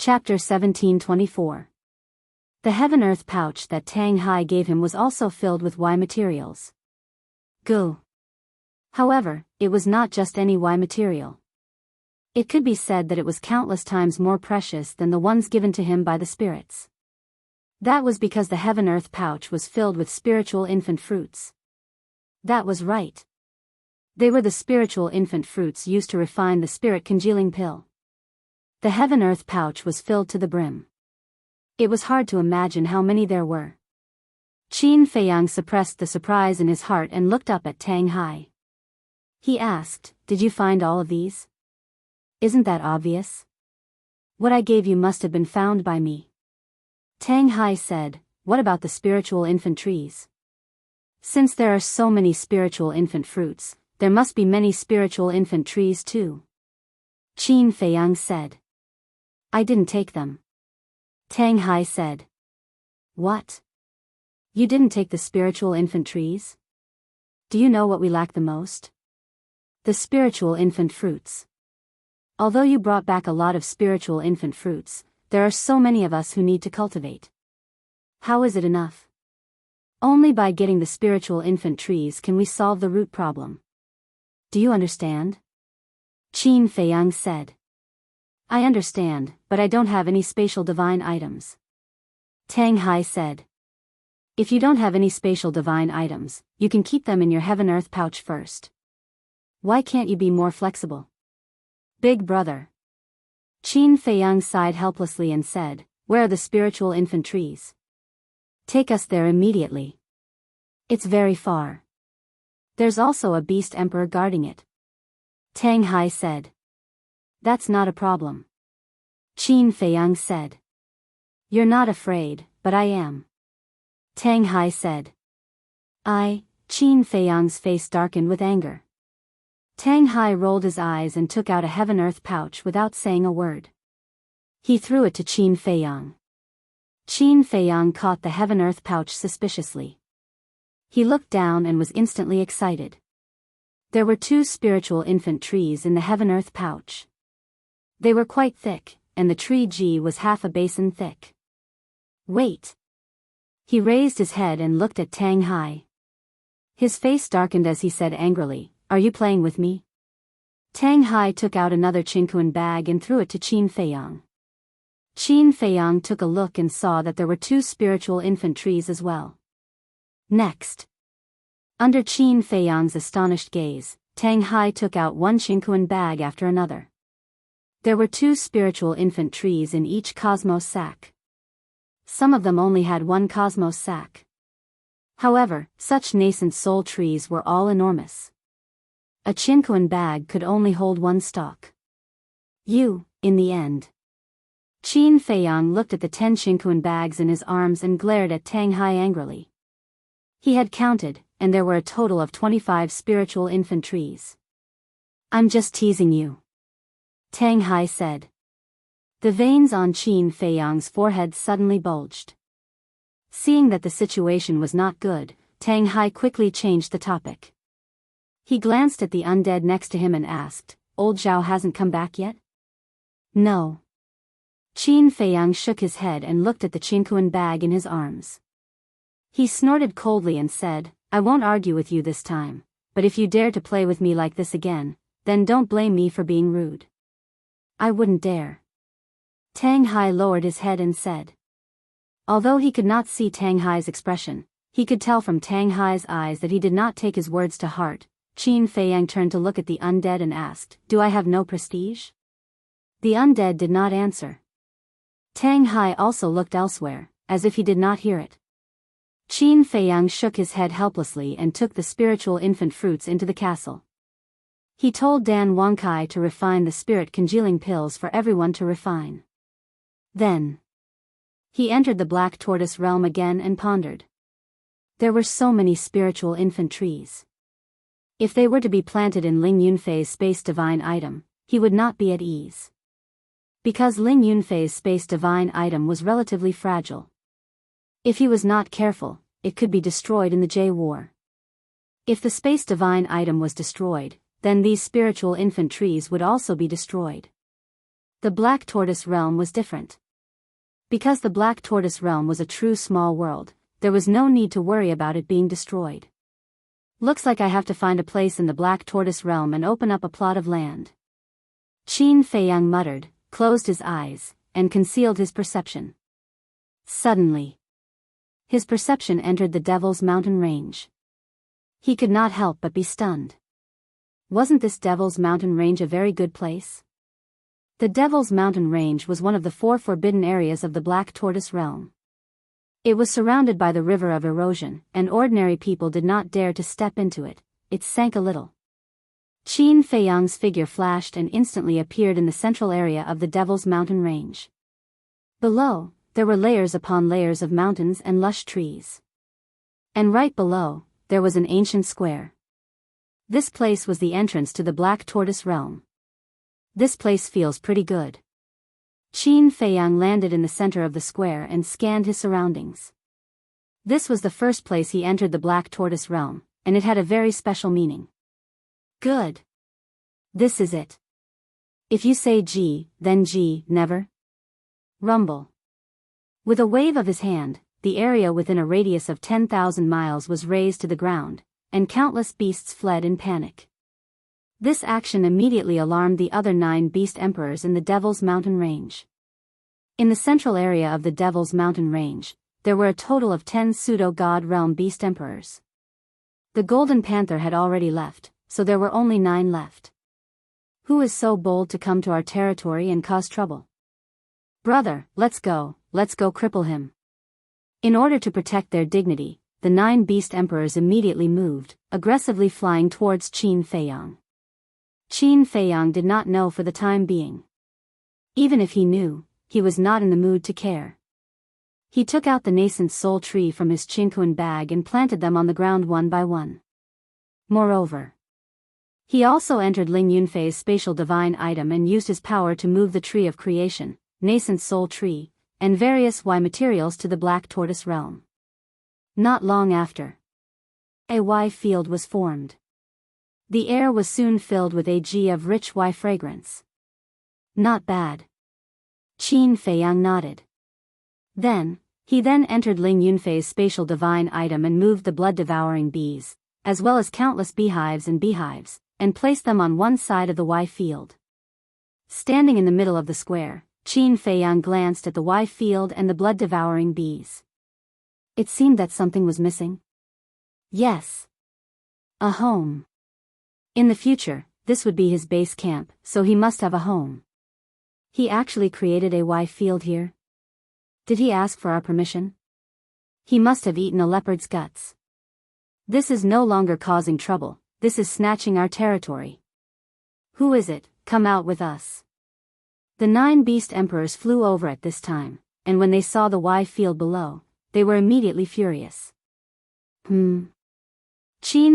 Chapter 1724. The heaven-earth pouch that Tang Hai gave him was also filled with Y materials. Go. However, it was not just any Y material. It could be said that it was countless times more precious than the ones given to him by the spirits. That was because the heaven-earth pouch was filled with spiritual infant fruits. That was right. They were the spiritual infant fruits used to refine the spirit congealing pill. The heaven-earth pouch was filled to the brim. It was hard to imagine how many there were. Qin Feiyang suppressed the surprise in his heart and looked up at Tang Hai. He asked, "Did you find all of these? Isn't that obvious? What I gave you must have been found by me." Tang Hai said, "What about the spiritual infant trees? Since there are so many spiritual infant fruits, there must be many spiritual infant trees too." Qin Feiyang said. "I didn't take them." Tang Hai said. "What? You didn't take the spiritual infant trees? Do you know what we lack the most? The spiritual infant fruits. Although you brought back a lot of spiritual infant fruits, there are so many of us who need to cultivate. How is it enough? Only by getting the spiritual infant trees can we solve the root problem. Do you understand?" Qin Feiyang said. "I understand, but I don't have any spatial divine items." Tang Hai said. "If you don't have any spatial divine items, you can keep them in your heaven-earth pouch first. Why can't you be more flexible? Big brother." Qin Feiyang sighed helplessly and said, "Where are the spiritual infant trees? Take us there immediately. It's very far. There's also a beast emperor guarding it." Tang Hai said. "That's not a problem." Qin Feiyang said. "You're not afraid, but I am." Tang Hai said. Qin Feiyang's face darkened with anger. Tang Hai rolled his eyes and took out a heaven-earth pouch without saying a word. He threw it to Qin Feiyang. Qin Feiyang caught the heaven-earth pouch suspiciously. He looked down and was instantly excited. There were 2 spiritual infant trees in the heaven-earth pouch. They were quite thick, and the tree G was half a basin thick. "Wait." He raised his head and looked at Tang Hai. His face darkened as he said angrily, "Are you playing with me?" Tang Hai took out another Qinkuan bag and threw it to Qin Feiyang. Qin Feiyang took a look and saw that there were 2 spiritual infant trees as well. Next. Under Qin Feiyang's astonished gaze, Tang Hai took out one Qinkuan bag after another. There were 2 spiritual infant trees in each cosmos sack. Some of them only had 1 cosmos sack. However, such nascent soul trees were all enormous. A Qinkuan bag could only hold 1 stalk. In the end. Qin Feiyang looked at the 10 Qinkuan bags in his arms and glared at Tang Hai angrily. He had counted, and there were a total of 25 spiritual infant trees. "I'm just teasing you," Tang Hai said. The veins on Qin Feiyang's forehead suddenly bulged. Seeing that the situation was not good, Tang Hai quickly changed the topic. He glanced at the undead next to him and asked, "Old Zhao hasn't come back yet?" "No." Qin Feiyang shook his head and looked at the Qinkuan bag in his arms. He snorted coldly and said, "I won't argue with you this time, but if you dare to play with me like this again, then don't blame me for being rude." "I wouldn't dare." Tang Hai lowered his head and said. Although he could not see Tang Hai's expression, he could tell from Tang Hai's eyes that he did not take his words to heart. Qin Feiyang turned to look at the undead and asked, "Do I have no prestige?" The undead did not answer. Tang Hai also looked elsewhere, as if he did not hear it. Qin Feiyang shook his head helplessly and took the spiritual infant fruits into the castle. He told Dan Wangkai to refine the spirit congealing pills for everyone to refine. Then he entered the Black Tortoise realm again and pondered. There were so many spiritual infant trees. If they were to be planted in Ling Yunfei's space divine item, he would not be at ease. Because Ling Yunfei's space divine item was relatively fragile. If he was not careful, it could be destroyed in the J War. If the space divine item was destroyed, then these spiritual infant trees would also be destroyed. The Black Tortoise realm was different. Because the Black Tortoise realm was a true small world, there was no need to worry about it being destroyed. Looks like I have to find a place in the Black Tortoise realm and open up a plot of land. Qin Feiyang muttered, closed his eyes, and concealed his perception. Suddenly, his perception entered the Devil's Mountain range. He could not help but be stunned. Wasn't this Devil's Mountain range a very good place? The Devil's Mountain range was one of the 4 forbidden areas of the Black Tortoise realm. It was surrounded by the River of Erosion, and ordinary people did not dare to step into it. It sank a little. Qin Feiyang's figure flashed and instantly appeared in the central area of the Devil's Mountain range. Below, there were layers upon layers of mountains and lush trees. And right below, there was an ancient square. This place was the entrance to the Black Tortoise realm. This place feels pretty good. Qin Feiyang landed in the center of the square and scanned his surroundings. This was the first place he entered the Black Tortoise realm, and it had a very special meaning. Good. This is it. If you say G, then G, never. Rumble. With a wave of his hand, the area within a radius of 10,000 miles was razed to the ground, and countless beasts fled in panic. This action immediately alarmed the other 9 beast emperors in the Devil's Mountain range. In the central area of the Devil's Mountain range, there were a total of 10 pseudo-god realm beast emperors. The Golden Panther had already left, so there were only 9 left. Who is so bold to come to our territory and cause trouble? Brother, let's go cripple him. In order to protect their dignity, the 9 beast emperors immediately moved, aggressively flying towards Qin Feiyang. Qin Feiyang did not know for the time being. Even if he knew, he was not in the mood to care. He took out the nascent soul tree from his Qinquan bag and planted them on the ground one by one. Moreover, he also entered Ling Yunfei's spatial divine item and used his power to move the tree of creation, nascent soul tree, and various Y materials to the Black Tortoise realm. Not long after, a Y field was formed. The air was soon filled with a G of rich Y fragrance. Not bad. Qin Feiyang nodded. He then entered Ling Yunfei's spatial divine item and moved the blood-devouring bees, as well as countless beehives, and placed them on one side of the Y field. Standing in the middle of the square, Qin Feiyang glanced at the Y field and the blood-devouring bees. It seemed that something was missing. Yes. A home. In the future, this would be his base camp, so he must have a home. He actually created a Y field here? Did he ask for our permission? He must have eaten a leopard's guts. This is no longer causing trouble, this is snatching our territory. Who is it? Come out with us. The 9 beast emperors flew over at this time, and when they saw the Y field below, they were immediately furious. Qin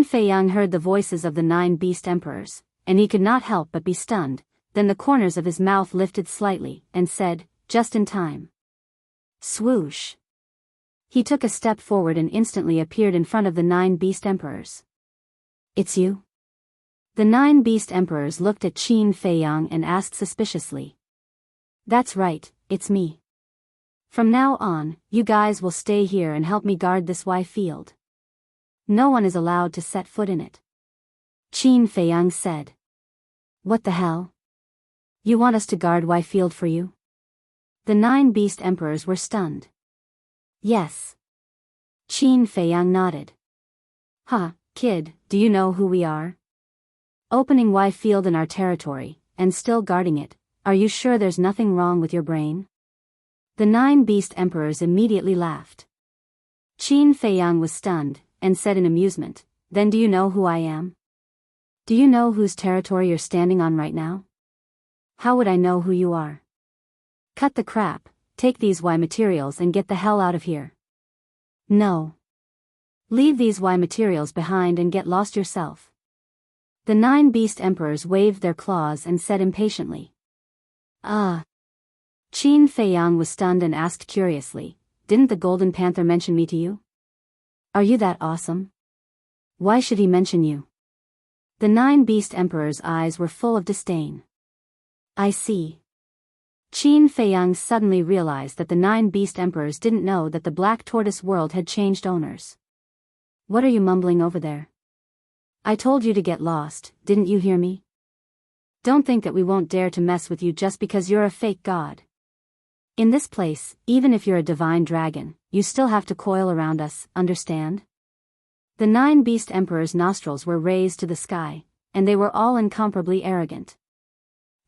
Feiyang heard the voices of the 9 beast emperors, and he could not help but be stunned. Then the corners of his mouth lifted slightly, and said, just in time. Swoosh. He took a step forward and instantly appeared in front of the 9 beast emperors. It's you? The 9 beast emperors looked at Qin Feiyang and asked suspiciously. That's right, it's me. From now on, you guys will stay here and help me guard this Y field. No one is allowed to set foot in it. Qin Feiyang said. What the hell? You want us to guard Y field for you? The 9 beast emperors were stunned. Yes. Qin Feiyang nodded. Kid, do you know who we are? Opening Y field in our territory, and still guarding it, are you sure there's nothing wrong with your brain? The 9 beast emperors immediately laughed. Qin Feiyang was stunned, and said in amusement, then do you know who I am? Do you know whose territory you're standing on right now? How would I know who you are? Cut the crap, take these Y materials and get the hell out of here. No. Leave these Y materials behind and get lost yourself. The 9 beast emperors waved their claws and said impatiently. Qin Feiyang was stunned and asked curiously, didn't the Golden Panther mention me to you? Are you that awesome? Why should he mention you? The 9 beast emperors' eyes were full of disdain. I see. Qin Feiyang suddenly realized that the 9 beast emperors didn't know that the Black Tortoise world had changed owners. What are you mumbling over there? I told you to get lost, didn't you hear me? Don't think that we won't dare to mess with you just because you're a fake god. In this place, even if you're a divine dragon, you still have to coil around us, understand? The 9 beast emperors' nostrils were raised to the sky, and they were all incomparably arrogant.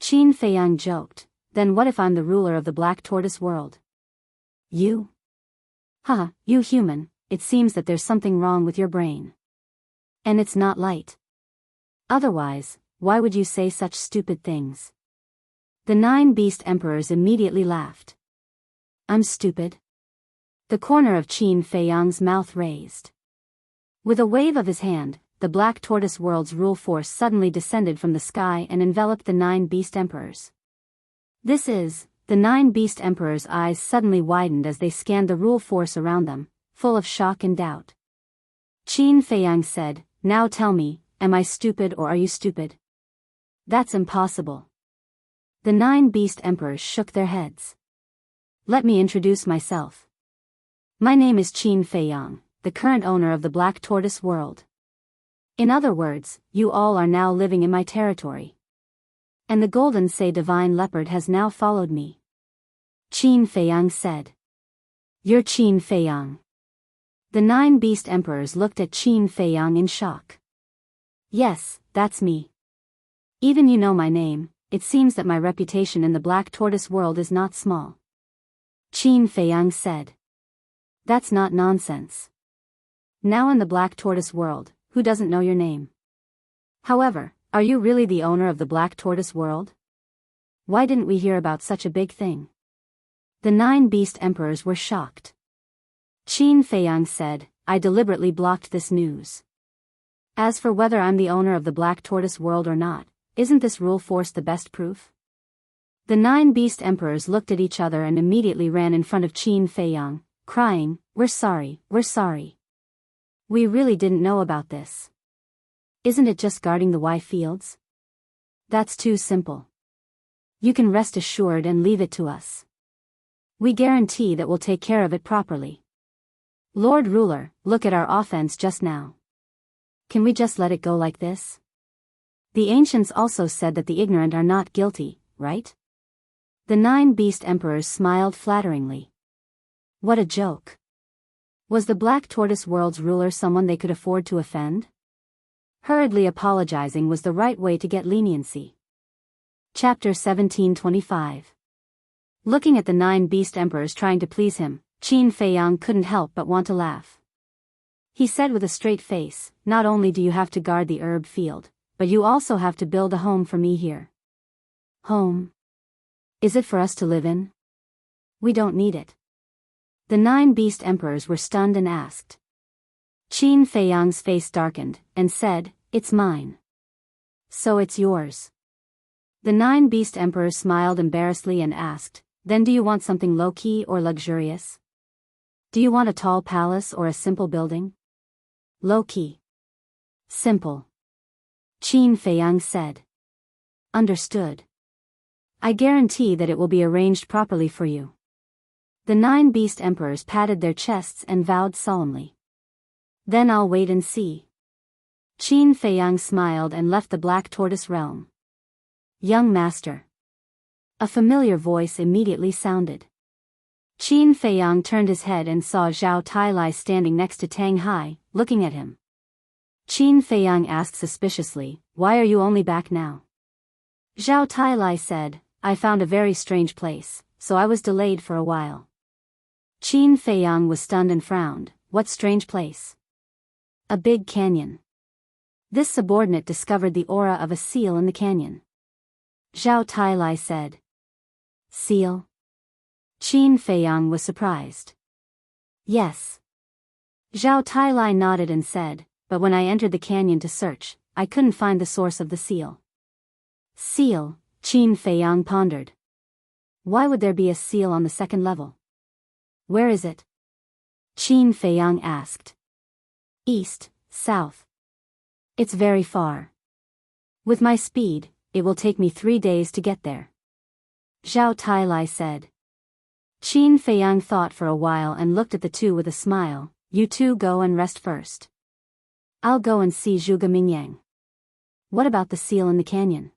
Qin Feiyang joked, then what if I'm the ruler of the Black Tortoise world? You? Haha, you human, it seems that there's something wrong with your brain. And it's not light. Otherwise, why would you say such stupid things? The 9 beast emperors immediately laughed. I'm stupid? The corner of Qin Feiyang's mouth raised. With a wave of his hand, the Black Tortoise world's rule force suddenly descended from the sky and enveloped the 9 beast emperors. The 9 beast emperors' eyes suddenly widened as they scanned the rule force around them, full of shock and doubt. Qin Feiyang said, "Now tell me, am I stupid or are you stupid?" That's impossible. The 9 beast emperors shook their heads. Let me introduce myself. My name is Qin Feiyang, the current owner of the Black Tortoise world. In other words, you all are now living in my territory. And the Golden Say Divine Leopard has now followed me. Qin Feiyang said. You're Qin Feiyang. The 9 beast emperors looked at Qin Feiyang in shock. Yes, that's me. Even you know my name, it seems that my reputation in the Black Tortoise world is not small. Qin Feiyang said. That's not nonsense. Now in the Black Tortoise world, who doesn't know your name? However, are you really the owner of the Black Tortoise world? Why didn't we hear about such a big thing? The 9 beast emperors were shocked. Qin Feiyang said, I deliberately blocked this news. As for whether I'm the owner of the Black Tortoise world or not, isn't this rule force the best proof? The 9 beast emperors looked at each other and immediately ran in front of Qin Feiyang, crying, We're sorry, we're sorry. We really didn't know about this. Isn't it just guarding the Y fields? That's too simple. You can rest assured and leave it to us. We guarantee that we'll take care of it properly. Lord Ruler, look at our offense just now. Can we just let it go like this? The ancients also said that the ignorant are not guilty, right? The 9 beast emperors smiled flatteringly. What a joke. Was the Black Tortoise world's ruler someone they could afford to offend? Hurriedly apologizing was the right way to get leniency. Chapter 1725. Looking at the 9 beast emperors trying to please him, Qin Feiyang couldn't help but want to laugh. He said with a straight face, Not only do you have to guard the herb field, but you also have to build a home for me here. Home? Is it for us to live in? We don't need it. The 9 beast emperors were stunned and asked. Qin Feiyang's face darkened, and said, It's mine. So it's yours. The 9 beast emperors smiled embarrassedly and asked, Then do you want something low-key or luxurious? Do you want a tall palace or a simple building? Low-key. Simple. Qin Feiyang said. Understood. I guarantee that it will be arranged properly for you. The 9 beast emperors patted their chests and vowed solemnly. Then I'll wait and see. Qin Feiyang smiled and left the Black Tortoise realm. Young master. A familiar voice immediately sounded. Qin Feiyang turned his head and saw Zhao Tailai standing next to Tang Hai, looking at him. Qin Feiyang asked suspiciously, Why are you only back now? Zhao Tailai said, I found a very strange place, so I was delayed for a while. Qin Feiyang was stunned and frowned. What strange place? A big canyon. This subordinate discovered the aura of a seal in the canyon. Zhao Tailai said. Seal? Qin Feiyang was surprised. Yes. Zhao Tailai nodded and said, But when I entered the canyon to search, I couldn't find the source of the seal. Seal, Qin Feiyang pondered. Why would there be a seal on the 2nd level? Where is it? Qin Feiyang asked. East, south. It's very far. With my speed, it will take me 3 days to get there. Zhao Tailai said. Qin Feiyang thought for a while and looked at the two with a smile. You two go and rest first. I'll go and see Zhuge Mingyang. What about the seal in the canyon?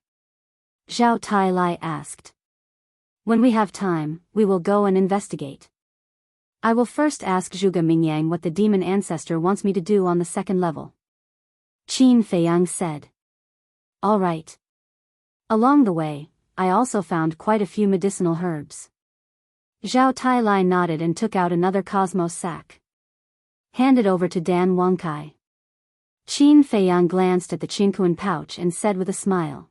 Zhao Tailai asked. When we have time, we will go and investigate. I will first ask Zhuge Mingyang what the demon ancestor wants me to do on the second level. Qin Feiyang said. All right. Along the way, I also found quite a few medicinal herbs. Zhao Tailai nodded and took out another cosmos sack. Handed over to Dan Wangkai. Qin Feiyang glanced at the Qinkuan pouch and said with a smile.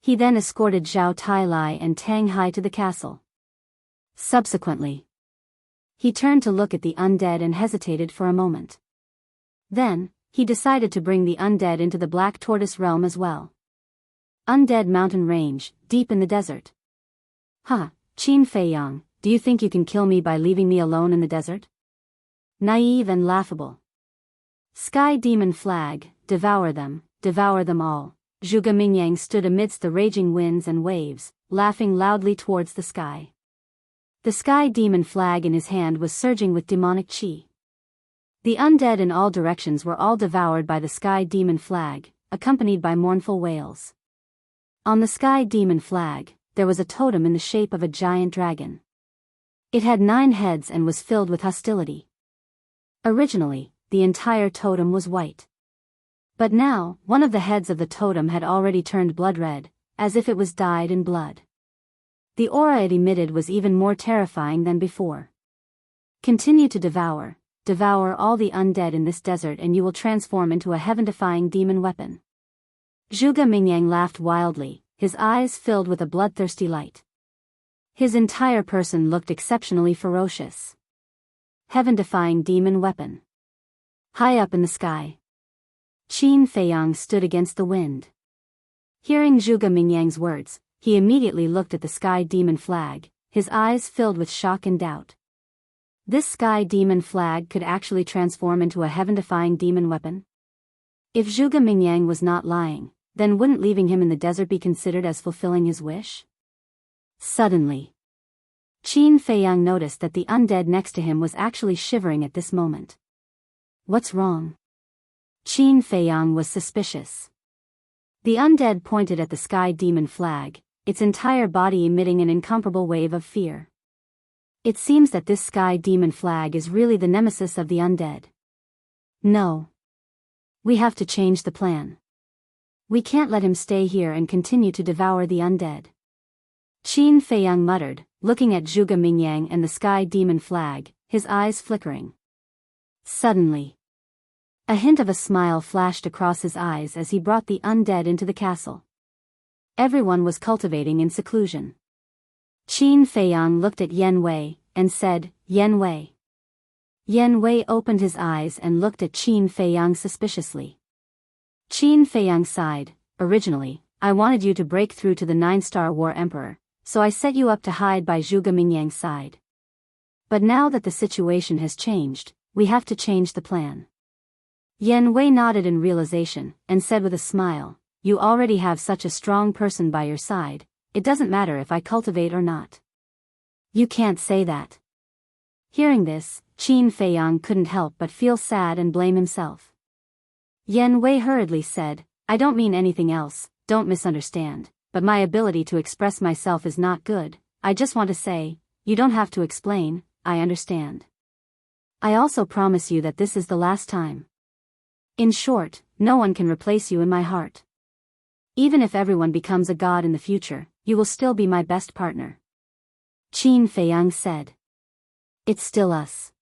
He then escorted Zhao Tailai and Tang Hai to the castle. Subsequently, he turned to look at the undead and hesitated for a moment. Then, he decided to bring the undead into the Black Tortoise realm as well. Undead mountain range, deep in the desert. Huh, Qin Feiyang, do you think you can kill me by leaving me alone in the desert? Naive and laughable. Sky demon flag, devour them all. Zhuge Mingyang stood amidst the raging winds and waves, laughing loudly towards the sky. The sky demon flag in his hand was surging with demonic qi. The undead in all directions were all devoured by the sky demon flag, accompanied by mournful wails. On the sky demon flag, there was a totem in the shape of a giant dragon. It had 9 heads and was filled with hostility. Originally, the entire totem was white. But now, one of the heads of the totem had already turned blood red, as if it was dyed in blood. The aura it emitted was even more terrifying than before. Continue to devour all the undead in this desert and you will transform into a heaven-defying demon weapon. Zhuge Mingyang laughed wildly, his eyes filled with a bloodthirsty light. His entire person looked exceptionally ferocious. Heaven-defying demon weapon. High up in the sky, Qin Feiyang stood against the wind. Hearing Zhuge Mingyang's words, he immediately looked at the sky demon flag, his eyes filled with shock and doubt. This sky demon flag could actually transform into a heaven-defying demon weapon? If Zhuge Mingyang was not lying, then wouldn't leaving him in the desert be considered as fulfilling his wish? Suddenly, Qin Feiyang noticed that the undead next to him was actually shivering at this moment. What's wrong? Qin Feiyang was suspicious. The undead pointed at the sky demon flag, its entire body emitting an incomparable wave of fear. It seems that this sky demon flag is really the nemesis of the undead. No. We have to change the plan. We can't let him stay here and continue to devour the undead. Qin Feiyang muttered, looking at Zhuge Mingyang and the sky demon flag, his eyes flickering. Suddenly, a hint of a smile flashed across his eyes as he brought the undead into the castle. Everyone was cultivating in seclusion. Qin Feiyang looked at Yen Wei, and said, Yen Wei. Yen Wei opened his eyes and looked at Qin Feiyang suspiciously. Qin Feiyang sighed. Originally, I wanted you to break through to the 9-star War Emperor, so I set you up to hide by Zhuge Mingyang's side. But now that the situation has changed, we have to change the plan. Yen Wei nodded in realization, and said with a smile, You already have such a strong person by your side, it doesn't matter if I cultivate or not. You can't say that. Hearing this, Qin Feiyang couldn't help but feel sad and blame himself. Yen Wei hurriedly said, I don't mean anything else, don't misunderstand, but my ability to express myself is not good, I just want to say, you don't have to explain, I understand. I also promise you that this is the last time. In short, no one can replace you in my heart. Even if everyone becomes a god in the future, you will still be my best partner. Qin Feiyang said. It's still us.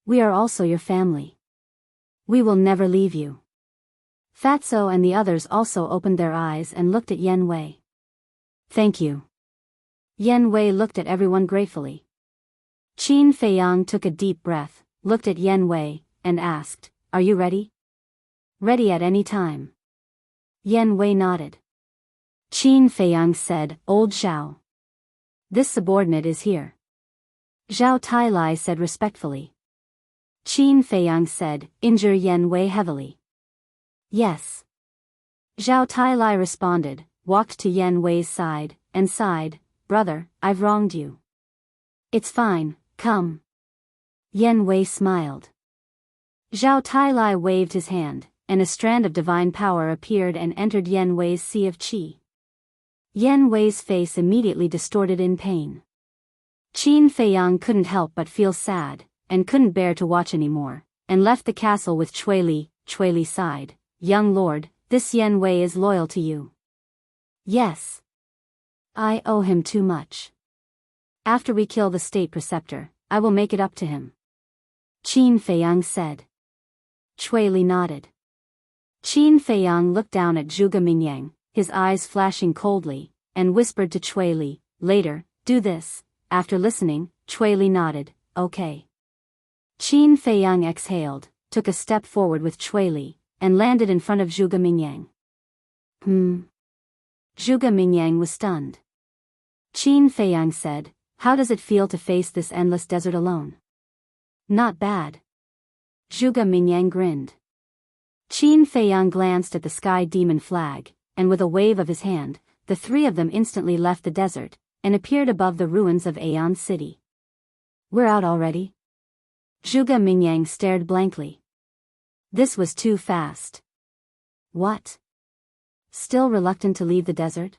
We are also your family. We will never leave you. Fatso and the others also opened their eyes and looked at Yen Wei. Thank you. Yen Wei looked at everyone gratefully. Qin Feiyang took a deep breath, looked at Yen Wei, and asked, Are you ready? Ready at any time. Yen Wei nodded. Qin Feiyang said, Old Zhao. This subordinate is here. Zhao Tailai said respectfully. Qin Feiyang said, Injure Yen Wei heavily. Yes. Zhao Tailai responded, walked to Yen Wei's side, and sighed, brother, I've wronged you. It's fine, come. Yen Wei smiled. Zhao Tailai waved his hand, and a strand of divine power appeared and entered Yen Wei's sea of qi. Yen Wei's face immediately distorted in pain. Qin Feiyang couldn't help but feel sad, and couldn't bear to watch anymore, and left the castle with Cui Li. Cui Li sighed, young lord, this Yen Wei is loyal to you. Yes. I owe him too much. After we kill the state preceptor, I will make it up to him. Qin Feiyang said. Cui Li nodded. Qin Feiyang looked down at Zhuge Mingyang, his eyes flashing coldly, and whispered to Cui Li, later, do this. After listening, Cui Li nodded, okay. Qin Feiyang exhaled, took a step forward with Cui Li, and landed in front of Zhuge Mingyang. Zhuge Mingyang was stunned. Qin Feiyang said, how does it feel to face this endless desert alone? Not bad. Zhuge Mingyang grinned. Qin Feiyang glanced at the sky demon flag, and with a wave of his hand, the three of them instantly left the desert, and appeared above the ruins of Aeon City. We're out already? Zhuge Mingyang stared blankly. This was too fast. What? Still reluctant to leave the desert?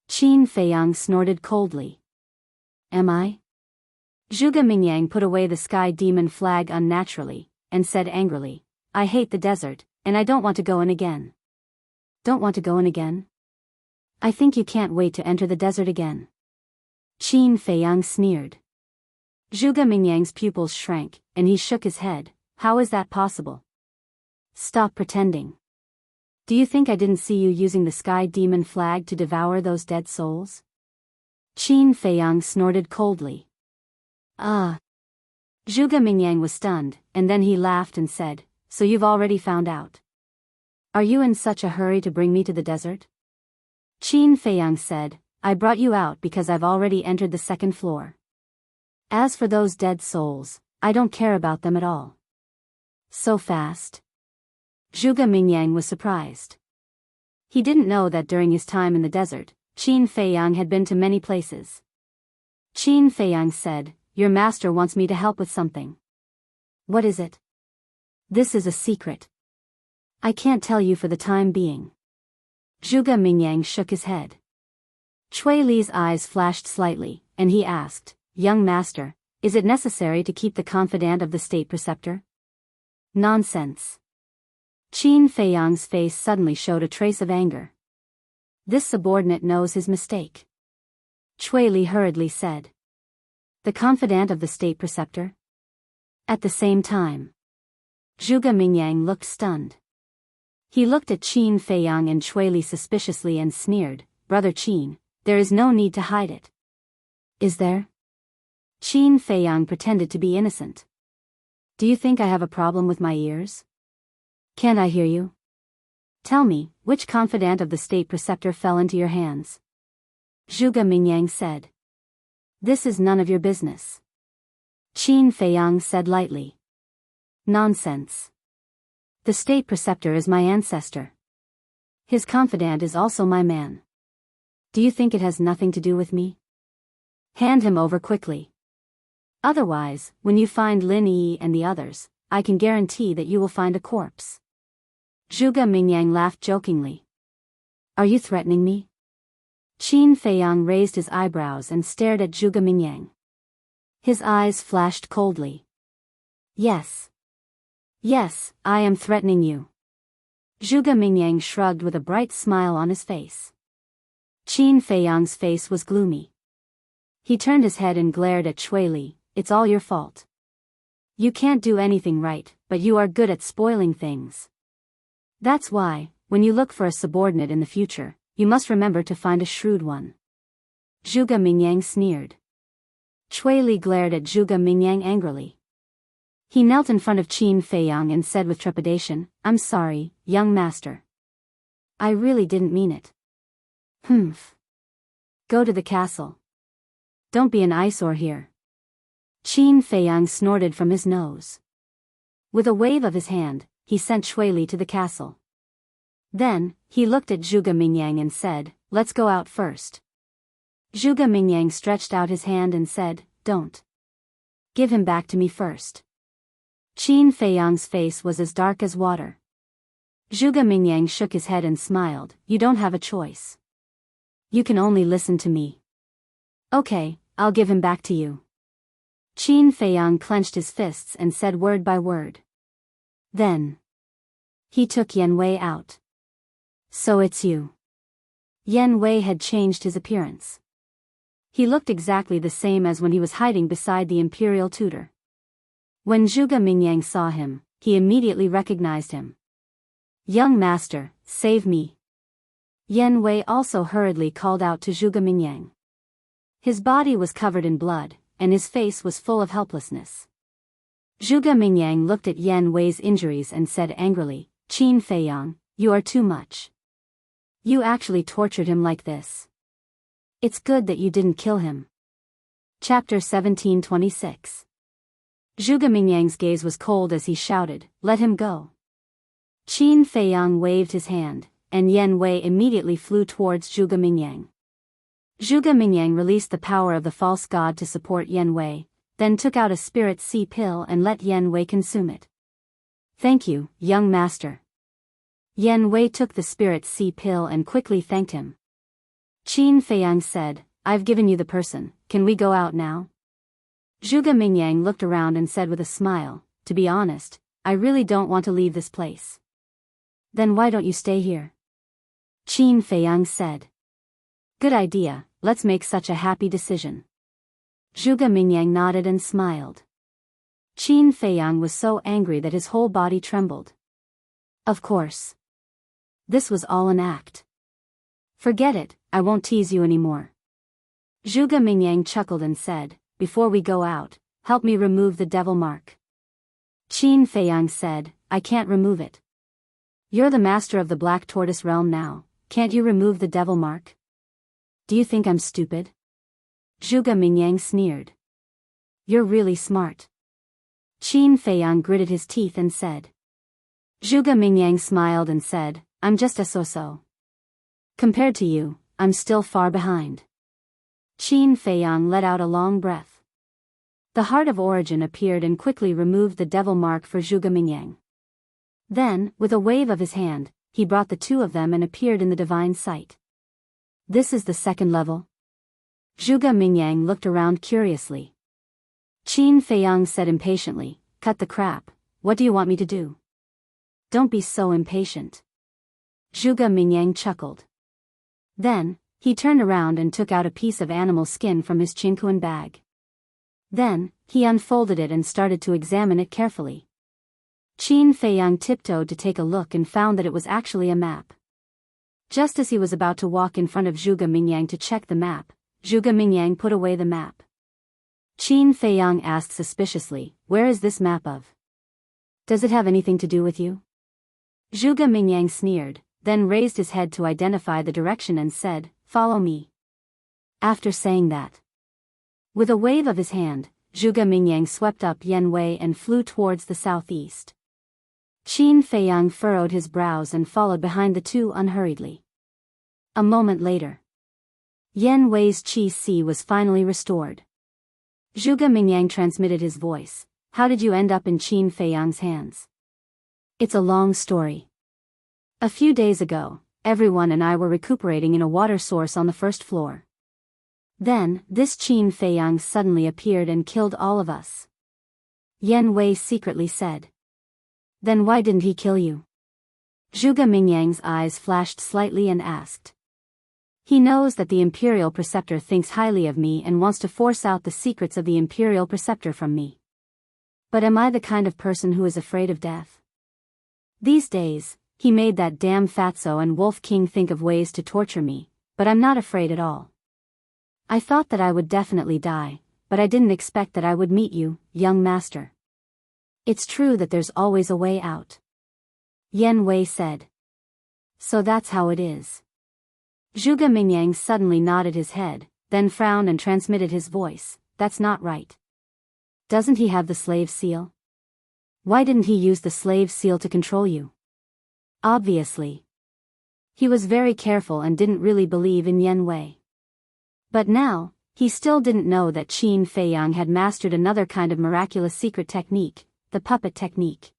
Qin Feiyang snorted coldly. Am I? Zhuge Mingyang put away the sky demon flag unnaturally, and said angrily, I hate the desert, and I don't want to go in again. Don't want to go in again? I think you can't wait to enter the desert again. Qin Feiyang sneered. Zhuge Mingyang's pupils shrank, and he shook his head, how is that possible? Stop pretending. Do you think I didn't see you using the sky demon flag to devour those dead souls? Qin Feiyang snorted coldly. Ah. Zhuge Mingyang was stunned, and then he laughed and said, so you've already found out. Are you in such a hurry to bring me to the desert? Qin Feiyang said, I brought you out because I've already entered the second floor. As for those dead souls, I don't care about them at all. So fast? Zhuge Mingyang was surprised. He didn't know that during his time in the desert, Qin Feiyang had been to many places. Qin Feiyang said, your master wants me to help with something. What is it? This is a secret. I can't tell you for the time being. Zhuge Mingyang shook his head. Cui Li's eyes flashed slightly, and he asked, young master, is it necessary to keep the confidant of the state preceptor? Nonsense. Qin Feiyang's face suddenly showed a trace of anger. This subordinate knows his mistake. Cui Li hurriedly said. The confidant of the state preceptor? At the same time. Zhuge Mingyang looked stunned. He looked at Qin Feiyang and Cui Li suspiciously and sneered, Brother Qin, there is no need to hide it. Is there? Qin Feiyang pretended to be innocent. Do you think I have a problem with my ears? Can't I hear you? Tell me, which confidant of the state preceptor fell into your hands? Zhuge Mingyang said. This is none of your business. Qin Feiyang said lightly. Nonsense. The state preceptor is my ancestor. His confidant is also my man. Do you think it has nothing to do with me? Hand him over quickly. Otherwise, when you find Lin Yi and the others, I can guarantee that you will find a corpse. Zhuge Mingyang laughed jokingly. Are you threatening me? Qin Feiyang raised his eyebrows and stared at Zhuge Mingyang. His eyes flashed coldly. Yes. Yes, I am threatening you. Zhuge Mingyang shrugged with a bright smile on his face. Qin Feiyang's face was gloomy. He turned his head and glared at Cui Li, it's all your fault. You can't do anything right, but you are good at spoiling things. That's why, when you look for a subordinate in the future, you must remember to find a shrewd one. Zhuge Mingyang sneered. Cui Li glared at Zhuge Mingyang angrily. He knelt in front of Qin Feiyang and said with trepidation, I'm sorry, young master. I really didn't mean it. Humph. Go to the castle. Don't be an eyesore here. Qin Feiyang snorted from his nose. With a wave of his hand, he sent Cui Li to the castle. Then, he looked at Zhuge Mingyang and said, let's go out first. Zhuge Mingyang stretched out his hand and said, "Don't. Give him back to me first." Qin Feiyang's face was as dark as water. Zhuge Mingyang shook his head and smiled, "You don't have a choice. You can only listen to me." "Okay, I'll give him back to you." Qin Feiyang clenched his fists and said word by word. Then he took Yan Wei out. "So it's you." Yan Wei had changed his appearance. He looked exactly the same as when he was hiding beside the imperial tutor. When Zhuge Mingyang saw him, he immediately recognized him. "Young master, save me." Yan Wei also hurriedly called out to Zhuge Mingyang. His body was covered in blood, and his face was full of helplessness. Zhuge Mingyang looked at Yan Wei's injuries and said angrily, "Qin Feiyang, you are too much. You actually tortured him like this. It's good that you didn't kill him." Chapter 17:26. Zhuge Mingyang's gaze was cold as he shouted, "Let him go." Qin Feiyang waved his hand, and Yan Wei immediately flew towards Zhuge Mingyang. Zhuge Mingyang released the power of the false god to support Yan Wei, then took out a spirit sea pill and let Yan Wei consume it. "Thank you, young master." Yan Wei took the spirit sea pill and quickly thanked him. Qin Feiyang said, "I've given you the person, can we go out now?" Zhuge Mingyang looked around and said with a smile, "To be honest, I really don't want to leave this place." "Then why don't you stay here?" Qin Feiyang said. "Good idea, let's make such a happy decision." Zhuge Mingyang nodded and smiled. Qin Feiyang was so angry that his whole body trembled. Of course. This was all an act. "Forget it, I won't tease you anymore." Zhuge Mingyang chuckled and said, "Before we go out, help me remove the devil mark." Qin Feiyang said, "I can't remove it. You're the master of the Black Tortoise realm now, can't you remove the devil mark? Do you think I'm stupid?" Zhuge Mingyang sneered. "You're really smart." Qin Feiyang gritted his teeth and said. Zhuge Mingyang smiled and said, "I'm just a so-so. Compared to you, I'm still far behind." Qin Feiyang let out a long breath. The Heart of Origin appeared and quickly removed the devil mark for Zhuge Mingyang. Then, with a wave of his hand, he brought the two of them and appeared in the divine sight. "This is the second level?" Zhuge Mingyang looked around curiously. Qin Feiyang said impatiently, "Cut the crap, what do you want me to do?" "Don't be so impatient." Zhuge Mingyang chuckled. Then, he turned around and took out a piece of animal skin from his chinkuan bag. Then, he unfolded it and started to examine it carefully. Qin Feiyang tiptoed to take a look and found that it was actually a map. Just as he was about to walk in front of Zhuge Mingyang to check the map, Zhuge Mingyang put away the map. Qin Feiyang asked suspiciously, "Where is this map of? Does it have anything to do with you?" Zhuge Mingyang sneered, then raised his head to identify the direction and said, "Follow me." After saying that, with a wave of his hand, Zhuge Mingyang swept up Yan Wei and flew towards the southeast. Qin Feiyang furrowed his brows and followed behind the two unhurriedly. A moment later, Yan Wei's Qi was finally restored. Zhuge Mingyang transmitted his voice, "How did you end up in Qin Feiyang's hands?" "It's a long story. A few days ago, everyone and I were recuperating in a water source on the first floor. Then, this Qin Feiyang suddenly appeared and killed all of us." Yan Wei secretly said. "Then why didn't he kill you?" Zhuge Mingyang's eyes flashed slightly and asked. "He knows that the Imperial Preceptor thinks highly of me and wants to force out the secrets of the Imperial Preceptor from me. But am I the kind of person who is afraid of death? These days, he made that damn Fatso and Wolf King think of ways to torture me, but I'm not afraid at all. I thought that I would definitely die, but I didn't expect that I would meet you, young master. It's true that there's always a way out." Yan Wei said. "So that's how it is." Zhuge Mingyang suddenly nodded his head, then frowned and transmitted his voice, "That's not right. Doesn't he have the slave seal? Why didn't he use the slave seal to control you?" Obviously, he was very careful and didn't really believe in Yan Wei. But now, he still didn't know that Qin Feiyang had mastered another kind of miraculous secret technique, the puppet technique.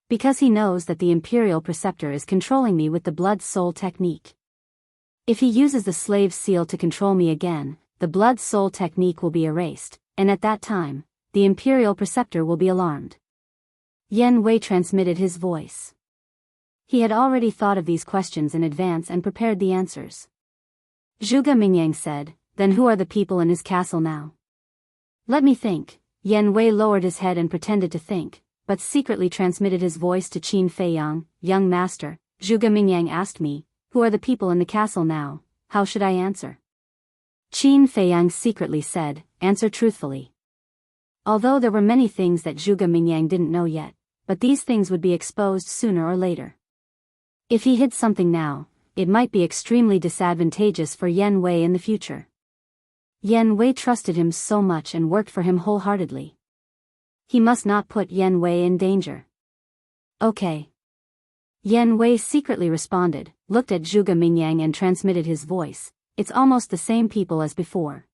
Because he knows that the Imperial Preceptor is controlling me with the blood-soul technique. If he uses the slave seal to control me again, the blood-soul technique will be erased, and at that time, the Imperial Preceptor will be alarmed. Yan Wei transmitted his voice. He had already thought of these questions in advance and prepared the answers. Zhuge Mingyang said, "Then who are the people in his castle now?" "Let me think." Yan Wei lowered his head and pretended to think, but secretly transmitted his voice to Qin Feiyang. "Young master, Zhuge Mingyang asked me, who are the people in the castle now? How should I answer?" Qin Feiyang secretly said, "Answer truthfully." Although there were many things that Zhuge Mingyang didn't know yet, but these things would be exposed sooner or later. If he hid something now, it might be extremely disadvantageous for Yan Wei in the future. Yan Wei trusted him so much and worked for him wholeheartedly. He must not put Yan Wei in danger. "Okay." Yan Wei secretly responded, looked at Zhuge Mingyang and transmitted his voice. "It's almost the same people as before."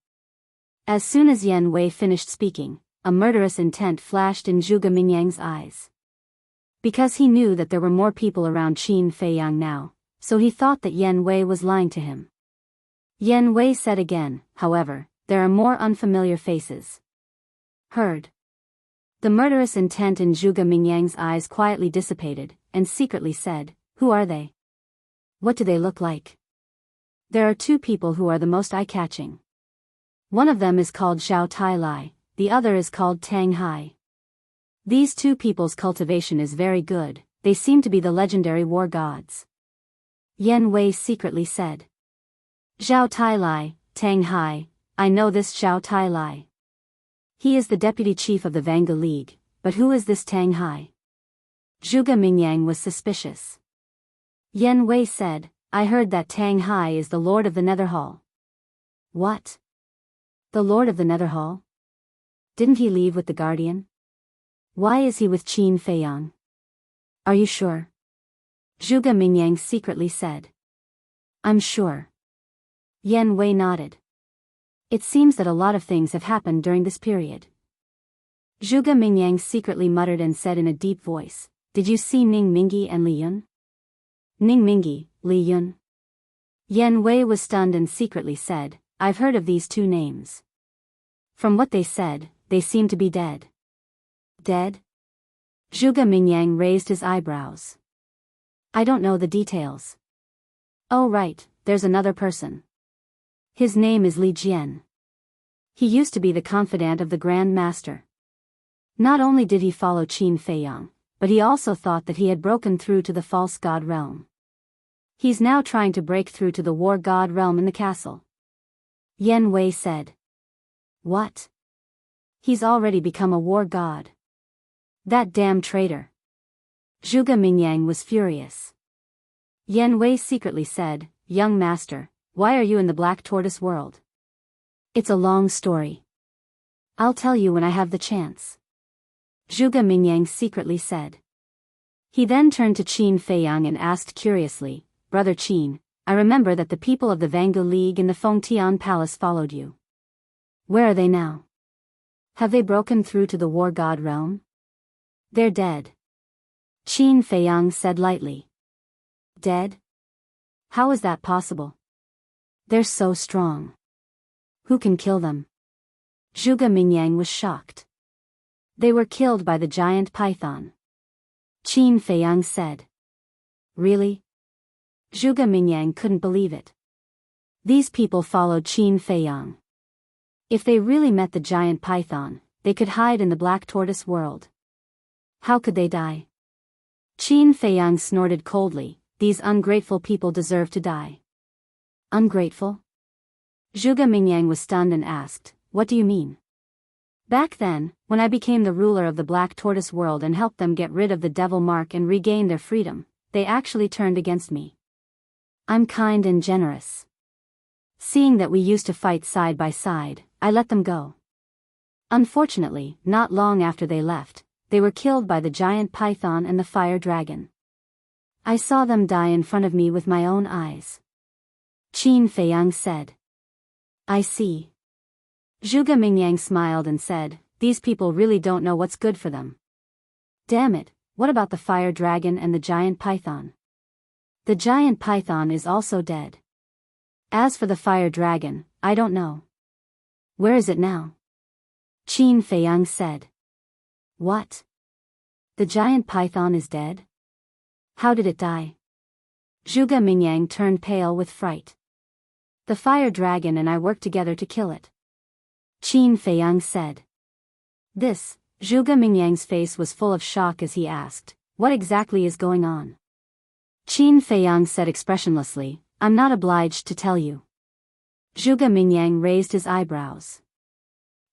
As soon as Yan Wei finished speaking, a murderous intent flashed in Zhuge Mingyang's eyes. Because he knew that there were more people around Qin Feiyang now, so he thought that Yan Wei was lying to him. Yan Wei said again, "However, there are more unfamiliar faces." Heard. The murderous intent in Zhuge Mingyang's eyes quietly dissipated, and secretly said, "Who are they? What do they look like?" "There are two people who are the most eye-catching. One of them is called Zhao Tai Lai, the other is called Tang Hai. These two people's cultivation is very good, they seem to be the legendary war gods." Yan Wei secretly said. "Zhao Tai Lai, Tang Hai, I know this Zhao Tai Lai. He is the deputy chief of the Vanga League, but who is this Tang Hai?" Zhuge Mingyang was suspicious. Yan Wei said, "I heard that Tang Hai is the Lord of the Netherhall." "What? The Lord of the Netherhall? Didn't he leave with the Guardian? Why is he with Qin Feiyang?" "Are you sure?" Zhuge Mingyang secretly said. "I'm sure." Yan Wei nodded. It seems that a lot of things have happened during this period. Zhuge Mingyang secretly muttered and said in a deep voice, "Did you see Ning Mingi and Li Yun?" "Ning Mingi, Li Yun?" Yan Wei was stunned and secretly said, "I've heard of these two names. From what they said, they seem to be dead." "Dead?" Zhuge Mingyang raised his eyebrows. "I don't know the details." "Oh right, there's another person. His name is Li Jian. He used to be the confidant of the Grand Master. Not only did he follow Qin Feiyang, but he also thought that he had broken through to the false god realm. He's now trying to break through to the war god realm in the castle." Yan Wei said. "What? He's already become a war god. That damn traitor." Zhuge Mingyang was furious. Yan Wei secretly said, "Young master, why are you in the Black Tortoise world?" "It's a long story. I'll tell you when I have the chance." Zhuge Mingyang secretly said. He then turned to Qin Feiyang and asked curiously, "Brother Qin, I remember that the people of the Vanga League in the Fengtian Palace followed you. Where are they now? Have they broken through to the war god realm?" "They're dead." Qin Feiyang said lightly. "Dead? How is that possible? They're so strong. Who can kill them?" Zhuge Mingyang was shocked. "They were killed by the giant python." Qin Feiyang said. "Really?" Zhuge Mingyang couldn't believe it. These people followed Qin Feiyang. If they really met the giant python, they could hide in the Black Tortoise world. How could they die? Qin Feiyang snorted coldly, "These ungrateful people deserve to die." "Ungrateful?" Zhuge Mingyang was stunned and asked, "What do you mean?" "Back then, when I became the ruler of the Black Tortoise world and helped them get rid of the devil mark and regain their freedom, they actually turned against me. I'm kind and generous. Seeing that we used to fight side by side, I let them go. Unfortunately, not long after they left, they were killed by the giant python and the fire dragon. I saw them die in front of me with my own eyes." Qin Feiyang said. I see. Zhuge Mingyang smiled and said, these people really don't know what's good for them. Damn it, what about the fire dragon and the giant python? The giant python is also dead. As for the fire dragon, I don't know. Where is it now? Qin Feiyang said. What? The giant python is dead? How did it die? Zhuge Mingyang turned pale with fright. The fire dragon and I worked together to kill it. Qin Feiyang said. This, Zhuge Mingyang's face was full of shock as he asked, what exactly is going on? Qin Feiyang said expressionlessly, I'm not obliged to tell you. Zhuge Mingyang raised his eyebrows.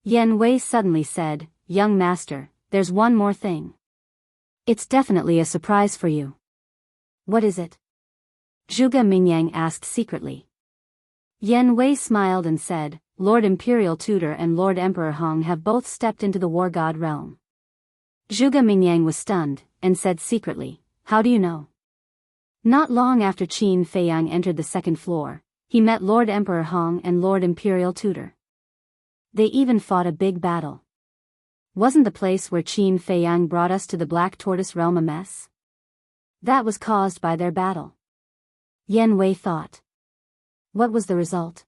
Yan Wei suddenly said, young master, there's one more thing. It's definitely a surprise for you. What is it? Zhuge Mingyang asked secretly. Yan Wei smiled and said, Lord Imperial Tutor and Lord Emperor Hong have both stepped into the War God realm. Zhuge Mingyang was stunned, and said secretly, how do you know? Not long after Qin Feiyang entered the second floor, he met Lord Emperor Hong and Lord Imperial Tutor. They even fought a big battle. Wasn't the place where Qin Feiyang brought us to the Black Tortoise realm a mess? That was caused by their battle. Yan Wei thought. What was the result?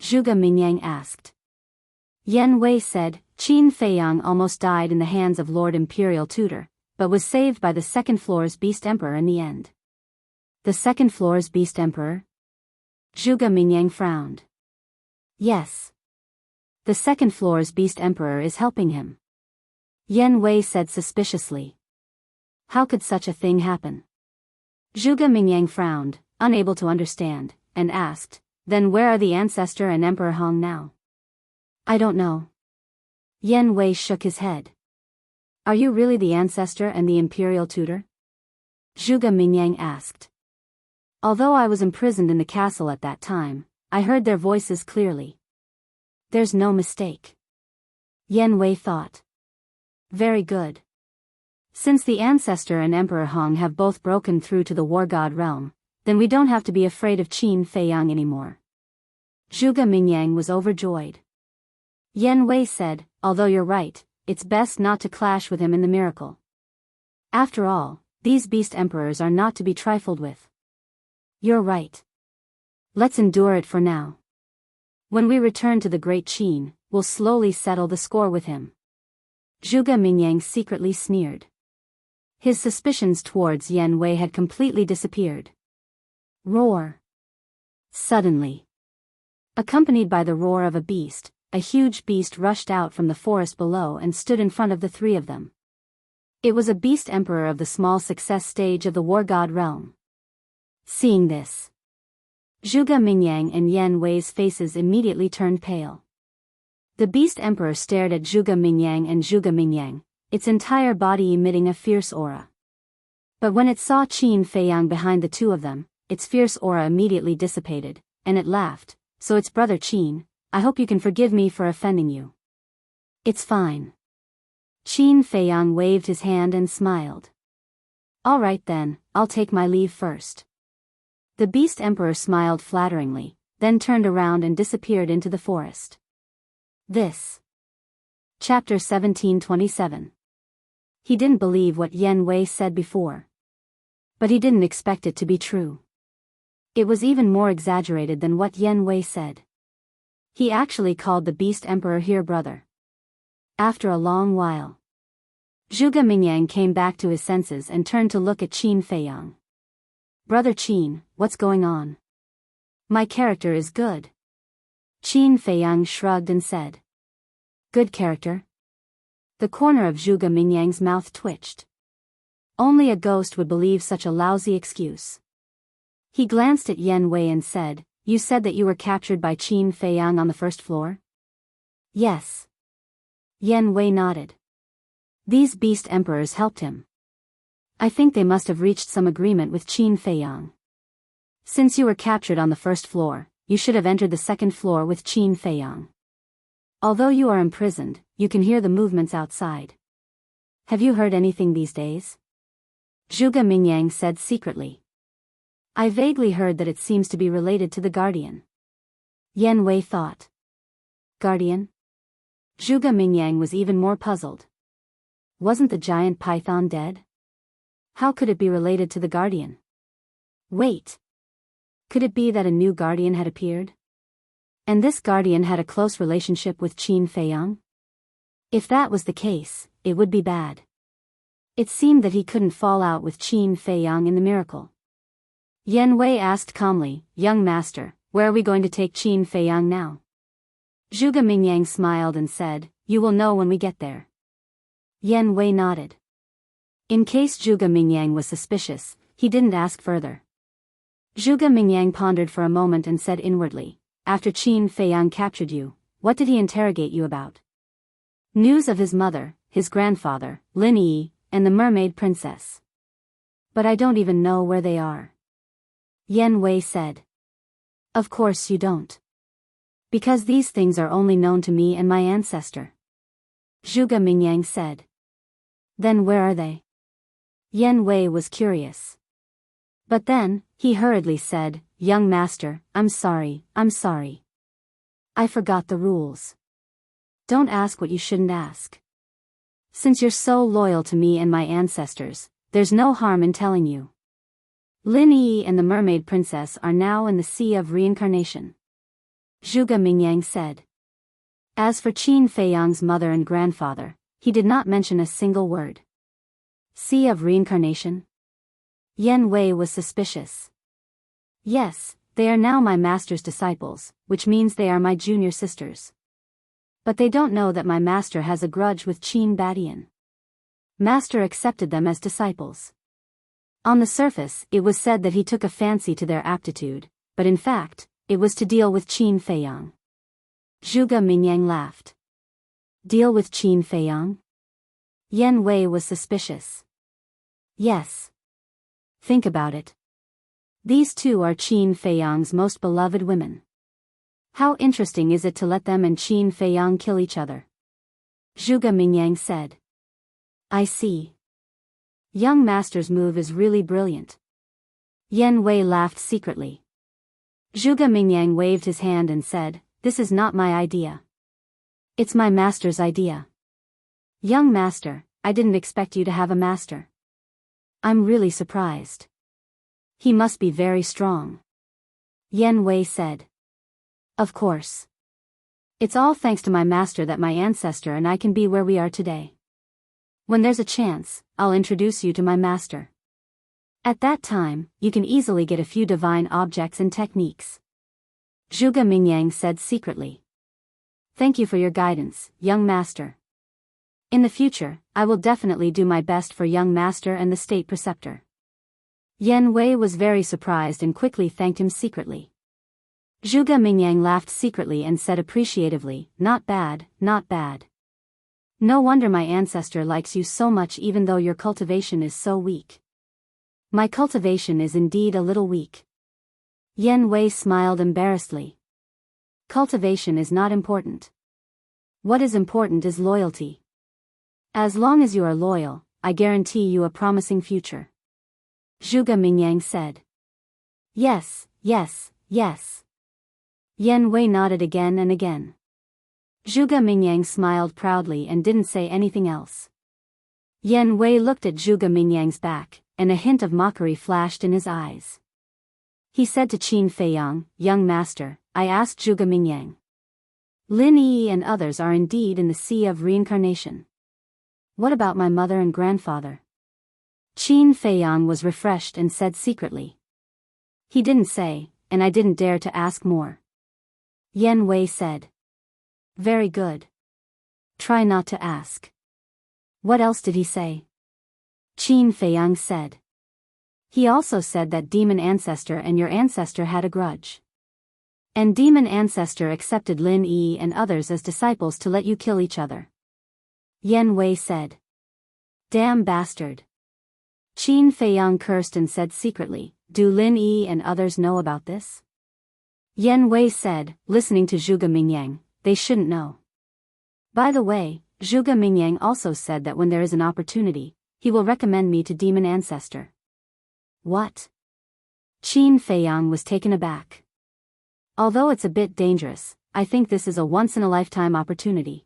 Zhuge Mingyang asked. Yan Wei said, Qin Feiyang almost died in the hands of Lord Imperial Tutor, but was saved by the second floor's Beast Emperor in the end. The second floor's Beast Emperor? Zhuge Mingyang frowned. Yes. The second floor's Beast Emperor is helping him. Yan Wei said suspiciously. How could such a thing happen? Zhuge Mingyang frowned, unable to understand, and asked, then where are the Ancestor and Emperor Hong now? I don't know. Yan Wei shook his head. Are you really the Ancestor and the Imperial Tutor? Zhuge Mingyang asked. Although I was imprisoned in the castle at that time, I heard their voices clearly. There's no mistake. Yan Wei thought. Very good. Since the Ancestor and Emperor Hong have both broken through to the War God realm, then we don't have to be afraid of Qin Feiyang anymore. Zhuge Mingyang was overjoyed. Yan Wei said, although you're right, it's best not to clash with him in the miracle. After all, these beast emperors are not to be trifled with. You're right. Let's endure it for now. When we return to the Great Qin, we'll slowly settle the score with him. Zhuge Mingyang secretly sneered. His suspicions towards Yan Wei had completely disappeared. Roar. Suddenly, accompanied by the roar of a beast, a huge beast rushed out from the forest below and stood in front of the three of them. It was a beast emperor of the small success stage of the War God realm. Seeing this, Zhuge Mingyang and Yan Wei's faces immediately turned pale. The beast emperor stared at Zhuge Mingyang and Zhuge Mingyang, its entire body emitting a fierce aura. But when it saw Qin Feiyang behind the two of them, its fierce aura immediately dissipated, and it laughed, so it's brother Qin, I hope you can forgive me for offending you. It's fine. Qin Feiyang waved his hand and smiled. All right then, I'll take my leave first. The Beast Emperor smiled flatteringly, then turned around and disappeared into the forest. This. Chapter 1727. He didn't believe what Yan Wei said before. But he didn't expect it to be true. It was even more exaggerated than what Yan Wei said. He actually called the Beast Emperor here brother. After a long while, Zhuge Mingyang came back to his senses and turned to look at Qin Feiyang. Brother Qin, what's going on? My character is good. Qin Feiyang shrugged and said. Good character? The corner of Zhuge Mingyang's mouth twitched. Only a ghost would believe such a lousy excuse. He glanced at Yan Wei and said, You said that you were captured by Qin Feiyang on the first floor? Yes. Yan Wei nodded. These beast emperors helped him. I think they must have reached some agreement with Qin Feiyang. Since you were captured on the first floor, you should have entered the second floor with Qin Feiyang. Although you are imprisoned, you can hear the movements outside. Have you heard anything these days? Zhuge Mingyang said secretly. I vaguely heard that it seems to be related to the Guardian. Yan Wei thought. Guardian? Zhuge Mingyang was even more puzzled. Wasn't the giant python dead? How could it be related to the guardian? Wait. Could it be that a new guardian had appeared? And this guardian had a close relationship with Qin Feiyang? If that was the case, it would be bad. It seemed that he couldn't fall out with Qin Feiyang in the miracle. Yan Wei asked calmly, Young master, where are we going to take Qin Feiyang now? Zhuge Mingyang smiled and said, You will know when we get there. Yan Wei nodded. In case Zhuge Mingyang was suspicious, he didn't ask further. Zhuge Mingyang pondered for a moment and said inwardly, After Qin Feiyang captured you, what did he interrogate you about? News of his mother, his grandfather, Lin Yi, and the mermaid princess. But I don't even know where they are. Yan Wei said. Of course you don't. Because these things are only known to me and my ancestor. Zhuge Mingyang said. Then where are they? Yan Wei was curious. But then, he hurriedly said, Young master, I'm sorry. I forgot the rules. Don't ask what you shouldn't ask. Since you're so loyal to me and my ancestors, there's no harm in telling you. Lin Yi and the mermaid princess are now in the Sea of Reincarnation. Zhuge Mingyang said. As for Qin Feiyang's mother and grandfather, he did not mention a single word. Sea of Reincarnation? Yan Wei was suspicious. Yes, they are now my master's disciples, which means they are my junior sisters. But they don't know that my master has a grudge with Qin Badian. Master accepted them as disciples. On the surface, it was said that he took a fancy to their aptitude, but in fact, it was to deal with Qin Feiyang. Zhuge Mingyang laughed. Deal with Qin Feiyang? Yan Wei was suspicious. Yes. Think about it. These two are Qin Feiyang's most beloved women. How interesting is it to let them and Qin Feiyang kill each other? Zhuge Mingyang said. I see. Young master's move is really brilliant. Yan Wei laughed secretly. Zhuge Mingyang waved his hand and said, This is not my idea. It's my master's idea. Young master, I didn't expect you to have a master. I'm really surprised. He must be very strong. Yan Wei said. Of course. It's all thanks to my master that my ancestor and I can be where we are today. When there's a chance, I'll introduce you to my master. At that time, you can easily get a few divine objects and techniques. Zhuge Mingyang said secretly. Thank you for your guidance, young master. In the future, I will definitely do my best for young master and the state preceptor. Yan Wei was very surprised and quickly thanked him secretly. Zhuge Mingyang laughed secretly and said appreciatively, Not bad, not bad. No wonder my ancestor likes you so much even though your cultivation is so weak. My cultivation is indeed a little weak. Yan Wei smiled embarrassedly. Cultivation is not important. What is important is loyalty. As long as you are loyal, I guarantee you a promising future. Zhuge Mingyang said. Yes. Yan Wei nodded again and again. Zhuge Mingyang smiled proudly and didn't say anything else. Yan Wei looked at Zhuge Mingyang's back, and a hint of mockery flashed in his eyes. He said to Qin Feiyang, Young master, I asked Zhuge Mingyang. Lin Yi and others are indeed in the Sea of Reincarnation. What about my mother and grandfather? Qin Feiyang was refreshed and said secretly. He didn't say, and I didn't dare to ask more. Yan Wei said. Very good. Try not to ask. What else did he say? Qin Feiyang said. He also said that demon ancestor and your ancestor had a grudge. And demon ancestor accepted Lin Yi and others as disciples to let you kill each other. Yan Wei said. Damn bastard. Qin Feiyang cursed and said secretly, Do Lin Yi and others know about this? Yan Wei said, listening to Zhuge Mingyang, they shouldn't know. By the way, Zhuge Mingyang also said that when there is an opportunity, he will recommend me to demon ancestor. What? Qin Feiyang was taken aback. Although it's a bit dangerous, I think this is a once-in-a-lifetime opportunity.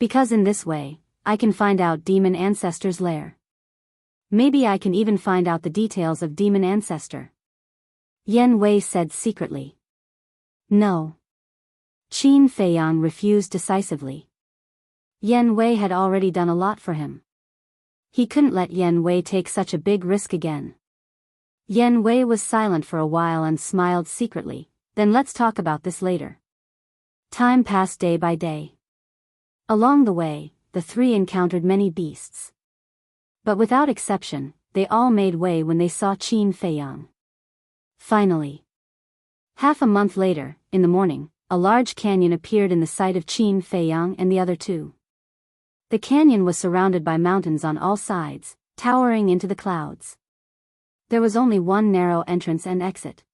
Because in this way, I can find out Demon Ancestor's lair. Maybe I can even find out the details of Demon Ancestor. Yan Wei said secretly. No. Qin Feiyang refused decisively. Yan Wei had already done a lot for him. He couldn't let Yan Wei take such a big risk again. Yan Wei was silent for a while and smiled secretly. Then let's talk about this later. Time passed day by day. Along the way, the three encountered many beasts. But without exception, they all made way when they saw Qin Feiyang. Finally. Half a month later, in the morning, a large canyon appeared in the sight of Qin Feiyang and the other two. The canyon was surrounded by mountains on all sides, towering into the clouds. There was only one narrow entrance and exit.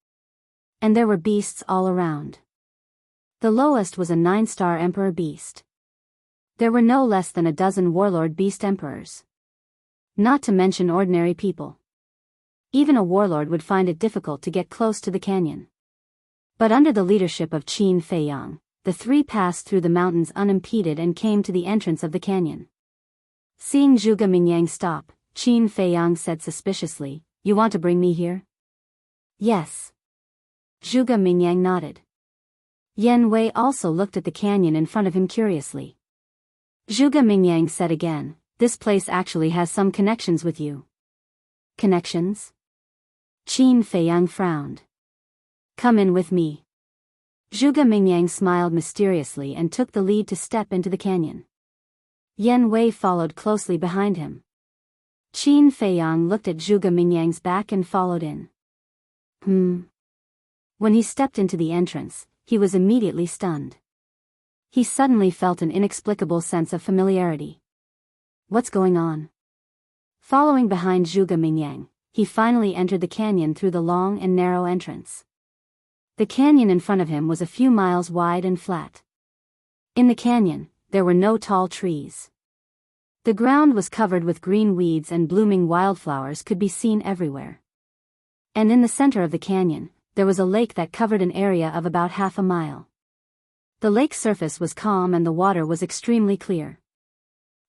And there were beasts all around. The lowest was a 9-star emperor beast. There were no less than a dozen warlord beast emperors. Not to mention ordinary people. Even a warlord would find it difficult to get close to the canyon. But under the leadership of Qin Feiyang, the three passed through the mountains unimpeded and came to the entrance of the canyon. Seeing Zhuge Mingyang stop, Qin Feiyang said suspiciously, "You want to bring me here?" "Yes." Zhuge Mingyang nodded. Yan Wei also looked at the canyon in front of him curiously. Zhuge Mingyang said again, "This place actually has some connections with you." "Connections?" Qin Feiyang frowned. "Come in with me." Zhuge Mingyang smiled mysteriously and took the lead to step into the canyon. Yan Wei followed closely behind him. Qin Feiyang looked at Zhuge Mingyang's back and followed in. When he stepped into the entrance, he was immediately stunned. He suddenly felt an inexplicable sense of familiarity. What's going on? Following behind Zhuge Mingyang, he finally entered the canyon through the long and narrow entrance. The canyon in front of him was a few miles wide and flat. In the canyon, there were no tall trees. The ground was covered with green weeds and blooming wildflowers could be seen everywhere. And in the center of the canyon, there was a lake that covered an area of about half a mile. The lake's surface was calm and the water was extremely clear.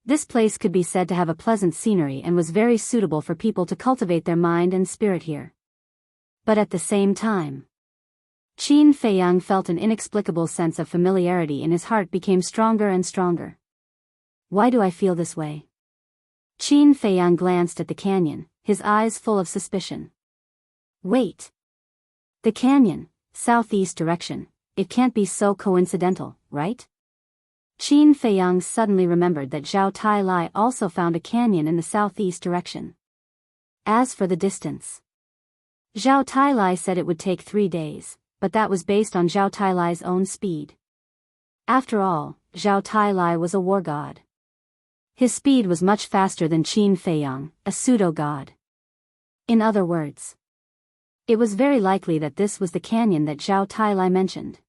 This place could be said to have a pleasant scenery and was very suitable for people to cultivate their mind and spirit here. But at the same time, Qin Feiyang felt an inexplicable sense of familiarity and his heart became stronger and stronger. Why do I feel this way? Qin Feiyang glanced at the canyon, his eyes full of suspicion. Wait. The canyon, southeast direction, it can't be so coincidental, right? Qin Feiyang suddenly remembered that Zhao Tai also found a canyon in the southeast direction. As for the distance, Zhao Tai said it would take 3 days, but that was based on Zhao Tai's own speed. After all, Zhao Tai was a war god. His speed was much faster than Qin Feiyang, a pseudo-god. In other words, it was very likely that this was the canyon that Zhao Tai mentioned.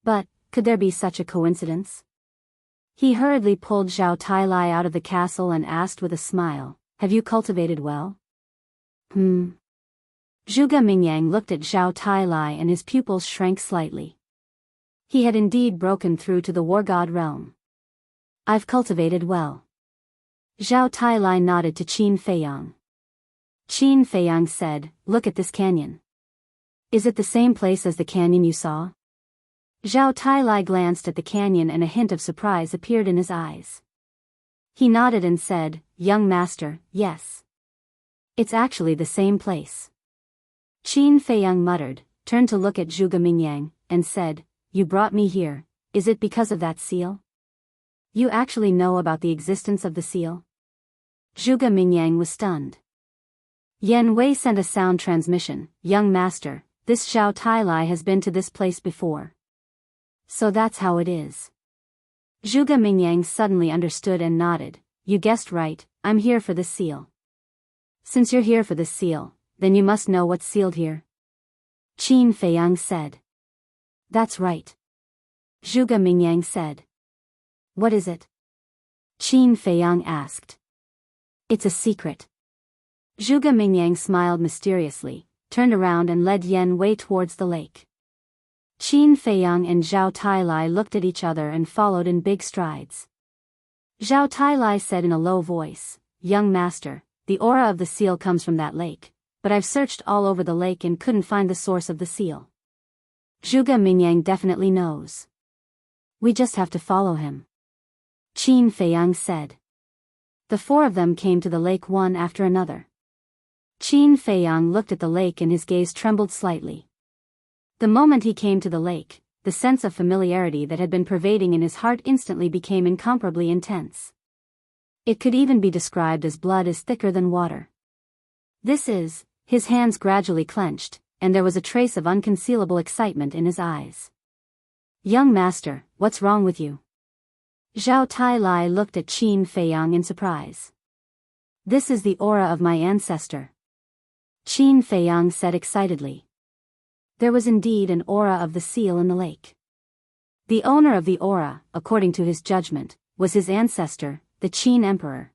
But, could there be such a coincidence? He hurriedly pulled Zhao Tai out of the castle and asked with a smile, "Have you cultivated well?" Zhuge Mingyang looked at Zhao Tai and his pupils shrank slightly. He had indeed broken through to the war god realm. "I've cultivated well." Zhao Tai nodded to Qin Feiyang. Qin Feiyang said, "Look at this canyon. Is it the same place as the canyon you saw?" Zhao Tai glanced at the canyon and a hint of surprise appeared in his eyes. He nodded and said, "Young master, yes. It's actually the same place." Qin Feiyang muttered, turned to look at Zhuge Mingyang, and said, "You brought me here, is it because of that seal? You actually know about the existence of the seal?" Zhuge Mingyang was stunned. Yan Wei sent a sound transmission, "Young master, this Zhao Tai has been to this place before. So that's how it is." Zhuge Mingyang suddenly understood and nodded, "You guessed right, I'm here for this seal." "Since you're here for this seal, then you must know what's sealed here," Qin Feiyang said. "That's right," Zhuge Mingyang said. "What is it?" Qin Feiyang asked. "It's a secret." Zhuge Mingyang smiled mysteriously, turned around and led Yan Wei towards the lake. Qin Feiyang and Zhao Tailai looked at each other and followed in big strides. Zhao Tailai said in a low voice, "Young master, the aura of the seal comes from that lake, but I've searched all over the lake and couldn't find the source of the seal. Zhuge Mingyang definitely knows. We just have to follow him," Qin Feiyang said. The four of them came to the lake one after another. Qin Feiyang looked at the lake and his gaze trembled slightly. The moment he came to the lake, the sense of familiarity that had been pervading in his heart instantly became incomparably intense. It could even be described as blood is thicker than water. His hands gradually clenched, and there was a trace of unconcealable excitement in his eyes. "Young master, what's wrong with you?" Zhao Tailai looked at Qin Feiyang in surprise. "This is the aura of my ancestor," Qin Feiyang said excitedly. There was indeed an aura of the seal in the lake. The owner of the aura, according to his judgment, was his ancestor, the Qin Emperor.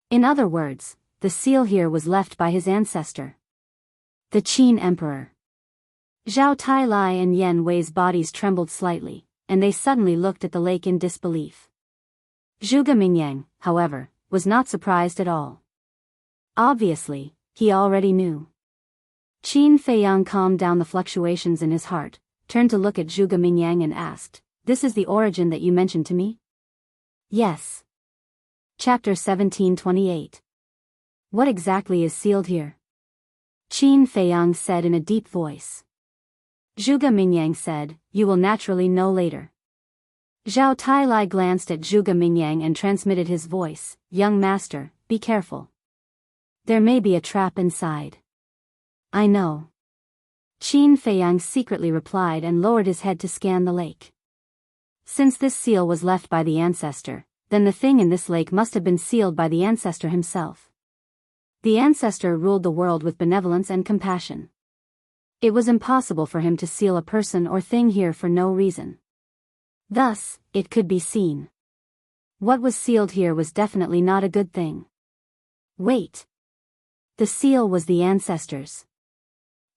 In other words, the seal here was left by his ancestor, the Qin Emperor. Zhao Tailai and Yan Wei's bodies trembled slightly, and they suddenly looked at the lake in disbelief. Zhuge Mingyang, however, was not surprised at all. Obviously, he already knew. Qin Feiyang calmed down the fluctuations in his heart, turned to look at Zhuge Mingyang and asked, "This is the origin that you mentioned to me?" "Yes." Chapter 1728. What exactly is sealed here? Qin Feiyang said in a deep voice. Zhuge Mingyang said, "You will naturally know later." Zhao Tailai glanced at Zhuge Mingyang and transmitted his voice, "Young master, be careful. There may be a trap inside." "I know." Qin Feiyang secretly replied and lowered his head to scan the lake. Since this seal was left by the ancestor, then the thing in this lake must have been sealed by the ancestor himself. The ancestor ruled the world with benevolence and compassion. It was impossible for him to seal a person or thing here for no reason. Thus, it could be seen. What was sealed here was definitely not a good thing. Wait. The seal was the ancestor's.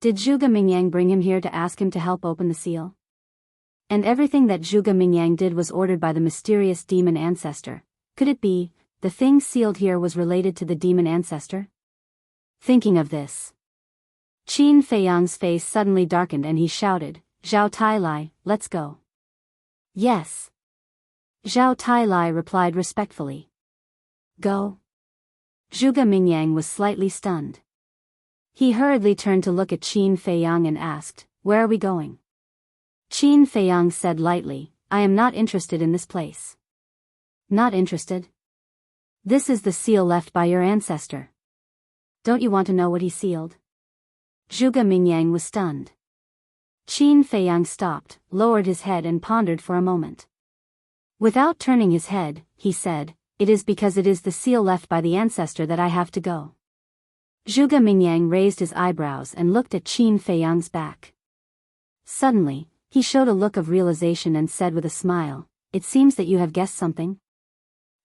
Did Zhuge Mingyang bring him here to ask him to help open the seal? And everything that Zhuge Mingyang did was ordered by the mysterious demon ancestor. Could it be, the thing sealed here was related to the demon ancestor? Thinking of this, Qin Feiyang's face suddenly darkened and he shouted, "Zhao Tailai, let's go." "Yes." Zhao Tailai replied respectfully. "Go?" Zhuge Mingyang was slightly stunned. He hurriedly turned to look at Qin Feiyang and asked, "Where are we going?" Qin Feiyang said lightly, "I am not interested in this place." "Not interested?" "This is the seal left by your ancestor. Don't you want to know what he sealed?" Zhuge Mingyang was stunned. Qin Feiyang stopped, lowered his head and pondered for a moment. Without turning his head, he said, "It is because it is the seal left by the ancestor that I have to go." Zhuge Mingyang raised his eyebrows and looked at Qin Feiyang's back. Suddenly, he showed a look of realization and said with a smile, "It seems that you have guessed something?"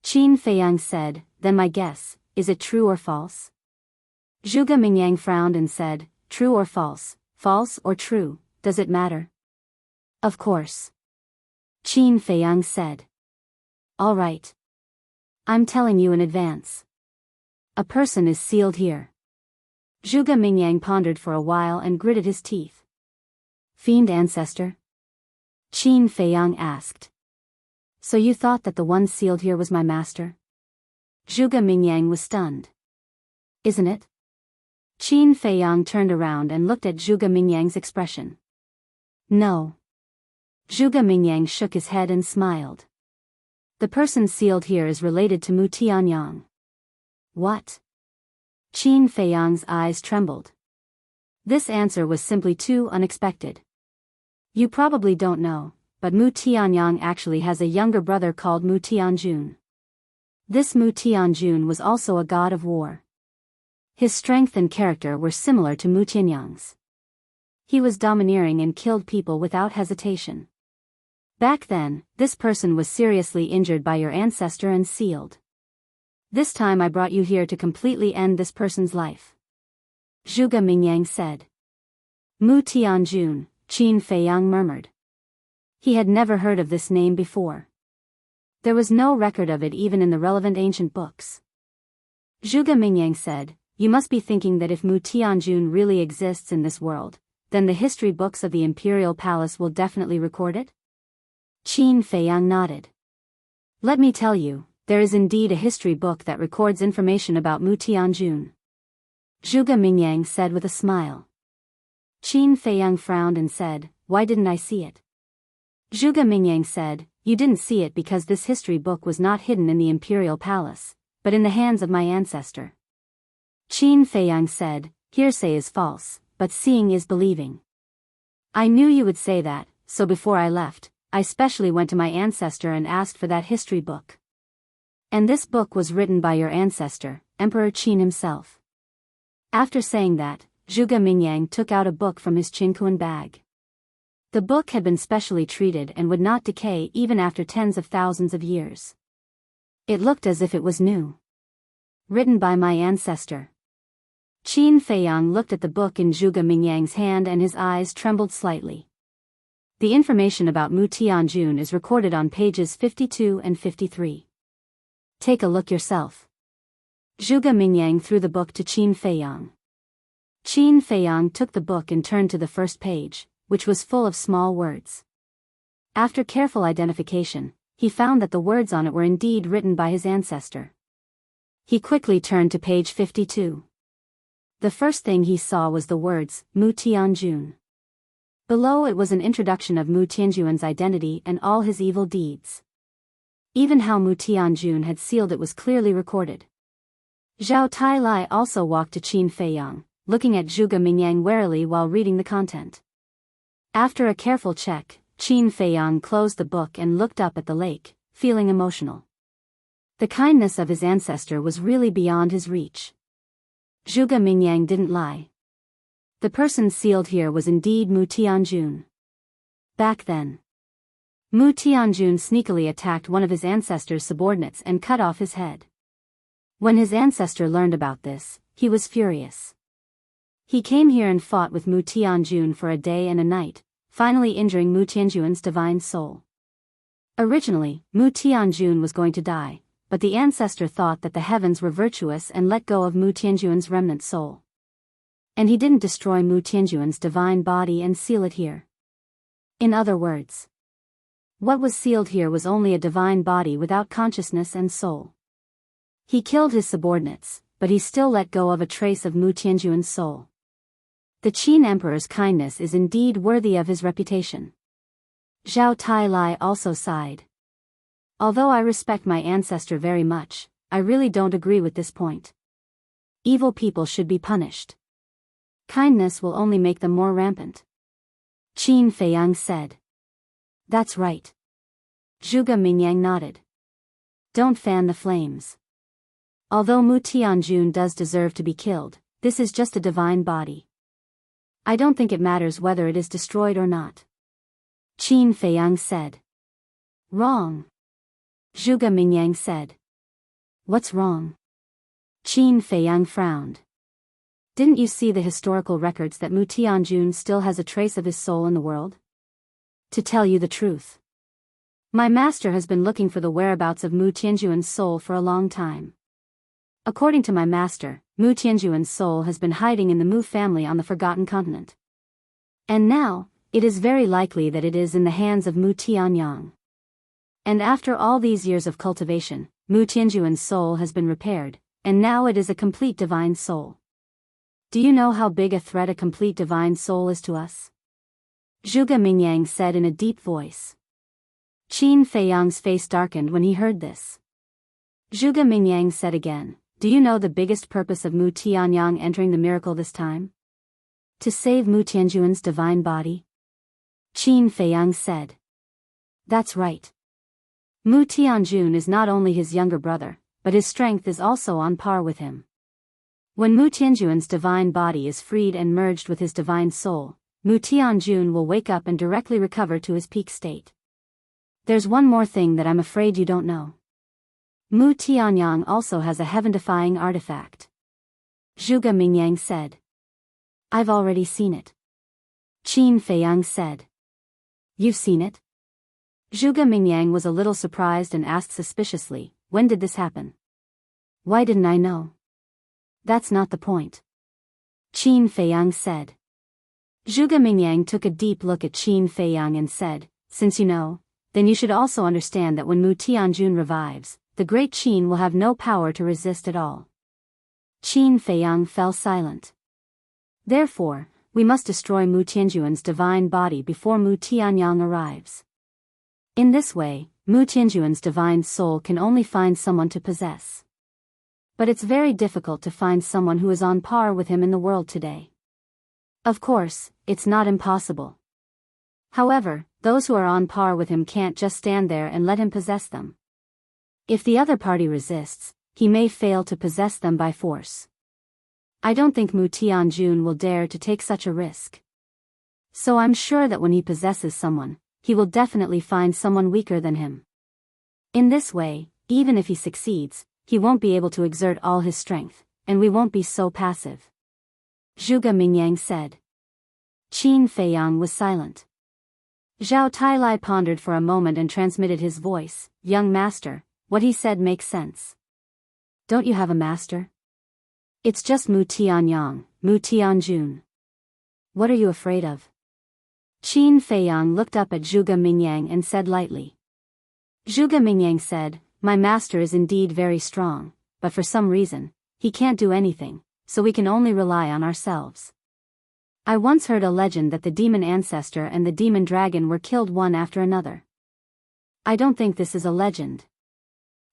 Qin Feiyang said, "Then my guess, is it true or false?" Zhuge Mingyang frowned and said, "True or false or true, does it matter?" "Of course." Qin Feiyang said. "All right. I'm telling you in advance. A person is sealed here." Zhuge Mingyang pondered for a while and gritted his teeth. "Fiend ancestor?" Qin Feiyang asked. "So you thought that the one sealed here was my master?" Zhuge Mingyang was stunned. "Isn't it?" Qin Feiyang turned around and looked at Zhuge Mingyang's expression. "No." Zhuge Mingyang shook his head and smiled. "The person sealed here is related to Mu Tianyang." "What?" Qin Feiyang's eyes trembled. This answer was simply too unexpected. You probably don't know, but Mu Tianyang actually has a younger brother called Mu Tianjun. This Mu Tianjun was also a god of war. His strength and character were similar to Mu Tianyang's. He was domineering and killed people without hesitation. Back then, this person was seriously injured by your ancestor and sealed. This time I brought you here to completely end this person's life," Zhuge Mingyang said. Mu Tianjun, Qin Feiyang murmured. He had never heard of this name before. There was no record of it even in the relevant ancient books. Zhuge Mingyang said, "You must be thinking that if Mu Tianjun really exists in this world, then the history books of the Imperial Palace will definitely record it?" Qin Feiyang nodded. "Let me tell you, there is indeed a history book that records information about Mu Tianjun," Zhuge Mingyang said with a smile. Qin Feiyang frowned and said, "Why didn't I see it?" Zhuge Mingyang said, "You didn't see it because this history book was not hidden in the Imperial Palace, but in the hands of my ancestor." Qin Feiyang said, "Hearsay is false, but seeing is believing. I knew you would say that, so before I left, I specially went to my ancestor and asked for that history book. And this book was written by your ancestor, Emperor Qin himself." After saying that, Zhuge Mingyang took out a book from his Qinkuan bag. The book had been specially treated and would not decay even after tens of thousands of years. It looked as if it was new. "Written by my ancestor." Qin Feiyang looked at the book in Zhuge Mingyang's hand and his eyes trembled slightly. The information about Mu Tianjun is recorded on pages 52 and 53. Take a look yourself. Zhuge Mingyang threw the book to Qin Feiyang. Qin Feiyang took the book and turned to the first page, which was full of small words. After careful identification, he found that the words on it were indeed written by his ancestor. He quickly turned to page 52. The first thing he saw was the words, Mu Tianjun. Below it was an introduction of Mu Tianjun's identity and all his evil deeds. Even how Mu Tianjun had sealed it was clearly recorded. Zhao Tailai also walked to Qin Feiyang, looking at Zhuge Mingyang warily while reading the content. After a careful check, Qin Feiyang closed the book and looked up at the lake, feeling emotional. The kindness of his ancestor was really beyond his reach. Zhuge Mingyang didn't lie. The person sealed here was indeed Mu Tianjun. Back then, Mu Tianjun sneakily attacked one of his ancestor's subordinates and cut off his head. When his ancestor learned about this, he was furious. He came here and fought with Mu Tianjun for a day and a night, finally injuring Mu Tianjun's divine soul. Originally, Mu Tianjun was going to die, but the ancestor thought that the heavens were virtuous and let go of Mu Tianjun's remnant soul. And he didn't destroy Mu Tianjun's divine body and seal it here. In other words, what was sealed here was only a divine body without consciousness and soul. He killed his subordinates, but he still let go of a trace of Mu Tianjun's soul. The Qin Emperor's kindness is indeed worthy of his reputation. Zhao Tailai also sighed. Although I respect my ancestor very much, I really don't agree with this point. Evil people should be punished. Kindness will only make them more rampant. Qin Feiyang said. That's right. Zhuge Mingyang nodded. Don't fan the flames. Although Mu Tianjun does deserve to be killed, this is just a divine body. I don't think it matters whether it is destroyed or not. Qin Feiyang said. Wrong. Zhuge Mingyang said. What's wrong? Qin Feiyang frowned. Didn't you see the historical records that Mu Tianjun still has a trace of his soul in the world? To tell you the truth, my master has been looking for the whereabouts of Mu Tianjun's soul for a long time. According to my master, Mu Tianjun's soul has been hiding in the Mu family on the Forgotten Continent. And now, it is very likely that it is in the hands of Mu Tianyang. And after all these years of cultivation, Mu Tianjun's soul has been repaired, and now it is a complete divine soul. Do you know how big a threat a complete divine soul is to us? Zhuge Mingyang said in a deep voice. Qin Feiyang's face darkened when he heard this. Zhuge Mingyang said again, do you know the biggest purpose of Mu Tianyang entering the miracle this time? To save Mu Tianjun's divine body? Qin Feiyang said. That's right. Mu Tianjun is not only his younger brother, but his strength is also on par with him. When Mu Tianjun's divine body is freed and merged with his divine soul, Mu Tianjun will wake up and directly recover to his peak state. There's one more thing that I'm afraid you don't know. Mu Tianyang also has a heaven-defying artifact. Zhuge Mingyang said. I've already seen it. Qin Feiyang said. You've seen it? Zhuge Mingyang was a little surprised and asked suspiciously, when did this happen? Why didn't I know? That's not the point. Qin Feiyang said. Zhuge Mingyang took a deep look at Qin Feiyang and said, since you know, then you should also understand that when Mu Tianjun revives, the great Qin will have no power to resist at all. Qin Feiyang fell silent. Therefore, we must destroy Mu Tianjun's divine body before Mu Tianyang arrives. In this way, Mu Tianjun's divine soul can only find someone to possess. But it's very difficult to find someone who is on par with him in the world today. Of course, it's not impossible. However, those who are on par with him can't just stand there and let him possess them. If the other party resists, he may fail to possess them by force. I don't think Mu Tianjun will dare to take such a risk. So I'm sure that when he possesses someone, he will definitely find someone weaker than him. In this way, even if he succeeds, he won't be able to exert all his strength, and we won't be so passive. Zhuge Mingyang said. Qin Feiyang was silent. Zhao Tailai pondered for a moment and transmitted his voice, young master, what he said makes sense. Don't you have a master? It's just Mu Tianyang, Mu Tianjun. What are you afraid of? Qin Feiyang looked up at Zhuge Mingyang and said lightly. Zhuge Mingyang said, my master is indeed very strong, but for some reason, he can't do anything, so we can only rely on ourselves. I once heard a legend that the demon ancestor and the demon dragon were killed one after another. I don't think this is a legend.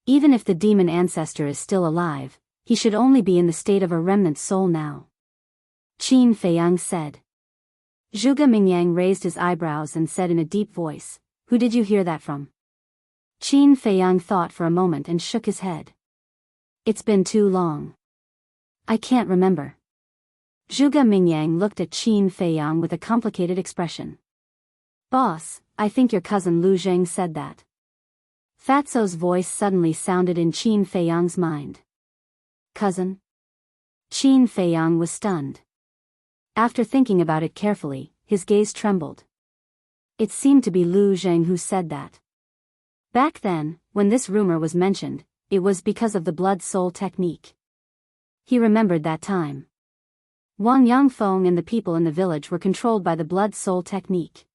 Even if the demon ancestor is still alive, he should only be in the state of a remnant soul now. Qin Feiyang said. Zhuge Mingyang raised his eyebrows and said in a deep voice, who did you hear that from? Qin Feiyang thought for a moment and shook his head. It's been too long. I can't remember. Zhuge Mingyang looked at Qin Feiyang with a complicated expression. Boss, I think your cousin Lu Zheng said that. Fatso's voice suddenly sounded in Qin Feiyang's mind. Cousin? Qin Feiyang was stunned. After thinking about it carefully, his gaze trembled. It seemed to be Lu Zheng who said that. Back then, when this rumor was mentioned, it was because of the blood-soul technique. He remembered that time. Wang Yangfeng and the people in the village were controlled by the blood-soul technique.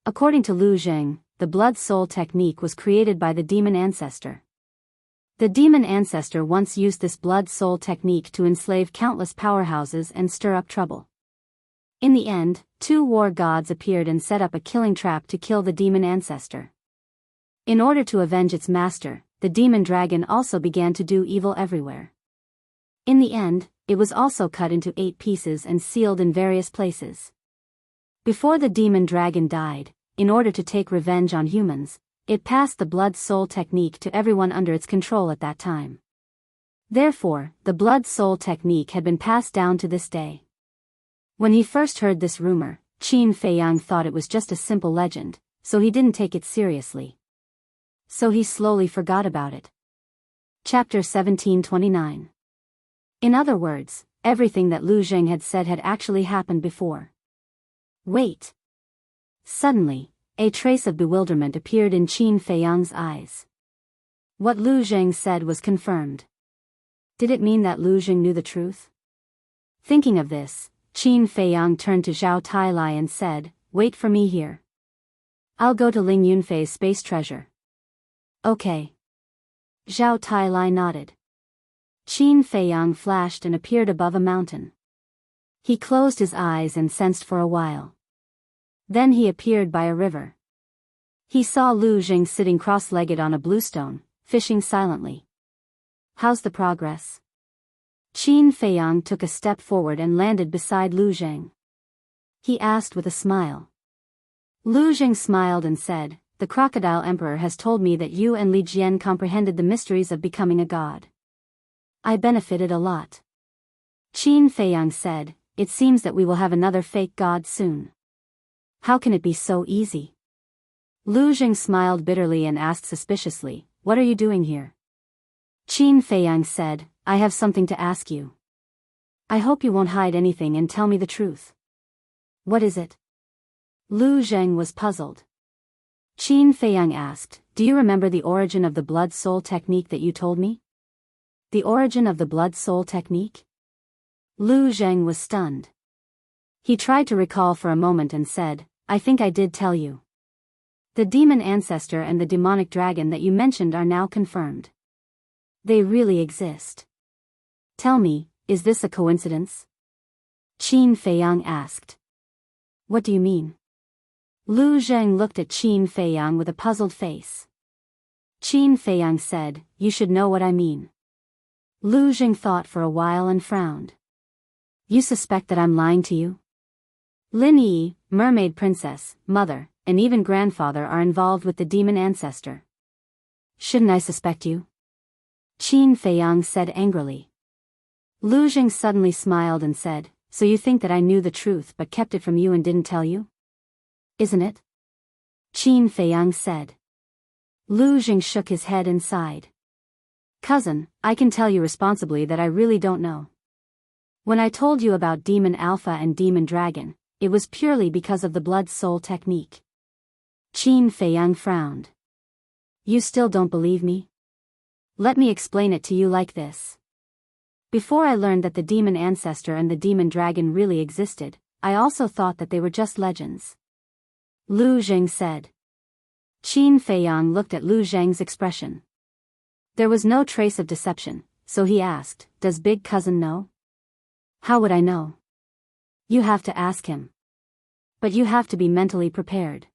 According to Lu Zheng, the blood-soul technique was created by the demon ancestor. The demon ancestor once used this blood-soul technique to enslave countless powerhouses and stir up trouble. In the end, two war gods appeared and set up a killing trap to kill the demon ancestor. In order to avenge its master, the demon dragon also began to do evil everywhere. In the end, it was also cut into 8 pieces and sealed in various places. Before the demon dragon died, in order to take revenge on humans, it passed the blood-soul technique to everyone under its control at that time. Therefore, the blood-soul technique had been passed down to this day. When he first heard this rumor, Qin Feiyang thought it was just a simple legend, so he didn't take it seriously. So he slowly forgot about it. Chapter 1729. In other words, everything that Lu Zheng had said had actually happened before. Wait. Suddenly, a trace of bewilderment appeared in Qin Feiyang's eyes. What Lu Zheng said was confirmed. Did it mean that Lu Zheng knew the truth? Thinking of this, Qin Feiyang turned to Zhao Tailai and said, wait for me here. I'll go to Ling Yunfei's space treasure. Okay. Zhao Tailai nodded. Qin Feiyang flashed and appeared above a mountain. He closed his eyes and sensed for a while. Then he appeared by a river. He saw Lu Zheng sitting cross-legged on a bluestone, fishing silently. How's the progress? Qin Feiyang took a step forward and landed beside Lu Zheng. He asked with a smile. Lu Zheng smiled and said, the Crocodile Emperor has told me that you and Li Jian comprehended the mysteries of becoming a god. I benefited a lot. Qin Feiyang said, it seems that we will have another fake god soon. How can it be so easy? Lu Zheng smiled bitterly and asked suspiciously, what are you doing here? Qin Feiyang said, I have something to ask you. I hope you won't hide anything and tell me the truth. What is it? Lu Zheng was puzzled. Qin Feiyang asked, "Do you remember the origin of the blood-soul technique that you told me?" The origin of the blood-soul technique? Lu Zheng was stunned. He tried to recall for a moment and said, "I think I did tell you. The demon ancestor and the demonic dragon that you mentioned are now confirmed. They really exist. Tell me, is this a coincidence?" Qin Feiyang asked. "What do you mean?" Lu Zheng looked at Qin Feiyang with a puzzled face. Qin Feiyang said, "You should know what I mean." Lu Zheng thought for a while and frowned. "You suspect that I'm lying to you?" Lin Yi, mermaid princess, mother, and even grandfather are involved with the demon ancestor. "Shouldn't I suspect you?" Qin Feiyang said angrily. Lu Zheng suddenly smiled and said, "So you think that I knew the truth but kept it from you and didn't tell you? Isn't it?" Qin Feiyang said. Lu Zheng shook his head and sighed. "Cousin, I can tell you responsibly that I really don't know. When I told you about Demon Alpha and Demon Dragon, it was purely because of the blood-soul technique." Qin Feiyang frowned. "You still don't believe me? Let me explain it to you like this. Before I learned that the demon ancestor and the demon dragon really existed, I also thought that they were just legends." Lu Zheng said. Qin Feiyang looked at Lu Zheng's expression. There was no trace of deception, so he asked, "Does big cousin know?" "How would I know?" "You have to ask him. But you have to be mentally prepared.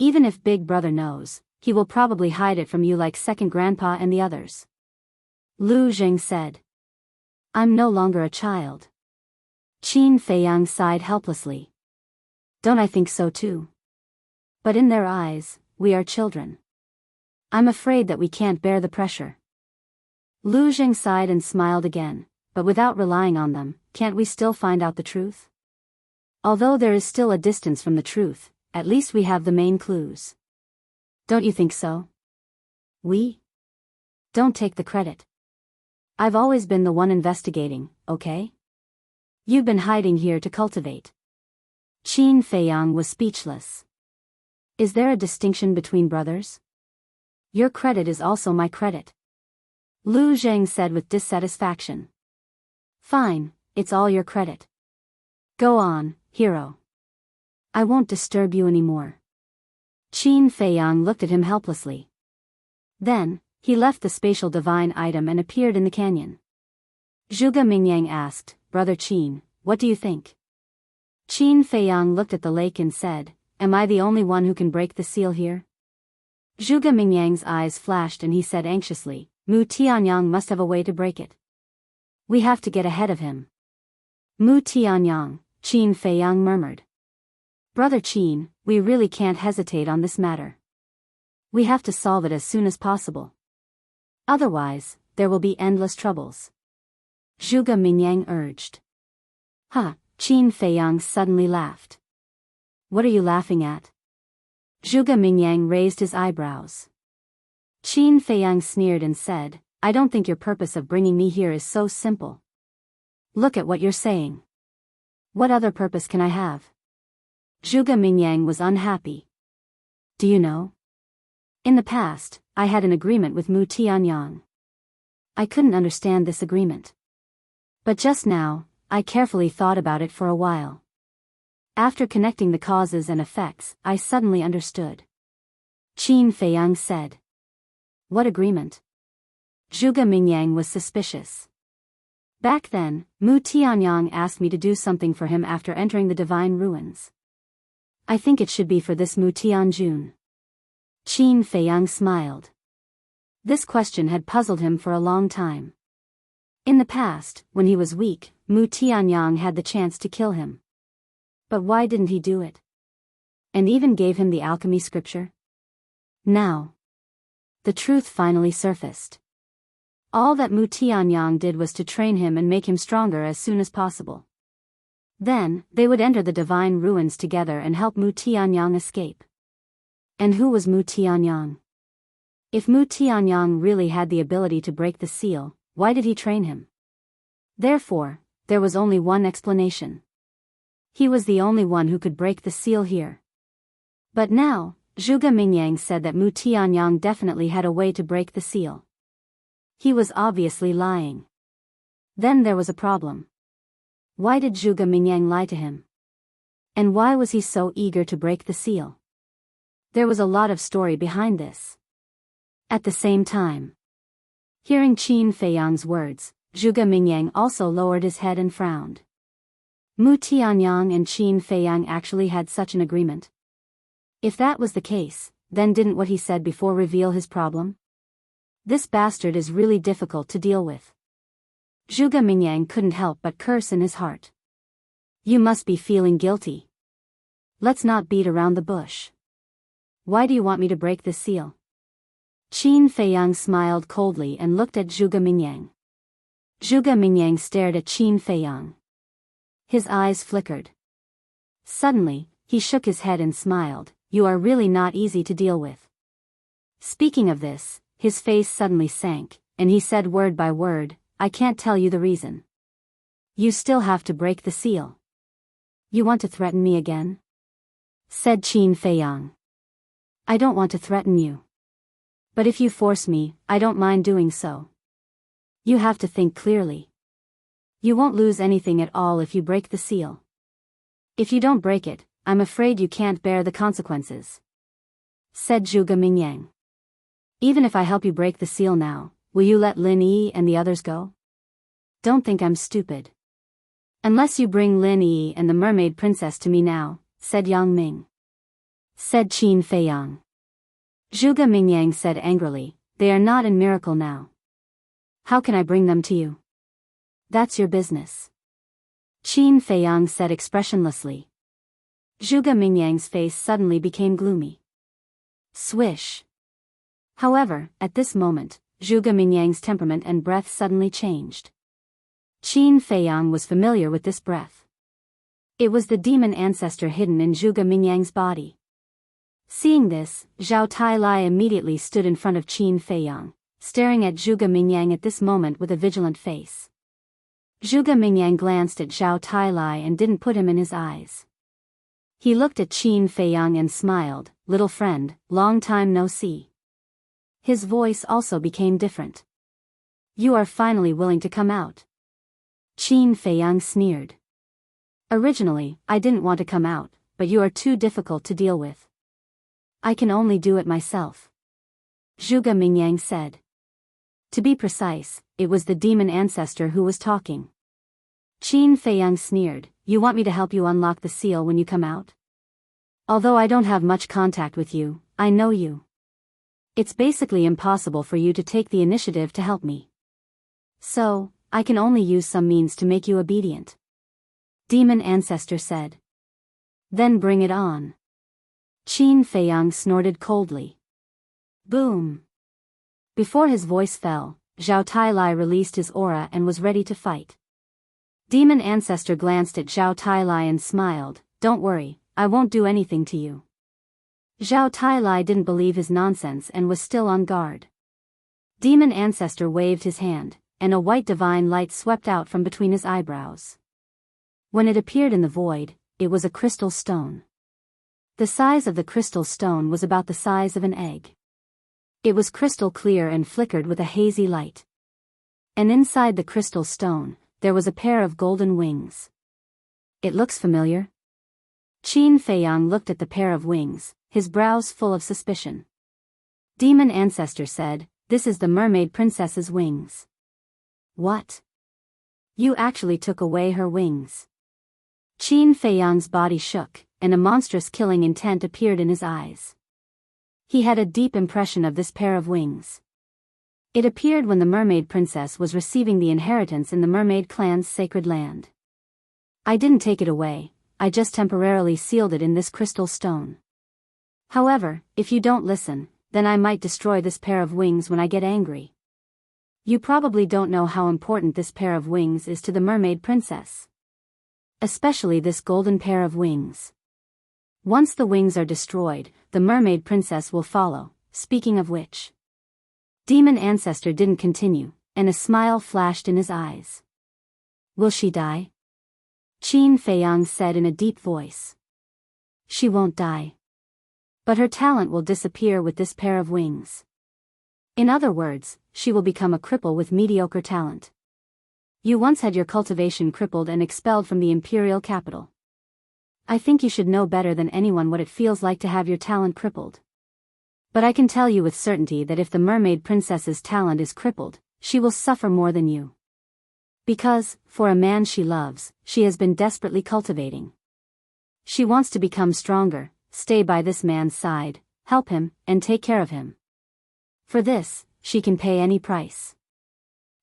Even if big brother knows, he will probably hide it from you like second grandpa and the others." Lu Zheng said. "I'm no longer a child." Qin Feiyang sighed helplessly. "Don't I think so too? But in their eyes, we are children. I'm afraid that we can't bear the pressure." Lu Zheng sighed and smiled again, "But without relying on them, can't we still find out the truth? Although there is still a distance from the truth, at least we have the main clues. Don't you think so?" "We? Don't take the credit. I've always been the one investigating, okay? You've been hiding here to cultivate." Qin Feiyang was speechless. "Is there a distinction between brothers? Your credit is also my credit," Lu Zheng said with dissatisfaction. "Fine, it's all your credit. Go on, hero. I won't disturb you anymore." Qin Feiyang looked at him helplessly. Then, he left the spatial divine item and appeared in the canyon. Zhuge Mingyang asked, "Brother Qin, what do you think?" Qin Feiyang looked at the lake and said, "Am I the only one who can break the seal here?" Zhuge Mingyang's eyes flashed and he said anxiously, "Mu Tianyang must have a way to break it. We have to get ahead of him." "Mu Tianyang," Qin Feiyang murmured. "Brother Qin, we really can't hesitate on this matter. We have to solve it as soon as possible. Otherwise, there will be endless troubles," Zhuge Mingyang urged. "Ha," Qin Feiyang suddenly laughed. "What are you laughing at?" Zhuge Mingyang raised his eyebrows. Qin Feiyang sneered and said, "I don't think your purpose of bringing me here is so simple. Look at what you're saying. What other purpose can I have?" Zhuge Mingyang was unhappy. "Do you know? In the past, I had an agreement with Mu Tianyang. I couldn't understand this agreement. But just now, I carefully thought about it for a while. After connecting the causes and effects, I suddenly understood." Qin Feiyang said. "What agreement?" Zhuge Mingyang was suspicious. "Back then, Mu Tianyang asked me to do something for him after entering the divine ruins. I think it should be for this Mu Tianjun." Qin Feiyang smiled. This question had puzzled him for a long time. In the past, when he was weak, Mu Tianyang had the chance to kill him. But why didn't he do it? And even gave him the alchemy scripture? Now, the truth finally surfaced. All that Mu Tianyang did was to train him and make him stronger as soon as possible. Then, they would enter the divine ruins together and help Mu Tianyang escape. And who was Mu Tianyang? If Mu Tianyang really had the ability to break the seal, why did he train him? Therefore, there was only one explanation. He was the only one who could break the seal here. But now, Zhuge Mingyang said that Mu Tianyang definitely had a way to break the seal. He was obviously lying. Then there was a problem. Why did Zhuge Mingyang lie to him? And why was he so eager to break the seal? There was a lot of story behind this. At the same time, hearing Qin Feiyang's words, Zhuge Mingyang also lowered his head and frowned. Mu Tianyang and Qin Feiyang actually had such an agreement. If that was the case, then didn't what he said before reveal his problem? This bastard is really difficult to deal with. Zhuge Mingyang couldn't help but curse in his heart. You must be feeling guilty. Let's not beat around the bush. Why do you want me to break this seal? Qin Feiyang smiled coldly and looked at Zhuge Mingyang. Zhuge Mingyang stared at Qin Feiyang. His eyes flickered. Suddenly, he shook his head and smiled. You are really not easy to deal with. Speaking of this, his face suddenly sank, and he said word by word, I can't tell you the reason. You still have to break the seal. You want to threaten me again? Said Qin Feiyang. I don't want to threaten you. But if you force me, I don't mind doing so. You have to think clearly. You won't lose anything at all if you break the seal. If you don't break it, I'm afraid you can't bear the consequences. Said Zhuge Mingyang. Even if I help you break the seal now, will you let Lin Yi and the others go? Don't think I'm stupid. Unless you bring Lin Yi and the mermaid princess to me now, said Yang Ming. Said Qin Feiyang. Zhuge Mingyang said angrily, they are not in Miracle now. How can I bring them to you? That's your business. Qin Feiyang said expressionlessly. Zhuge Mingyang's face suddenly became gloomy. Swish. However, at this moment, Zhuge Mingyang's temperament and breath suddenly changed. Qin Feiyang was familiar with this breath. It was the demon ancestor hidden in Zhuge Mingyang's body. Seeing this, Zhao Tailai immediately stood in front of Qin Feiyang, staring at Zhuge Mingyang at this moment with a vigilant face. Zhuge Mingyang glanced at Zhao Tailai and didn't put him in his eyes. He looked at Qin Feiyang and smiled, little friend, long time no see. His voice also became different. You are finally willing to come out. Qin Feiyang sneered. Originally, I didn't want to come out, but you are too difficult to deal with. I can only do it myself. Zhuge Mingyang said. To be precise, it was the demon ancestor who was talking. Qin Feiyang sneered, you want me to help you unlock the seal when you come out? Although I don't have much contact with you, I know you. It's basically impossible for you to take the initiative to help me. So, I can only use some means to make you obedient. Demon ancestor said. Then bring it on. Qin Feiyang snorted coldly. Boom. Before his voice fell, Zhao Tailai released his aura and was ready to fight. Demon ancestor glanced at Zhao Tailai and smiled, don't worry, I won't do anything to you. Zhao Tailai didn't believe his nonsense and was still on guard. Demon ancestor waved his hand, and a white divine light swept out from between his eyebrows. When it appeared in the void, it was a crystal stone. The size of the crystal stone was about the size of an egg. It was crystal clear and flickered with a hazy light. And inside the crystal stone, there was a pair of golden wings. It looks familiar. Qin Feiyang looked at the pair of wings, his brows full of suspicion. Demon ancestor said, this is the mermaid princess's wings. What? You actually took away her wings. Qin Feiyang's body shook, and a monstrous killing intent appeared in his eyes. He had a deep impression of this pair of wings. It appeared when the mermaid princess was receiving the inheritance in the mermaid clan's sacred land. I didn't take it away, I just temporarily sealed it in this crystal stone. However, if you don't listen, then I might destroy this pair of wings when I get angry. You probably don't know how important this pair of wings is to the mermaid princess. Especially this golden pair of wings. Once the wings are destroyed, the mermaid princess will follow, speaking of which. Demon ancestor didn't continue, and a smile flashed in his eyes. Will she die? Qin Feiyang said in a deep voice. She won't die. But her talent will disappear with this pair of wings. In other words, she will become a cripple with mediocre talent. You once had your cultivation crippled and expelled from the imperial capital. I think you should know better than anyone what it feels like to have your talent crippled. But I can tell you with certainty that if the mermaid princess's talent is crippled, she will suffer more than you. Because, for a man she loves, she has been desperately cultivating. She wants to become stronger, stay by this man's side, help him, and take care of him. For this, she can pay any price.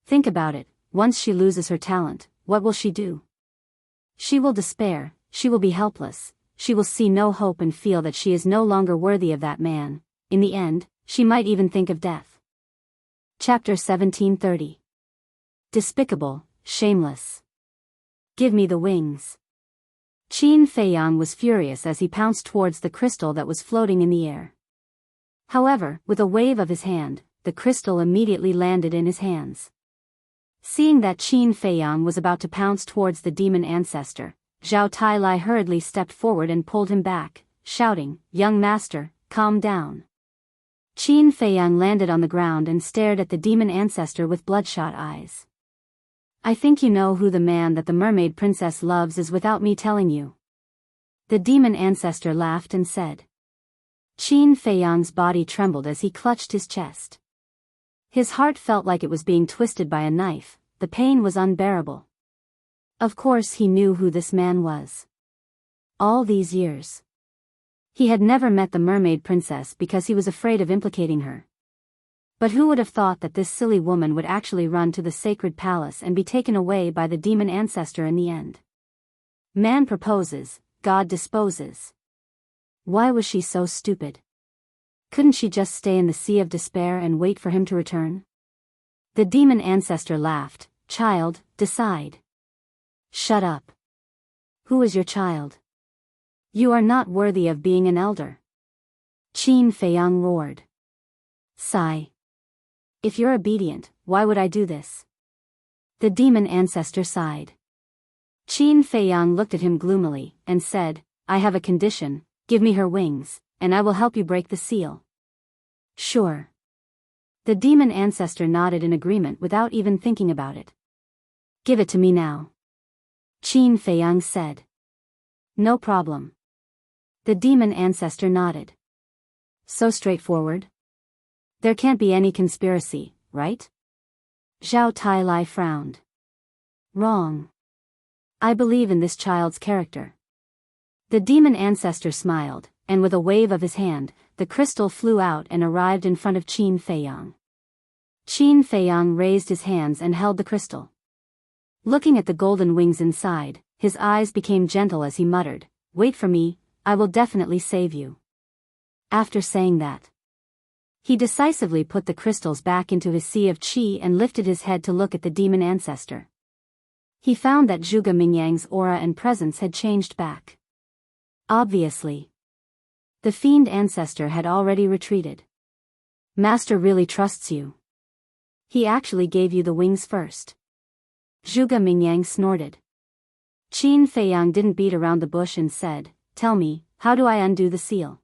Think about it, once she loses her talent, what will she do? She will despair, she will be helpless, she will see no hope and feel that she is no longer worthy of that man. In the end, she might even think of death. Chapter 1730. Despicable, shameless. Give me the wings. Qin Feiyang was furious as he pounced towards the crystal that was floating in the air. However, with a wave of his hand, the crystal immediately landed in his hands. Seeing that Qin Feiyang was about to pounce towards the demon ancestor, Zhao Tailai hurriedly stepped forward and pulled him back, shouting, "Young master, calm down." Qin Feiyang landed on the ground and stared at the demon ancestor with bloodshot eyes. I think you know who the man that the mermaid princess loves is without me telling you. The demon ancestor laughed and said. Qin Feiyang's body trembled as he clutched his chest. His heart felt like it was being twisted by a knife, the pain was unbearable. Of course he knew who this man was. All these years. He had never met the mermaid princess because he was afraid of implicating her. But who would have thought that this silly woman would actually run to the sacred palace and be taken away by the demon ancestor in the end? Man proposes, God disposes. Why was she so stupid? Couldn't she just stay in the sea of despair and wait for him to return? The demon ancestor laughed. Child, decide. Shut up. Who is your child? You are not worthy of being an elder. Qin Feiyang roared. Sigh. If you're obedient, why would I do this? The demon ancestor sighed. Qin Feiyang looked at him gloomily, and said, I have a condition, give me her wings, and I will help you break the seal. Sure. The demon ancestor nodded in agreement without even thinking about it. Give it to me now. Qin Feiyang said. No problem. The demon ancestor nodded. So straightforward? There can't be any conspiracy, right? Zhao Tailai frowned. Wrong. I believe in this child's character. The demon ancestor smiled, and with a wave of his hand, the crystal flew out and arrived in front of Qin Feiyang. Qin Feiyang raised his hands and held the crystal. Looking at the golden wings inside, his eyes became gentle as he muttered, Wait for me, I will definitely save you. After saying that, he decisively put the crystals back into his sea of qi and lifted his head to look at the demon ancestor. He found that Zhuge Mingyang's aura and presence had changed back. Obviously. The fiend ancestor had already retreated. Master really trusts you. He actually gave you the wings first. Zhuge Mingyang snorted. Qin Feiyang didn't beat around the bush and said, Tell me, how do I undo the seal?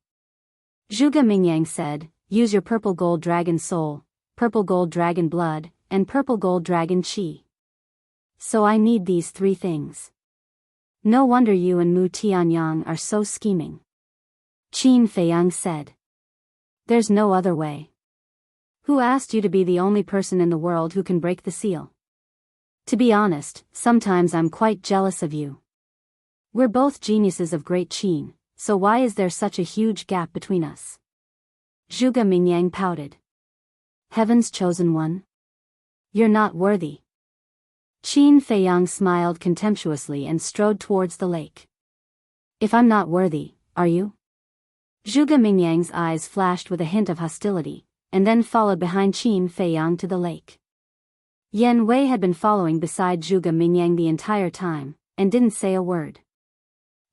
Zhuge Mingyang said, Use your purple gold dragon soul, purple gold dragon blood, and purple gold dragon qi. So I need these three things. No wonder you and Mu Tianyang are so scheming. Qin Feiyang said. There's no other way. Who asked you to be the only person in the world who can break the seal? To be honest, sometimes I'm quite jealous of you. We're both geniuses of great Qin, so why is there such a huge gap between us? Zhuge Mingyang pouted. Heaven's chosen one? You're not worthy. Qin Feiyang smiled contemptuously and strode towards the lake. If I'm not worthy, are you? Zhuge Mingyang's eyes flashed with a hint of hostility, and then followed behind Qin Feiyang to the lake. Yan Wei had been following beside Zhuge Mingyang the entire time, and didn't say a word.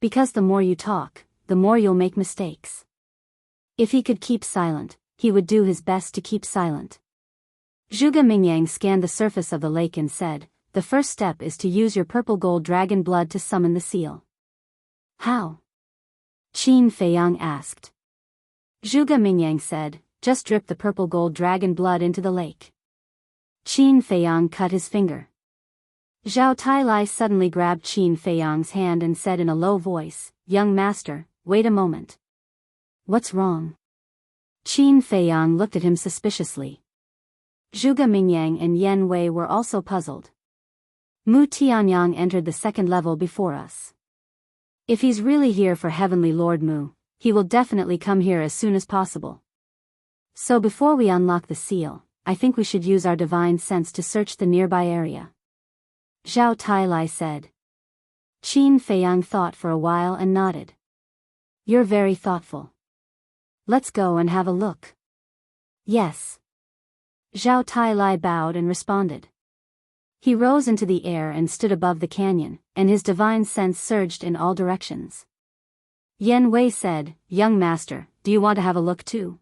Because the more you talk, the more you'll make mistakes. If he could keep silent, he would do his best to keep silent. Zhuge Mingyang scanned the surface of the lake and said, the first step is to use your purple gold dragon blood to summon the seal. How? Qin Feiyang asked. Zhuge Mingyang said, just drip the purple gold dragon blood into the lake. Qin Feiyang cut his finger. Zhao Tailai suddenly grabbed Qin Feiyang's hand and said in a low voice, "Young master, wait a moment." "What's wrong?" Qin Feiyang looked at him suspiciously. Zhuge Mingyang and Yan Wei were also puzzled. Mu Tianyang entered the second level before us. If he's really here for Heavenly Lord Mu, he will definitely come here as soon as possible. So before we unlock the seal, I think we should use our divine sense to search the nearby area. Zhao Tailai said. Qin Feiyang thought for a while and nodded. You're very thoughtful. Let's go and have a look. Yes. Zhao Tailai bowed and responded. He rose into the air and stood above the canyon, and his divine sense surged in all directions. Yan Wei said, "Young master, do you want to have a look too?"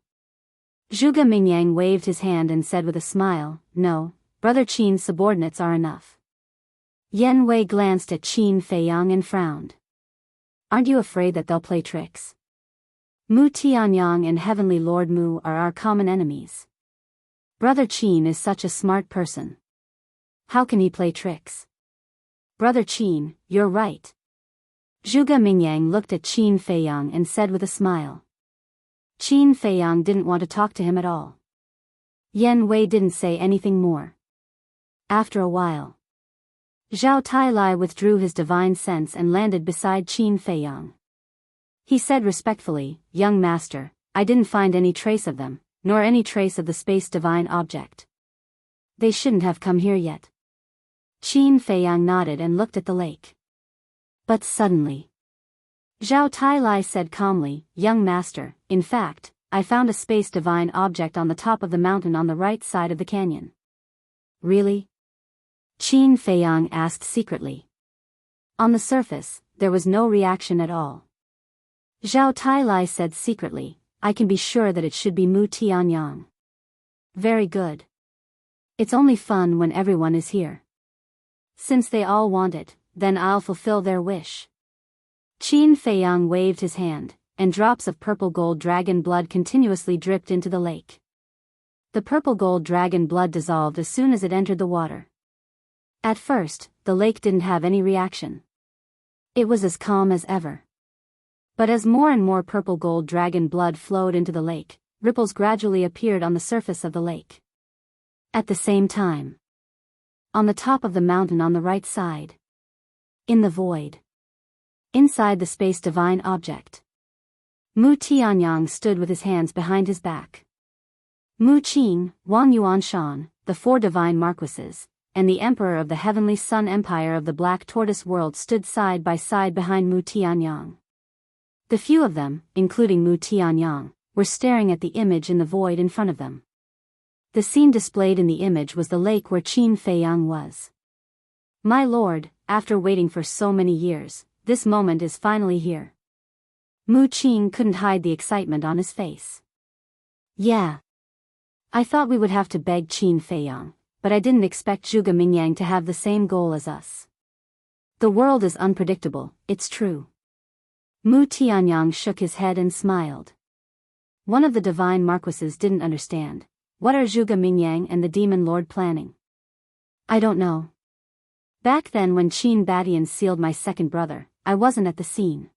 Zhuge Mingyang waved his hand and said with a smile, "No, Brother Qin's subordinates are enough." Yan Wei glanced at Qin Feiyang and frowned. "Aren't you afraid that they'll play tricks? Mu Tianyang and Heavenly Lord Mu are our common enemies. Brother Qin is such a smart person. How can he play tricks?" "Brother Qin, you're right." Zhuge Mingyang looked at Qin Feiyang and said with a smile. Qin Feiyang didn't want to talk to him at all. Yan Wei didn't say anything more. After a while, Zhao Tailai withdrew his divine sense and landed beside Qin Feiyang. He said respectfully, "Young master, I didn't find any trace of them, nor any trace of the space divine object. They shouldn't have come here yet." Qin Feiyang nodded and looked at the lake. But suddenly, Zhao Tailai said calmly, "Young master, in fact, I found a space divine object on the top of the mountain on the right side of the canyon." "Really?" Qin Feiyang asked secretly. On the surface, there was no reaction at all. Zhao Tailai said secretly, "I can be sure that it should be Mu Tianyang." "Very good. It's only fun when everyone is here. Since they all want it, then I'll fulfill their wish." Qin Feiyang waved his hand, and drops of purple gold dragon blood continuously dripped into the lake. The purple gold dragon blood dissolved as soon as it entered the water. At first, the lake didn't have any reaction. It was as calm as ever. But as more and more purple gold dragon blood flowed into the lake, ripples gradually appeared on the surface of the lake. At the same time, on the top of the mountain on the right side, in the void, inside the space divine object, Mu Tianyang stood with his hands behind his back. Mu Qing, Wang Yuanshan, the four divine marquises, and the Emperor of the Heavenly Sun Empire of the Black Tortoise World stood side by side behind Mu Tianyang. The few of them, including Mu Tianyang, were staring at the image in the void in front of them. The scene displayed in the image was the lake where Qin Feiyang was. "My lord, after waiting for so many years, this moment is finally here." Mu Qing couldn't hide the excitement on his face. "Yeah. I thought we would have to beg Qin Feiyang, but I didn't expect Zhuge Mingyang to have the same goal as us. The world is unpredictable, it's true." Mu Tianyang shook his head and smiled. One of the divine marquises didn't understand. "What are Zhuge Mingyang and the demon lord planning?" "I don't know. Back then when Qin Badian sealed my second brother, I wasn't at the scene.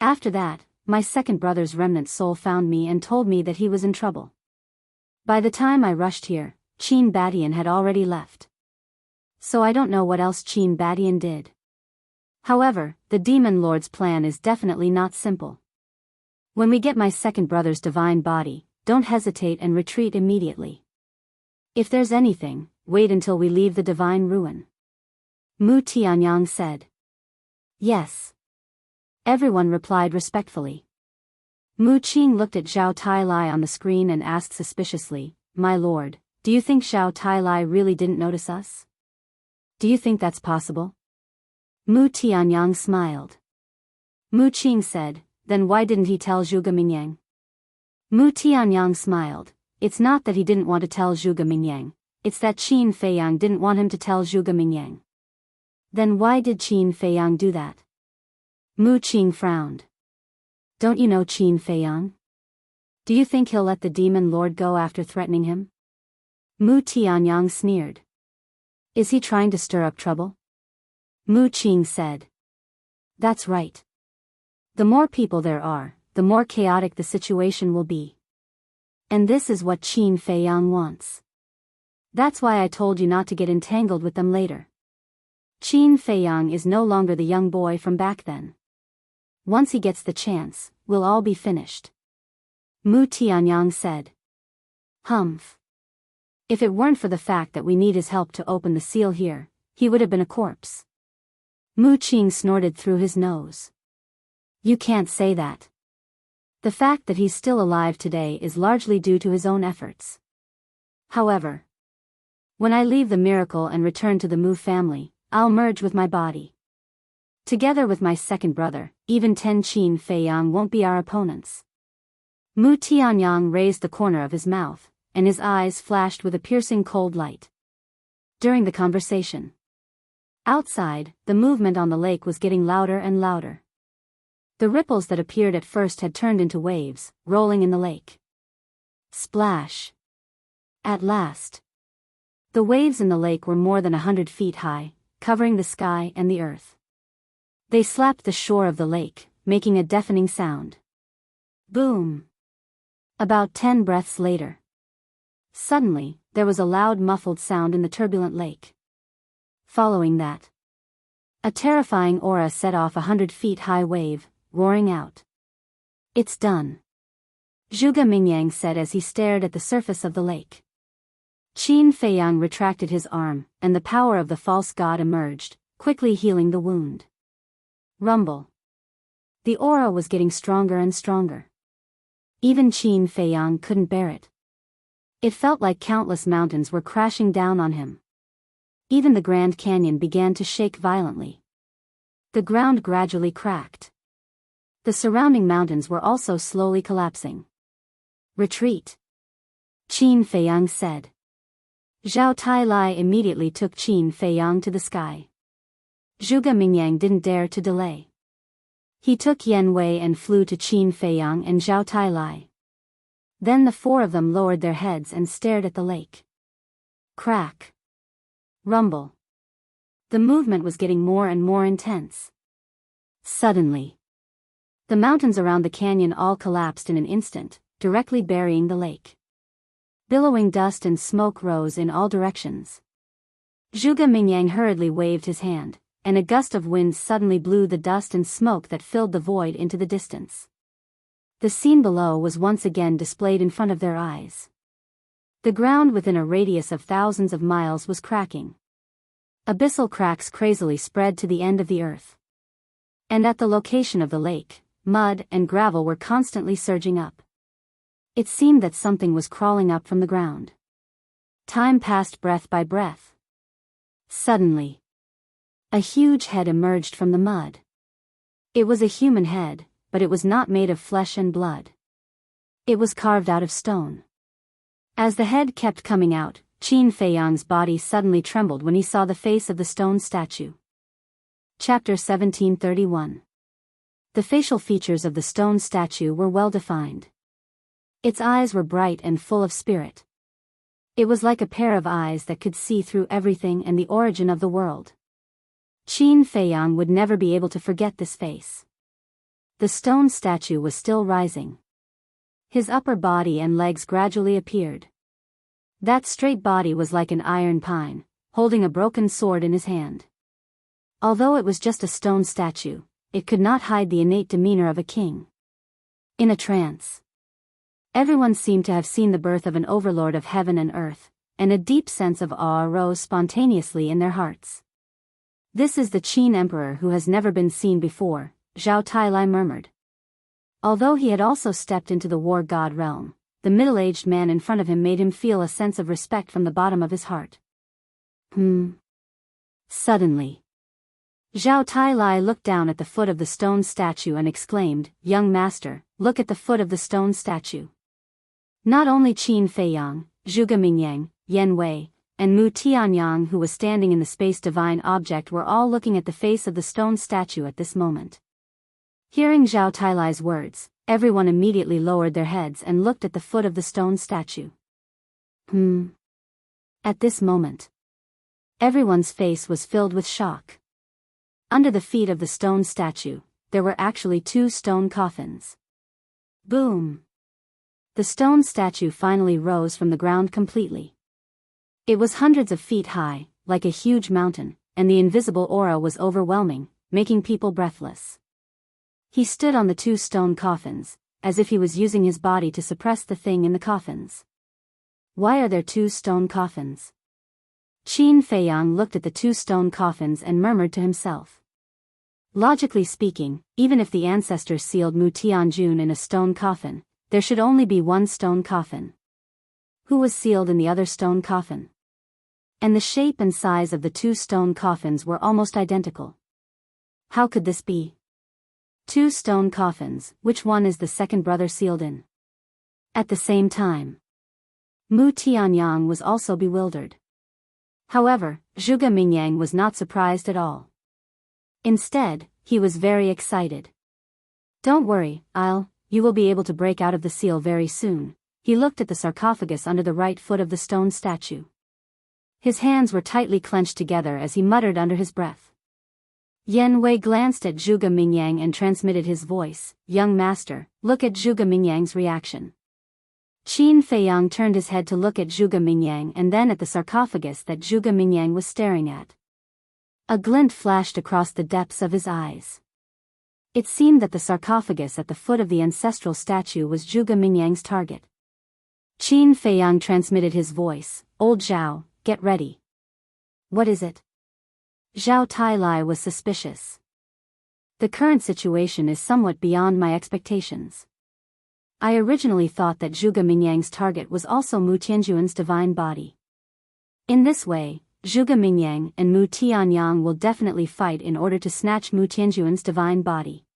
After that, my second brother's remnant soul found me and told me that he was in trouble. By the time I rushed here, Qin Badian had already left. So I don't know what else Qin Badian did. However, the demon lord's plan is definitely not simple. When we get my second brother's divine body, don't hesitate and retreat immediately. If there's anything, wait until we leave the divine ruin." Mu Tianyang said. "Yes." Everyone replied respectfully. Mu Qing looked at Zhao Tailai on the screen and asked suspiciously, "My lord, do you think Zhao Tailai really didn't notice us? Do you think that's possible?" Mu Tianyang smiled. Mu Qing said, "Then why didn't he tell Zhuge Mingyang?" Mu Tianyang smiled. "It's not that he didn't want to tell Zhuge Mingyang, it's that Qin Feiyang didn't want him to tell Zhuge Mingyang. Then why did Qin Feiyang do that? Mu Qing frowned. Don't you know Qin Feiyang? Do you think he'll let the demon lord go after threatening him? Mu Tianyang sneered. Is he trying to stir up trouble? Mu Qing said. That's right. The more people there are, the more chaotic the situation will be. And this is what Qin Feiyang wants. That's why I told you not to get entangled with them later. Qin Feiyang is no longer the young boy from back then. Once he gets the chance, we'll all be finished. Mu Tianyang said. Humph. If it weren't for the fact that we need his help to open the seal here, he would have been a corpse. Mu Qing snorted through his nose. You can't say that. The fact that he's still alive today is largely due to his own efforts. However, when I leave the miracle and return to the Mu family, I'll merge with my body. Together with my second brother, even 10 Qin Feiyang won't be our opponents. Mu Tianyang raised the corner of his mouth, and his eyes flashed with a piercing cold light. During the conversation. Outside, the movement on the lake was getting louder and louder. The ripples that appeared at first had turned into waves, rolling in the lake. Splash. At last. The waves in the lake were more than 100 feet high, covering the sky and the earth. They slapped the shore of the lake, making a deafening sound. Boom. About 10 breaths later. Suddenly, there was a loud muffled sound in the turbulent lake. Following that, a terrifying aura set off 100 feet high wave, roaring out. It's done. Zhuge Mingyang said as he stared at the surface of the lake. Qin Feiyang retracted his arm, and the power of the false god emerged, quickly healing the wound. Rumble. The aura was getting stronger and stronger. Even Qin Feiyang couldn't bear it. It felt like countless mountains were crashing down on him. Even the Grand Canyon began to shake violently. The ground gradually cracked. The surrounding mountains were also slowly collapsing. Retreat. Qin Feiyang said. Zhao Tailai immediately took Qin Feiyang to the sky. Zhuge Mingyang didn't dare to delay. He took Yan Wei and flew to Qin Feiyang and Zhao Tailai. Then the four of them lowered their heads and stared at the lake. Crack. Rumble. The movement was getting more and more intense. Suddenly, the mountains around the canyon all collapsed in an instant, directly burying the lake. Billowing dust and smoke rose in all directions. Zhuge Mingyang hurriedly waved his hand, and a gust of wind suddenly blew the dust and smoke that filled the void into the distance. The scene below was once again displayed in front of their eyes. The ground within a radius of thousands of miles was cracking. Abyssal cracks crazily spread to the end of the earth. And at the location of the lake, mud and gravel were constantly surging up. It seemed that something was crawling up from the ground. Time passed breath by breath. Suddenly, a huge head emerged from the mud. It was a human head, but it was not made of flesh and blood. It was carved out of stone. As the head kept coming out, Qin Feiyang's body suddenly trembled when he saw the face of the stone statue. Chapter 1731. The facial features of the stone statue were well defined. Its eyes were bright and full of spirit. It was like a pair of eyes that could see through everything and the origin of the world. Qin Feiyang would never be able to forget this face. The stone statue was still rising. His upper body and legs gradually appeared. That straight body was like an iron pine, holding a broken sword in his hand. Although it was just a stone statue, it could not hide the innate demeanor of a king. In a trance. Everyone seemed to have seen the birth of an overlord of heaven and earth, and a deep sense of awe arose spontaneously in their hearts. This is the Qin Emperor who has never been seen before, Zhao Tailai murmured. Although he had also stepped into the war god realm, the middle-aged man in front of him made him feel a sense of respect from the bottom of his heart. Suddenly, Zhao Tailai looked down at the foot of the stone statue and exclaimed, "Young master, look at the foot of the stone statue." Not only Qin Feiyang, Zhuge Mingyang, Yan Wei, and Mu Tianyang, who was standing in the space divine object, were all looking at the face of the stone statue at this moment. Hearing Zhao Tailai's words, everyone immediately lowered their heads and looked at the foot of the stone statue. At this moment, everyone's face was filled with shock. Under the feet of the stone statue, there were actually 2 stone coffins. Boom! The stone statue finally rose from the ground completely. It was hundreds of feet high, like a huge mountain, and the invisible aura was overwhelming, making people breathless. He stood on the 2 stone coffins, as if he was using his body to suppress the thing in the coffins. Why are there 2 stone coffins? Qin Feiyang looked at the 2 stone coffins and murmured to himself. Logically speaking, even if the ancestors sealed Mu Tianjun in a stone coffin, there should only be 1 stone coffin. Who was sealed in the other stone coffin? And the shape and size of the 2 stone coffins were almost identical. How could this be? 2 stone coffins, which one is the second brother sealed in? At the same time, Mu Tianyang was also bewildered. However, Zhuge Mingyang was not surprised at all. Instead, he was very excited. Don't worry, you will be able to break out of the seal very soon. He looked at the sarcophagus under the right foot of the stone statue. His hands were tightly clenched together as he muttered under his breath. Yan Wei glanced at Zhuge Mingyang and transmitted his voice, "Young master, look at Zhuge Mingyang's reaction." Qin Feiyang turned his head to look at Zhuge Mingyang and then at the sarcophagus that Zhuge Mingyang was staring at. A glint flashed across the depths of his eyes. It seemed that the sarcophagus at the foot of the ancestral statue was Zhuge Mingyang's target. Qin Feiyang transmitted his voice, "Old Zhao, get ready." "What is it?" Zhao Tailai was suspicious. "The current situation is somewhat beyond my expectations. I originally thought that Zhuge Mingyang's target was also Mu Tianjuan's divine body. In this way, Zhuge Mingyang and Mu Tianyang will definitely fight in order to snatch Mu Tianjuan's divine body.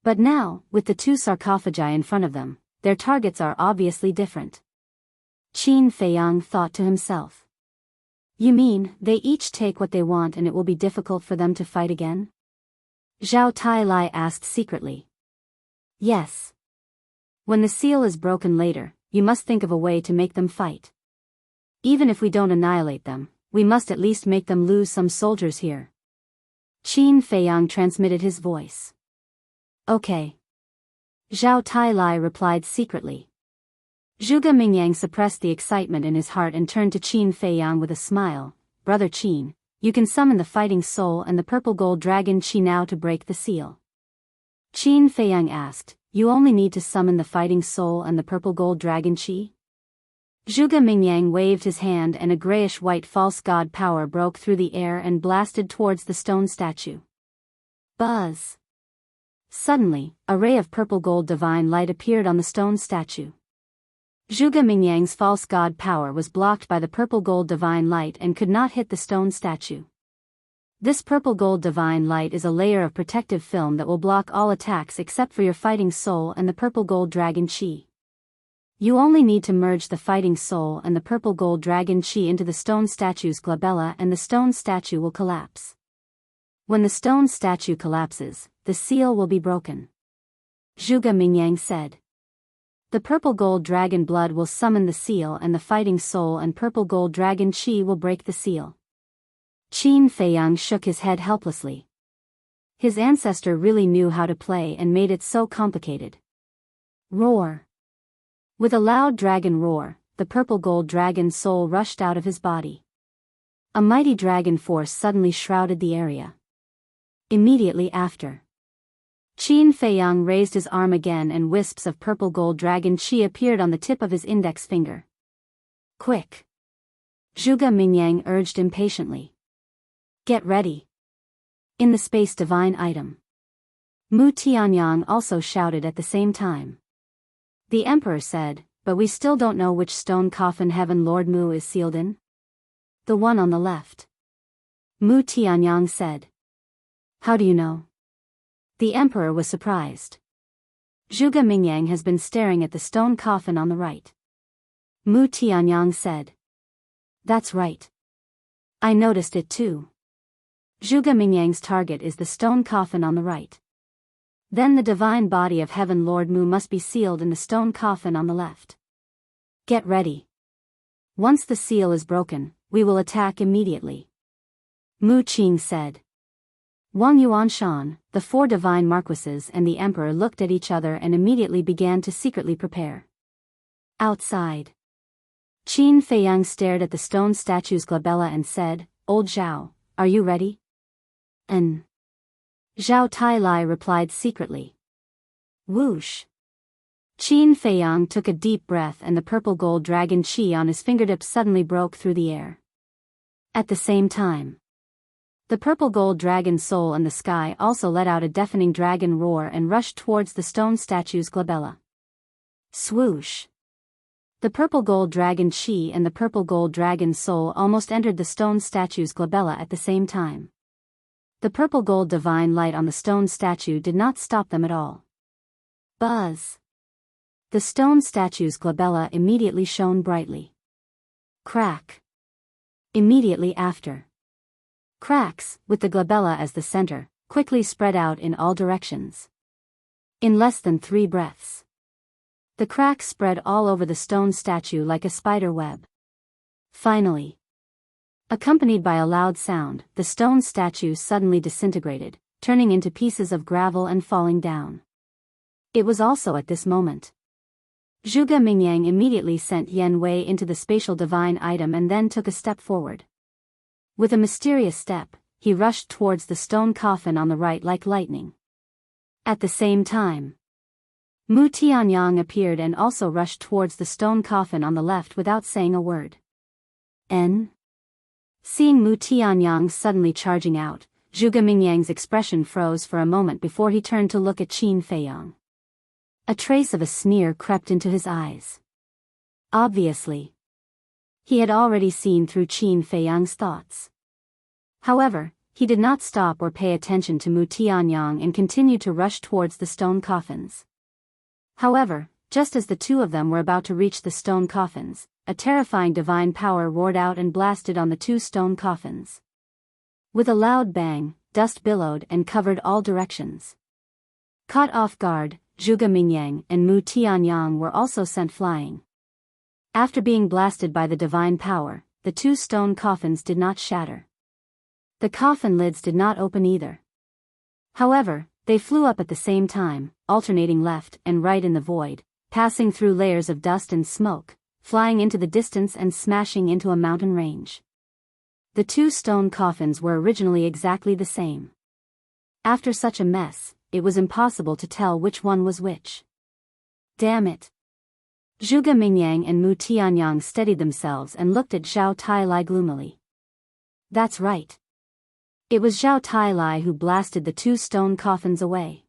But now, with the 2 sarcophagi in front of them, their targets are obviously different." Qin Feiyang thought to himself. "You mean, they each take what they want and it will be difficult for them to fight again?" Zhao Tailai asked secretly. "Yes. When the seal is broken later, you must think of a way to make them fight. Even if we don't annihilate them, we must at least make them lose some soldiers here." Qin Feiyang transmitted his voice. "Okay." Zhao Tailai replied secretly. Zhuge Mingyang suppressed the excitement in his heart and turned to Qin Feiyang with a smile. "Brother Qin, you can summon the fighting soul and the purple gold dragon Qi now to break the seal." Qin Feiyang asked, "You only need to summon the fighting soul and the purple gold dragon Qi?" Zhuge Mingyang waved his hand and a grayish-white false god power broke through the air and blasted towards the stone statue. Buzz! Suddenly, a ray of purple gold divine light appeared on the stone statue. Zhuge Mingyang's false god power was blocked by the purple gold divine light and could not hit the stone statue. This purple gold divine light is a layer of protective film that will block all attacks except for your fighting soul and the purple gold dragon Qi. You only need to merge the fighting soul and the purple gold dragon Qi into the stone statue's glabella and the stone statue will collapse. When the stone statue collapses, the seal will be broken. Zhuge Mingyang said. The purple gold dragon blood will summon the seal and the fighting soul and purple gold dragon Qi will break the seal. Qin Feiyang shook his head helplessly. His ancestor really knew how to play and made it so complicated. Roar! With a loud dragon roar, the purple gold dragon soul rushed out of his body. A mighty dragon force suddenly shrouded the area. Immediately after, Qin Feiyang raised his arm again and wisps of purple gold dragon Qi appeared on the tip of his index finger. Quick! Zhuge Mingyang urged impatiently. Get ready. In the space divine item. Mu Tianyang also shouted at the same time. The emperor said, but we still don't know which stone coffin Heaven Lord Mu is sealed in. The one on the left. Mu Tianyang said. How do you know? The emperor was surprised. Zhuge Mingyang has been staring at the stone coffin on the right. Mu Tianyang said. That's right. I noticed it too. Zhuge Mingyang's target is the stone coffin on the right. Then the divine body of heaven Lord Mu must be sealed in the stone coffin on the left. Get ready. Once the seal is broken, we will attack immediately. Mu Qing said. Wang Yuanshan, the four divine marquises and the emperor looked at each other and immediately began to secretly prepare. Outside. Qin Feiyang stared at the stone statue's glabella and said, Old Zhao, are you ready? Zhao Tailai replied secretly. Whoosh. Qin Feiyang took a deep breath and the purple gold dragon chi on his fingertips suddenly broke through the air. At the same time, the purple gold dragon soul in the sky also let out a deafening dragon roar and rushed towards the stone statue's glabella. Swoosh. The purple gold dragon chi and the purple gold dragon soul almost entered the stone statue's glabella at the same time. The purple gold divine light on the stone statue did not stop them at all. Buzz. The stone statue's glabella immediately shone brightly. Crack. Immediately after. Cracks, with the glabella as the center, quickly spread out in all directions. In less than 3 breaths. The cracks spread all over the stone statue like a spider web. Finally, accompanied by a loud sound, the stone statue suddenly disintegrated, turning into pieces of gravel and falling down. It was also at this moment. Zhuge Mingyang immediately sent Yan Wei into the spatial divine item and then took a step forward. With a mysterious step, he rushed towards the stone coffin on the right like lightning. At the same time, Mu Tianyang appeared and also rushed towards the stone coffin on the left without saying a word. Seeing Mu Tianyang suddenly charging out, Zhuge Mingyang's expression froze for a moment before he turned to look at Qin Feiyang. A trace of a sneer crept into his eyes. Obviously, he had already seen through Qin Feiyang's thoughts. However, he did not stop or pay attention to Mu Tianyang and continued to rush towards the stone coffins. However, just as the two of them were about to reach the stone coffins, a terrifying divine power roared out and blasted on the 2 stone coffins. With a loud bang, dust billowed and covered all directions. Caught off guard, Zhuge Mingyang and Mu Tianyang were also sent flying. After being blasted by the divine power, the 2 stone coffins did not shatter. The coffin lids did not open either. However, they flew up at the same time, alternating left and right in the void, passing through layers of dust and smoke, flying into the distance and smashing into a mountain range. The 2 stone coffins were originally exactly the same. After such a mess, it was impossible to tell which one was which. Damn it. Zhuge Mingyang and Mu Tianyang steadied themselves and looked at Zhao Tailai gloomily. That's right. It was Zhao Tailai who blasted the 2 stone coffins away.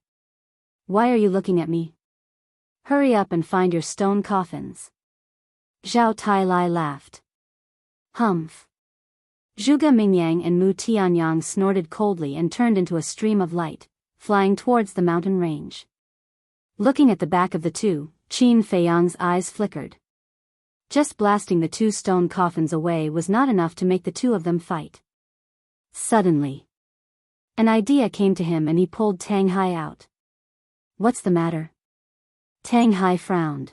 Why are you looking at me? Hurry up and find your stone coffins. Zhao Tailai laughed. Humph. Zhuge Mingyang and Mu Tianyang snorted coldly and turned into a stream of light, flying towards the mountain range. Looking at the back of the 2, Qin Feiyang's eyes flickered. Just blasting the 2 stone coffins away was not enough to make the 2 of them fight. Suddenly, an idea came to him and he pulled Tang Hai out. What's the matter? Tang Hai frowned.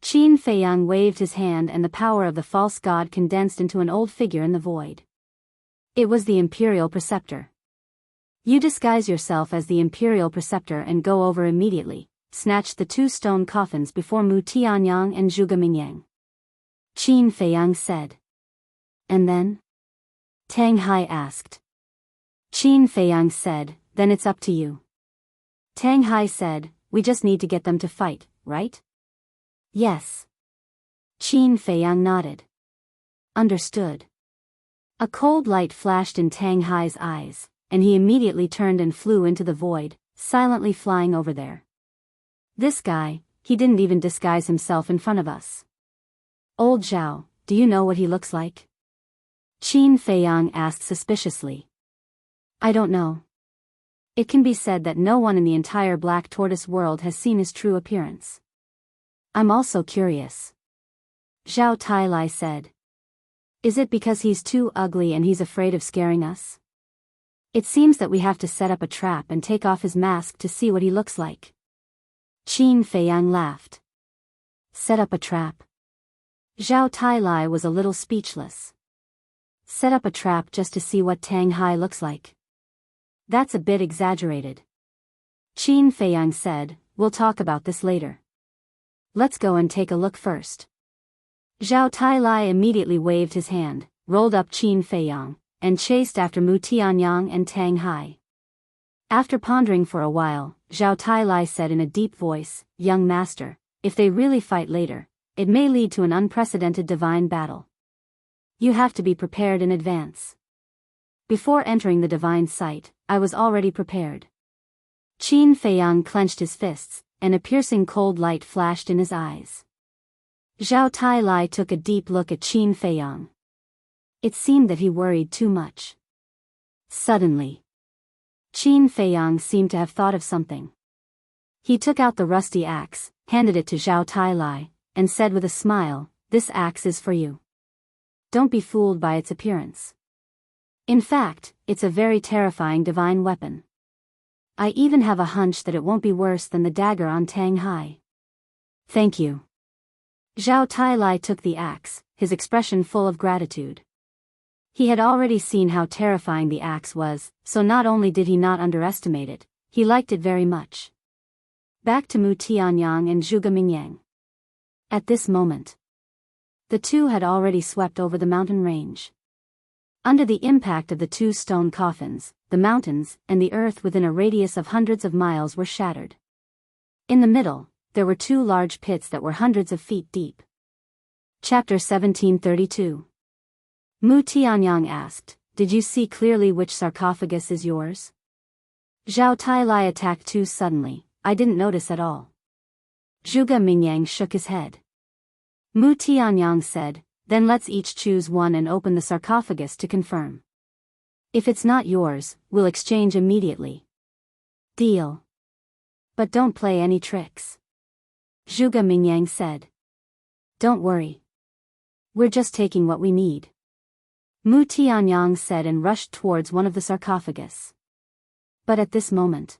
Qin Feiyang waved his hand and the power of the false god condensed into an old figure in the void. It was the Imperial Preceptor. You disguise yourself as the Imperial Preceptor and go over immediately, snatched the 2 stone coffins before Mu Tianyang and Zhuge Mingyang. Qin Feiyang said. And then? Tang Hai asked. Qin Feiyang said, then it's up to you. Tang Hai said, we just need to get them to fight, right? Yes. Qin Feiyang nodded. Understood. A cold light flashed in Tang Hai's eyes, and he immediately turned and flew into the void, silently flying over there. This guy, he didn't even disguise himself in front of us. Old Zhao, do you know what he looks like? Qin Feiyang asked suspiciously. I don't know. It can be said that no one in the entire Black Tortoise world has seen his true appearance. I'm also curious. Zhao Tailai said. Is it because he's too ugly and he's afraid of scaring us? It seems that we have to set up a trap and take off his mask to see what he looks like. Qin Feiyang laughed. Set up a trap? Zhao Tailai was a little speechless. Set up a trap just to see what Tang Hai looks like. That's a bit exaggerated. Qin Feiyang said, we'll talk about this later. Let's go and take a look first. Zhao Tailai immediately waved his hand, rolled up Qin Feiyang, and chased after Mu Tianyang and Tang Hai. After pondering for a while, Zhao Tailai said in a deep voice, Young master, if they really fight later, it may lead to an unprecedented divine battle. You have to be prepared in advance. Before entering the divine site, I was already prepared. Qin Feiyang clenched his fists, and a piercing cold light flashed in his eyes. Zhao Tailai took a deep look at Qin Feiyang. It seemed that he worried too much. Suddenly, Qin Feiyang seemed to have thought of something. He took out the rusty axe, handed it to Zhao Tailai, and said with a smile, This axe is for you. Don't be fooled by its appearance. In fact, it's a very terrifying divine weapon. I even have a hunch that it won't be worse than the dagger on Tang Hai. Thank you. Zhao Tailai took the axe, his expression full of gratitude. He had already seen how terrifying the axe was, so not only did he not underestimate it, he liked it very much. Back to Mu Tianyang and Zhuge Mingyang. At this moment, the two had already swept over the mountain range. Under the impact of the two stone coffins, the mountains and the earth within a radius of hundreds of miles were shattered. In the middle, there were two large pits that were hundreds of feet deep. Chapter 1732. Mu Tianyang asked, Did you see clearly which sarcophagus is yours? Zhao Tailai attacked too suddenly, I didn't notice at all. Zhuge Mingyang shook his head. Mu Tianyang said, Then let's each choose one and open the sarcophagus to confirm. If it's not yours, we'll exchange immediately. Deal. But don't play any tricks. Zhuge Mingyang said. Don't worry. We're just taking what we need. Mu Tianyang said and rushed towards one of the sarcophagus. But at this moment,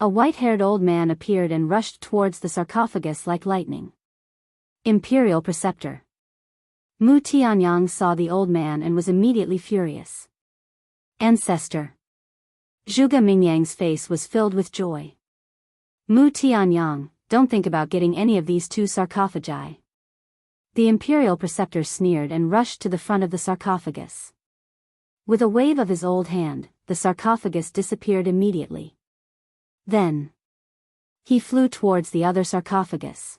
a white-haired old man appeared and rushed towards the sarcophagus like lightning. Imperial Preceptor. Mu Tianyang saw the old man and was immediately furious. Ancestor. Zhuge Mingyang's face was filled with joy. Mu Tianyang, don't think about getting any of these two sarcophagi. The Imperial Preceptor sneered and rushed to the front of the sarcophagus. With a wave of his old hand, the sarcophagus disappeared immediately. Then, he flew towards the other sarcophagus.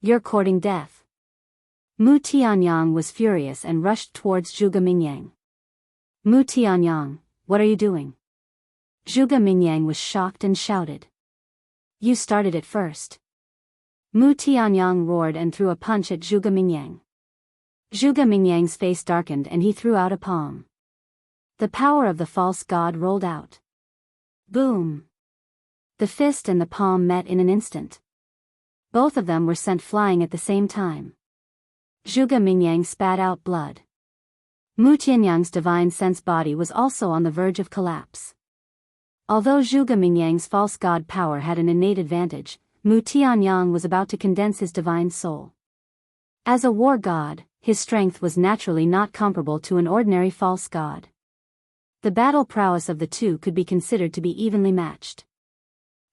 You're courting death. Mu Tianyang was furious and rushed towards Zhuge Mingyang. Mu Tianyang, what are you doing? Zhuge Mingyang was shocked and shouted. You started it first. Mu Tianyang roared and threw a punch at Zhuge Mingyang. Zhuge Mingyang's face darkened and he threw out a palm. The power of the false god rolled out. Boom! The fist and the palm met in an instant. Both of them were sent flying at the same time. Zhuge Mingyang spat out blood. Mu Tianyang's divine sense body was also on the verge of collapse. Although Zhuge Mingyang's false god power had an innate advantage, Mu Tianyang was about to condense his divine soul. As a war god, his strength was naturally not comparable to an ordinary false god. The battle prowess of the two could be considered to be evenly matched.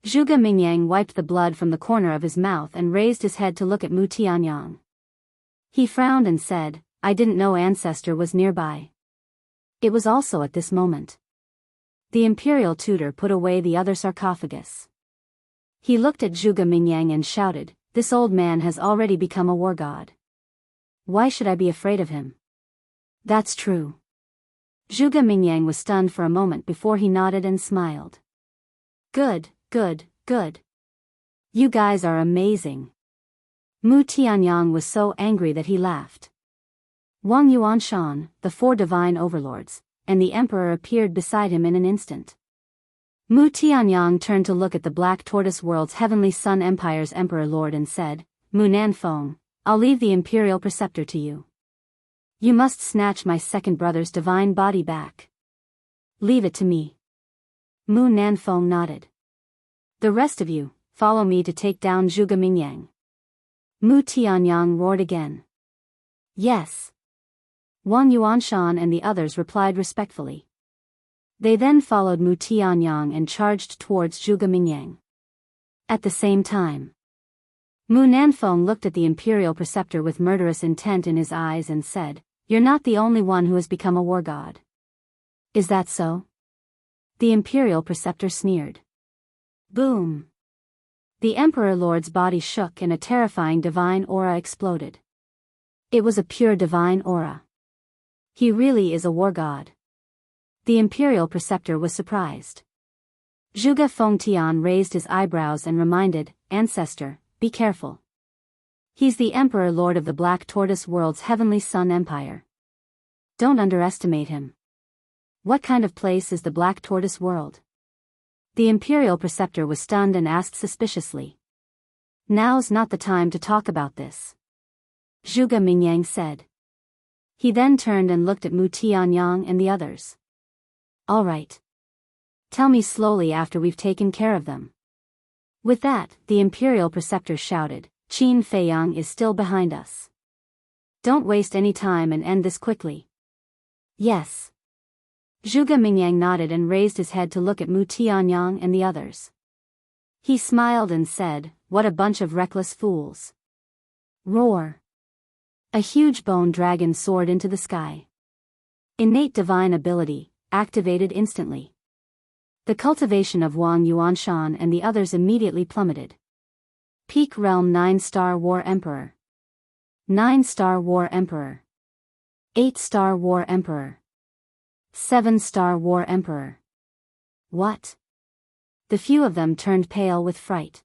Zhuge Mingyang wiped the blood from the corner of his mouth and raised his head to look at Mu Tianyang. He frowned and said, I didn't know Ancestor was nearby. It was also at this moment. The Imperial Tutor put away the other sarcophagus. He looked at Zhuge Mingyang and shouted, This old man has already become a war god. Why should I be afraid of him? That's true. Zhuge Mingyang was stunned for a moment before he nodded and smiled. Good, good, good. You guys are amazing. Mu Tianyang was so angry that he laughed. Wang Yuanshan, the four divine overlords, and the emperor appeared beside him in an instant. Mu Tianyang turned to look at the Black Tortoise World's Heavenly Sun Empire's Emperor Lord and said, Mu Nanfeng, I'll leave the Imperial Preceptor to you. You must snatch my second brother's divine body back. Leave it to me. Mu Nanfeng nodded. The rest of you, follow me to take down Zhuge Mingyang. Mu Tianyang roared again. Yes. Wang Yuanshan and the others replied respectfully. They then followed Mu Tianyang and charged towards Zhuge Mingyang. At the same time, Mu Nanfeng looked at the imperial preceptor with murderous intent in his eyes and said, "You're not the only one who has become a war god. Is that so?" The imperial preceptor sneered. Boom! The Emperor Lord's body shook and a terrifying divine aura exploded. It was a pure divine aura. He really is a war god. The imperial preceptor was surprised. Zhuge Fengtian raised his eyebrows and reminded, "Ancestor, be careful. He's the Emperor Lord of the Black Tortoise World's Heavenly Sun Empire. Don't underestimate him." What kind of place is the Black Tortoise World? The imperial preceptor was stunned and asked suspiciously. Now's not the time to talk about this, Zhuge Mingyang said. He then turned and looked at Mu Tianyang and the others. All right. Tell me slowly after we've taken care of them. With that, the imperial preceptor shouted, Qin Feiyang is still behind us. Don't waste any time and end this quickly. Yes. Zhuge Mingyang nodded and raised his head to look at Mu Tianyang and the others. He smiled and said, "What a bunch of reckless fools." Roar! A huge bone dragon soared into the sky. Innate divine ability, activated instantly. The cultivation of Wang Yuanshan and the others immediately plummeted. Peak Realm 9-star War Emperor. 9-star War Emperor. 8-star War Emperor. 7-star War Emperor. What? The few of them turned pale with fright.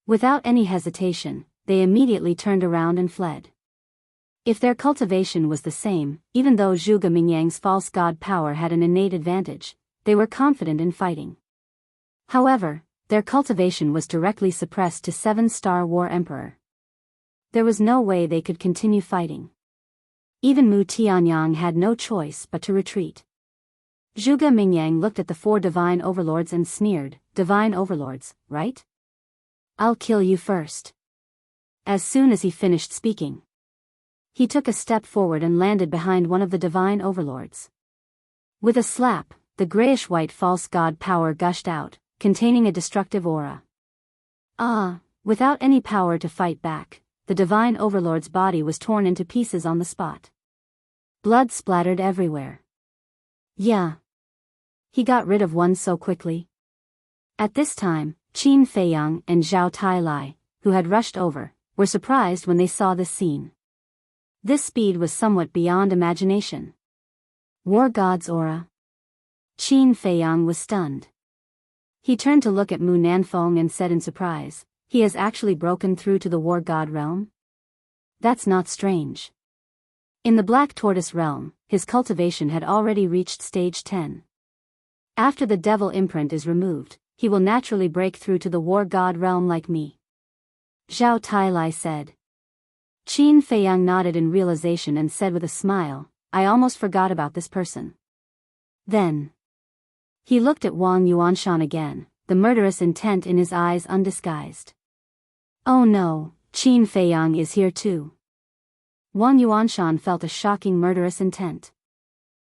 Without any hesitation, they immediately turned around and fled. If their cultivation was the same, even though Zhuge Mingyang's false god power had an innate advantage, they were confident in fighting. However, their cultivation was directly suppressed to 7-star War Emperor. There was no way they could continue fighting. Even Mu Tianyang had no choice but to retreat. Zhuge Mingyang looked at the 4 divine overlords and sneered, "Divine overlords, right? I'll kill you first." As soon as he finished speaking, he took a step forward and landed behind one of the divine overlords. With a slap, the grayish-white false god power gushed out, containing a destructive aura. Without any power to fight back, the divine overlord's body was torn into pieces on the spot. Blood splattered everywhere. Yeah. He got rid of one so quickly. At this time, Qin Feiyang and Zhao Tailai, who had rushed over, were surprised when they saw this scene. This speed was somewhat beyond imagination. War God's aura. Qin Feiyang was stunned. He turned to look at Mu Nanfeng and said in surprise, "He has actually broken through to the War God realm? That's not strange." In the Black Tortoise realm, his cultivation had already reached stage 10. After the devil imprint is removed, he will naturally break through to the War God realm like me, Zhao Tailai said. Qin Feiyang nodded in realization and said with a smile, "I almost forgot about this person." Then he looked at Wang Yuanshan again, the murderous intent in his eyes undisguised. Oh no, Qin Feiyang is here too. Wang Yuanshan felt a shocking murderous intent.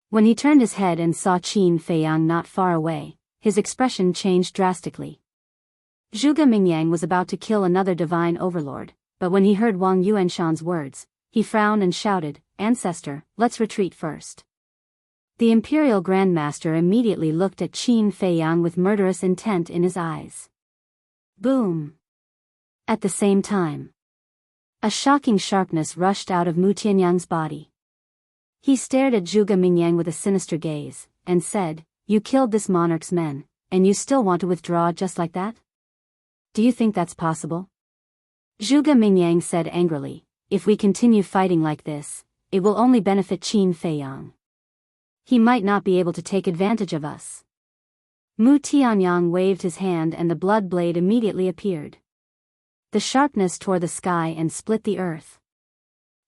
When he turned his head and saw Qin Feiyang not far away, his expression changed drastically. Zhuge Mingyang was about to kill another divine overlord, but when he heard Wang Yuanshan's words, he frowned and shouted, "Ancestor, let's retreat first." The Imperial Grandmaster immediately looked at Qin Feiyang with murderous intent in his eyes. Boom! At the same time, a shocking sharpness rushed out of Mu Tianyang's body. He stared at Zhuge Mingyang with a sinister gaze, and said, "You killed this monarch's men, and you still want to withdraw just like that? Do you think that's possible?" Zhuge Mingyang said angrily, "If we continue fighting like this, it will only benefit Qin Feiyang. He might not be able to take advantage of us." Mu Tianyang waved his hand and the blood blade immediately appeared. The sharpness tore the sky and split the earth.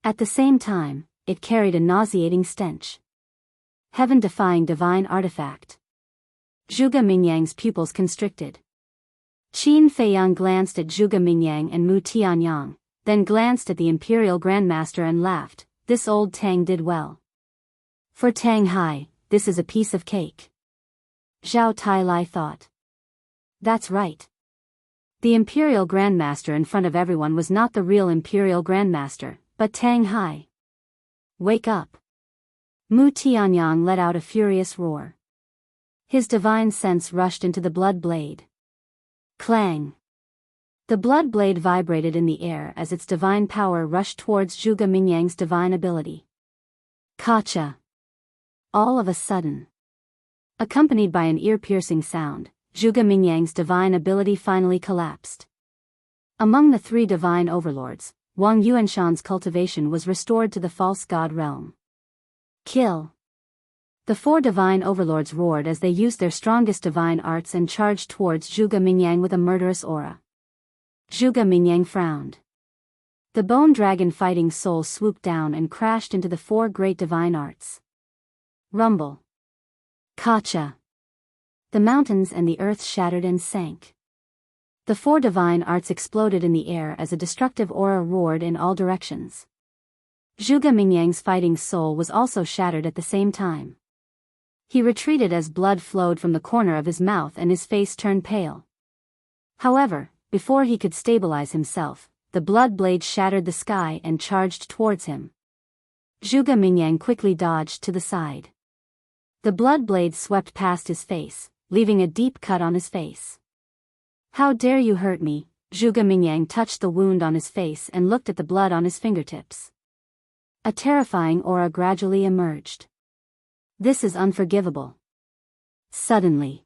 At the same time, it carried a nauseating stench. Heaven-defying divine artifact. Zhuge Mingyang's pupils constricted. Qin Feiyang glanced at Zhuge Mingyang and Mu Tianyang, then glanced at the Imperial Grandmaster and laughed. This old Tang did well. For Tang Hai, this is a piece of cake. Zhao Tailai thought. That's right. The Imperial Grandmaster in front of everyone was not the real Imperial Grandmaster, but Tang Hai. Wake up. Mu Tianyang let out a furious roar. His divine sense rushed into the blood blade. Clang. The blood blade vibrated in the air as its divine power rushed towards Zhuge Mingyang's divine ability. Kacha. All of a sudden, accompanied by an ear-piercing sound, Zhuge Mingyang's divine ability finally collapsed. Among the three divine overlords, Wang Yuanshan's cultivation was restored to the false god realm. Kill. The four divine overlords roared as they used their strongest divine arts and charged towards Zhuge Mingyang with a murderous aura. Zhuge Mingyang frowned. The bone dragon fighting soul swooped down and crashed into the four great divine arts. Rumble. Kacha. The mountains and the earth shattered and sank. The four divine arts exploded in the air as a destructive aura roared in all directions. Zhuge Mingyang's fighting soul was also shattered at the same time. He retreated as blood flowed from the corner of his mouth and his face turned pale. However, before he could stabilize himself, the blood blade shattered the sky and charged towards him. Zhuge Mingyang quickly dodged to the side. The blood blade swept past his face, leaving a deep cut on his face. How dare you hurt me? Zhuge Mingyang touched the wound on his face and looked at the blood on his fingertips. A terrifying aura gradually emerged. This is unforgivable. Suddenly,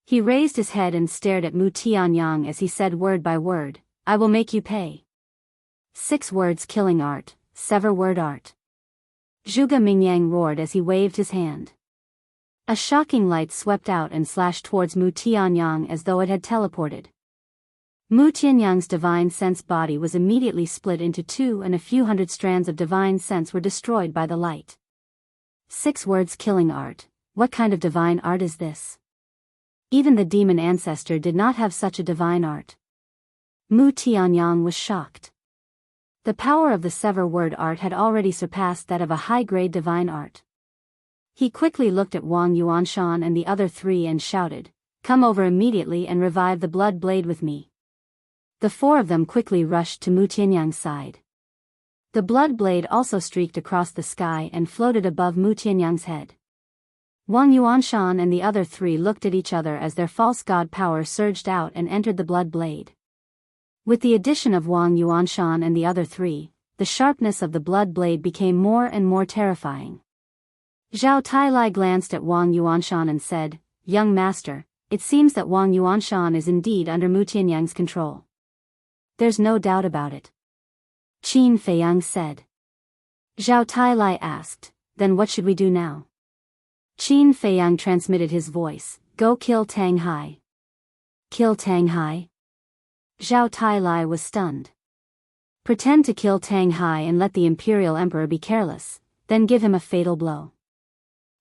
he raised his head and stared at Mu Tianyang as he said word by word, I will make you pay. 6 words killing art, sever word art. Zhuge Mingyang roared as he waved his hand. A shocking light swept out and slashed towards Mu Tianyang as though it had teleported. Mu Tianyang's divine sense body was immediately split into 2 and a few hundred strands of divine sense were destroyed by the light. 6 words killing art, what kind of divine art is this? Even the demon ancestor did not have such a divine art. Mu Tianyang was shocked. The power of the sever word art had already surpassed that of a high-grade divine art. He quickly looked at Wang Yuanshan and the other 3 and shouted, come over immediately and revive the blood blade with me. The 4 of them quickly rushed to Mu Tianyang's side. The blood blade also streaked across the sky and floated above Mu Tianyang's head. Wang Yuanshan and the other 3 looked at each other as their false god power surged out and entered the blood blade. With the addition of Wang Yuanshan and the other 3, the sharpness of the blood blade became more and more terrifying. Zhao Tailai glanced at Wang Yuanshan and said, young master, it seems that Wang Yuanshan is indeed under Mu Tianyang's control. There's no doubt about it. Qin Feiyang said. Zhao Tailai asked, then what should we do now? Qin Feiyang transmitted his voice, go kill Tang Hai. Kill Tang Hai? Zhao Tailai was stunned. Pretend to kill Tang Hai and let the Imperial Emperor be careless, then give him a fatal blow.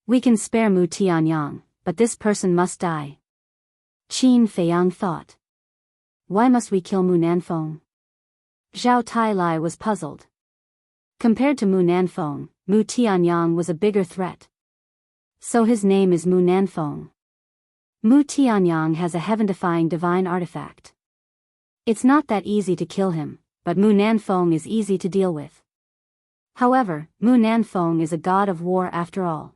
We can spare Mu Tianyang, but this person must die. Qin Feiyang thought. Why must we kill Mu Nanfeng? Zhao Tailai was puzzled. Compared to Mu Nanfeng, Mu Tianyang was a bigger threat. So his name is Mu Nanfeng. Mu Tianyang has a heaven-defying divine artifact. It's not that easy to kill him, but Mu Nanfeng is easy to deal with. However, Mu Nanfeng is a god of war after all.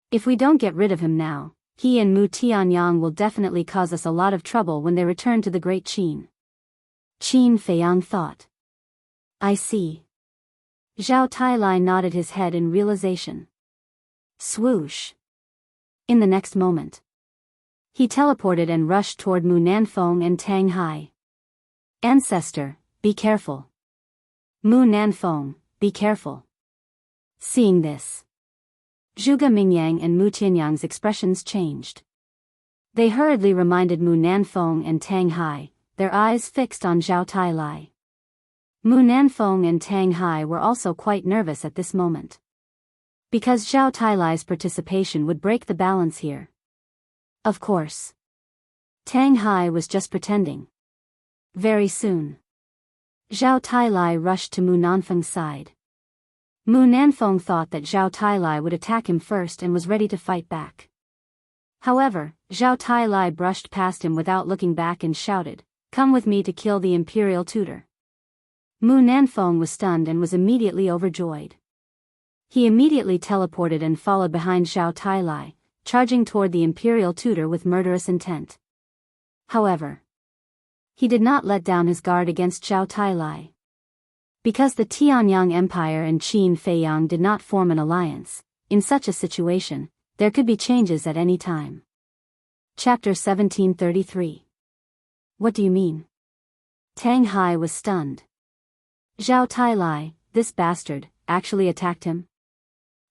If we don't get rid of him now, he and Mu Tianyang will definitely cause us a lot of trouble when they return to the Great Qin. Qin Feiyang thought. I see. Zhao Tailai nodded his head in realization. Swoosh. In the next moment, he teleported and rushed toward Mu Nanfeng and Tang Hai. Ancestor, be careful. Mu Nanfeng, be careful. Seeing this, Zhuge Mingyang and Mu Tianyang's expressions changed. They hurriedly reminded Mu Nanfeng and Tang Hai, their eyes fixed on Zhao Tailai. Mu Nanfeng and Tang Hai were also quite nervous at this moment. Because Zhao Tailai's participation would break the balance here. Of course. Tang Hai was just pretending. Very soon. Zhao Tailai rushed to Mu Nanfeng's side. Mu Nanfeng thought that Zhao Tailai would attack him first and was ready to fight back. However, Zhao Tailai brushed past him without looking back and shouted, "Come with me to kill the imperial tutor." Mu Nanfeng was stunned and was immediately overjoyed. He immediately teleported and followed behind Zhao Tailai, charging toward the imperial tutor with murderous intent. However, he did not let down his guard against Zhao Tailai. Because the Tianyang Empire and Qin Feiyang did not form an alliance, in such a situation, there could be changes at any time. Chapter 1733. What do you mean? Tang Hai was stunned. Zhao Tailai, this bastard, actually attacked him?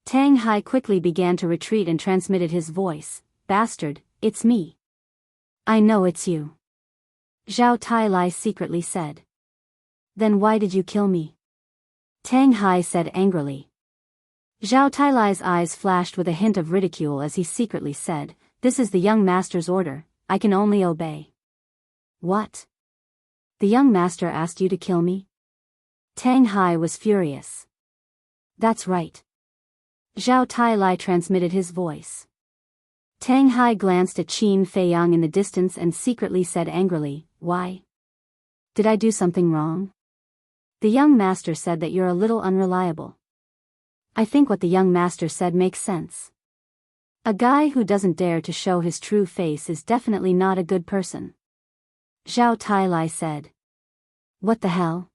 Tang Hai quickly began to retreat and transmitted his voice, "Bastard, it's me." "I know it's you." Zhao Tailai secretly said. "Then why did you kill me?" Tang Hai said angrily. Zhao Tailai's eyes flashed with a hint of ridicule as he secretly said, "This is the young master's order, I can only obey." "What? The young master asked you to kill me?" Tang Hai was furious. "That's right." Zhao Tailai transmitted his voice. Tang Hai glanced at Qin Feiyang in the distance and secretly said angrily, "Why? Did I do something wrong? The young master said that you're a little unreliable." "I think what the young master said makes sense. A guy who doesn't dare to show his true face is definitely not a good person." Zhao Tailai said. "What the hell?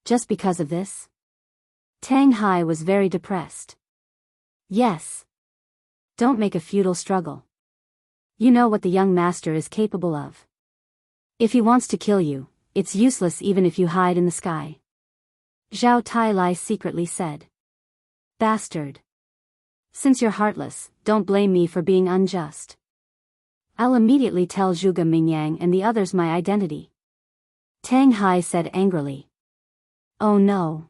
Just because of this?" Tang Hai was very depressed. "Yes. Don't make a futile struggle. You know what the young master is capable of. If he wants to kill you, it's useless even if you hide in the sky." Zhao Tailai secretly said. "Bastard. Since you're heartless, don't blame me for being unjust. I'll immediately tell Zhuge Mingyang and the others my identity." Tang Hai said angrily. "Oh no.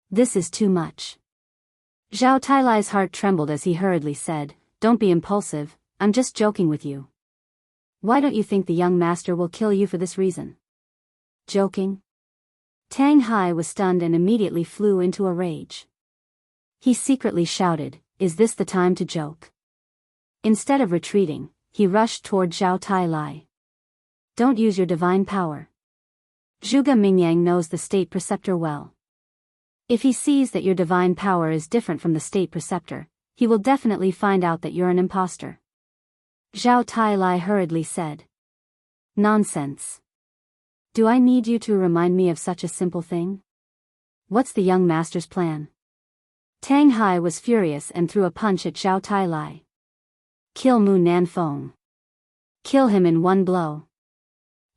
This is too much." Zhao Tailai's heart trembled as he hurriedly said, "Don't be impulsive, I'm just joking with you. Why don't you think the young master will kill you for this reason?" "Joking?" Tang Hai was stunned and immediately flew into a rage. He secretly shouted, "Is this the time to joke?" Instead of retreating, he rushed toward Zhao Tailai. "Don't use your divine power. Zhuge Mingyang knows the state preceptor well. If he sees that your divine power is different from the state preceptor, he will definitely find out that you're an impostor." Zhao Tailai hurriedly said. "Nonsense. Do I need you to remind me of such a simple thing? What's the young master's plan?" Tang Hai was furious and threw a punch at Zhao Tailai. "Kill Mu Nanfeng. Kill him in one blow."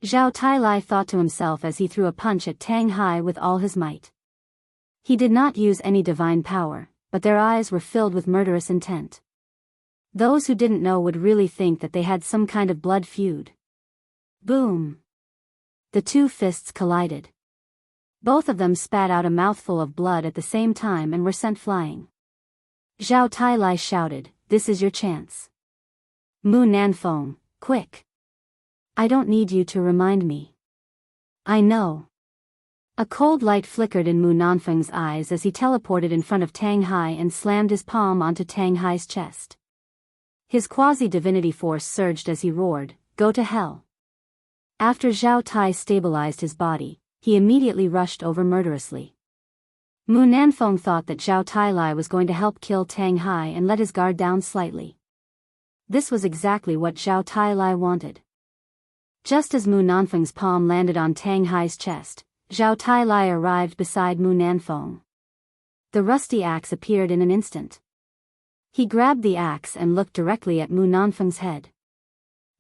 Zhao Tailai thought to himself as he threw a punch at Tang Hai with all his might. He did not use any divine power, but their eyes were filled with murderous intent. Those who didn't know would really think that they had some kind of blood feud. Boom! The two fists collided. Both of them spat out a mouthful of blood at the same time and were sent flying. Zhao Tailai shouted, "This is your chance. Mu Nanfeng, quick! I don't need you to remind me. I know." A cold light flickered in Mu Nanfeng's eyes as he teleported in front of Tang Hai and slammed his palm onto Tang Hai's chest. His quasi-divinity force surged as he roared, "Go to hell." After Zhao Tai stabilized his body, he immediately rushed over murderously. Mu Nanfeng thought that Zhao Tailai was going to help kill Tang Hai and let his guard down slightly. This was exactly what Zhao Tailai wanted. Just as Mu Nanfeng's palm landed on Tang Hai's chest, Zhao Tailai arrived beside Mu Nanfeng. The rusty axe appeared in an instant. He grabbed the axe and looked directly at Mu Nanfeng's head.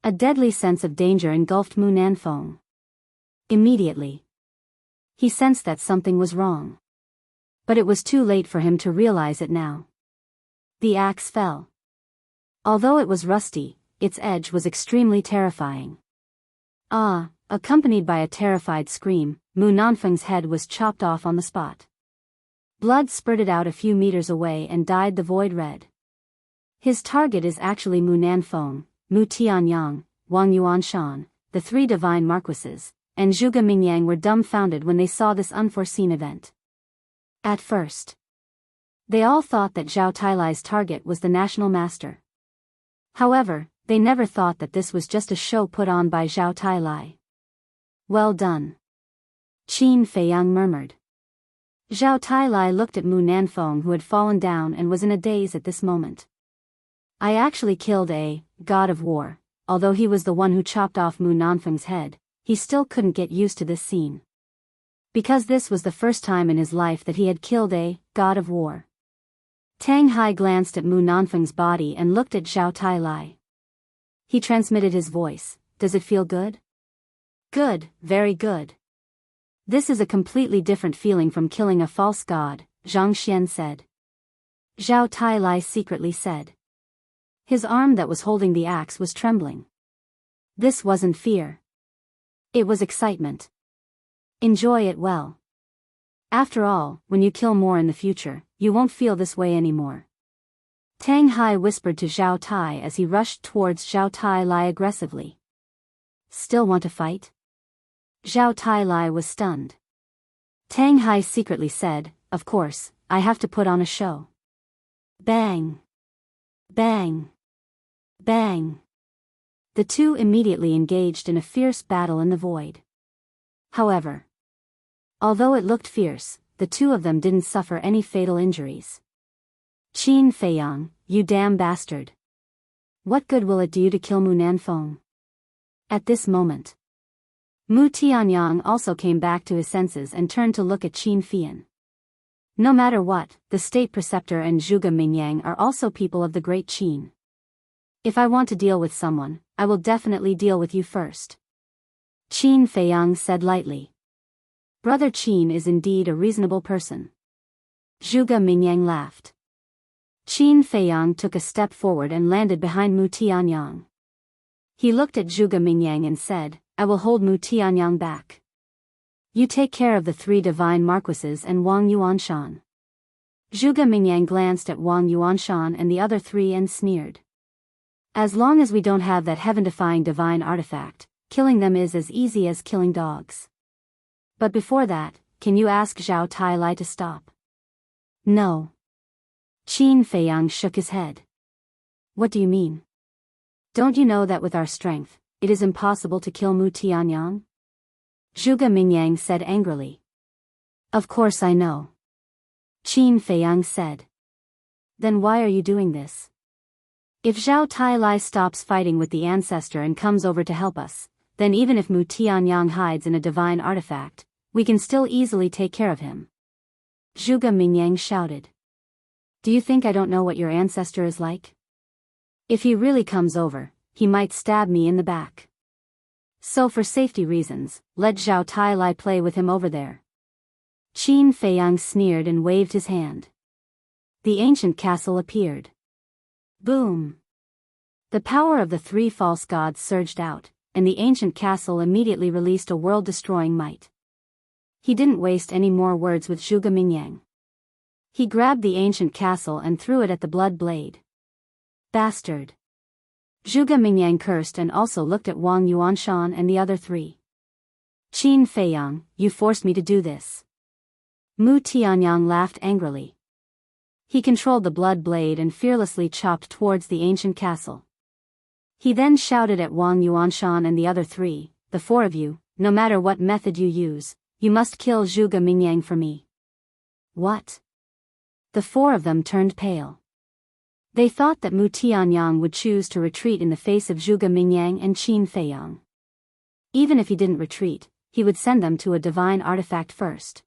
A deadly sense of danger engulfed Mu Nanfeng. Immediately, he sensed that something was wrong. But it was too late for him to realize it now. The axe fell. Although it was rusty, its edge was extremely terrifying. Ah! Accompanied by a terrified scream, Mu Nanfeng's head was chopped off on the spot. Blood spurted out a few meters away and dyed the void red. His target is actually Mu Nanfeng, Mu Tianyang, Wang Yuanshan, the three divine marquises, and Zhuge Mingyang were dumbfounded when they saw this unforeseen event. At first, they all thought that Zhao Tailai's target was the national master. However, they never thought that this was just a show put on by Zhao Tailai. Well done. Qin Feiyang murmured. Zhao Tailai looked at Mu Nanfeng, who had fallen down and was in a daze at this moment. I actually killed a god of war. Although he was the one who chopped off Mu Nanfeng's head, he still couldn't get used to this scene. Because this was the first time in his life that he had killed a god of war. Tang Hai glanced at Mu Nanfeng's body and looked at Zhao Tailai. He transmitted his voice. Does it feel good? Good, very good. This is a completely different feeling from killing a false god, Zhang Xian said. Zhao Tailai secretly said. His arm that was holding the axe was trembling. This wasn't fear. It was excitement. Enjoy it well. After all, when you kill more in the future, you won't feel this way anymore. Tang Hai whispered to Zhao Tai as he rushed towards Zhao Tailai aggressively. Still want to fight? Zhao Tailai was stunned. Tang Hai secretly said, of course, I have to put on a show. Bang! Bang! Bang! The two immediately engaged in a fierce battle in the void. However, although it looked fierce, the two of them didn't suffer any fatal injuries. Qin Feiyang, you damn bastard. What good will it do you to kill Mu Nanfeng? At this moment, Mu Tianyang also came back to his senses and turned to look at Qin Feiyan. No matter what, the state preceptor and Zhuge Mingyang are also people of the great Qin. If I want to deal with someone, I will definitely deal with you first. Qin Feiyang said lightly. Brother Qin is indeed a reasonable person. Zhuge Mingyang laughed. Qin Feiyang took a step forward and landed behind Mu Tianyang. He looked at Zhuge Mingyang and said, I will hold Mu Tianyang back. You take care of the three divine marquises and Wang Yuanshan. Zhuge Mingyang glanced at Wang Yuanshan and the other three and sneered. As long as we don't have that heaven-defying divine artifact, killing them is as easy as killing dogs. But before that, can you ask Zhao Tailai to stop? No. Qin Feiyang shook his head. What do you mean? Don't you know that with our strength, it is impossible to kill Mu Tianyang? Zhuge Mingyang said angrily. Of course I know. Qin Feiyang said. Then why are you doing this? If Zhao Tailai stops fighting with the ancestor and comes over to help us, then even if Mu Tianyang hides in a divine artifact, we can still easily take care of him. Zhuge Mingyang shouted. Do you think I don't know what your ancestor is like? If he really comes over, he might stab me in the back. So for safety reasons, let Zhao Tailai play with him over there. Qin Feiyang sneered and waved his hand. The ancient castle appeared. Boom! The power of the three false gods surged out, and the ancient castle immediately released a world-destroying might. He didn't waste any more words with Zhuge Mingyang. He grabbed the ancient castle and threw it at the blood blade. Bastard! Zhuge Mingyang cursed and also looked at Wang Yuanshan and the other three. Qin Feiyang, you forced me to do this. Mu Tianyang laughed angrily. He controlled the blood blade and fearlessly chopped towards the ancient castle. He then shouted at Wang Yuanshan and the other three, the four of you, no matter what method you use, you must kill Zhuge Mingyang for me. What? The four of them turned pale. They thought that Mu Tianyang would choose to retreat in the face of Zhuge Mingyang and Qin Feiyang. Even if he didn't retreat, he would send them to a divine artifact first.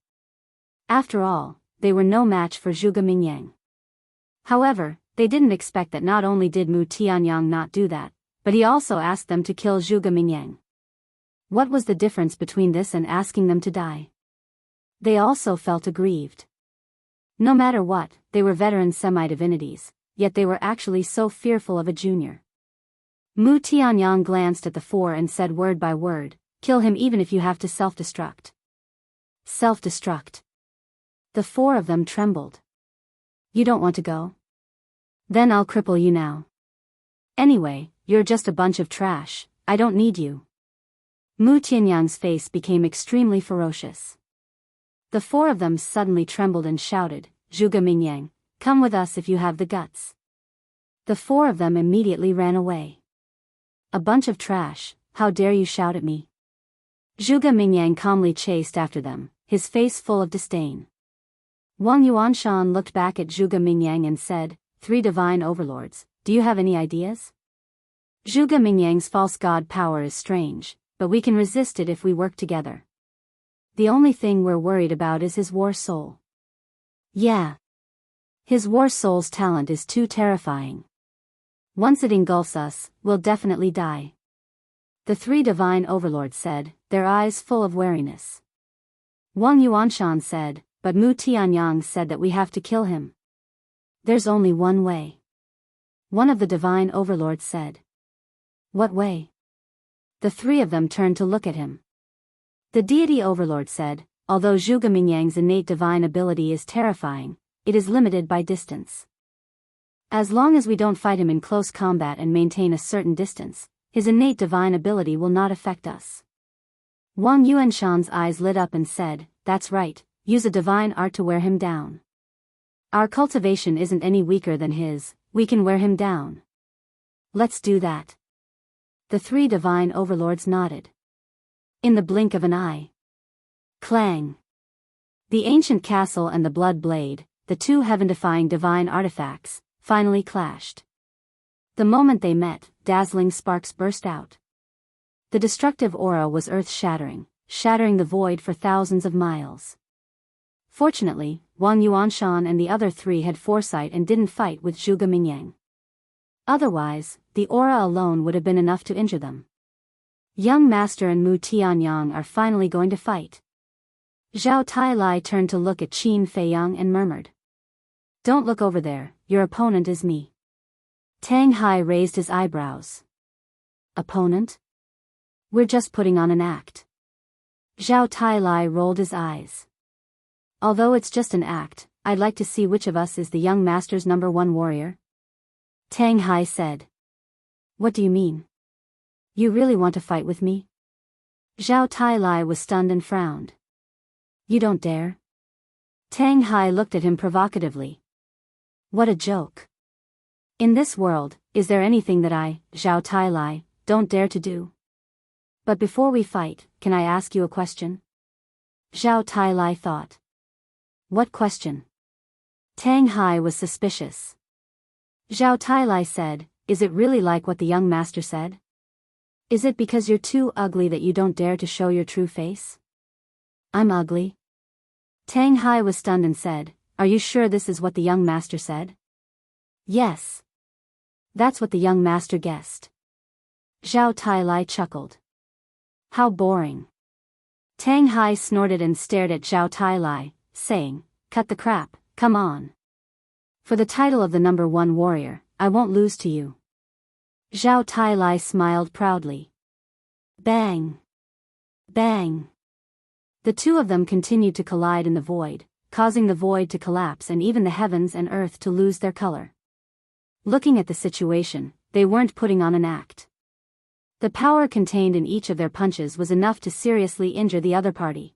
After all, they were no match for Zhuge Mingyang. However, they didn't expect that not only did Mu Tianyang not do that, but he also asked them to kill Zhuge Mingyang. What was the difference between this and asking them to die? They also felt aggrieved. No matter what, they were veteran semi-divinities, yet they were actually so fearful of a junior. Mu Tianyang glanced at the four and said word by word, kill him even if you have to self-destruct. Self-destruct. The four of them trembled. You don't want to go? Then I'll cripple you now. Anyway, you're just a bunch of trash, I don't need you. Mu Tianyang's face became extremely ferocious. The four of them suddenly trembled and shouted, Zhuge Mingyang, come with us if you have the guts. The four of them immediately ran away. A bunch of trash, how dare you shout at me? Zhuge Mingyang calmly chased after them, his face full of disdain. Wang Yuanshan looked back at Zhuge Mingyang and said, Three divine overlords, do you have any ideas? Zhuge Mingyang's false god power is strange, but we can resist it if we work together. The only thing we're worried about is his war soul. Yeah. His war soul's talent is too terrifying. Once it engulfs us, we'll definitely die. The three divine overlords said, their eyes full of wariness. Wang Yuanshan said, but Mu Tianyang said that we have to kill him. There's only one way. One of the divine overlords said. What way? The three of them turned to look at him. The deity overlord said, although Zhuge Mingyang's innate divine ability is terrifying, it is limited by distance. As long as we don't fight him in close combat and maintain a certain distance, his innate divine ability will not affect us. Wang Yuanshan's eyes lit up and said, that's right, use a divine art to wear him down. Our cultivation isn't any weaker than his, we can wear him down. Let's do that. The three divine overlords nodded. In the blink of an eye. Clang. The ancient castle and the blood blade, the two heaven-defying divine artifacts, finally clashed. The moment they met, dazzling sparks burst out. The destructive aura was earth-shattering, shattering the void for thousands of miles. Fortunately, Wang Yuanshan and the other three had foresight and didn't fight with Zhuge Mingyang. Otherwise, the aura alone would have been enough to injure them. Young Master and Mu Tianyang are finally going to fight. Zhao Tailai turned to look at Qin Feiyang and murmured. Don't look over there, your opponent is me. Tang Hai raised his eyebrows. Opponent? We're just putting on an act. Zhao Tailai rolled his eyes. Although it's just an act, I'd like to see which of us is the young master's #1 warrior. Tang Hai said. What do you mean? You really want to fight with me? Zhao Tailai was stunned and frowned. You don't dare? Tang Hai looked at him provocatively. What a joke. In this world, is there anything that I, Zhao Tailai, don't dare to do? But before we fight, can I ask you a question? Zhao Tailai thought. What question? Tang Hai was suspicious. Zhao Tailai said, is it really like what the young master said? Is it because you're too ugly that you don't dare to show your true face? I'm ugly? Tang Hai was stunned and said, are you sure this is what the young master said? Yes. That's what the young master guessed. Zhao Tailai chuckled. How boring. Tang Hai snorted and stared at Zhao Tailai, saying, cut the crap, come on. For the title of the #1 warrior, I won't lose to you. Zhao Tailai smiled proudly. Bang! Bang! The two of them continued to collide in the void, causing the void to collapse and even the heavens and earth to lose their color. Looking at the situation, they weren't putting on an act. The power contained in each of their punches was enough to seriously injure the other party.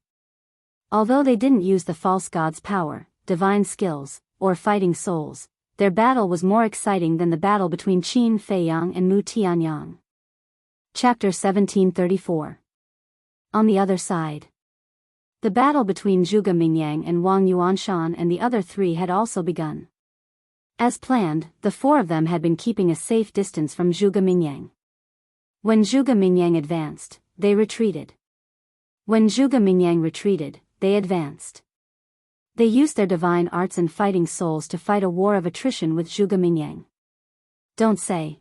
Although they didn't use the false god's power, divine skills, or fighting souls, their battle was more exciting than the battle between Qin Feiyang and Mu Tianyang. Chapter 1734. On the other side. The battle between Zhuge Mingyang and Wang Yuanshan and the other three had also begun. As planned, the four of them had been keeping a safe distance from Zhuge Mingyang. When Zhuge Mingyang advanced, they retreated. When Zhuge Mingyang retreated, they advanced. They used their divine arts and fighting souls to fight a war of attrition with Zhuge Mingyang. Don't say.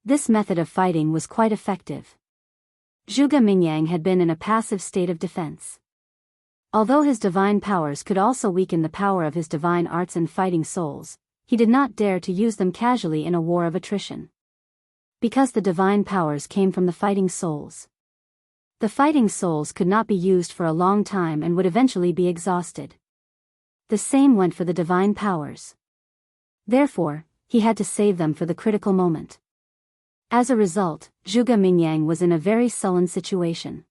This method of fighting was quite effective. Zhuge Mingyang had been in a passive state of defense. Although his divine powers could also weaken the power of his divine arts and fighting souls, he did not dare to use them casually in a war of attrition. Because the divine powers came from the fighting souls. The fighting souls could not be used for a long time and would eventually be exhausted. The same went for the divine powers. Therefore, he had to save them for the critical moment. As a result, Zhuge Mingyang was in a very sullen situation.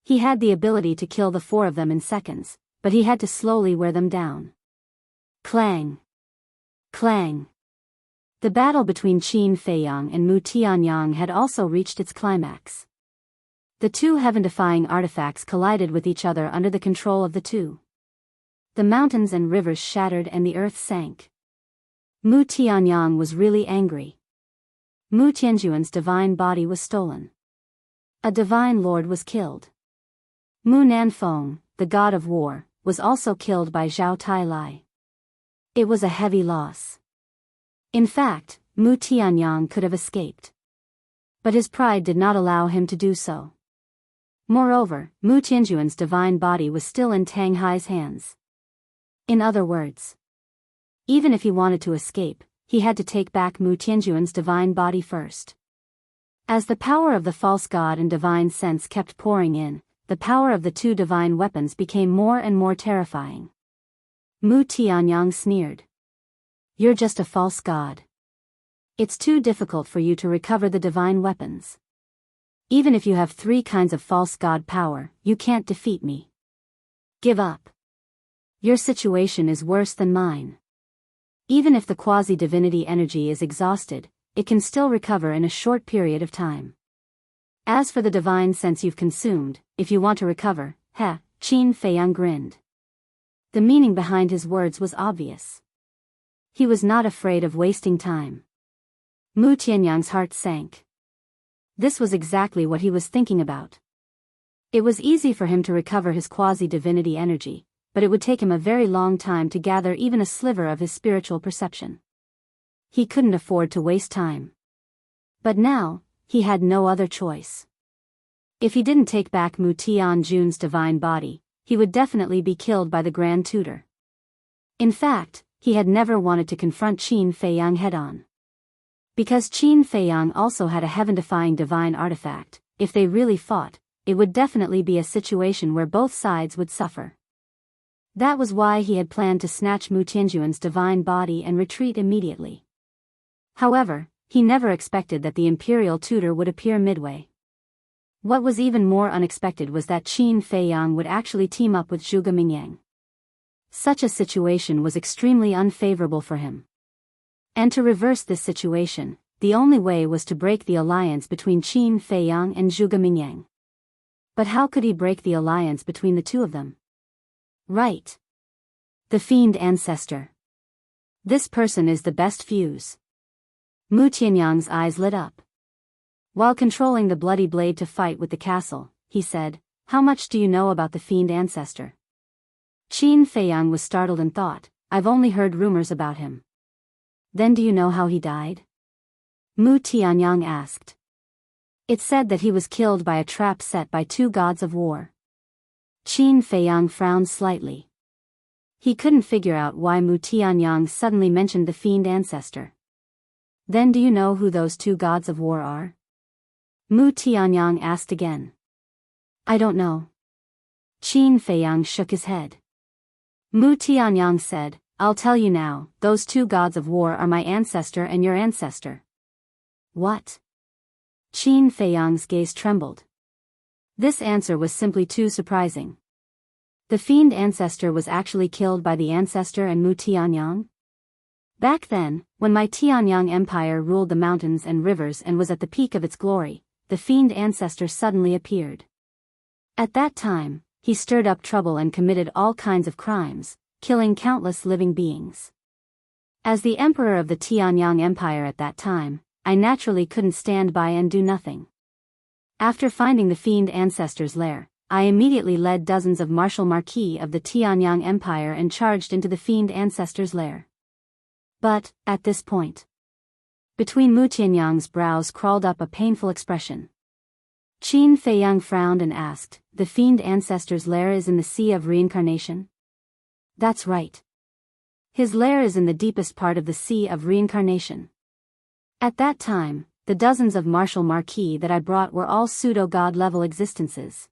He had the ability to kill the 4 of them in seconds, but he had to slowly wear them down. Clang! Clang! The battle between Qin Feiyang and Mu Tianyang had also reached its climax. The 2 heaven-defying artifacts collided with each other under the control of the 2. The mountains and rivers shattered and the earth sank. Mu Tianyang was really angry. Mu Tianjuan's divine body was stolen. A divine lord was killed. Mu Nanfeng, the god of war, was also killed by Zhao Tailai. It was a heavy loss. In fact, Mu Tianyang could have escaped. But his pride did not allow him to do so. Moreover, Mu Tianjuan's divine body was still in Tang Hai's hands. In other words, even if he wanted to escape, he had to take back Mu Tianjuan's divine body first. As the power of the false god and divine sense kept pouring in, the power of the 2 divine weapons became more and more terrifying. Mu Tianyang sneered. "You're just a false god. It's too difficult for you to recover the divine weapons. Even if you have 3 kinds of false god power, you can't defeat me. Give up. Your situation is worse than mine. Even if the quasi-divinity energy is exhausted, it can still recover in a short period of time. As for the divine sense you've consumed, if you want to recover, Qin Feiyang grinned. The meaning behind his words was obvious. He was not afraid of wasting time. Mu Tianyang's heart sank. This was exactly what he was thinking about. It was easy for him to recover his quasi-divinity energy, but it would take him a very long time to gather even a sliver of his spiritual perception. He couldn't afford to waste time. But now, he had no other choice. If he didn't take back Mu Tianjun's divine body, he would definitely be killed by the Grand Tutor. In fact, he had never wanted to confront Qin Feiyang head-on. Because Qin Feiyang also had a heaven-defying divine artifact, if they really fought, it would definitely be a situation where both sides would suffer. That was why he had planned to snatch Mu Tianjuan's divine body and retreat immediately. However, he never expected that the Imperial Tutor would appear midway. What was even more unexpected was that Qin Feiyang would actually team up with Zhuge Mingyang. Such a situation was extremely unfavorable for him. And to reverse this situation, the only way was to break the alliance between Qin Feiyang and Zhuge Mingyang. But how could he break the alliance between the 2 of them? Right. The Fiend Ancestor. This person is the best fuse. Mu Tianyang's eyes lit up. While controlling the bloody blade to fight with the castle, he said, "How much do you know about the Fiend Ancestor?" Qin Feiyang was startled and thought, "I've only heard rumors about him." "Then do you know how he died?" Mu Tianyang asked. "It's said that he was killed by a trap set by 2 gods of war." Qin Feiyang frowned slightly. He couldn't figure out why Mu Tianyang suddenly mentioned the Fiend Ancestor. "Then do you know who those 2 gods of war are?" Mu Tianyang asked again. "I don't know." Qin Feiyang shook his head. Mu Tianyang said, "I'll tell you now, those 2 gods of war are my ancestor and your ancestor." "What?" Qin Feiyang's gaze trembled. This answer was simply too surprising. The Fiend Ancestor was actually killed by the ancestor and Mu Tianyang? Back then, when my Tianyang Empire ruled the mountains and rivers and was at the peak of its glory, the Fiend Ancestor suddenly appeared. At that time, he stirred up trouble and committed all kinds of crimes, killing countless living beings. As the Emperor of the Tianyang Empire at that time, I naturally couldn't stand by and do nothing. After finding the Fiend Ancestor's lair, I immediately led dozens of Martial Marquis of the Tianyang Empire and charged into the Fiend Ancestor's lair. But, at this point, between Mu Tianyang's brows crawled up a painful expression. Qin Feiyang frowned and asked, "The Fiend Ancestor's lair is in the Sea of Reincarnation?" "That's right. His lair is in the deepest part of the Sea of Reincarnation." At that time, the dozens of martial marquis that I brought were all pseudo-god level existences.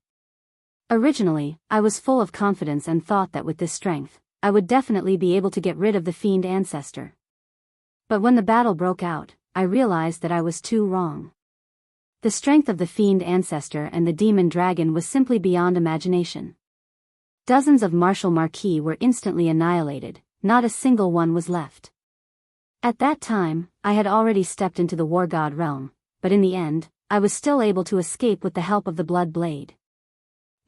Originally, I was full of confidence and thought that with this strength, I would definitely be able to get rid of the fiend ancestor. But when the battle broke out, I realized that I was too wrong. The strength of the fiend ancestor and the demon dragon was simply beyond imagination. Dozens of martial marquis were instantly annihilated, not a single one was left. At that time, I had already stepped into the war god realm, but in the end, I was still able to escape with the help of the blood blade.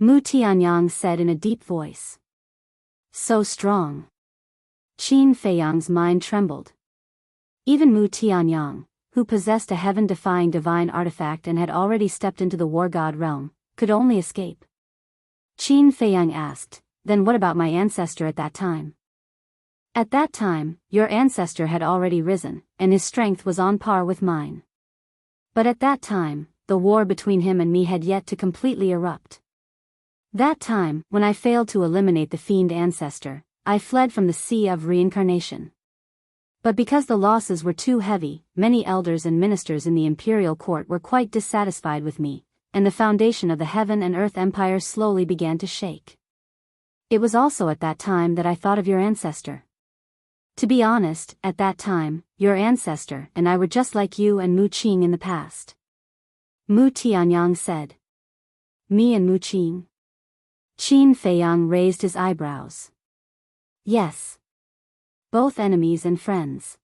Mu Tianyang said in a deep voice. So strong. Qin Feiyang's mind trembled. Even Mu Tianyang, who possessed a heaven-defying divine artifact and had already stepped into the war god realm, could only escape. Qin Feiyang asked, then what about my ancestor at that time? At that time, your ancestor had already risen, and his strength was on par with mine. But at that time, the war between him and me had yet to completely erupt. That time, when I failed to eliminate the fiend ancestor, I fled from the sea of reincarnation. But because the losses were too heavy, many elders and ministers in the imperial court were quite dissatisfied with me, and the foundation of the heaven and earth empire slowly began to shake. It was also at that time that I thought of your ancestor. To be honest, at that time, your ancestor and I were just like you and Mu Qing in the past. Mu Tianyang said. Me and Mu Qing? Qin Feiyang raised his eyebrows. Yes. Both enemies and friends.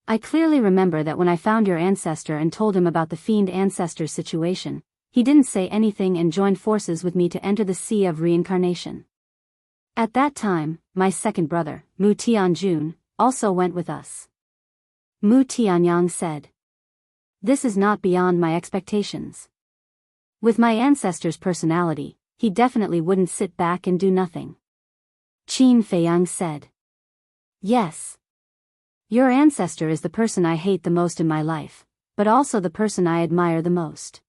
I clearly remember that when I found your ancestor and told him about the fiend ancestor's situation, he didn't say anything and joined forces with me to enter the sea of reincarnation. At that time, my second brother, Mu Tianjun, also went with us. Mu Tianyang said. This is not beyond my expectations. With my ancestor's personality, he definitely wouldn't sit back and do nothing. Qin Feiyang said. Yes. Your ancestor is the person I hate the most in my life, but also the person I admire the most.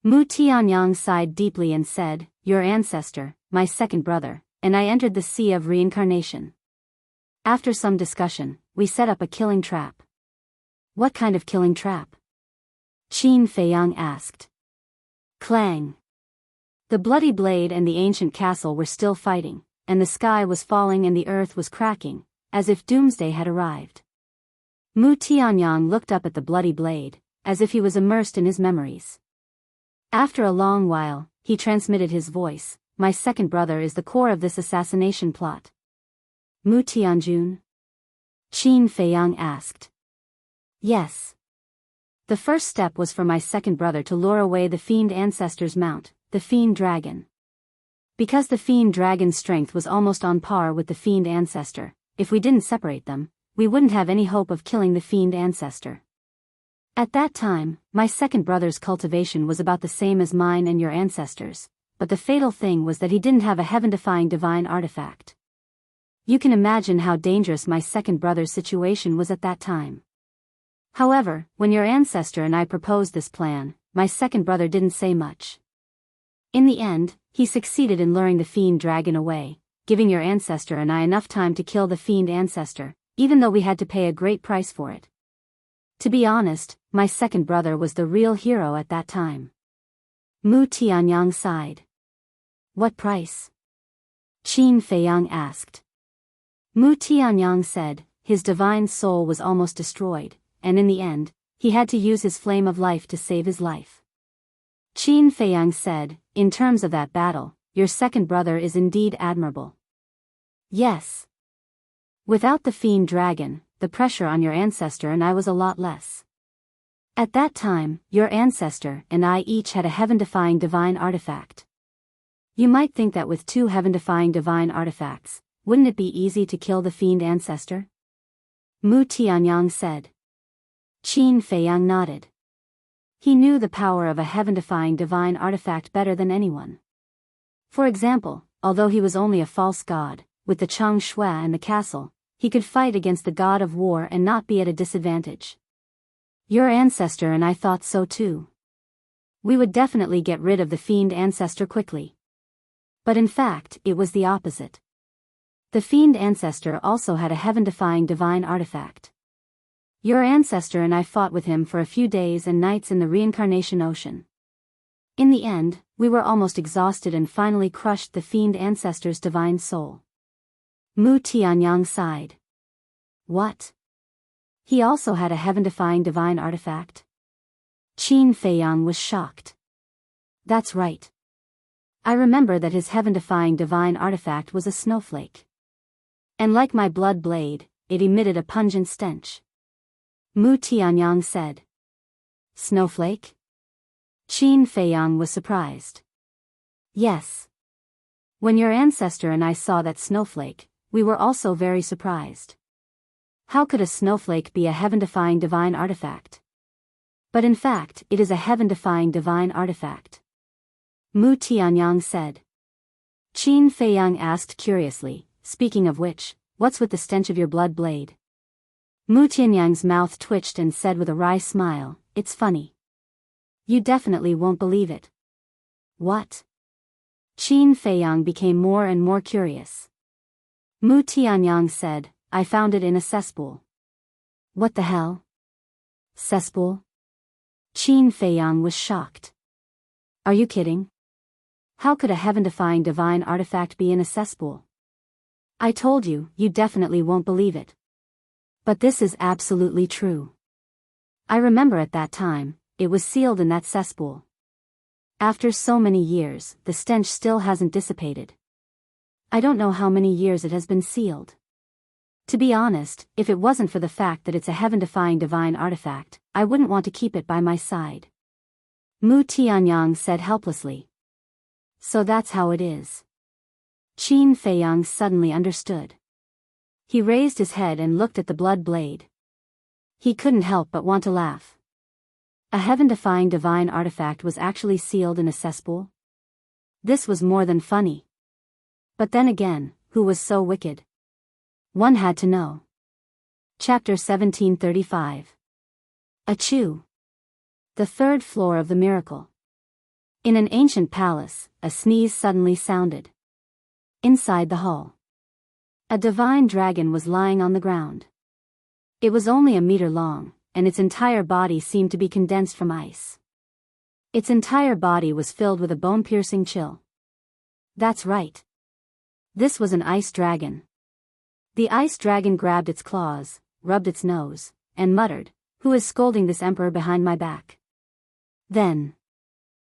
Mu Tianyang sighed deeply and said, your ancestor, my second brother, and I entered the sea of reincarnation. After some discussion, we set up a killing trap. What kind of killing trap? Qin Feiyang asked. Clang. The bloody blade and the ancient castle were still fighting, and the sky was falling and the earth was cracking, as if doomsday had arrived. Mu Tianyang looked up at the bloody blade, as if he was immersed in his memories. After a long while, he transmitted his voice, my second brother is the core of this assassination plot. Mu Tianjun? Qin Feiyang asked. Yes. The first step was for my second brother to lure away the fiend ancestor's mount, the fiend dragon. Because the fiend dragon's strength was almost on par with the fiend ancestor, if we didn't separate them, we wouldn't have any hope of killing the fiend ancestor. At that time, my second brother's cultivation was about the same as mine and your ancestors, but the fatal thing was that he didn't have a heaven-defying divine artifact. You can imagine how dangerous my second brother's situation was at that time. However, when your ancestor and I proposed this plan, my second brother didn't say much. In the end, he succeeded in luring the fiend dragon away, giving your ancestor and I enough time to kill the fiend ancestor, even though we had to pay a great price for it. To be honest, my second brother was the real hero at that time. Mu Tianyang sighed. What price? Qin Feiyang asked. Mu Tianyang said, his divine soul was almost destroyed, and in the end, he had to use his flame of life to save his life. Qin Feiyang said, in terms of that battle, your second brother is indeed admirable. Yes. Without the fiend dragon, the pressure on your ancestor and I was a lot less. At that time, your ancestor and I each had a heaven-defying divine artifact. You might think that with two heaven-defying divine artifacts, wouldn't it be easy to kill the fiend ancestor? Mu Tianyang said. Qin Feiyang nodded. He knew the power of a heaven-defying divine artifact better than anyone. For example, although he was only a false god, with the Chang Shui and the castle, he could fight against the god of war and not be at a disadvantage. Your ancestor and I thought so too. We would definitely get rid of the fiend ancestor quickly. But in fact, it was the opposite. The fiend ancestor also had a heaven-defying divine artifact. Your ancestor and I fought with him for a few days and nights in the reincarnation ocean. In the end, we were almost exhausted and finally crushed the fiend ancestor's divine soul. Mu Tianyang sighed. What? He also had a heaven-defying divine artifact? Qin Feiyang was shocked. That's right. I remember that his heaven-defying divine artifact was a snowflake. And like my blood blade, it emitted a pungent stench. Mu Tianyang said. Snowflake? Qin Feiyang was surprised. Yes. When your ancestor and I saw that snowflake, we were also very surprised. How could a snowflake be a heaven-defying divine artifact? But in fact, it is a heaven-defying divine artifact. Mu Tianyang said. Qin Feiyang asked curiously, speaking of which, what's with the stench of your blood blade? Mu Tianyang's mouth twitched and said with a wry smile, it's funny. You definitely won't believe it. What? Qin Feiyang became more and more curious. Mu Tianyang said, I found it in a cesspool. What the hell? Cesspool? Qin Feiyang was shocked. Are you kidding? How could a heaven-defying divine artifact be in a cesspool? I told you, you definitely won't believe it. But this is absolutely true. I remember at that time, it was sealed in that cesspool. After so many years, the stench still hasn't dissipated. I don't know how many years it has been sealed. To be honest, if it wasn't for the fact that it's a heaven-defying divine artifact, I wouldn't want to keep it by my side. Mu Tianyang said helplessly. So that's how it is. Qin Feiyang suddenly understood. He raised his head and looked at the blood blade. He couldn't help but want to laugh. A heaven-defying divine artifact was actually sealed in a cesspool? This was more than funny. But then again, who was so wicked? One had to know. Chapter 1735. Achoo! The third floor of the miracle. In an ancient palace, a sneeze suddenly sounded. Inside the hall, a divine dragon was lying on the ground. It was only 1 meter long, and its entire body seemed to be condensed from ice. Its entire body was filled with a bone-piercing chill. That's right. This was an ice dragon. The ice dragon grabbed its claws, rubbed its nose, and muttered, "Who is scolding this emperor behind my back?" Then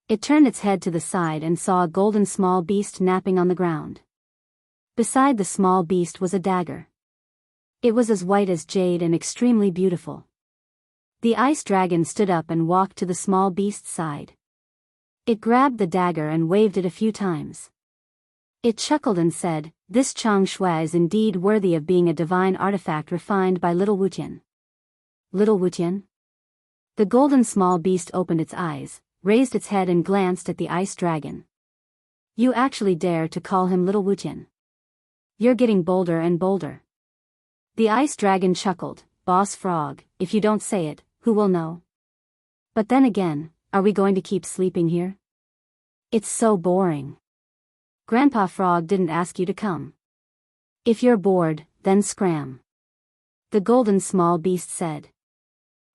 it turned its head to the side and saw a golden small beast napping on the ground. Beside the small beast was a dagger. It was as white as jade and extremely beautiful. The ice dragon stood up and walked to the small beast's side. It grabbed the dagger and waved it a few times. It chuckled and said, "This Chang Shui is indeed worthy of being a divine artifact refined by Little Wutian." Little Wutian? The golden small beast opened its eyes, raised its head and glanced at the ice dragon. You actually dare to call him Little Wutian? You're getting bolder and bolder. The ice dragon chuckled, "Boss Frog, if you don't say it, who will know? But then again, are we going to keep sleeping here? It's so boring. Grandpa Frog didn't ask you to come. If you're bored, then scram." The golden small beast said.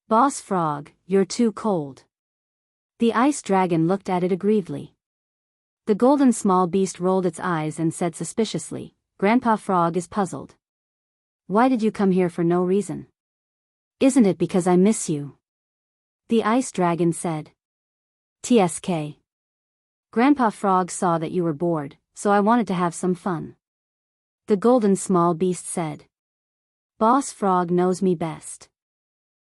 "Boss Frog, you're too cold." The ice dragon looked at it aggrievedly. The golden small beast rolled its eyes and said suspiciously, "Grandpa Frog is puzzled. Why did you come here for no reason?" "Isn't it because I miss you?" The ice dragon said. "TSK. Grandpa Frog saw that you were bored, so I wanted to have some fun." The golden small beast said. "Boss Frog knows me best."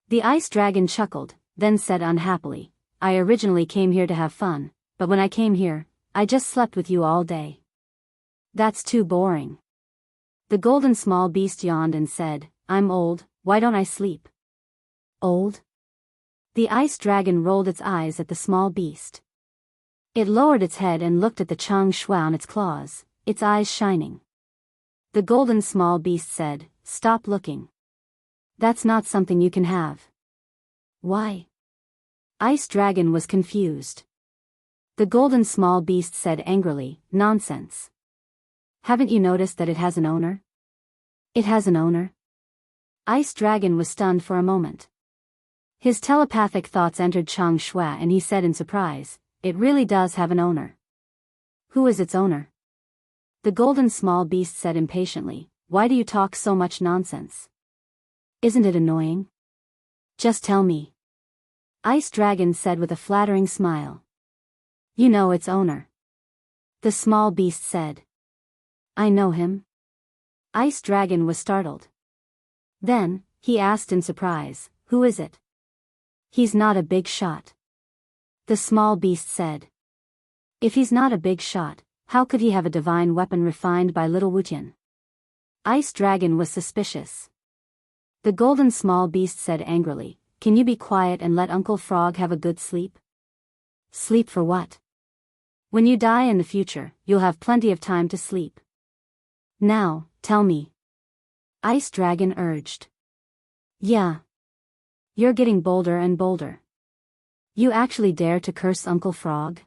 The ice dragon chuckled, then said unhappily, "I originally came here to have fun, but when I came here, I just slept with you all day. That's too boring." The golden small beast yawned and said, "I'm old, why don't I sleep?" "Old?" The ice dragon rolled its eyes at the small beast. It lowered its head and looked at the Chang Shui on its claws, its eyes shining. The golden small beast said, "Stop looking. That's not something you can have." "Why?" Ice dragon was confused. The golden small beast said angrily, "Nonsense. Haven't you noticed that it has an owner?" "It has an owner?" Ice Dragon was stunned for a moment. His telepathic thoughts entered Chang Shui and he said in surprise, "It really does have an owner." "Who is its owner?" The golden small beast said impatiently, "Why do you talk so much nonsense? Isn't it annoying? Just tell me." Ice Dragon said with a flattering smile. "You know its owner." The small beast said. "I know him." Ice Dragon was startled. Then, he asked in surprise, "Who is it?" "He's not a big shot." The small beast said. "If he's not a big shot, how could he have a divine weapon refined by little Wutian?" Ice Dragon was suspicious. The golden small beast said angrily, "Can you be quiet and let Uncle Frog have a good sleep?" "Sleep for what? When you die in the future, you'll have plenty of time to sleep. Now, tell me." Ice Dragon urged. "Yeah. You're getting bolder and bolder. You actually dare to curse Uncle Frog?"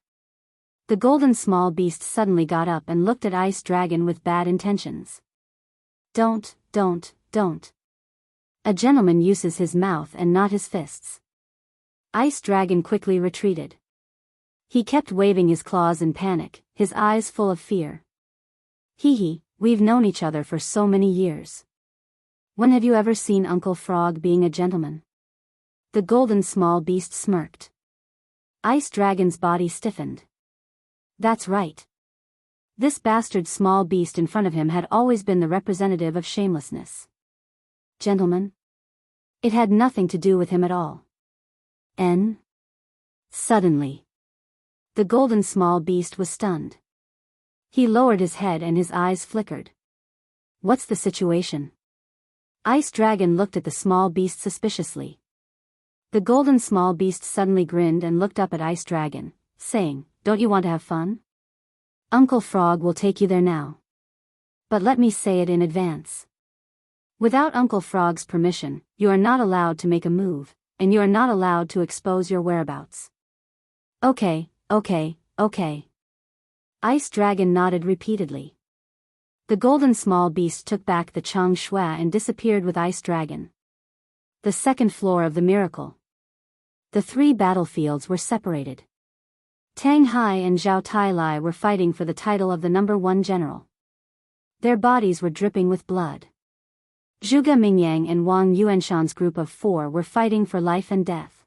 The golden small beast suddenly got up and looked at Ice Dragon with bad intentions. Don't. A gentleman uses his mouth and not his fists." Ice Dragon quickly retreated. He kept waving his claws in panic, his eyes full of fear. "Hee, we've known each other for so many years. When have you ever seen Uncle Frog being a gentleman?" The golden small beast smirked. Ice Dragon's body stiffened. That's right. This bastard small beast in front of him had always been the representative of shamelessness. Gentlemen? It had nothing to do with him at all. Suddenly, the golden small beast was stunned. He lowered his head and his eyes flickered. "What's the situation?" Ice Dragon looked at the small beast suspiciously. The golden small beast suddenly grinned and looked up at Ice Dragon, saying, "Don't you want to have fun? Uncle Frog will take you there now. But let me say it in advance. Without Uncle Frog's permission, you are not allowed to make a move, and you are not allowed to expose your whereabouts." Okay. Ice Dragon nodded repeatedly. The golden small beast took back the Chang Shui and disappeared with Ice Dragon. The second floor of the miracle. The three battlefields were separated. Tang Hai and Zhao Tailai were fighting for the title of the #1 general. Their bodies were dripping with blood. Zhuge Mingyang and Wang Yuanshan's group of 4 were fighting for life and death.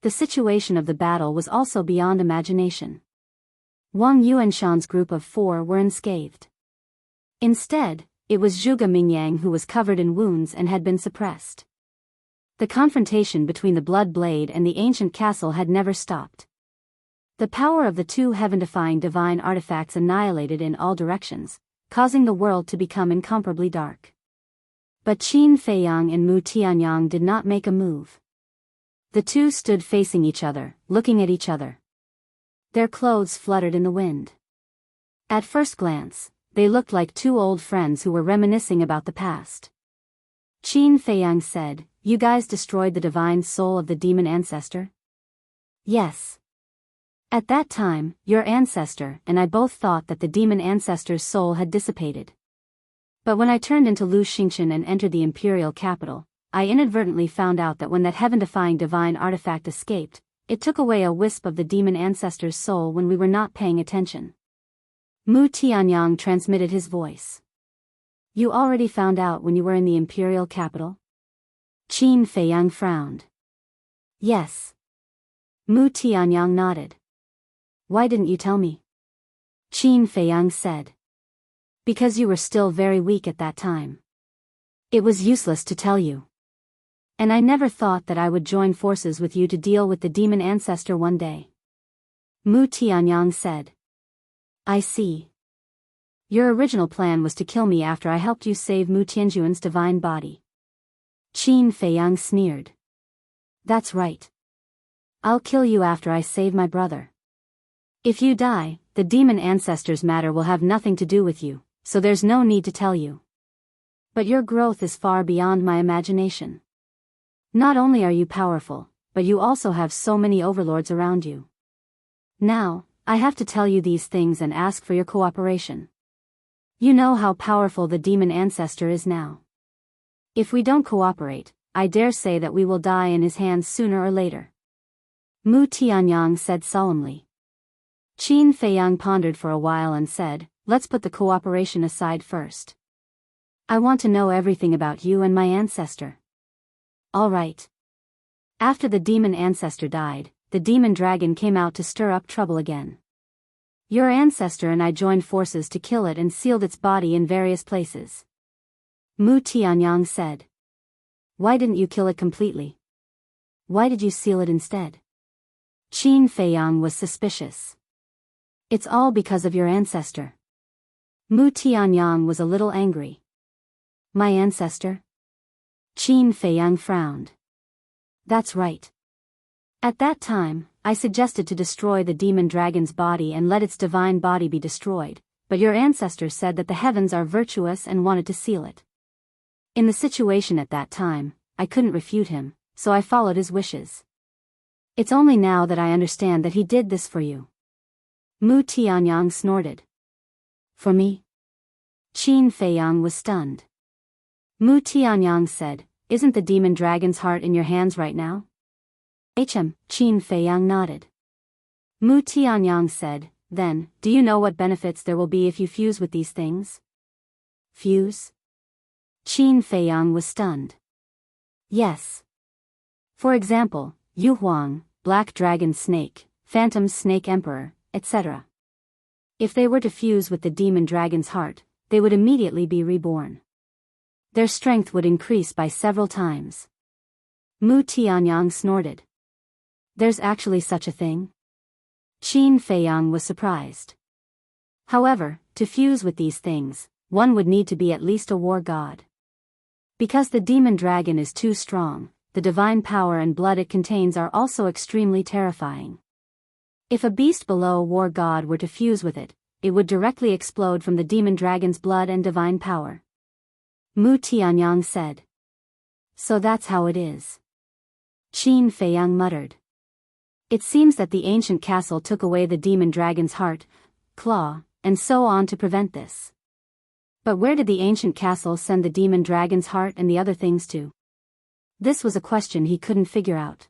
The situation of the battle was also beyond imagination. Wang Yuanshan's group of 4 were unscathed. Instead, it was Zhuge Mingyang who was covered in wounds and had been suppressed. The confrontation between the Blood Blade and the ancient castle had never stopped. The power of the two heaven-defying divine artifacts annihilated in all directions, causing the world to become incomparably dark. But Qin Feiyang and Mu Tianyang did not make a move. The two stood facing each other, looking at each other. Their clothes fluttered in the wind. At first glance, they looked like two old friends who were reminiscing about the past. Qin Feiyang said, "You guys destroyed the divine soul of the demon ancestor?" "Yes. At that time, your ancestor and I both thought that the demon ancestor's soul had dissipated. But when I turned into Lu Xingchen and entered the imperial capital, I inadvertently found out that when that heaven-defying divine artifact escaped, it took away a wisp of the demon ancestor's soul when we were not paying attention." Mu Tianyang transmitted his voice. "You already found out when you were in the imperial capital?" Qin Feiyang frowned. "Yes." Mu Tianyang nodded. "Why didn't you tell me?" Qin Feiyang said. "Because you were still very weak at that time. It was useless to tell you. And I never thought that I would join forces with you to deal with the demon ancestor one day." Mu Tianyang said. "I see. Your original plan was to kill me after I helped you save Mu Tianjuan's divine body." Qin Feiyang sneered. "That's right. I'll kill you after I save my brother. If you die, the demon ancestor's matter will have nothing to do with you, so there's no need to tell you. But your growth is far beyond my imagination. Not only are you powerful, but you also have so many overlords around you. Now, I have to tell you these things and ask for your cooperation. You know how powerful the demon ancestor is now. If we don't cooperate, I dare say that we will die in his hands sooner or later. Mu Tianyang said solemnly. Qin Feiyang pondered for a while and said, let's put the cooperation aside first. I want to know everything about you and my ancestor. All right. After the demon ancestor died, the demon dragon came out to stir up trouble again. Your ancestor and I joined forces to kill it and sealed its body in various places. Mu Tianyang said. Why didn't you kill it completely? Why did you seal it instead? Qin Feiyang was suspicious. It's all because of your ancestor. Mu Tianyang was a little angry. My ancestor? Qin Feiyang frowned. That's right. At that time, I suggested to destroy the demon dragon's body and let its divine body be destroyed, but your ancestor said that the heavens are virtuous and wanted to seal it. In the situation at that time, I couldn't refute him, so I followed his wishes. It's only now that I understand that he did this for you. Mu Tianyang snorted. For me? Qin Feiyang was stunned. Mu Tianyang said, isn't the demon dragon's heart in your hands right now? Qin Feiyang nodded. Mu Tianyang said, then, do you know what benefits there will be if you fuse with these things? Fuse? Qin Feiyang was stunned. Yes. For example, Yu Huang, Black Dragon Snake, Phantom Snake Emperor, etc. If they were to fuse with the demon dragon's heart, they would immediately be reborn. Their strength would increase by several times. Mu Tianyang snorted. There's actually such a thing? Qin Feiyang was surprised. However, to fuse with these things, one would need to be at least a war god. Because the demon dragon is too strong, the divine power and blood it contains are also extremely terrifying. If a beast below a war god were to fuse with it, it would directly explode from the demon dragon's blood and divine power. Mu Tianyang said. So that's how it is. Qin Feiyang muttered. It seems that the ancient castle took away the demon dragon's heart, claw, and so on to prevent this. But where did the ancient castle send the demon dragon's heart and the other things to? This was a question he couldn't figure out.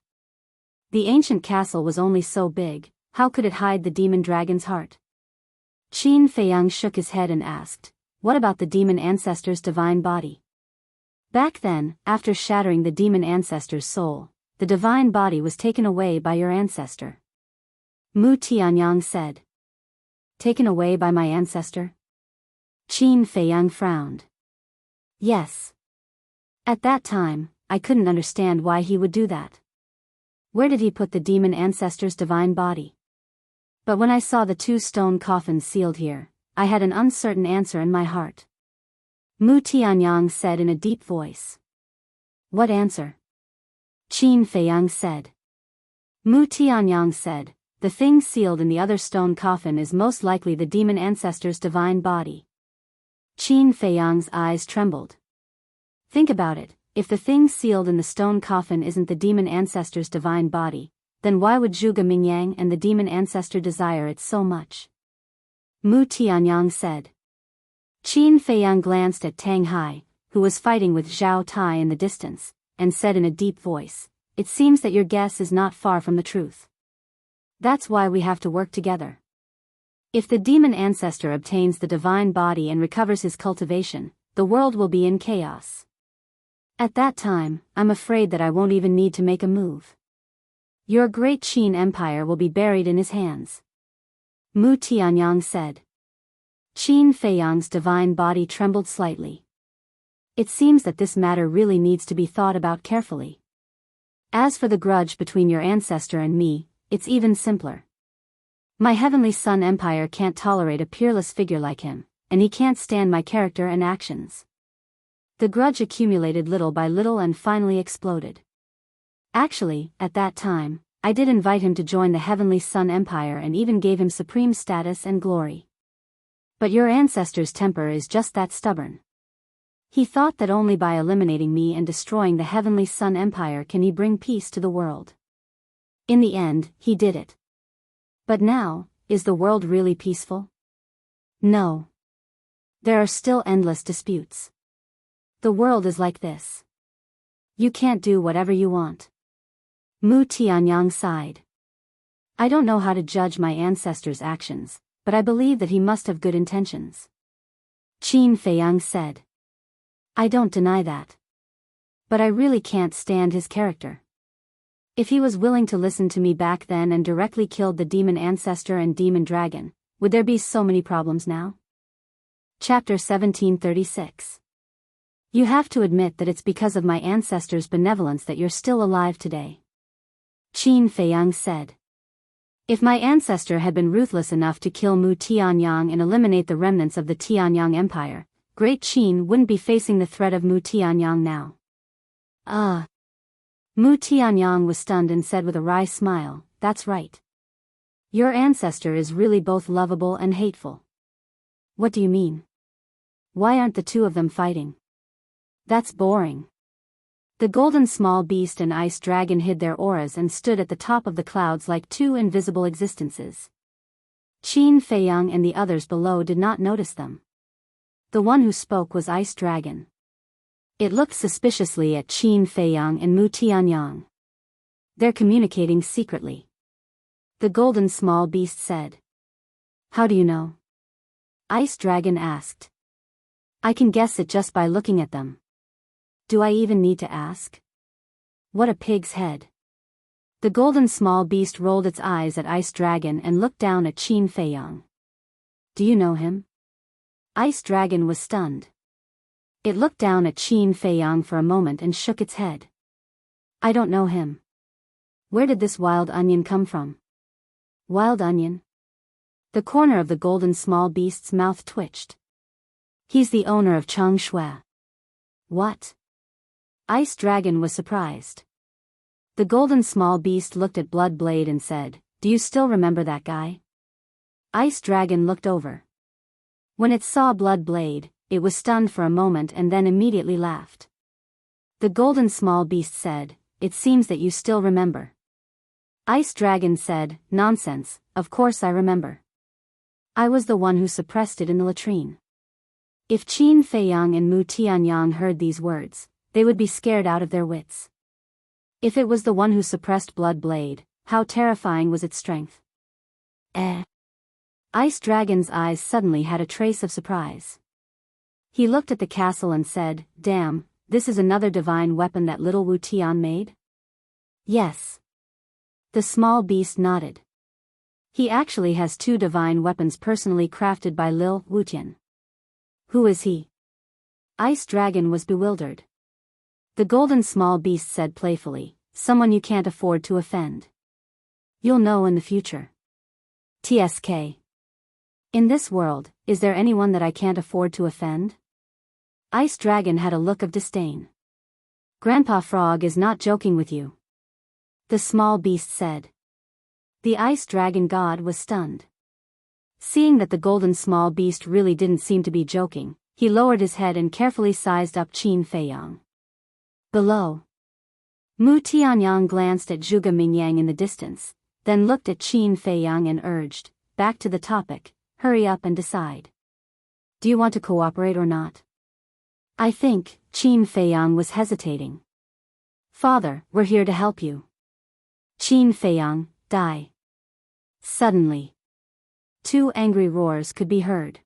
The ancient castle was only so big, how could it hide the demon dragon's heart? Qin Feiyang shook his head and asked, what about the demon ancestor's divine body? Back then, after shattering the demon ancestor's soul, the divine body was taken away by your ancestor. Mu Tianyang said. Taken away by my ancestor? Qin Feiyang frowned. Yes. At that time, I couldn't understand why he would do that. Where did he put the demon ancestor's divine body? But when I saw the 2 stone coffins sealed here, I had an uncertain answer in my heart. Mu Tianyang said in a deep voice. What answer? Qin Feiyang said. Mu Tianyang said, the thing sealed in the other stone coffin is most likely the demon ancestor's divine body. Qin Feiyang's eyes trembled. Think about it, if the thing sealed in the stone coffin isn't the demon ancestor's divine body, then why would Zhuge Mingyang and the demon ancestor desire it so much? Mu Tianyang said. Qin Feiyang glanced at Tang Hai, who was fighting with Zhao Tai in the distance, and said in a deep voice, it seems that your guess is not far from the truth. That's why we have to work together. If the demon ancestor obtains the divine body and recovers his cultivation, the world will be in chaos. At that time, I'm afraid that I won't even need to make a move. Your great Qin Empire will be buried in his hands. Mu Tianyang said. Qin Feiyang's divine body trembled slightly. It seems that this matter really needs to be thought about carefully. As for the grudge between your ancestor and me, it's even simpler. My Heavenly Sun Empire can't tolerate a peerless figure like him, and he can't stand my character and actions. The grudge accumulated little by little and finally exploded. Actually, at that time, I did invite him to join the Heavenly Sun Empire and even gave him supreme status and glory. But your ancestor's temper is just that stubborn. He thought that only by eliminating me and destroying the Heavenly Sun Empire can he bring peace to the world. In the end, he did it. But now, is the world really peaceful? No. There are still endless disputes. The world is like this. You can't do whatever you want. Mu Tianyang sighed. I don't know how to judge my ancestor's actions, but I believe that he must have good intentions. Qin Feiyang said. I don't deny that. But I really can't stand his character. If he was willing to listen to me back then and directly killed the demon ancestor and demon dragon, would there be so many problems now? Chapter 1736. You have to admit that it's because of my ancestor's benevolence that you're still alive today. Qin Feiyang said. If my ancestor had been ruthless enough to kill Mu Tianyang and eliminate the remnants of the Tianyang Empire, Great Qin wouldn't be facing the threat of Mu Tianyang now. Mu Tianyang was stunned and said with a wry smile, that's right. Your ancestor is really both lovable and hateful. What do you mean? Why aren't the two of them fighting? That's boring. The golden small beast and ice dragon hid their auras and stood at the top of the clouds like two invisible existences. Qin Feiyang and the others below did not notice them. The one who spoke was Ice Dragon. It looked suspiciously at Qin Feiyang and Mu Tianyang. They're communicating secretly. The golden small beast said. How do you know? Ice Dragon asked. I can guess it just by looking at them. Do I even need to ask? What a pig's head. The golden small beast rolled its eyes at Ice Dragon and looked down at Qin Feiyang. Do you know him? Ice Dragon was stunned. It looked down at Qin Feiyang for a moment and shook its head. I don't know him. Where did this wild onion come from? Wild onion? The corner of the golden small beast's mouth twitched. He's the owner of Chang Shui. What? Ice Dragon was surprised. The golden small beast looked at Blood Blade and said, do you still remember that guy? Ice Dragon looked over. When it saw Blood Blade, it was stunned for a moment and then immediately laughed. The golden small beast said, it seems that you still remember. Ice Dragon said, nonsense, of course I remember. I was the one who suppressed it in the latrine. If Qin Feiyang and Mu Tianyang heard these words, they would be scared out of their wits. If it was the one who suppressed Blood Blade, how terrifying was its strength? Ice Dragon's eyes suddenly had a trace of surprise. He looked at the castle and said, damn, this is another divine weapon that little Wu Tian made? Yes. The small beast nodded. He actually has two divine weapons personally crafted by Lil Wutian. Who is he? Ice Dragon was bewildered. The golden small beast said playfully, someone you can't afford to offend. You'll know in the future. TSK. In this world, is there anyone that I can't afford to offend? Ice Dragon had a look of disdain. Grandpa Frog is not joking with you. The small beast said. The Ice Dragon god was stunned. Seeing that the golden small beast really didn't seem to be joking, he lowered his head and carefully sized up Qin Feiyang. Below. Mu Tianyang glanced at Zhuge Mingyang in the distance, then looked at Qin Feiyang and urged, back to the topic, hurry up and decide. Do you want to cooperate or not? I think, Qin Feiyang was hesitating. Father, we're here to help you. Qin Feiyang, die. Suddenly. Two angry roars could be heard.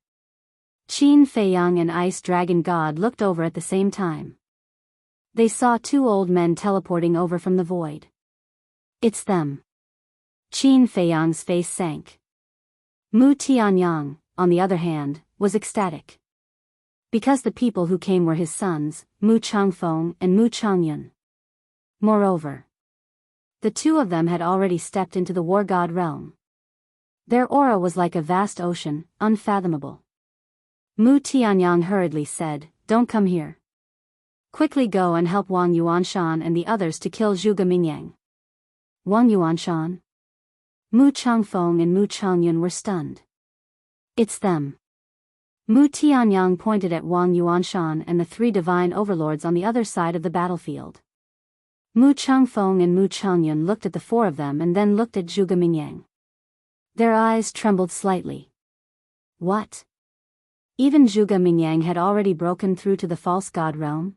Qin Feiyang and Ice Dragon God looked over at the same time. They saw two old men teleporting over from the void. It's them. Qin Feiyang's face sank. Mu Tianyang, on the other hand, was ecstatic. Because the people who came were his sons, Mu Changfeng and Mu Changyun. Moreover, the two of them had already stepped into the war god realm. Their aura was like a vast ocean, unfathomable. Mu Tianyang hurriedly said, don't come here. Quickly go and help Wang Yuanshan and the others to kill Zhuge Mingyang. Wang Yuanshan? Mu Changfeng and Mu Changyun were stunned. It's them. Mu Tianyang pointed at Wang Yuanshan and the three divine overlords on the other side of the battlefield. Mu Changfeng and Mu Changyun looked at the four of them and then looked at Zhuge Mingyang. Their eyes trembled slightly. What? Even Zhuge Mingyang had already broken through to the false god realm.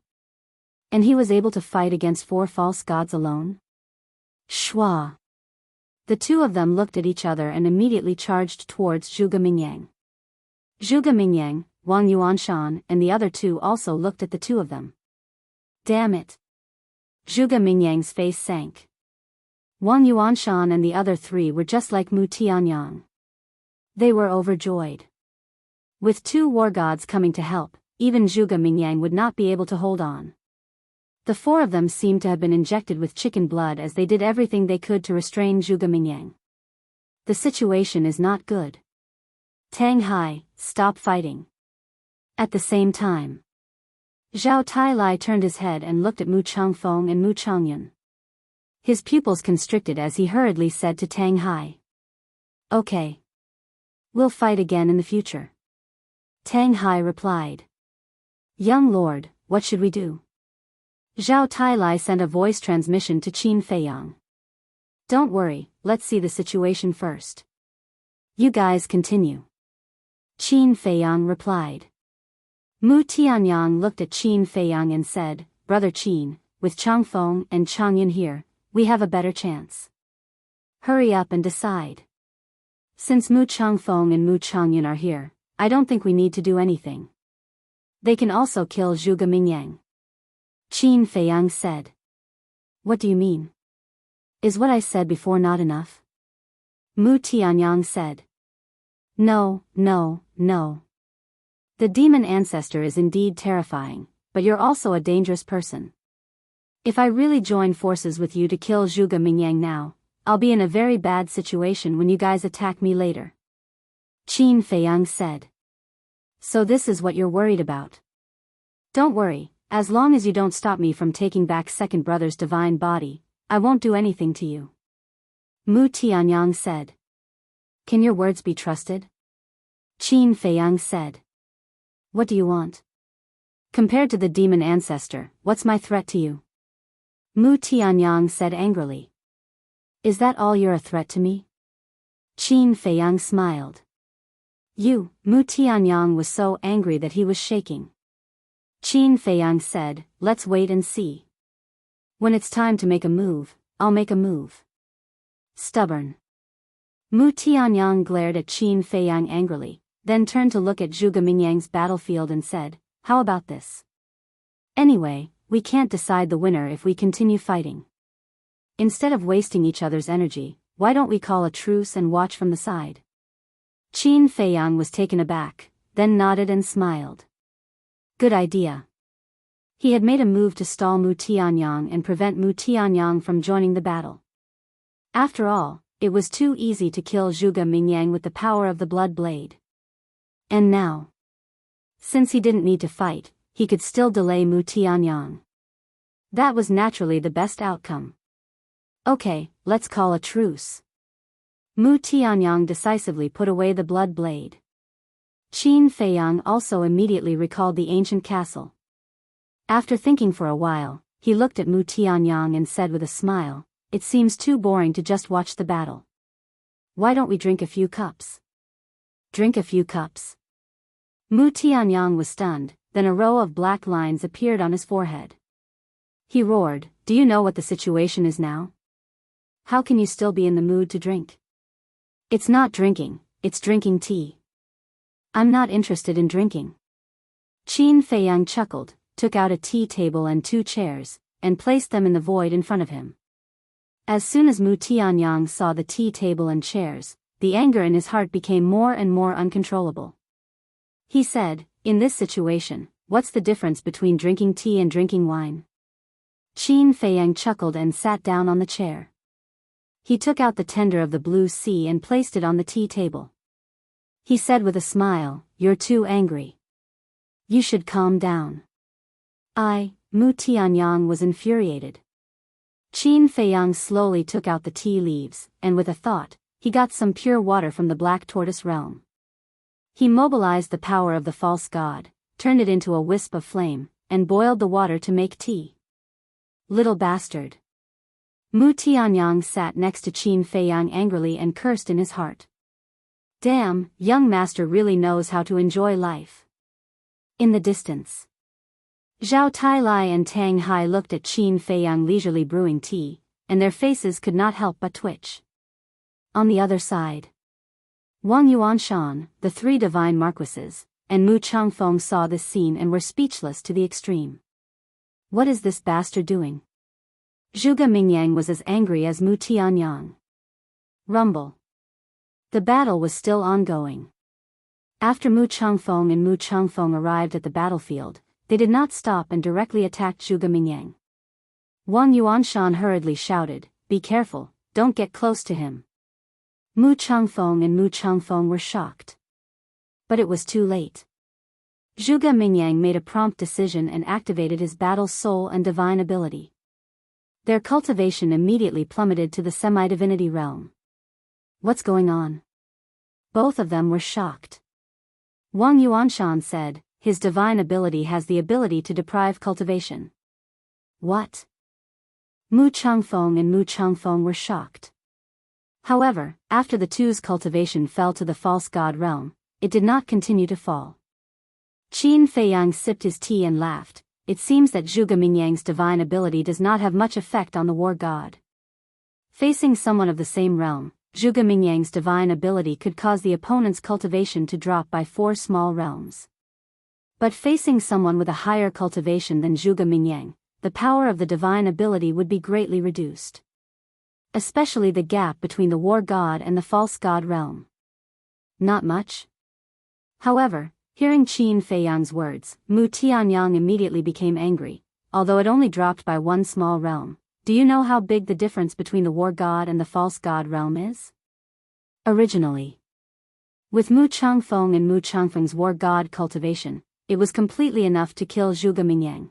And he was able to fight against 4 false gods alone? Shwa! The two of them looked at each other and immediately charged towards Zhuge Mingyang. Zhuge Mingyang, Wang Yuanshan, and the other 2 also looked at the 2 of them. Damn it! Zhuge Mingyang's face sank. Wang Yuanshan and the other 3 were just like Mu Tianyang. They were overjoyed. With 2 war gods coming to help, even Zhuge Mingyang would not be able to hold on. The 4 of them seemed to have been injected with chicken blood as they did everything they could to restrain Zhuge Mingyang. The situation is not good. Tang Hai, stop fighting. At the same time, Zhao Tailai turned his head and looked at Mu Changfeng and Mu Changyun. His pupils constricted as he hurriedly said to Tang Hai. Okay. We'll fight again in the future. Tang Hai replied. Young lord, what should we do? Zhao Tailai sent a voice transmission to Qin Feiyang. Don't worry, let's see the situation first. You guys continue. Qin Feiyang replied. Mu Tianyang looked at Qin Feiyang and said, Brother Qin, with Changfeng and Changyun here, we have a better chance. Hurry up and decide. Since Mu Changfeng and Mu Changyun are here, I don't think we need to do anything. They can also kill Zhuge Mingyang. Qin Feiyang said. What do you mean? Is what I said before not enough? Mu Tianyang said. No. The demon ancestor is indeed terrifying, but you're also a dangerous person. If I really join forces with you to kill Zhuge Mingyang now, I'll be in a very bad situation when you guys attack me later. Qin Feiyang said. So this is what you're worried about. Don't worry, as long as you don't stop me from taking back second brother's divine body, I won't do anything to you. Mu Tianyang said. Can your words be trusted? Qin Feiyang said. What do you want? Compared to the demon ancestor, what's my threat to you? Mu Tianyang said angrily. Is that all you're a threat to me? Qin Feiyang smiled. You, Mu Tianyang was so angry that he was shaking. Qin Feiyang said, let's wait and see. When it's time to make a move, I'll make a move. Stubborn. Mu Tianyang glared at Qin Feiyang angrily, then turned to look at Zhuge Mingyang's battlefield and said, how about this? Anyway, we can't decide the winner if we continue fighting. Instead of wasting each other's energy, why don't we call a truce and watch from the side? Qin Feiyang was taken aback, then nodded and smiled. Good idea. He had made a move to stall Mu Tianyang and prevent Mu Tianyang from joining the battle. After all, it was too easy to kill Zhuge Mingyang with the power of the blood blade. And now, since he didn't need to fight, he could still delay Mu Tianyang. That was naturally the best outcome. Okay, let's call a truce. Mu Tianyang decisively put away the blood blade. Qin Feiyang also immediately recalled the ancient castle. After thinking for a while, he looked at Mu Tianyang and said with a smile, it seems too boring to just watch the battle. Why don't we drink a few cups? Drink a few cups? Mu Tianyang was stunned, then a row of black lines appeared on his forehead. He roared, do you know what the situation is now? How can you still be in the mood to drink? It's not drinking, it's drinking tea. I'm not interested in drinking. Qin Feiyang chuckled, took out a tea table and 2 chairs, and placed them in the void in front of him. As soon as Mu Tianyang saw the tea table and chairs, the anger in his heart became more and more uncontrollable. He said, in this situation, what's the difference between drinking tea and drinking wine? Qin Feiyang chuckled and sat down on the chair. He took out the tender of the blue sea and placed it on the tea table. He said with a smile, you're too angry. You should calm down. Mu Tianyang was infuriated. Qin Feiyang slowly took out the tea leaves, and with a thought, he got some pure water from the Black Tortoise realm. He mobilized the power of the false god, turned it into a wisp of flame, and boiled the water to make tea. Little bastard. Mu Tianyang sat next to Qin Feiyang angrily and cursed in his heart. Damn, young master really knows how to enjoy life. In the distance, Zhao Tailai and Tang Hai looked at Qin Feiyang leisurely brewing tea, and their faces could not help but twitch. On the other side, Wang Yuanshan, the three divine marquises, and Mu Changfeng saw this scene and were speechless to the extreme. What is this bastard doing? Zhuge Mingyang was as angry as Mu Tianyang. Rumble. The battle was still ongoing. After Mu Changfeng and Mu Changfeng arrived at the battlefield, they did not stop and directly attacked Zhuge Mingyang. Wang Yuanshan hurriedly shouted, "Be careful, don't get close to him." Mu Changfeng and Mu Changfeng were shocked. But it was too late. Zhuge Mingyang made a prompt decision and activated his battle soul and divine ability. Their cultivation immediately plummeted to the semi-divinity realm. What's going on? Both of them were shocked. Wang Yuanshan said, his divine ability has the ability to deprive cultivation. What? Mu Changfeng and Mu Changfeng were shocked. However, after the two's cultivation fell to the false god realm, it did not continue to fall. Qin Feiyang sipped his tea and laughed. It seems that Zhuge Mingyang's divine ability does not have much effect on the war god. Facing someone of the same realm, Zhuge Mingyang's divine ability could cause the opponent's cultivation to drop by 4 small realms. But facing someone with a higher cultivation than Zhuge Mingyang, the power of the divine ability would be greatly reduced. Especially the gap between the war god and the false god realm. Not much. However, hearing Qin Feiyang's words, Mu Tianyang immediately became angry. Although it only dropped by 1 small realm, do you know how big the difference between the war god and the false god realm is? Originally, with Mu Changfeng and Mu Changfeng's war god cultivation, it was completely enough to kill Zhuge Mingyang.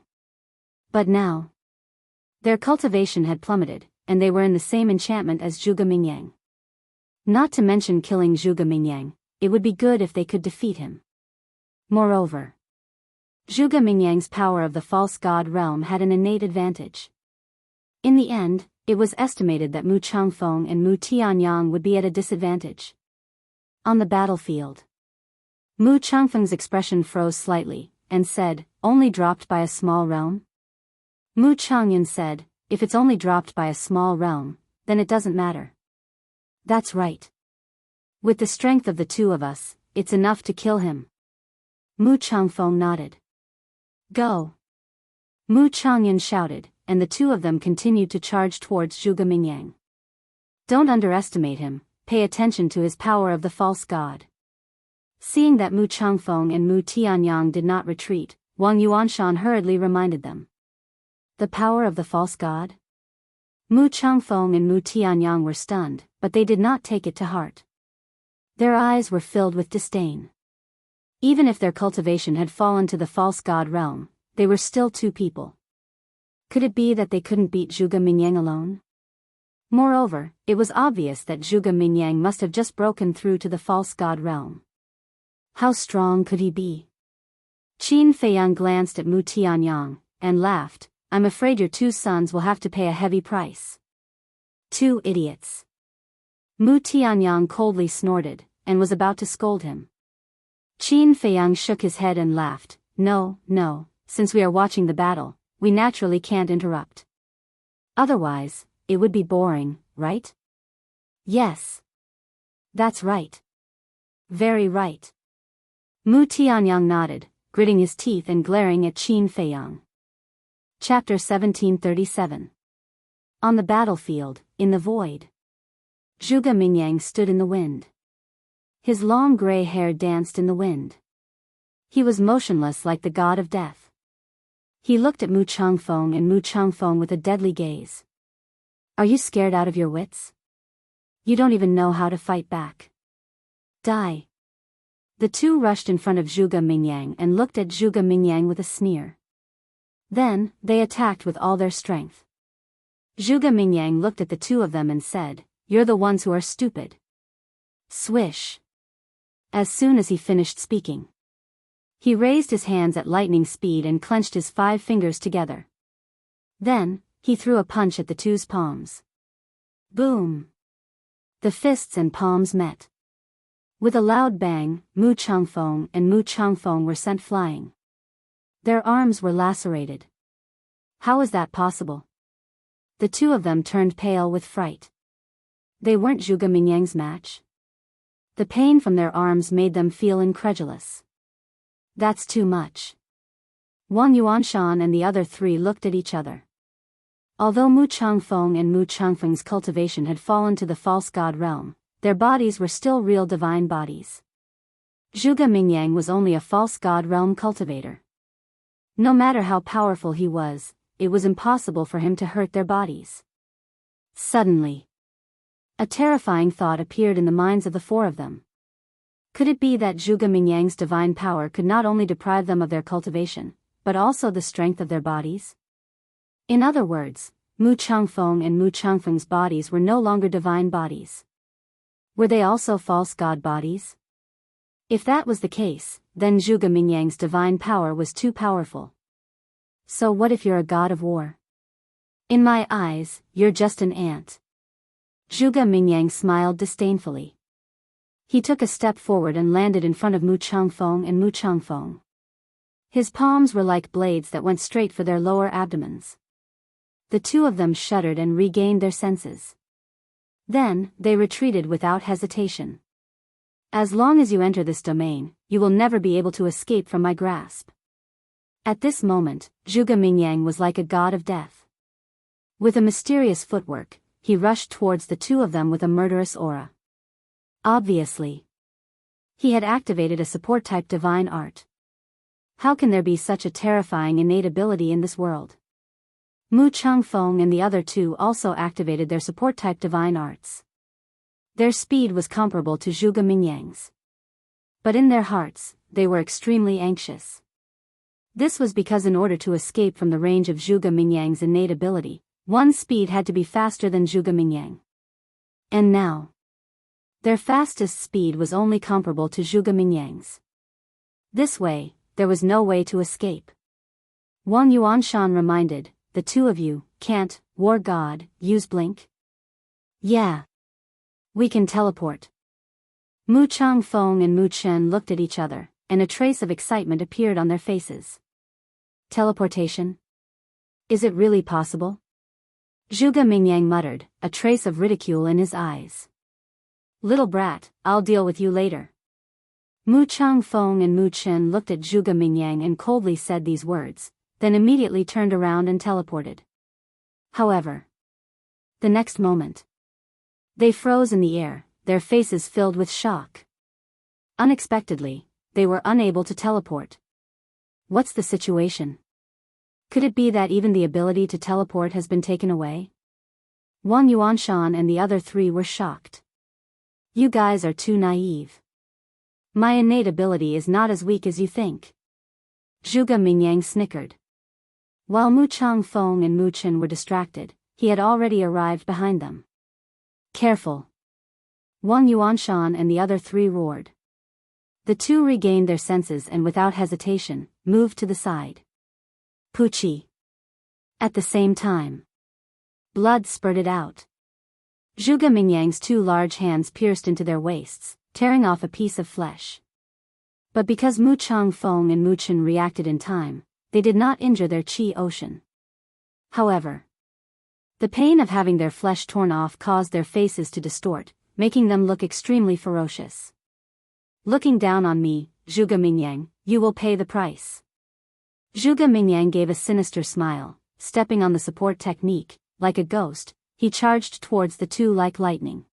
But now, their cultivation had plummeted, and they were in the same enchantment as Zhuge Mingyang. Not to mention killing Zhuge Mingyang, it would be good if they could defeat him. Moreover, Zhuge Mingyang's power of the false god realm had an innate advantage. In the end, it was estimated that Mu Changfeng and Mu Tianyang would be at a disadvantage. On the battlefield, Mu Changfeng's expression froze slightly, and said, "Only dropped by a small realm?" Mu Changyan said, "If it's only dropped by a small realm, then it doesn't matter." That's right. With the strength of the two of us, it's enough to kill him. Mu Changfeng nodded. Go! Mu Changyan shouted, and the two of them continued to charge towards Zhuge Mingyang. Don't underestimate him, pay attention to his power of the false god. Seeing that Mu Changfeng and Mu Tianyang did not retreat, Wang Yuanshan hurriedly reminded them. The power of the false god? Mu Changfeng and Mu Tianyang were stunned, but they did not take it to heart. Their eyes were filled with disdain. Even if their cultivation had fallen to the false god realm, they were still 2 people. Could it be that they couldn't beat Zhuge Mingyang alone? Moreover, it was obvious that Zhuge Mingyang must have just broken through to the false god realm. How strong could he be? Qin Feiyang glanced at Mu Tianyang, and laughed. I'm afraid your 2 sons will have to pay a heavy price. 2 idiots. Mu Tianyang coldly snorted, and was about to scold him. Qin Feiyang shook his head and laughed. No, since we are watching the battle, we naturally can't interrupt. Otherwise, it would be boring, right? Yes. That's right. Very right. Mu Tianyang nodded, gritting his teeth and glaring at Qin Feiyang. Chapter 1737. On the battlefield, in the void. Zhuge Mingyang stood in the wind. His long gray hair danced in the wind. He was motionless like the god of death. He looked at Mu Changfeng and Mu Changfeng with a deadly gaze. Are you scared out of your wits? You don't even know how to fight back. Die. The 2 rushed in front of Zhuge Mingyang and looked at Zhuge Mingyang with a sneer. Then, they attacked with all their strength. Zhuge Mingyang looked at the 2 of them and said, "You're the ones who are stupid." Swish. As soon as he finished speaking, he raised his hands at lightning speed and clenched his 5 fingers together. Then, he threw a punch at the 2's palms. Boom! The fists and palms met. With a loud bang, Mu Changfeng and Mu Changfeng were sent flying. Their arms were lacerated. How was that possible? The two of them turned pale with fright. They weren't Zhuge Mingyang's match. The pain from their arms made them feel incredulous. That's too much. Wang Yuanshan and the other three looked at each other. Although Mu Changfeng and Mu Changfeng's cultivation had fallen to the false god realm, their bodies were still real divine bodies. Zhuge Mingyang was only a false god realm cultivator. No matter how powerful he was, it was impossible for him to hurt their bodies. Suddenly, a terrifying thought appeared in the minds of the four of them. Could it be that Zhuge Mingyang's divine power could not only deprive them of their cultivation, but also the strength of their bodies? In other words, Mu Changfeng and Mu Changfeng's bodies were no longer divine bodies. Were they also false god bodies? If that was the case, then Zhuge Mingyang's divine power was too powerful. So what if you're a god of war? In my eyes, you're just an ant. Zhuge Mingyang smiled disdainfully. He took a step forward and landed in front of Mu Changfeng and Mu Changfeng. His palms were like blades that went straight for their lower abdomens. The two of them shuddered and regained their senses. Then, they retreated without hesitation. As long as you enter this domain, you will never be able to escape from my grasp. At this moment, Zhuge Mingyang was like a god of death. With a mysterious footwork, he rushed towards the two of them with a murderous aura. Obviously, he had activated a support-type divine art. How can there be such a terrifying innate ability in this world? Mu Changfeng and the other two also activated their support-type divine arts. Their speed was comparable to Zhuge Mingyang's. But in their hearts, they were extremely anxious. This was because in order to escape from the range of Zhuge Mingyang's innate ability, one's speed had to be faster than Zhuge Mingyang. And now, their fastest speed was only comparable to Zhuge Mingyang's. This way, there was no way to escape. Wang Yuanshan reminded, the two of you, can't, war god, use blink? Yeah. We can teleport. Mu Changfeng and Mu Chen looked at each other, and a trace of excitement appeared on their faces. Teleportation? Is it really possible? Zhuge Mingyang muttered, a trace of ridicule in his eyes. Little brat, I'll deal with you later. Mu Changfeng and Mu Chen looked at Zhuge Mingyang and coldly said these words, then immediately turned around and teleported. However, the next moment, they froze in the air, their faces filled with shock. Unexpectedly, they were unable to teleport. What's the situation? Could it be that even the ability to teleport has been taken away? Wang Yuanshan and the other three were shocked. You guys are too naive. My innate ability is not as weak as you think. Zhuge Mingyang snickered. While Mu Changfeng and Mu Chen were distracted, he had already arrived behind them. Careful! Wang Yuanshan and the other three roared. The two regained their senses and without hesitation, moved to the side. Poochie! At the same time, blood spurted out. Zhuge Mingyang's two large hands pierced into their waists, tearing off a piece of flesh. But because Mu Changfeng and Mu Chen reacted in time, they did not injure their chi ocean. However, the pain of having their flesh torn off caused their faces to distort, making them look extremely ferocious. Looking down on me, Zhuge Mingyang, you will pay the price. Zhuge Mingyang gave a sinister smile, stepping on the support technique, like a ghost, he charged towards the two like lightning.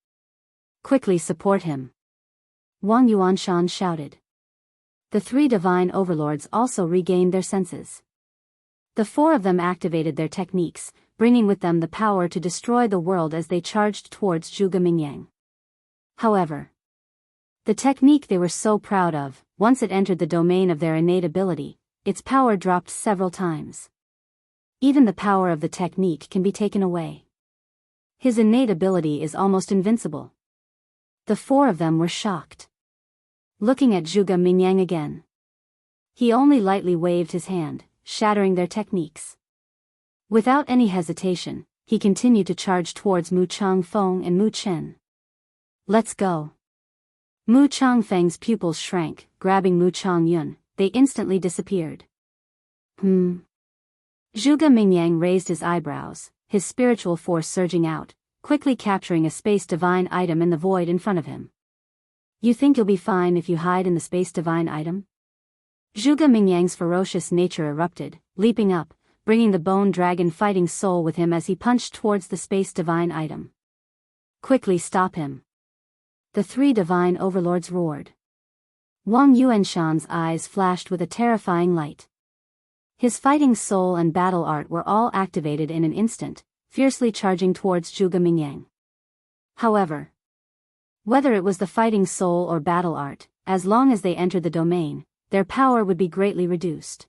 Quickly support him! Wang Yuanshan shouted. The three divine overlords also regained their senses. The four of them activated their techniques, bringing with them the power to destroy the world as they charged towards Zhuge Mingyang. However, the technique they were so proud of, once it entered the domain of their innate ability, its power dropped several times. Even the power of the technique can be taken away. His innate ability is almost invincible. The four of them were shocked. Looking at Zhuge Mingyang again. He only lightly waved his hand, shattering their techniques. Without any hesitation, he continued to charge towards Mu Changfeng and Mu Chen. Let's go. Mu Changfeng's pupils shrank, grabbing Mu Changyun, they instantly disappeared. Zhuge Mingyang raised his eyebrows, his spiritual force surging out, quickly capturing a space divine item in the void in front of him. You think you'll be fine if you hide in the space divine item? Zhuge Mingyang's ferocious nature erupted, leaping up, bringing the bone dragon fighting soul with him as he punched towards the space divine item. Quickly stop him! The three divine overlords roared. Wang Yuanshan's eyes flashed with a terrifying light. His fighting soul and battle art were all activated in an instant, fiercely charging towards Zhuge Mingyang. However, whether it was the fighting soul or battle art, as long as they entered the domain, their power would be greatly reduced.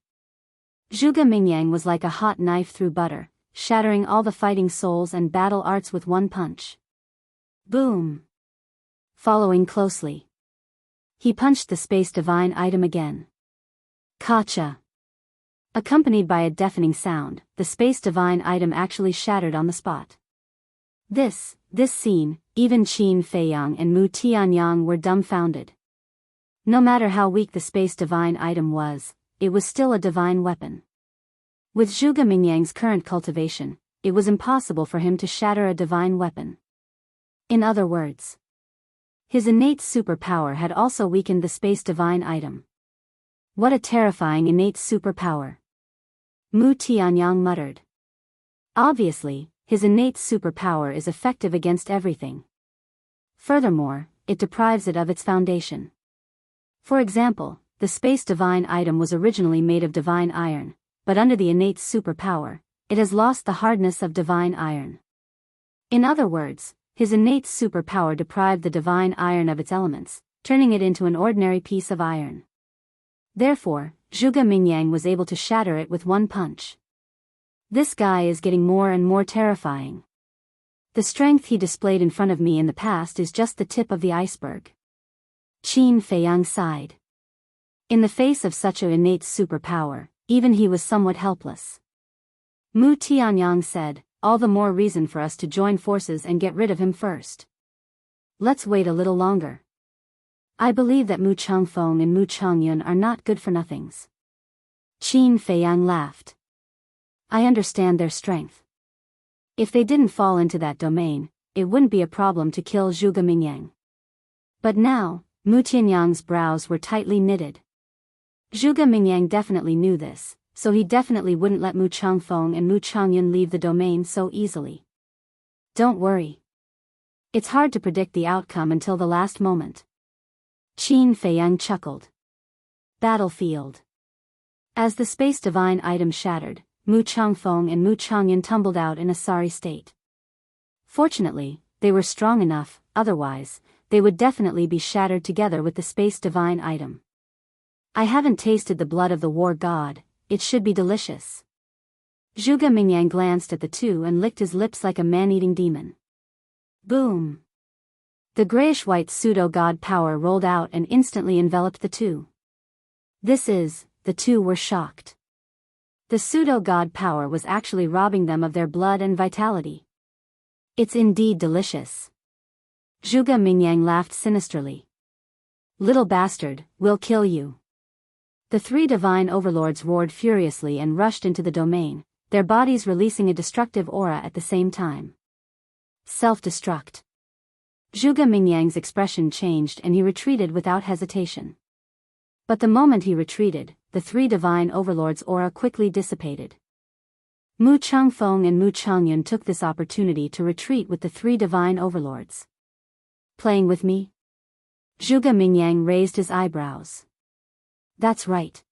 Zhuge Mingyang was like a hot knife through butter, shattering all the fighting souls and battle arts with one punch. Boom! Following closely, he punched the space divine item again. Kacha! Accompanied by a deafening sound, the space divine item actually shattered on the spot. This scene, even Qin Feiyang and Mu Tianyang were dumbfounded. No matter how weak the space divine item was, it was still a divine weapon. With Zhuge Mingyang's current cultivation, it was impossible for him to shatter a divine weapon. In other words, his innate superpower had also weakened the space divine item. What a terrifying innate superpower! Mu Tianyang muttered. Obviously, his innate superpower is effective against everything. Furthermore, it deprives it of its foundation. For example, the space divine item was originally made of divine iron, but under the innate superpower, it has lost the hardness of divine iron. In other words, his innate superpower deprived the divine iron of its elements, turning it into an ordinary piece of iron. Therefore, Zhuge Mingyang was able to shatter it with one punch. This guy is getting more and more terrifying. The strength he displayed in front of me in the past is just the tip of the iceberg. Qin Feiyang sighed. In the face of such an innate superpower, even he was somewhat helpless. Mu Tianyang said, all the more reason for us to join forces and get rid of him first. Let's wait a little longer. I believe that Mu Changfeng and Mu Changyun are not good for nothings. Qin Feiyang laughed. I understand their strength. If they didn't fall into that domain, it wouldn't be a problem to kill Zhuge Mingyang. But now, Mu Tianyang's brows were tightly knitted. Zhuge Mingyang definitely knew this, so he definitely wouldn't let Mu Changfeng and Mu Changyun leave the domain so easily. Don't worry. It's hard to predict the outcome until the last moment. Qin Feiyang chuckled. Battlefield. As the space divine item shattered, Mu Changfeng and Mu Changyun tumbled out in a sorry state. Fortunately, they were strong enough, otherwise, they would definitely be shattered together with the space divine item. I haven't tasted the blood of the war god, it should be delicious. Zhuge Mingyang glanced at the two and licked his lips like a man-eating demon. Boom! The grayish-white pseudo-god power rolled out and instantly enveloped the two. The two were shocked. The pseudo-god power was actually robbing them of their blood and vitality. It's indeed delicious. Zhuge Mingyang laughed sinisterly. Little bastard, we'll kill you. The three divine overlords roared furiously and rushed into the domain, their bodies releasing a destructive aura at the same time. Self-destruct. Zhuge Mingyang's expression changed and he retreated without hesitation. But the moment he retreated, the three divine overlords' aura quickly dissipated. Mu Changfeng and Mu Changyun took this opportunity to retreat with the three divine overlords. Playing with me? Zhuge Mingyang raised his eyebrows. That's right.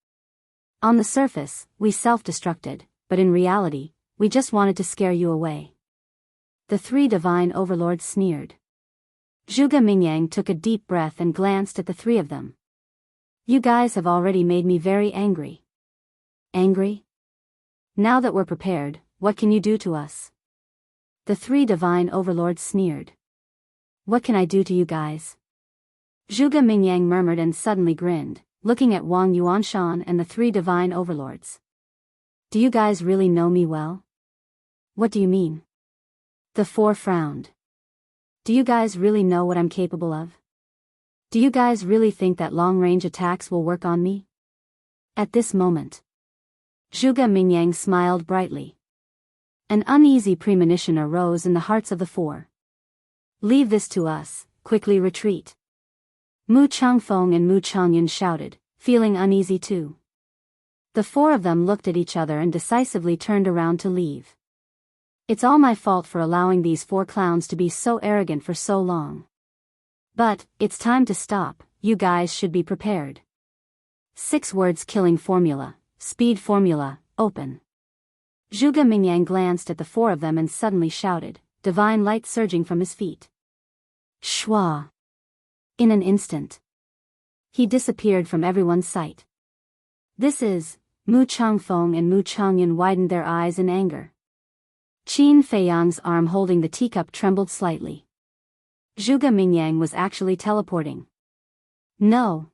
On the surface, we self-destructed, but in reality, we just wanted to scare you away. The three divine overlords sneered. Zhuge Mingyang took a deep breath and glanced at the three of them. You guys have already made me very angry. Angry? Now that we're prepared, what can you do to us? The three divine overlords sneered. What can I do to you guys? Zhuge Mingyang murmured and suddenly grinned, looking at Wang Yuanshan and the three divine overlords. Do you guys really know me well? What do you mean? The four frowned. Do you guys really know what I'm capable of? Do you guys really think that long-range attacks will work on me? At this moment, Zhuge Mingyang smiled brightly. An uneasy premonition arose in the hearts of the four. Leave this to us, quickly retreat. Mu Changfeng and Mu Changyan shouted, feeling uneasy too. The four of them looked at each other and decisively turned around to leave. It's all my fault for allowing these four clowns to be so arrogant for so long. But, it's time to stop, you guys should be prepared. 6 words killing formula, speed formula, open. Zhuge Mingyang glanced at the four of them and suddenly shouted, divine light surging from his feet. Shwa! In an instant, he disappeared from everyone's sight. This is, Mu Changfeng and Mu Changyan widened their eyes in anger. Qin Feiyang's arm holding the teacup trembled slightly. Zhuge Mingyang was actually teleporting. No.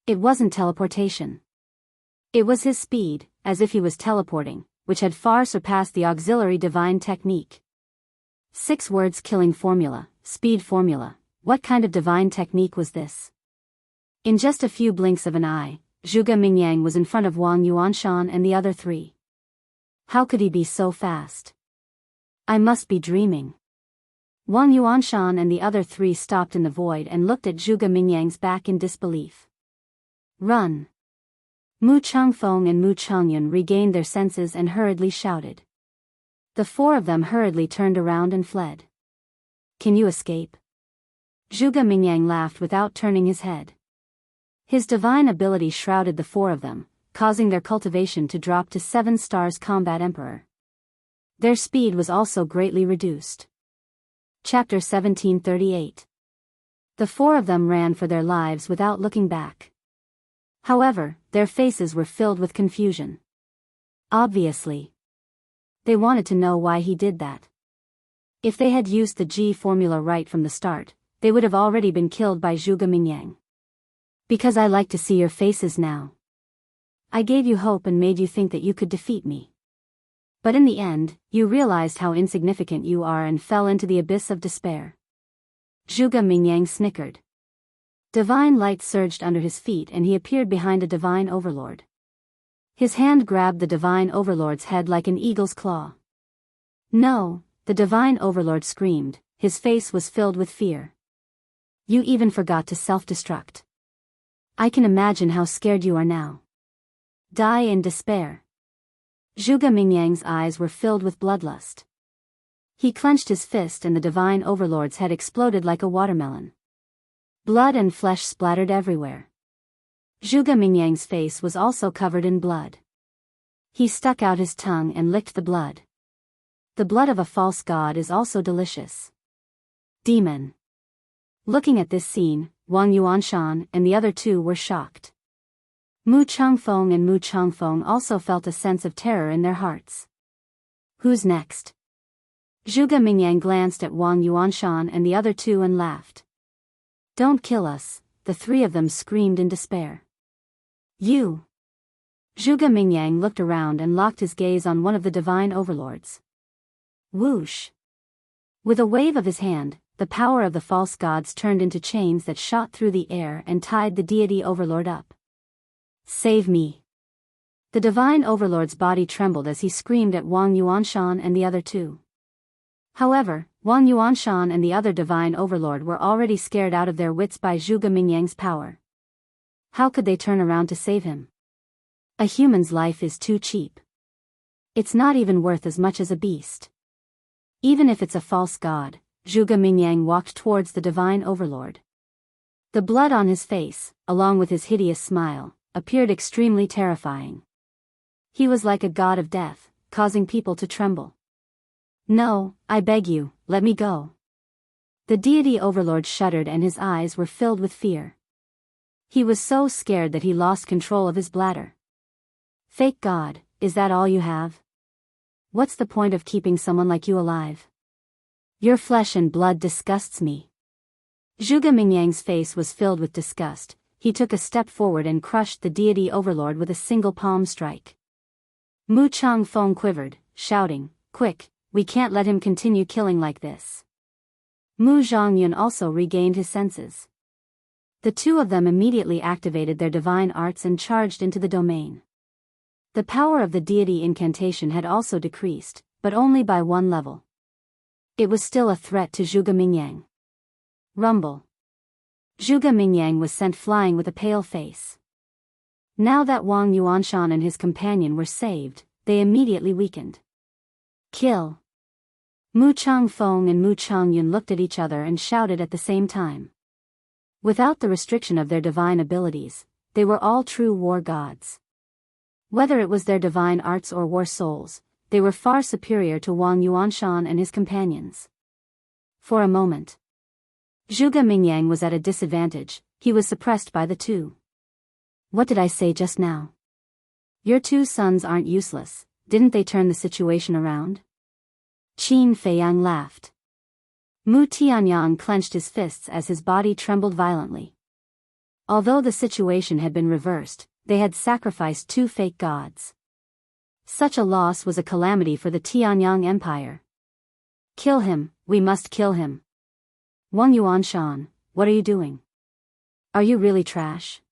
It wasn't teleportation. It was his speed, as if he was teleporting, which had far surpassed the auxiliary divine technique. 6 words killing formula, speed formula, what kind of divine technique was this? In just a few blinks of an eye, Zhuge Mingyang was in front of Wang Yuanshan and the other 3. How could he be so fast? I must be dreaming. Wang Yuanshan and the other 3 stopped in the void and looked at Zhuge Mingyang's back in disbelief. Run! Mu Changfeng and Mu Changyan regained their senses and hurriedly shouted. The 4 of them hurriedly turned around and fled. Can you escape? Zhuge Mingyang laughed without turning his head. His divine ability shrouded the 4 of them, causing their cultivation to drop to 7 stars combat emperor. Their speed was also greatly reduced. Chapter 1738. The 4 of them ran for their lives without looking back. However, their faces were filled with confusion. Obviously. They wanted to know why he did that. If they had used the G formula right from the start, they would have already been killed by Zhuge Mingyang. Because I like to see your faces now. I gave you hope and made you think that you could defeat me. But in the end, you realized how insignificant you are and fell into the abyss of despair. Zhuge Mingyang snickered. Divine light surged under his feet and he appeared behind a divine overlord. His hand grabbed the divine overlord's head like an eagle's claw. No, the divine overlord screamed, his face was filled with fear. You even forgot to self-destruct. I can imagine how scared you are now. Die in despair. Zhuge Mingyang's eyes were filled with bloodlust. He clenched his fist and the divine overlord's head exploded like a watermelon. Blood and flesh splattered everywhere. Zhuge Mingyang's face was also covered in blood. He stuck out his tongue and licked the blood. The blood of a false god is also delicious. Demon. Looking at this scene, Wang Yuanshan and the other 2 were shocked. Mu Changfeng and Mu Changfeng also felt a sense of terror in their hearts. Who's next? Zhuge Mingyang glanced at Wang Yuanshan and the other 2 and laughed. Don't kill us, the 3 of them screamed in despair. You! Zhuge Mingyang looked around and locked his gaze on one of the divine overlords. Whoosh! With a wave of his hand, the power of the false gods turned into chains that shot through the air and tied the deity overlord up. Save me! The divine overlord's body trembled as he screamed at Wang Yuanshan and the other 2. However, Wang Yuanshan and the other divine overlord were already scared out of their wits by Zhuge Mingyang's power. How could they turn around to save him? A human's life is too cheap. It's not even worth as much as a beast. Even if it's a false god, Zhuge Mingyang walked towards the divine overlord. The blood on his face, along with his hideous smile, appeared extremely terrifying. He was like a god of death, causing people to tremble. No, I beg you, let me go. The deity overlord shuddered and his eyes were filled with fear. He was so scared that he lost control of his bladder. Fake god, is that all you have? What's the point of keeping someone like you alive? Your flesh and blood disgusts me. Zhuge Mingyang's face was filled with disgust. He took a step forward and crushed the deity overlord with a single palm strike. Mu Changfeng quivered, shouting, Quick, we can't let him continue killing like this. Mu Zhongyun also regained his senses. The 2 of them immediately activated their divine arts and charged into the domain. The power of the deity incantation had also decreased, but only by 1 level. It was still a threat to Zhuge Mingyang. Rumble. Zhuge Mingyang was sent flying with a pale face. Now that Wang Yuanshan and his companion were saved, they immediately weakened. Kill! Mu Changfeng and Mu Changyun looked at each other and shouted at the same time. Without the restriction of their divine abilities, they were all true war gods. Whether it was their divine arts or war souls, they were far superior to Wang Yuanshan and his companions. For a moment, Zhuge Mingyang was at a disadvantage. He was suppressed by the two. What did I say just now? Your 2 sons aren't useless, didn't they turn the situation around? Qin Feiyang laughed. Mu Tianyang clenched his fists as his body trembled violently. Although the situation had been reversed, they had sacrificed 2 fake gods. Such a loss was a calamity for the Tianyang Empire. Kill him, we must kill him. Wang Yuanshan, what are you doing? Are you really trash?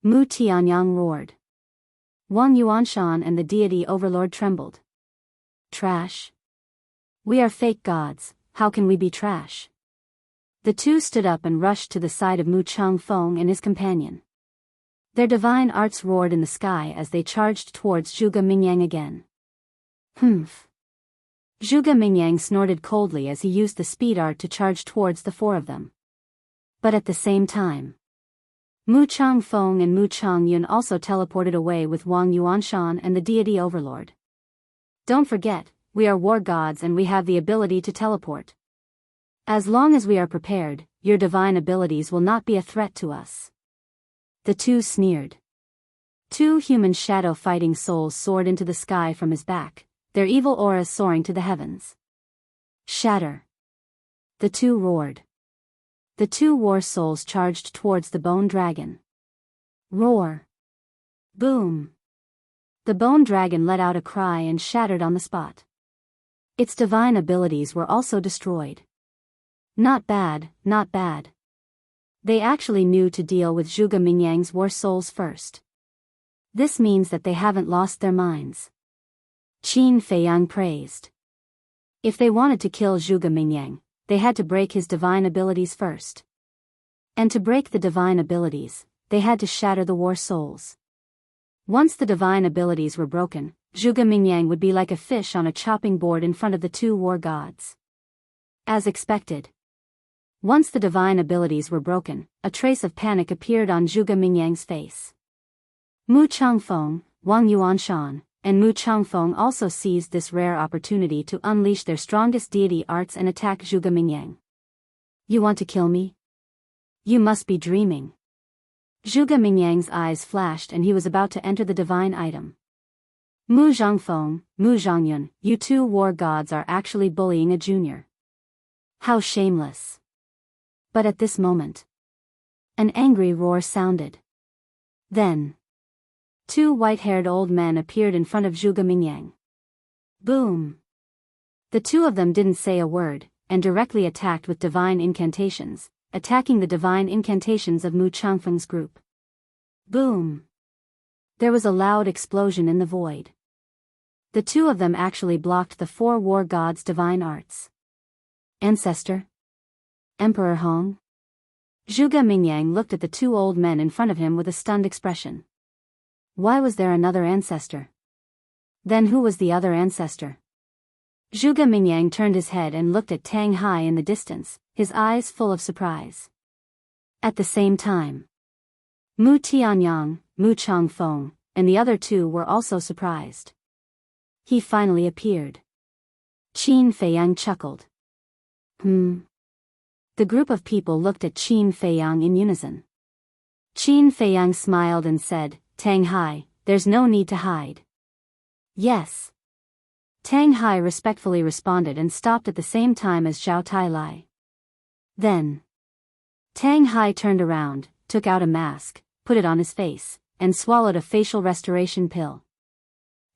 Mu Tianyang roared. Wang Yuanshan and the deity overlord trembled. Trash? We are fake gods, how can we be trash? The two stood up and rushed to the side of Mu Changfeng and his companion. Their divine arts roared in the sky as they charged towards Zhuge Mingyang again. Humph. Zhuge Mingyang snorted coldly as he used the speed art to charge towards the 4 of them. But at the same time, Mu Changfeng and Mu Changyun also teleported away with Wang Yuanshan and the deity overlord. Don't forget, we are war gods and we have the ability to teleport. As long as we are prepared, your divine abilities will not be a threat to us. The two sneered. 2 human shadow fighting souls soared into the sky from his back, their evil auras soaring to the heavens. Shatter! The two roared. The 2 war souls charged towards the bone dragon. Roar! Boom! The bone dragon let out a cry and shattered on the spot. Its divine abilities were also destroyed. Not bad, not bad. They actually knew to deal with Zhuge Mingyang's war souls first. This means that they haven't lost their minds. Qin Feiyang praised. If they wanted to kill Zhuge Mingyang, they had to break his divine abilities first. And to break the divine abilities, they had to shatter the war souls. Once the divine abilities were broken, Zhuge Mingyang would be like a fish on a chopping board in front of the 2 war gods. As expected. Once the divine abilities were broken, a trace of panic appeared on Zhuge Mingyang's face. Mu Changfeng, Wang Yuanshan, and Mu Changfeng also seized this rare opportunity to unleash their strongest deity arts and attack Zhuge Mingyang. You want to kill me? You must be dreaming. Zhuge Mingyang's eyes flashed and he was about to enter the divine item. Mu Zhangfeng, Mu Zhangyun, you 2 war gods are actually bullying a junior. How shameless. But at this moment, an angry roar sounded. Then, 2 white-haired old men appeared in front of Zhuge Mingyang. Boom! The 2 of them didn't say a word, and directly attacked with divine incantations, attacking the divine incantations of Mu Changfeng's group. Boom! There was a loud explosion in the void. The 2 of them actually blocked the 4 war gods' divine arts. Ancestor? Emperor Hong? Zhuge Mingyang looked at the 2 old men in front of him with a stunned expression. Why was there another ancestor? Then who was the other ancestor? Zhuge Mingyang turned his head and looked at Tang Hai in the distance, his eyes full of surprise. At the same time, Mu Tianyang, Mu Changfeng, and the other 2 were also surprised. He finally appeared. Qin Feiyang chuckled. The group of people looked at Qin Feiyang in unison. Qin Feiyang smiled and said, Tang Hai, there's no need to hide. Yes. Tang Hai respectfully responded and stopped at the same time as Zhao Tailai. Then, Tang Hai turned around, took out a mask, put it on his face, and swallowed a facial restoration pill.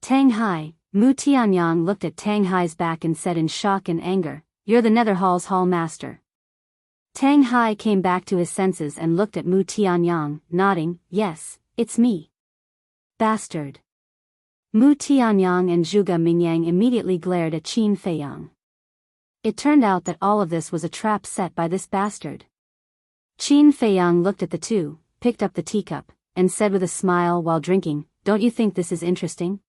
Tang Hai, Mu Tianyang looked at Tang Hai's back and said in shock and anger, You're the Netherhall's hall master. Tang Hai came back to his senses and looked at Mu Tianyang, nodding, Yes, it's me. Bastard. Mu Tianyang and Zhuge Mingyang immediately glared at Qin Feiyang. It turned out that all of this was a trap set by this bastard. Qin Feiyang looked at the two, picked up the teacup, and said with a smile while drinking, "Don't you think this is interesting?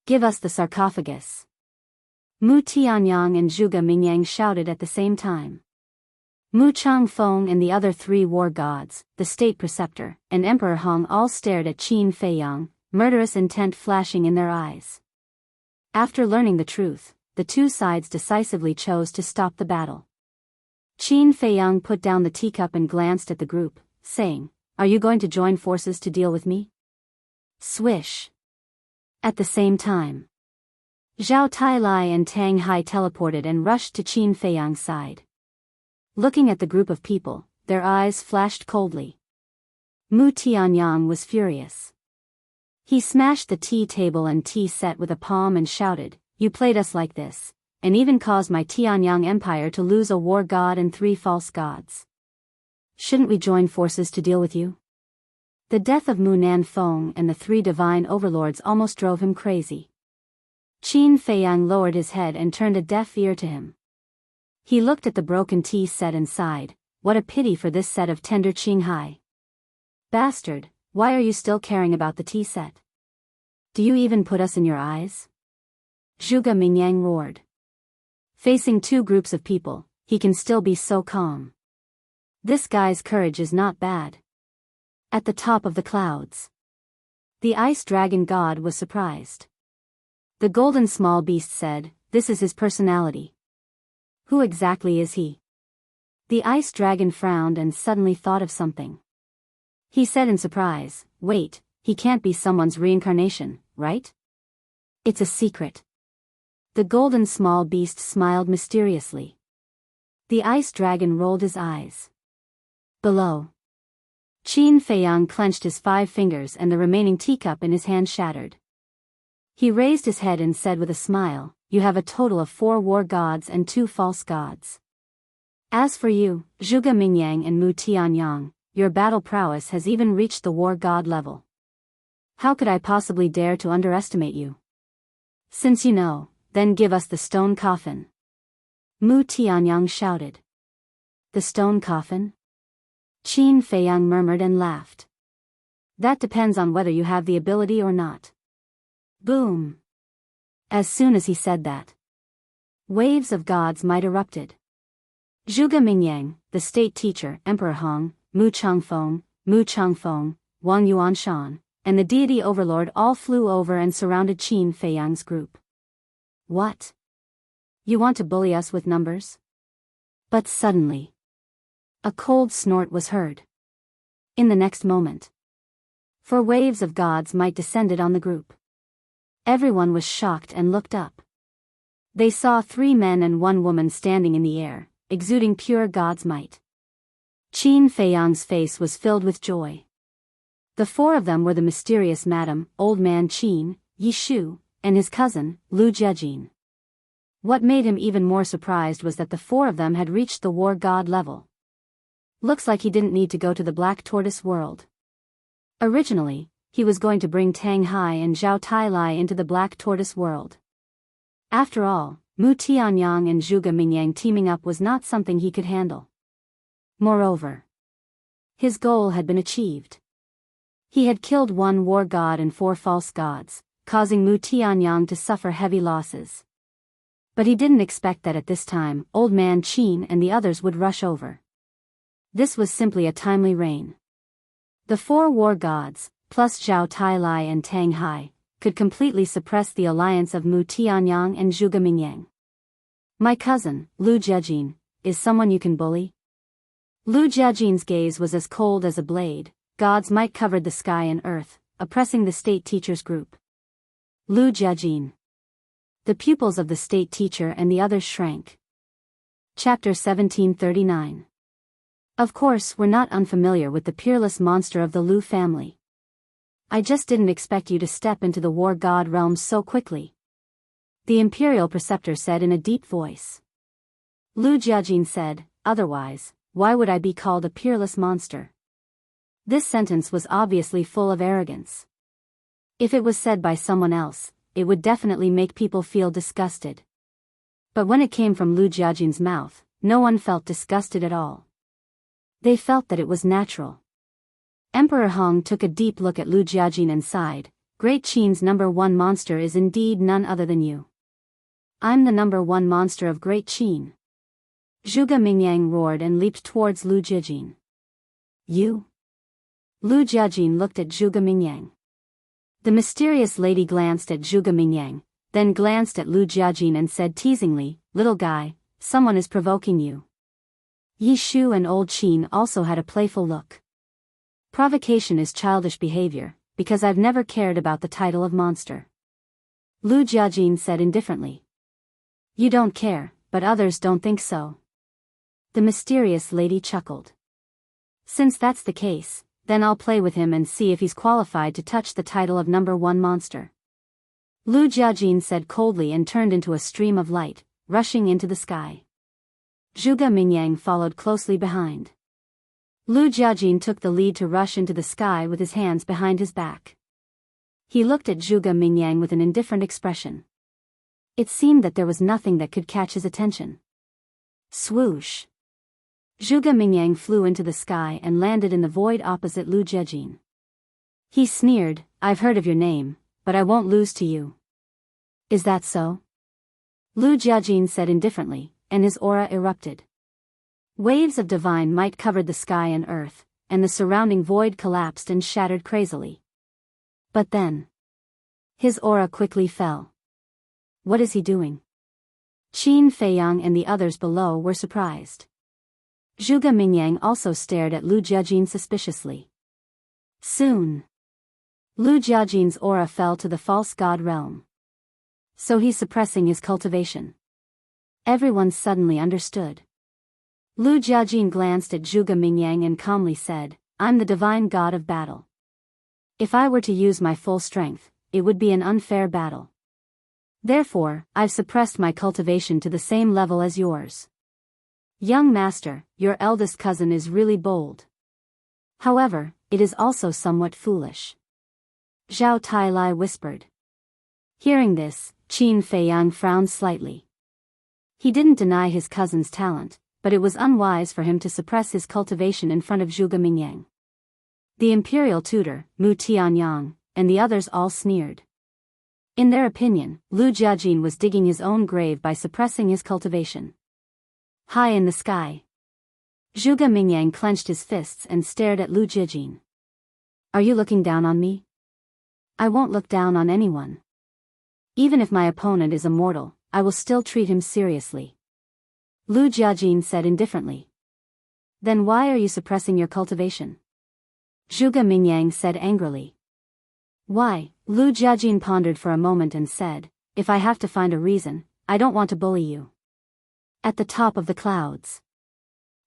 Give us the sarcophagus." Mu Tianyang and Zhuge Mingyang shouted at the same time. Mu Changfeng and the other three war gods, the state preceptor, and Emperor Hong all stared at Qin Feiyang, murderous intent flashing in their eyes. After learning the truth, the two sides decisively chose to stop the battle. Qin Feiyang put down the teacup and glanced at the group, saying, "Are you going to join forces to deal with me?" Swish. At the same time, Zhao Tailai and Tang Hai teleported and rushed to Qin Feiyang's side. Looking at the group of people, their eyes flashed coldly. Mu Tianyang was furious. He smashed the tea table and tea set with a palm and shouted, "You played us like this, and even caused my Tianyang Empire to lose a war god and 3 false gods. Shouldn't we join forces to deal with you?" The death of Mu Nanfeng and the 3 divine overlords almost drove him crazy. Qin Feiyang lowered his head and turned a deaf ear to him. He looked at the broken tea set and sighed, "What a pity for this set of tender Qinghai. Bastard, why are you still caring about the tea set? Do you even put us in your eyes?" Zhuge Mingyang roared. Facing 2 groups of people, he can still be so calm. This guy's courage is not bad. At the top of the clouds, the ice dragon god was surprised. The golden small beast said, "This is his personality. Who exactly is he?" The ice dragon frowned and suddenly thought of something. He said in surprise, "Wait, he can't be someone's reincarnation, right? It's a secret." The golden small beast smiled mysteriously. The ice dragon rolled his eyes. Below, Qin Feiyang clenched his 5 fingers and the remaining teacup in his hand shattered. He raised his head and said with a smile, "You have a total of 4 war gods and 2 false gods. As for you, Zhuge Mingyang and Mu Tianyang, your battle prowess has even reached the war god level. How could I possibly dare to underestimate you? Since you know, then give us the stone coffin." Mu Tianyang shouted. "The stone coffin?" Qin Feiyang murmured and laughed. "That depends on whether you have the ability or not." Boom! As soon as he said that, waves of gods might erupted. Zhuge Mingyang, the state teacher, Emperor Hong, Mu Changfeng, Wang Yuanshan, and the deity overlord all flew over and surrounded Qin Feiyang's group. "What? You want to bully us with numbers?" But suddenly, a cold snort was heard. In the next moment, 4 waves of gods' might descended on the group. Everyone was shocked and looked up. They saw 3 men and 1 woman standing in the air, exuding pure god's might. Qin Feiyang's face was filled with joy. The 4 of them were the mysterious Madam, Old Man Qin, Yi Shu, and his cousin, Lu Jiejin. What made him even more surprised was that the 4 of them had reached the war god level. Looks like he didn't need to go to the Black Tortoise world. Originally, he was going to bring Tang Hai and Zhao Tailai into the Black Tortoise world. After all, Mu Tianyang and Zhuge Mingyang teaming up was not something he could handle. Moreover, his goal had been achieved. He had killed 1 war god and 4 false gods, causing Mu Tianyang to suffer heavy losses. But he didn't expect that at this time, Old Man Qin and the others would rush over. This was simply a timely reign. The 4 war gods, plus Zhao Tailai and Tang Hai, could completely suppress the alliance of Mu Tianyang and Zhuge Mingyang. "My cousin, Lu Jiejin, is someone you can bully?" Lu Jiejin's gaze was as cold as a blade. God's might covered the sky and earth, oppressing the state teacher's group. Lu Jiejin. The pupils of the state teacher and the others shrank. Chapter 1739. Of course, we're not unfamiliar with the peerless monster of the Lu family. I just didn't expect you to step into the war god realm so quickly, the imperial preceptor said in a deep voice. Lu Jiejin said, "Otherwise, why would I be called a peerless monster?" This sentence was obviously full of arrogance. If it was said by someone else, it would definitely make people feel disgusted. But when it came from Lu Jiajin's mouth, no one felt disgusted at all. They felt that it was natural. Emperor Hong took a deep look at Lu Jiajin and sighed, "Great Qin's #1 monster is indeed none other than you. I'm the #1 monster of Great Qin." Zhuge Mingyang roared and leaped towards Lu Jiajin. "You?" Lu Jiajin looked at Zhuge Mingyang. The mysterious lady glanced at Zhuge Mingyang, then glanced at Lu Jiajin and said teasingly, "Little guy, someone is provoking you." Yi Shu and Old Qin also had a playful look. Provocation is childish behavior, because I've never cared about the title of monster. Lu Jiajin said indifferently. You don't care, but others don't think so. The mysterious lady chuckled. Since that's the case, then I'll play with him and see if he's qualified to touch the title of #1 monster. Lu Jiajin said coldly and turned into a stream of light, rushing into the sky. Zhuge Mingyang followed closely behind. Lu Jiajin took the lead to rush into the sky with his hands behind his back. He looked at Zhuge Mingyang with an indifferent expression. It seemed that there was nothing that could catch his attention. Swoosh! Zhuge Mingyang flew into the sky and landed in the void opposite Lu Jiajin. He sneered, "I've heard of your name, but I won't lose to you." Is that so? Lu Jiajin said indifferently, and his aura erupted. Waves of divine might covered the sky and earth, and the surrounding void collapsed and shattered crazily. But then, his aura quickly fell. What is he doing? Qin Feiyang and the others below were surprised. Zhuge Mingyang also stared at Lu Jiajin suspiciously. Soon, Lu Jiajin's aura fell to the false god realm. So he's suppressing his cultivation. Everyone suddenly understood. Lu Jiajin glanced at Zhuge Mingyang and calmly said, "I'm the divine god of battle. If I were to use my full strength, it would be an unfair battle. Therefore, I've suppressed my cultivation to the same level as yours. Young master, your eldest cousin is really bold. However, it is also somewhat foolish." Zhao Tailai whispered. Hearing this, Qin Feiyang frowned slightly. He didn't deny his cousin's talent, but it was unwise for him to suppress his cultivation in front of Zhuge Mingyang. The imperial tutor, Mu Tianyang, and the others all sneered. In their opinion, Lu Jiajin was digging his own grave by suppressing his cultivation. High in the sky, Zhuge Mingyang clenched his fists and stared at Lu Jiajin. Are you looking down on me? I won't look down on anyone. Even if my opponent is immortal, I will still treat him seriously. Lu Jiajin said indifferently. Then why are you suppressing your cultivation? Zhuge Mingyang said angrily. Why? Lu Jiajin pondered for a moment and said, if I have to find a reason, I don't want to bully you. At the top of the clouds,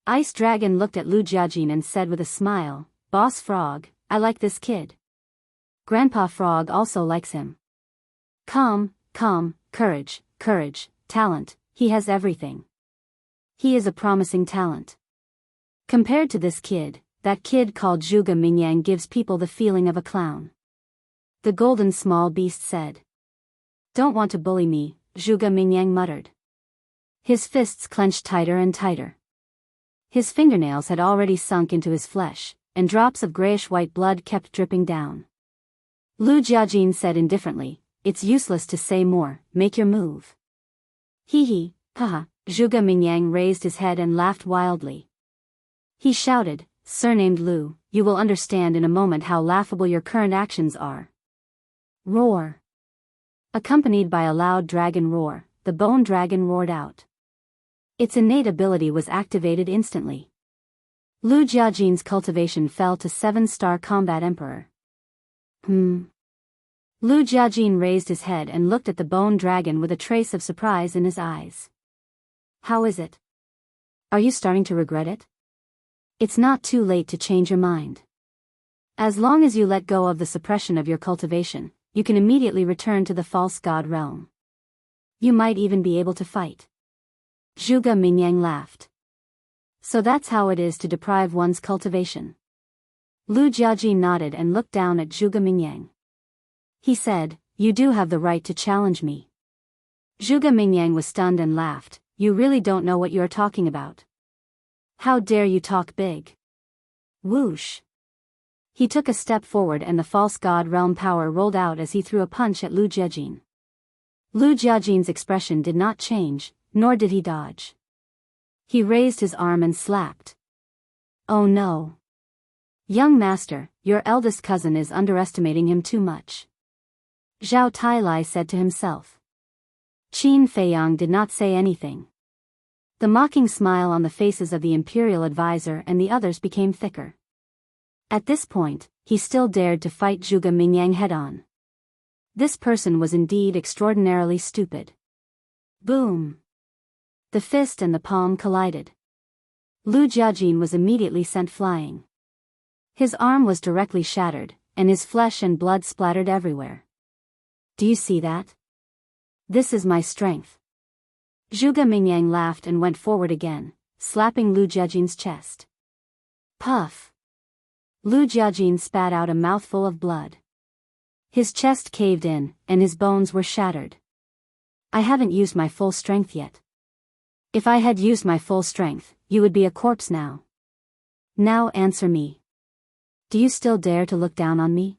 Ice Dragon looked at Lu Jiajin and said with a smile, Boss Frog, I like this kid. Grandpa Frog also likes him. Calm, courage, talent, he has everything. He is a promising talent. Compared to this kid, that kid called Zhuge Mingyang gives people the feeling of a clown. The golden small beast said. Don't want to bully me, Zhuge Mingyang muttered. His fists clenched tighter and tighter. His fingernails had already sunk into his flesh, and drops of grayish-white blood kept dripping down. Lu Jiajin said indifferently, it's useless to say more, make your move. Hee, haha, Zhuge Mingyang raised his head and laughed wildly. He shouted, surnamed Lu, you will understand in a moment how laughable your current actions are. Roar. Accompanied by a loud dragon roar, the bone dragon roared out. Its innate ability was activated instantly. Lu Jiajin's cultivation fell to 7-star combat emperor. Lu Jiajin raised his head and looked at the bone dragon with a trace of surprise in his eyes. How is it? Are you starting to regret it? It's not too late to change your mind. As long as you let go of the suppression of your cultivation, you can immediately return to the false god realm. You might even be able to fight. Zhuge Mingyang laughed. So that's how it is to deprive one's cultivation. Lu Jiajin nodded and looked down at Zhuge Mingyang. He said, "You do have the right to challenge me." Zhuge Mingyang was stunned and laughed. "You really don't know what you are talking about. How dare you talk big?" Whoosh! He took a step forward and the false god realm power rolled out as he threw a punch at Lu Jiajin. Lu Jiajin's expression did not change, nor did he dodge. He raised his arm and slapped. "Oh no. Young master, your eldest cousin is underestimating him too much," Zhao Tailai said to himself. Qin Feiyang did not say anything. The mocking smile on the faces of the imperial advisor and the others became thicker. At this point, he still dared to fight Zhuge Mingyang head-on. This person was indeed extraordinarily stupid. Boom! The fist and the palm collided. Lu Jiajin was immediately sent flying. His arm was directly shattered, and his flesh and blood splattered everywhere. "Do you see that? This is my strength." Zhuge Mingyang laughed and went forward again, slapping Lu Jiajin's chest. Puff! Lu Jiajin spat out a mouthful of blood. His chest caved in, and his bones were shattered. "I haven't used my full strength yet. If I had used my full strength, you would be a corpse now. Now answer me. Do you still dare to look down on me?"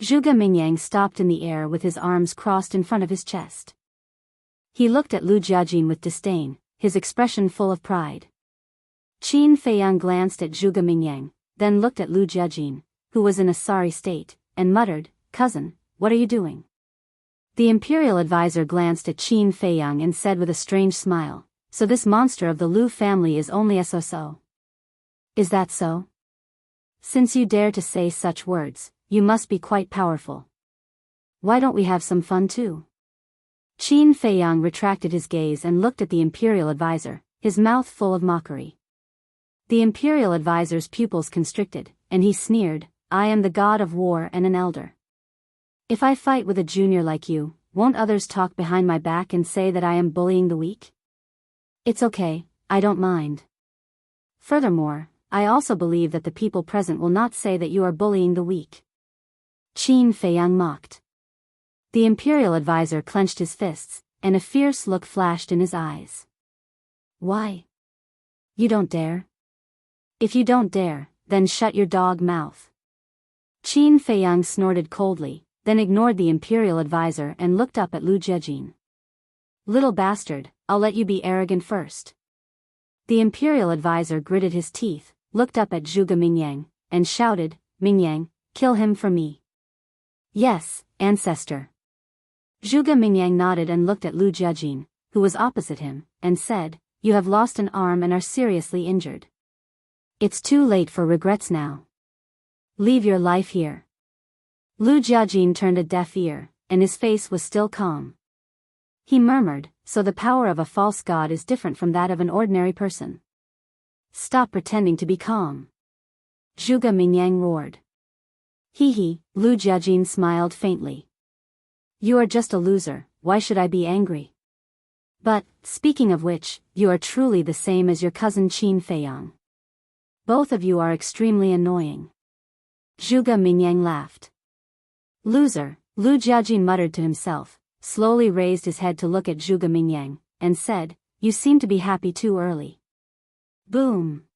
Zhuge Mingyang stopped in the air with his arms crossed in front of his chest. He looked at Lu Jiajin with disdain, his expression full of pride. Qin Feiyang glanced at Zhuge Mingyang, then looked at Lu Jiajin, who was in a sorry state, and muttered, "Cousin, what are you doing?" The imperial advisor glanced at Qin Feiyang and said with a strange smile, "So this monster of the Lu family is only a so-so. Is that so? Since you dare to say such words, you must be quite powerful. Why don't we have some fun too?" Qin Feiyang retracted his gaze and looked at the imperial advisor, his mouth full of mockery. The imperial advisor's pupils constricted, and he sneered, "I am the god of war and an elder. If I fight with a junior like you, won't others talk behind my back and say that I am bullying the weak? It's okay, I don't mind. Furthermore, I also believe that the people present will not say that you are bullying the weak." Qin Feiyang mocked. The imperial advisor clenched his fists, and a fierce look flashed in his eyes. "Why? You don't dare? If you don't dare, then shut your dog mouth." Qin Feiyang snorted coldly, then ignored the imperial advisor and looked up at Lu Jiajin. "Little bastard, I'll let you be arrogant first." The imperial advisor gritted his teeth, looked up at Zhuge Mingyang, and shouted, "Mingyang, kill him for me." "Yes, ancestor." Zhuge Mingyang nodded and looked at Lu Jiajin, who was opposite him, and said, "You have lost an arm and are seriously injured. It's too late for regrets now. Leave your life here." Lu Jiajin turned a deaf ear, and his face was still calm. He murmured, "So the power of a false god is different from that of an ordinary person. Stop pretending to be calm." Zhuge Mingyang roared. "Hee," Lu Jiajin smiled faintly. "You are just a loser, why should I be angry? But, speaking of which, you are truly the same as your cousin Qin Feiyang. Both of you are extremely annoying." Zhuge Mingyang laughed. "Loser," Lu Jiajin muttered to himself, slowly raised his head to look at Zhuge Mingyang, and said, "You seem to be happy too early." Boom!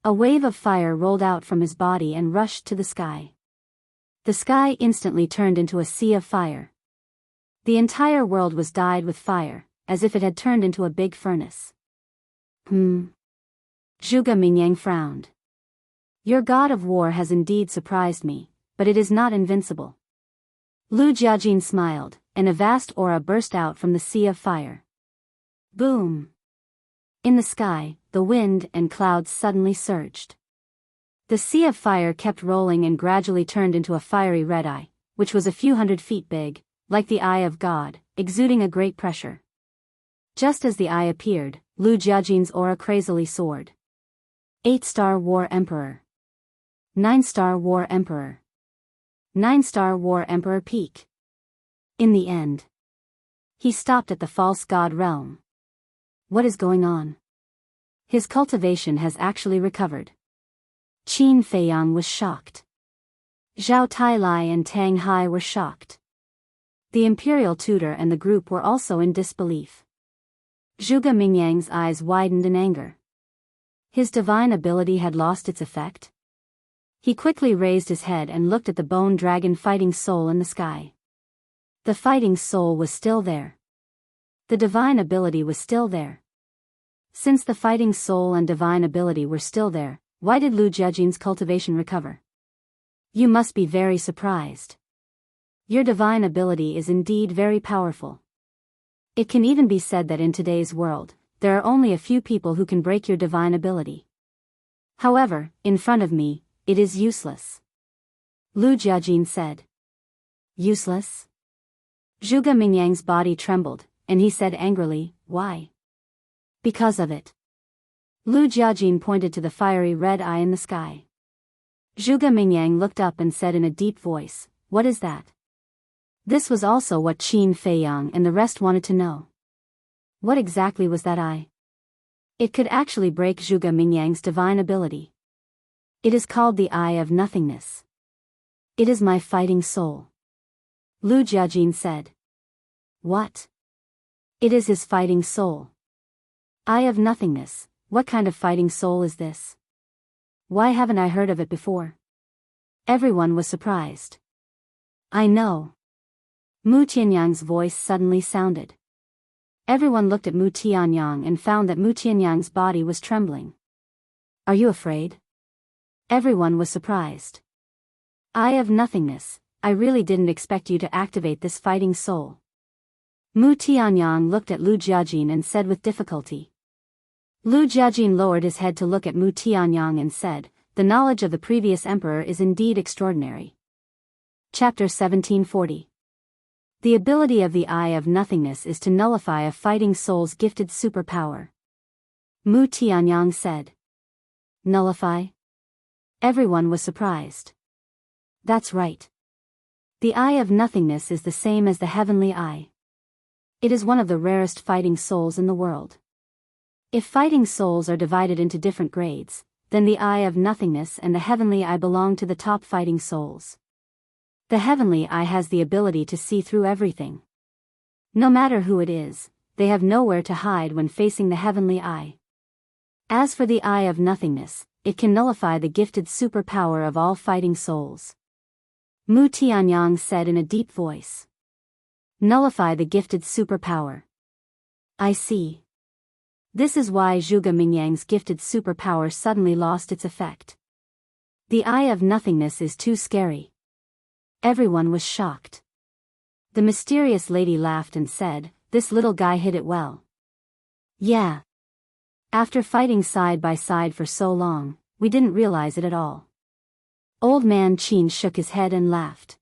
A wave of fire rolled out from his body and rushed to the sky. The sky instantly turned into a sea of fire. The entire world was dyed with fire, as if it had turned into a big furnace. Zhuge Mingyang frowned. "Your god of war has indeed surprised me, but it is not invincible." Lu Jiajin smiled, and a vast aura burst out from the sea of fire. Boom! In the sky, the wind and clouds suddenly surged. The sea of fire kept rolling and gradually turned into a fiery red eye, which was a few 100 feet big, like the eye of God, exuding a great pressure. Just as the eye appeared, Lu Jiajin's aura crazily soared. 8-star War Emperor. 9-star War Emperor. 9-star War Emperor peak. In the end, he stopped at the false god realm. What is going on? His cultivation has actually recovered. Qin Feiyang was shocked. Zhao Tailai and Tang Hai were shocked. The imperial tutor and the group were also in disbelief. Zhuge Mingyang's eyes widened in anger. His divine ability had lost its effect? He quickly raised his head and looked at the bone dragon fighting soul in the sky. The fighting soul was still there. The divine ability was still there. Since the fighting soul and divine ability were still there, why did Lu Jiajin's cultivation recover? You must be very surprised. Your divine ability is indeed very powerful. It can even be said that in today's world, there are only a few people who can break your divine ability. However, in front of me, it is useless. Lu Jiajin said. Useless? Zhuge Mingyang's body trembled, and he said angrily, why? Because of it. Lu Jiajin pointed to the fiery red eye in the sky. Zhuge Mingyang looked up and said in a deep voice, what is that? This was also what Qin Feiyang and the rest wanted to know. What exactly was that eye? It could actually break Zhuge Mingyang's divine ability. It is called the Eye of Nothingness. It is my fighting soul. Lu Jiajin said. What? It is his fighting soul. Eye of Nothingness, what kind of fighting soul is this? Why haven't I heard of it before? Everyone was surprised. I know. Mu Tianyang's voice suddenly sounded. Everyone looked at Mu Tianyang and found that Mu Tianyang's body was trembling. Are you afraid? Everyone was surprised. Eye of Nothingness, I really didn't expect you to activate this fighting soul. Mu Tianyang looked at Lu Jiajin and said with difficulty. Lu Jiajin lowered his head to look at Mu Tianyang and said, the knowledge of the previous emperor is indeed extraordinary. Chapter 1740. The ability of the Eye of Nothingness is to nullify a fighting soul's gifted superpower. Mu Tianyang said. Nullify? Everyone was surprised. That's right. The Eye of Nothingness is the same as the Heavenly Eye. It is one of the rarest fighting souls in the world. If fighting souls are divided into different grades, then the Eye of Nothingness and the Heavenly Eye belong to the top fighting souls. The Heavenly Eye has the ability to see through everything. No matter who it is, they have nowhere to hide when facing the Heavenly Eye. As for the Eye of Nothingness, it can nullify the gifted superpower of all fighting souls. Mu Tianyang said in a deep voice. Nullify the gifted superpower. I see. This is why Zhuge Mingyang's gifted superpower suddenly lost its effect. The Eye of Nothingness is too scary. Everyone was shocked. The mysterious lady laughed and said, this little guy hid it well. Yeah. After fighting side by side for so long, we didn't realize it at all. Old man Qin shook his head and laughed.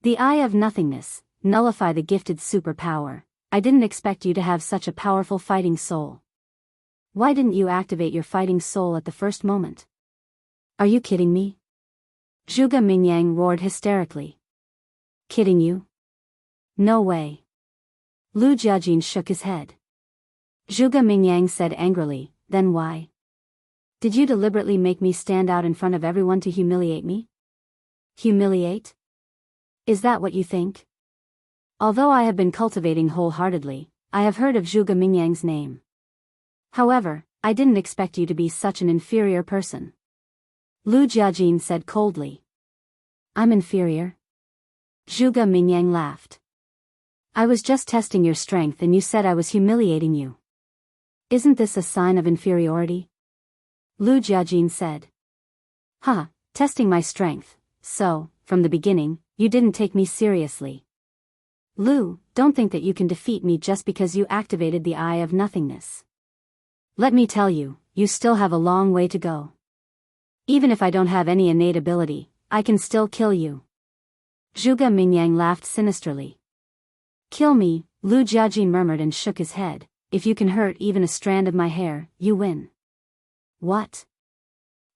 The Eye of Nothingness, nullify the gifted superpower. I didn't expect you to have such a powerful fighting soul. Why didn't you activate your fighting soul at the first moment? Are you kidding me? Zhuge Mingyang roared hysterically. Kidding you? No way. Lu Jiajin shook his head. Zhuge Mingyang said angrily, then why? Did you deliberately make me stand out in front of everyone to humiliate me? Humiliate? Is that what you think? Although I have been cultivating wholeheartedly, I have heard of Zhuge Mingyang's name. However, I didn't expect you to be such an inferior person. Lu Jiajin said coldly. I'm inferior? Zhuge Mingyang laughed. I was just testing your strength and you said I was humiliating you. Isn't this a sign of inferiority? Lu Jiajin said. Testing my strength, so, from the beginning, you didn't take me seriously. Lu, don't think that you can defeat me just because you activated the Eye of Nothingness. Let me tell you, you still have a long way to go. Even if I don't have any innate ability, I can still kill you. Zhuge Mingyang laughed sinisterly. Kill me, Lu Jiajin murmured and shook his head. If you can hurt even a strand of my hair, you win. What?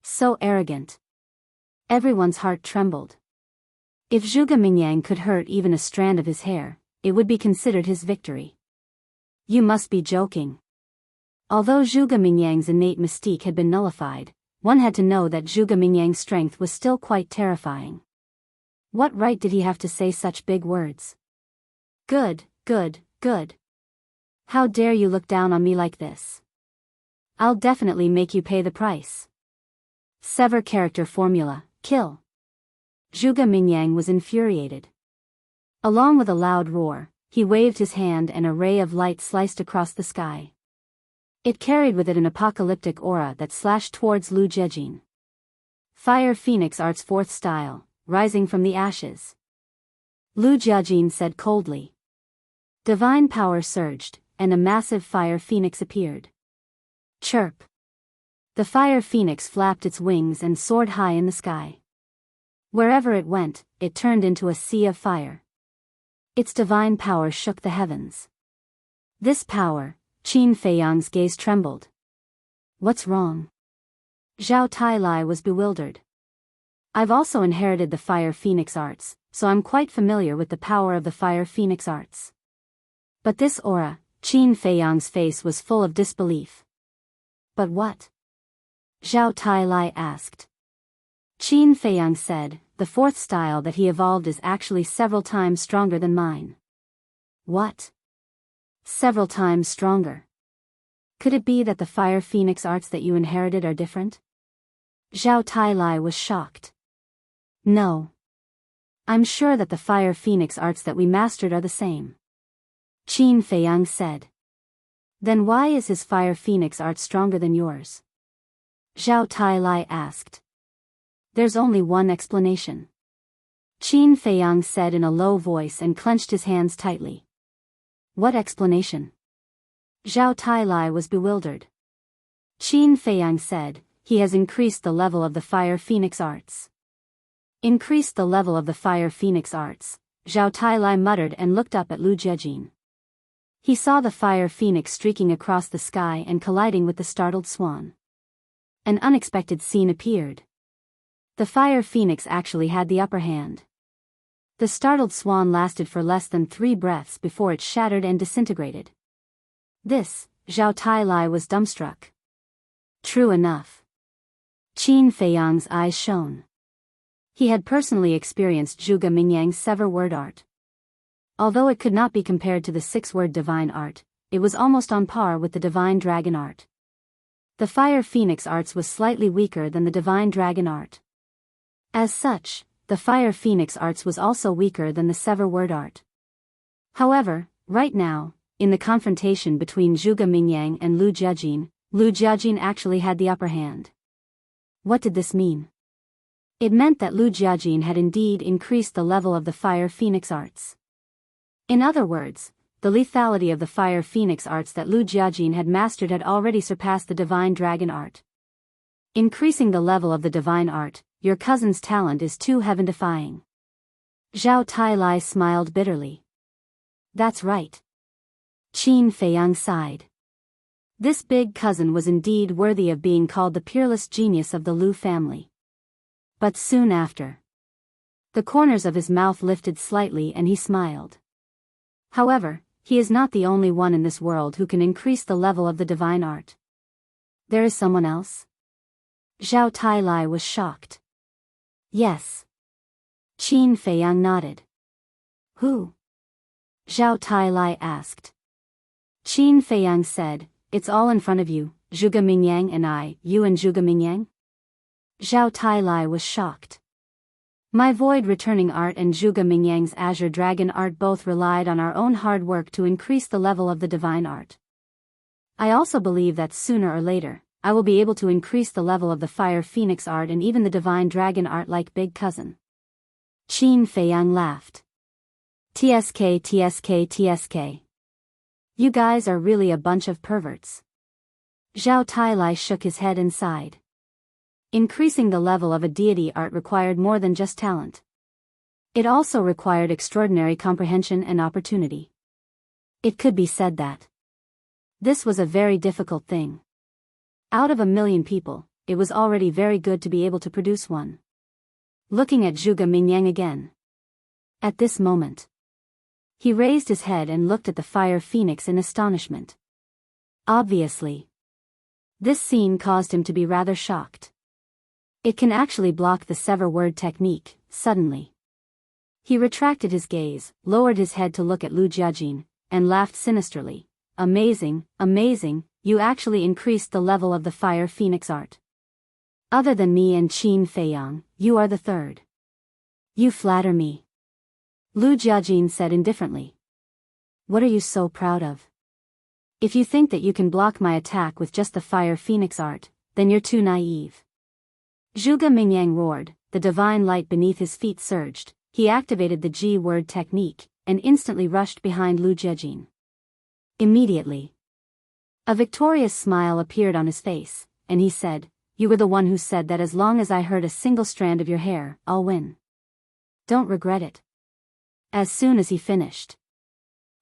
So arrogant. Everyone's heart trembled. If Zhuge Mingyang could hurt even a strand of his hair, it would be considered his victory. You must be joking. Although Zhuge Mingyang's innate mystique had been nullified, one had to know that Zhuge Mingyang's strength was still quite terrifying. What right did he have to say such big words? Good, good, good. How dare you look down on me like this? I'll definitely make you pay the price. Sever character formula, kill. Zhuge Mingyang was infuriated. Along with a loud roar, he waved his hand and a ray of light sliced across the sky. It carried with it an apocalyptic aura that slashed towards Lu Jiejin. Fire Phoenix Art's fourth style, rising from the ashes. Lu Jiejin said coldly. Divine power surged, and a massive fire phoenix appeared. Chirp. The fire phoenix flapped its wings and soared high in the sky. Wherever it went, it turned into a sea of fire. Its divine power shook the heavens. This power, Qin Feiyang's gaze trembled. What's wrong? Zhao Tailai was bewildered. I've also inherited the Fire Phoenix Arts, so I'm quite familiar with the power of the Fire Phoenix Arts. But this aura, Qin Feiyang's face was full of disbelief. But what? Zhao Tailai asked. Qin Feiyang said, the fourth style that he evolved is actually several times stronger than mine. What? Several times stronger. Could it be that the Fire Phoenix Arts that you inherited are different? Zhao Tailai was shocked. No. I'm sure that the Fire Phoenix Arts that we mastered are the same. Qin Feiyang said. Then why is his Fire Phoenix Art stronger than yours? Zhao Tailai asked. There's only one explanation. Qin Feiyang said in a low voice and clenched his hands tightly. What explanation? Zhao Tailai was bewildered. Qin Feiyang said, he has increased the level of the Fire Phoenix Arts. Increased the level of the Fire Phoenix Arts, Zhao Tailai muttered and looked up at Lu Jiejin. He saw the Fire Phoenix streaking across the sky and colliding with the startled swan. An unexpected scene appeared. The Fire Phoenix actually had the upper hand. The startled swan lasted for less than 3 breaths before it shattered and disintegrated. This, Zhao Tailai was dumbstruck. True enough. Qin Feiyang's eyes shone. He had personally experienced Zhuge Mingyang's sever word art. Although it could not be compared to the 6-word divine art, it was almost on par with the divine dragon art. The Fire Phoenix Arts was slightly weaker than the divine dragon art. As such, the Fire Phoenix Arts was also weaker than the sever word art. However, right now, in the confrontation between Zhuge Mingyang and Lu Jiejin actually had the upper hand. What did this mean? It meant that Lu Jiejin had indeed increased the level of the Fire Phoenix Arts. In other words, the lethality of the Fire Phoenix Arts that Lu Jiejin had mastered had already surpassed the divine dragon art. Increasing the level of the divine art, your cousin's talent is too heaven-defying. Zhao Tailai smiled bitterly. That's right. Qin Feiyang sighed. This big cousin was indeed worthy of being called the peerless genius of the Lu family. But soon after, the corners of his mouth lifted slightly and he smiled. However, he is not the only one in this world who can increase the level of the divine art. There is someone else? Zhao Tailai was shocked. Yes. Qin Feiyang nodded. Who? Zhao Tailai asked. Qin Feiyang said, it's all in front of you, Zhuge Mingyang and I, you and Zhuge Mingyang? Zhao Tailai was shocked. My void returning art and Zhuge Mingyang's azure dragon art both relied on our own hard work to increase the level of the divine art. I also believe that sooner or later, I will be able to increase the level of the Fire Phoenix art and even the divine dragon art like Big Cousin. Qin Feiyang laughed. TSK TSK TSK. You guys are really a bunch of perverts. Zhao Tailai shook his head and sighed. Increasing the level of a deity art required more than just talent. It also required extraordinary comprehension and opportunity. It could be said that this was a very difficult thing. Out of 1,000,000 people, it was already very good to be able to produce one. Looking at Zhuge Mingyang again. At this moment, he raised his head and looked at the Fire Phoenix in astonishment. Obviously, this scene caused him to be rather shocked. It can actually block the sever word technique, suddenly. He retracted his gaze, lowered his head to look at Lu Jiajin, and laughed sinisterly. Amazing, amazing, you actually increased the level of the Fire Phoenix art. Other than me and Qin Feiyang, you are the third. You flatter me. Lu Jiajin said indifferently. What are you so proud of? If you think that you can block my attack with just the Fire Phoenix art, then you're too naive. Zhuge Mingyang roared, the divine light beneath his feet surged, he activated the G-word technique, and instantly rushed behind Lu Jiajin. Immediately, a victorious smile appeared on his face, and he said, you were the one who said that as long as I hurt a single strand of your hair, I'll win. Don't regret it. As soon as he finished,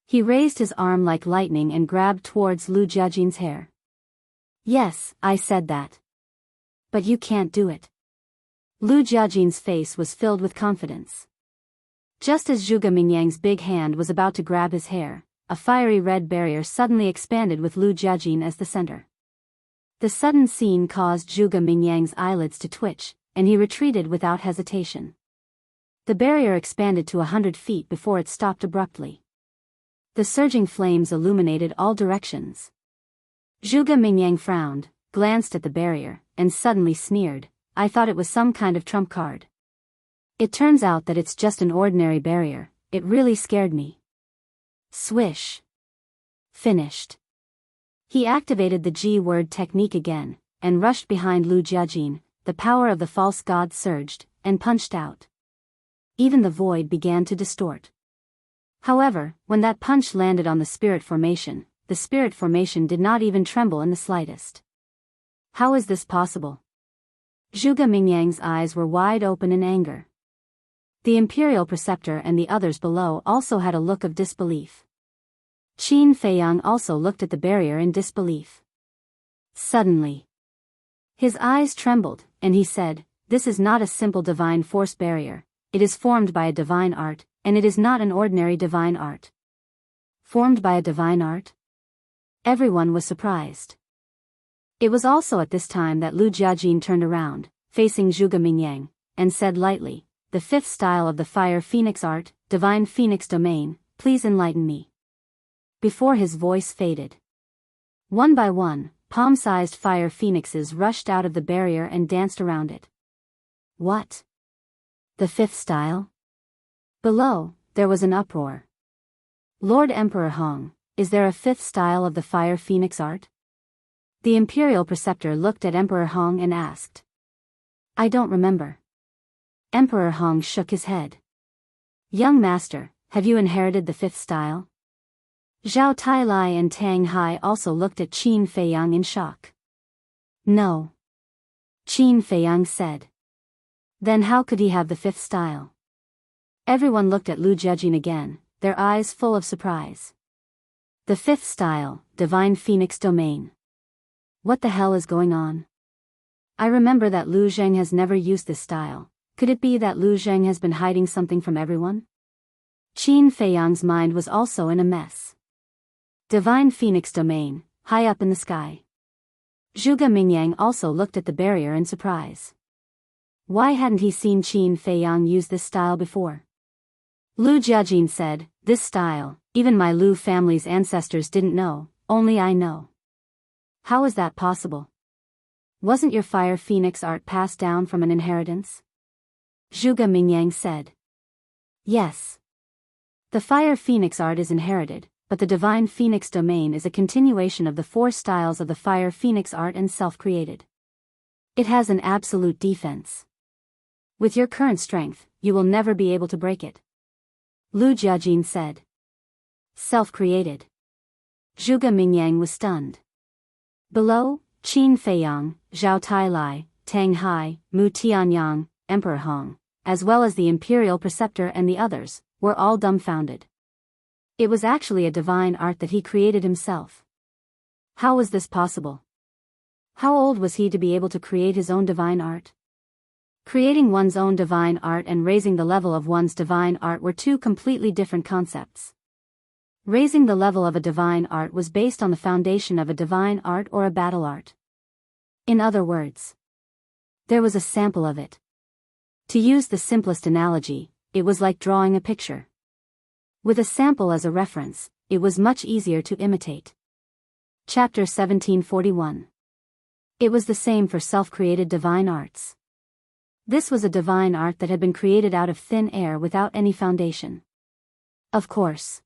he raised his arm like lightning and grabbed towards Lu Jiajin's hair. Yes, I said that. But you can't do it. Lu Jiajin's face was filled with confidence. Just as Zhuge Mingyang's big hand was about to grab his hair, a fiery red barrier suddenly expanded with Lu Jiajin as the center. The sudden scene caused Zhuge Mingyang's eyelids to twitch, and he retreated without hesitation. The barrier expanded to 100 feet before it stopped abruptly. The surging flames illuminated all directions. Zhuge Mingyang frowned, glanced at the barrier, and suddenly sneered, I thought it was some kind of trump card. It turns out that it's just an ordinary barrier, it really scared me. Swish. Finished. He activated the G-word technique again, and rushed behind Lu Jiajin, the power of the false god surged, and punched out. Even the void began to distort. However, when that punch landed on the spirit formation did not even tremble in the slightest. How is this possible? Zhuge Mingyang's eyes were wide open in anger. The Imperial Preceptor and the others below also had a look of disbelief. Qin Feiyang also looked at the barrier in disbelief. Suddenly, his eyes trembled, and he said, this is not a simple divine force barrier, it is formed by a divine art, and it is not an ordinary divine art. Formed by a divine art? Everyone was surprised. It was also at this time that Lu Jiajin turned around, facing Zhuge Mingyang, and said lightly, the fifth style of the Fire Phoenix art, Divine Phoenix Domain, please enlighten me. Before his voice faded, one by one, palm-sized fire phoenixes rushed out of the barrier and danced around it. What? The fifth style? Below, there was an uproar. Lord Emperor Hong, is there a fifth style of the Fire Phoenix art? The Imperial Preceptor looked at Emperor Hong and asked. I don't remember. Emperor Hong shook his head. Young master, have you inherited the fifth style? Zhao Tailai and Tang Hai also looked at Qin Feiyang in shock. No. Qin Feiyang said. Then how could he have the fifth style? Everyone looked at Lu Jiajin again, their eyes full of surprise. The fifth style, Divine Phoenix Domain. What the hell is going on? I remember that Lu Zheng has never used this style. Could it be that Lu Zheng has been hiding something from everyone? Qin Feiyang's mind was also in a mess. Divine Phoenix Domain, high up in the sky. Zhuge Mingyang also looked at the barrier in surprise. Why hadn't he seen Qin Feiyang use this style before? Lu Jiajin said, this style, even my Lu family's ancestors didn't know, only I know. How is that possible? Wasn't your Fire Phoenix art passed down from an inheritance? Zhuge Mingyang said. Yes. The Fire Phoenix art is inherited, but the Divine Phoenix Domain is a continuation of the four styles of the Fire Phoenix art and self-created. It has an absolute defense. With your current strength, you will never be able to break it. Lu Jiajin said. Self-created. Zhuge Mingyang was stunned. Below, Qin Feiyang, Zhao Tailai, Tang Hai, Mu Tianyang, Emperor Hong, as well as the Imperial Preceptor and the others, were all dumbfounded. It was actually a divine art that he created himself. How was this possible? How old was he to be able to create his own divine art? Creating one's own divine art and raising the level of one's divine art were two completely different concepts. Raising the level of a divine art was based on the foundation of a divine art or a battle art. In other words, there was a sample of it. To use the simplest analogy, it was like drawing a picture. With a sample as a reference, it was much easier to imitate. Chapter 1741. It was the same for self-created divine arts. This was a divine art that had been created out of thin air without any foundation. Of course.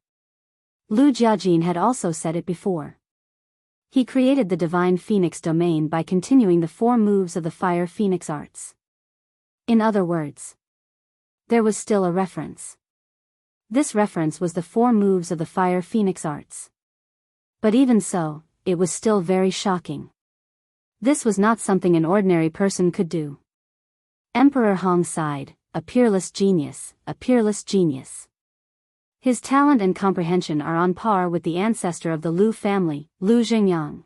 Lu Jiajin had also said it before. He created the divine phoenix domain by continuing the 4 moves of the fire phoenix arts. In other words, there was still a reference. This reference was the 4 moves of the fire phoenix arts. But even so, it was still very shocking. This was not something an ordinary person could do. Emperor Hong sighed, a peerless genius, a peerless genius. His talent and comprehension are on par with the ancestor of the Lu family, Lu Xingyang.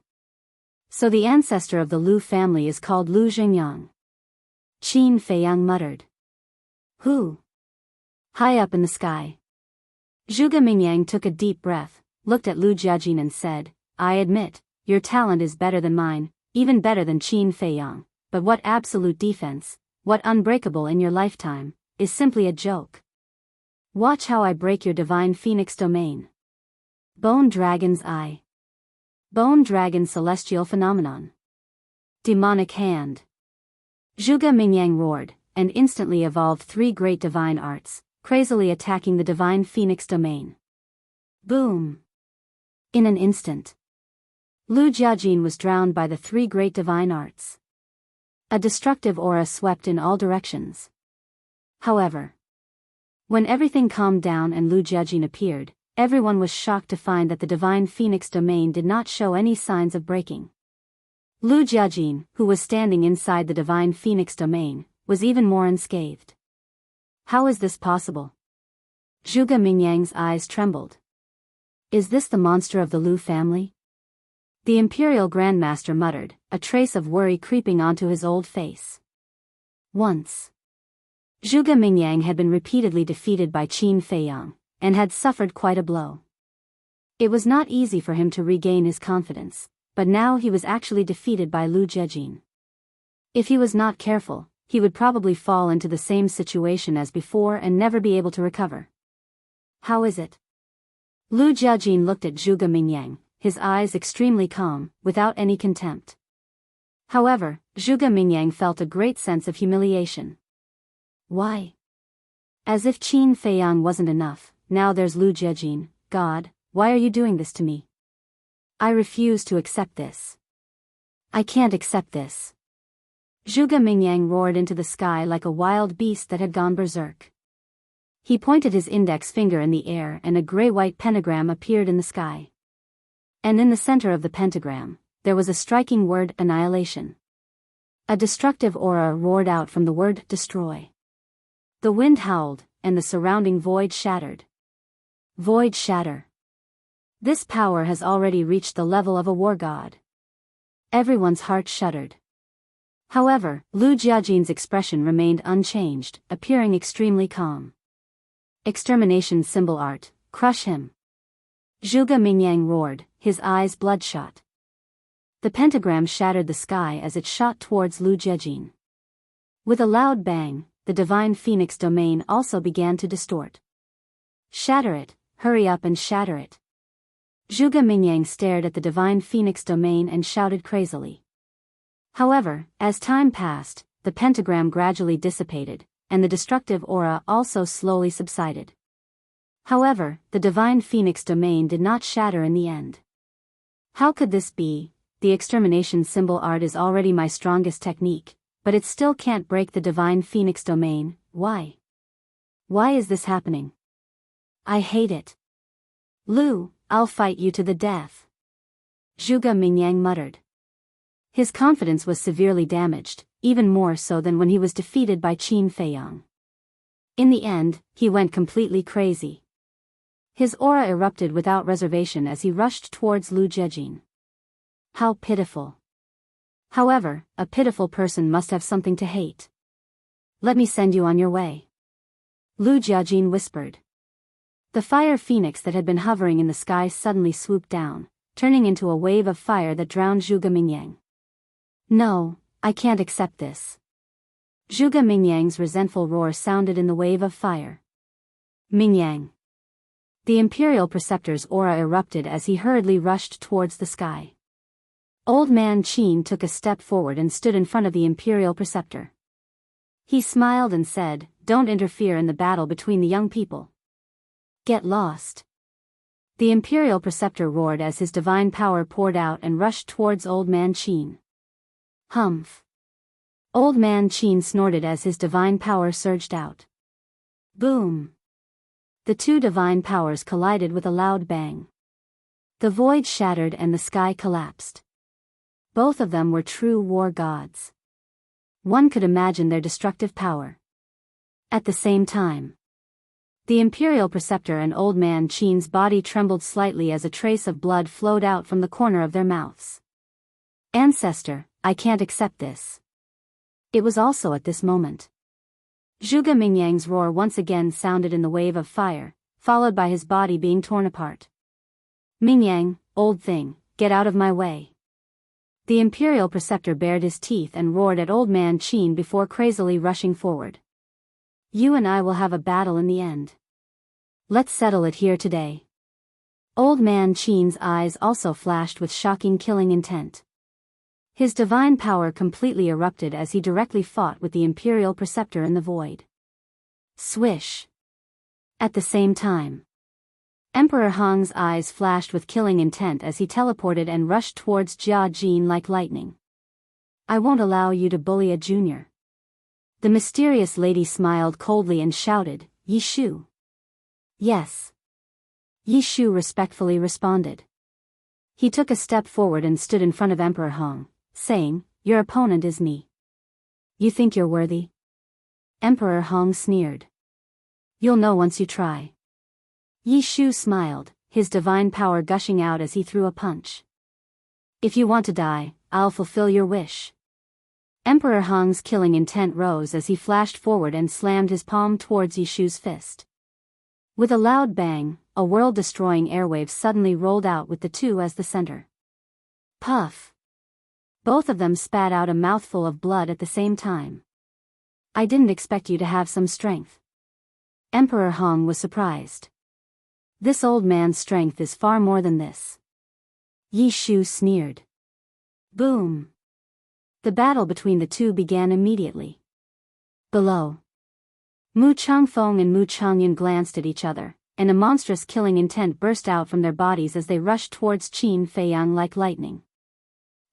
So the ancestor of the Lu family is called Lu Xingyang. Qin Feiyang muttered. Who? High up in the sky. Zhuge Mingyang took a deep breath, looked at Lu Jiajin and said, I admit, your talent is better than mine, even better than Qin Feiyang, but what absolute defense, what unbreakable in your lifetime, is simply a joke. Watch how I break your divine phoenix domain. Bone Dragon's Eye. Bone Dragon Celestial Phenomenon. Demonic Hand. Zhuge Mingyang roared, and instantly evolved 3 great divine arts, crazily attacking the divine phoenix domain. Boom! In an instant, Lu Jiajin was drowned by the 3 great divine arts. A destructive aura swept in all directions. However, when everything calmed down and Lu Jiajin appeared, everyone was shocked to find that the divine phoenix domain did not show any signs of breaking. Lu Jiajin, who was standing inside the divine phoenix domain, was even more unscathed. How is this possible? Zhuge Mingyang's eyes trembled. Is this the monster of the Lu family? The Imperial Grandmaster muttered, a trace of worry creeping onto his old face. Once, Zhuge Mingyang had been repeatedly defeated by Qin Feiyang, and had suffered quite a blow. It was not easy for him to regain his confidence, but now he was actually defeated by Lu Jiajin. If he was not careful, he would probably fall into the same situation as before and never be able to recover. How is it? Lu Jiajin looked at Zhuge Mingyang, his eyes extremely calm, without any contempt. However, Zhuge Mingyang felt a great sense of humiliation. Why? As if Qin Feiyang wasn't enough, now there's Lu Jiajin. God, why are you doing this to me? I refuse to accept this. I can't accept this. Zhuge Mingyang roared into the sky like a wild beast that had gone berserk. He pointed his index finger in the air and a gray-white pentagram appeared in the sky. And in the center of the pentagram, there was a striking word: annihilation. A destructive aura roared out from the word destroy. The wind howled, and the surrounding void shattered. Void shatter. This power has already reached the level of a war god. Everyone's heart shuddered. However, Lu Jiajin's expression remained unchanged, appearing extremely calm. Extermination symbol art, crush him. Zhuge Mingyang roared, his eyes bloodshot. The pentagram shattered the sky as it shot towards Lu Jiajin. With a loud bang, the divine phoenix domain also began to distort. Shatter it, hurry up and shatter it. Zhuge Mingyang stared at the divine phoenix domain and shouted crazily. However, as time passed, the pentagram gradually dissipated, and the destructive aura also slowly subsided. However, the divine phoenix domain did not shatter in the end. How could this be? The extermination symbol art is already my strongest technique, but it still can't break the divine phoenix domain. Why? Why is this happening? I hate it. Lu, I'll fight you to the death. Zhuge Mingyang muttered. His confidence was severely damaged, even more so than when he was defeated by Qin Feiyang. In the end, he went completely crazy. His aura erupted without reservation as he rushed towards Lu Jiajin. How pitiful. However, a pitiful person must have something to hate. Let me send you on your way. Lu Jiajin whispered. The fire phoenix that had been hovering in the sky suddenly swooped down, turning into a wave of fire that drowned Zhuge Mingyang. No, I can't accept this. Zhuge Mingyang's resentful roar sounded in the wave of fire. Mingyang. The Imperial Preceptor's aura erupted as he hurriedly rushed towards the sky. Old Man Qin took a step forward and stood in front of the Imperial Preceptor. He smiled and said, "Don't interfere in the battle between the young people. Get lost." The Imperial Preceptor roared as his divine power poured out and rushed towards Old Man Qin. Humph. Old Man Qin snorted as his divine power surged out. Boom. The two divine powers collided with a loud bang. The void shattered and the sky collapsed. Both of them were true war gods. One could imagine their destructive power. At the same time, the Imperial Preceptor and Old Man Qin's body trembled slightly as a trace of blood flowed out from the corner of their mouths. "Ancestor, I can't accept this." It was also at this moment. Zhuge Mingyang's roar once again sounded in the wave of fire, followed by his body being torn apart. "Mingyang, old thing, get out of my way." The Imperial Preceptor bared his teeth and roared at Old Man Qin before crazily rushing forward. "You and I will have a battle in the end. Let's settle it here today." Old Man Qin's eyes also flashed with shocking killing intent. His divine power completely erupted as he directly fought with the Imperial Preceptor in the void. Swish. At the same time, Emperor Hong's eyes flashed with killing intent as he teleported and rushed towards Jia Jin like lightning. "I won't allow you to bully a junior." The mysterious lady smiled coldly and shouted, "Yi Shu." "Yes." Yi Shu respectfully responded. He took a step forward and stood in front of Emperor Hong, saying, "Your opponent is me. You think you're worthy?" Emperor Hong sneered. "You'll know once you try." Yi Shu smiled, his divine power gushing out as he threw a punch. "If you want to die, I'll fulfill your wish." Emperor Hong's killing intent rose as he flashed forward and slammed his palm towards Yi Shu's fist. With a loud bang, a world-destroying airwave suddenly rolled out with the two as the center. Puff! Both of them spat out a mouthful of blood at the same time. "I didn't expect you to have some strength." Emperor Hong was surprised. "This old man's strength is far more than this." Yi Shu sneered. Boom! The battle between the two began immediately. Below, Mu Changfeng and Mu Changyan glanced at each other, and a monstrous killing intent burst out from their bodies as they rushed towards Qin Feiyang like lightning.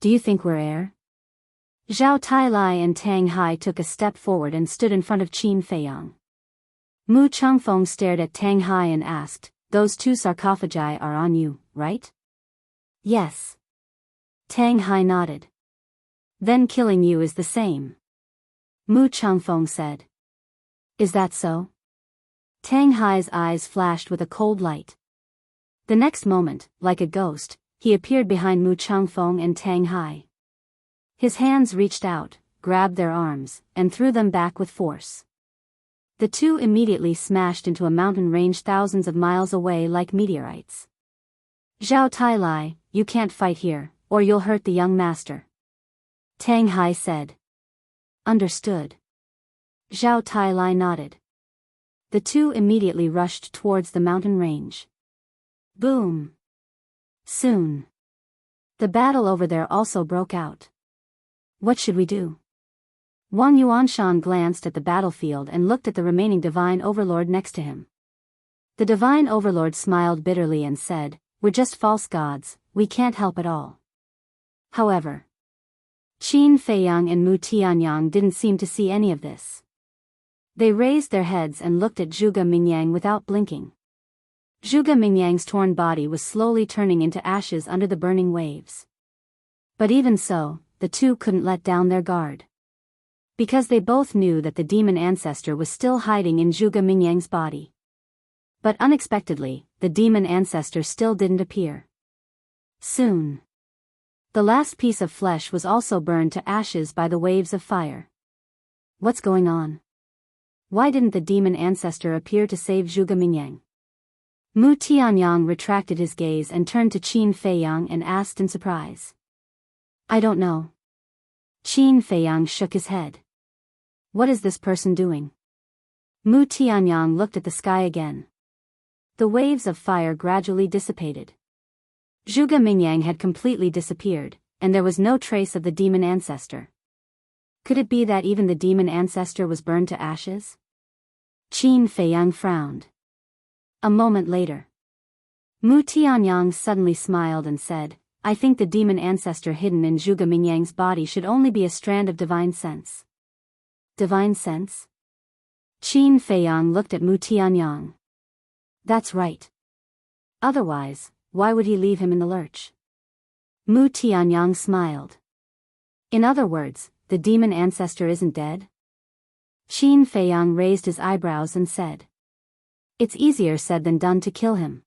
"Do you think we're air?" Zhao Tailai and Tang Hai took a step forward and stood in front of Qin Feiyang. Mu Changfeng stared at Tang Hai and asked, "Those two sarcophagi are on you, right?" "Yes." Tang Hai nodded. "Then killing you is the same," Mu Changfeng said. "Is that so?" Tang Hai's eyes flashed with a cold light. The next moment, like a ghost, he appeared behind Mu Changfeng and Tang Hai. His hands reached out, grabbed their arms, and threw them back with force. The two immediately smashed into a mountain range thousands of miles away like meteorites. "Zhao Tailai, you can't fight here, or you'll hurt the young master," Tang Hai said. "Understood." Zhao Tailai nodded. The two immediately rushed towards the mountain range. Boom! Soon, the battle over there also broke out. "What should we do?" Wang Yuanshan glanced at the battlefield and looked at the remaining divine overlord next to him. The divine overlord smiled bitterly and said, "We're just false gods, we can't help at all." However, Qin Feiyang and Mu Tianyang didn't seem to see any of this. They raised their heads and looked at Zhuge Mingyang without blinking. Zhuge Mingyang's torn body was slowly turning into ashes under the burning waves. But even so, the two couldn't let down their guard. Because they both knew that the demon ancestor was still hiding in Zhuge Mingyang's body. But unexpectedly, the demon ancestor still didn't appear. Soon, the last piece of flesh was also burned to ashes by the waves of fire. What's going on? Why didn't the demon ancestor appear to save Zhuge Mingyang? Mu Tianyang retracted his gaze and turned to Qin Feiyang and asked in surprise. "I don't know." Qin Feiyang shook his head. "What is this person doing?" Mu Tianyang looked at the sky again. The waves of fire gradually dissipated. Zhuge Mingyang had completely disappeared, and there was no trace of the demon ancestor. Could it be that even the demon ancestor was burned to ashes? Qin Feiyang frowned. A moment later, Mu Tianyang suddenly smiled and said, I think the demon ancestor hidden in Zhuge Mingyang's body should only be a strand of divine sense. Divine sense? Qin Feiyang looked at Mu Tianyang. That's right. Otherwise, why would he leave him in the lurch? Mu Tianyang smiled. In other words, the demon ancestor isn't dead? Qin Feiyang raised his eyebrows and said. It's easier said than done to kill him.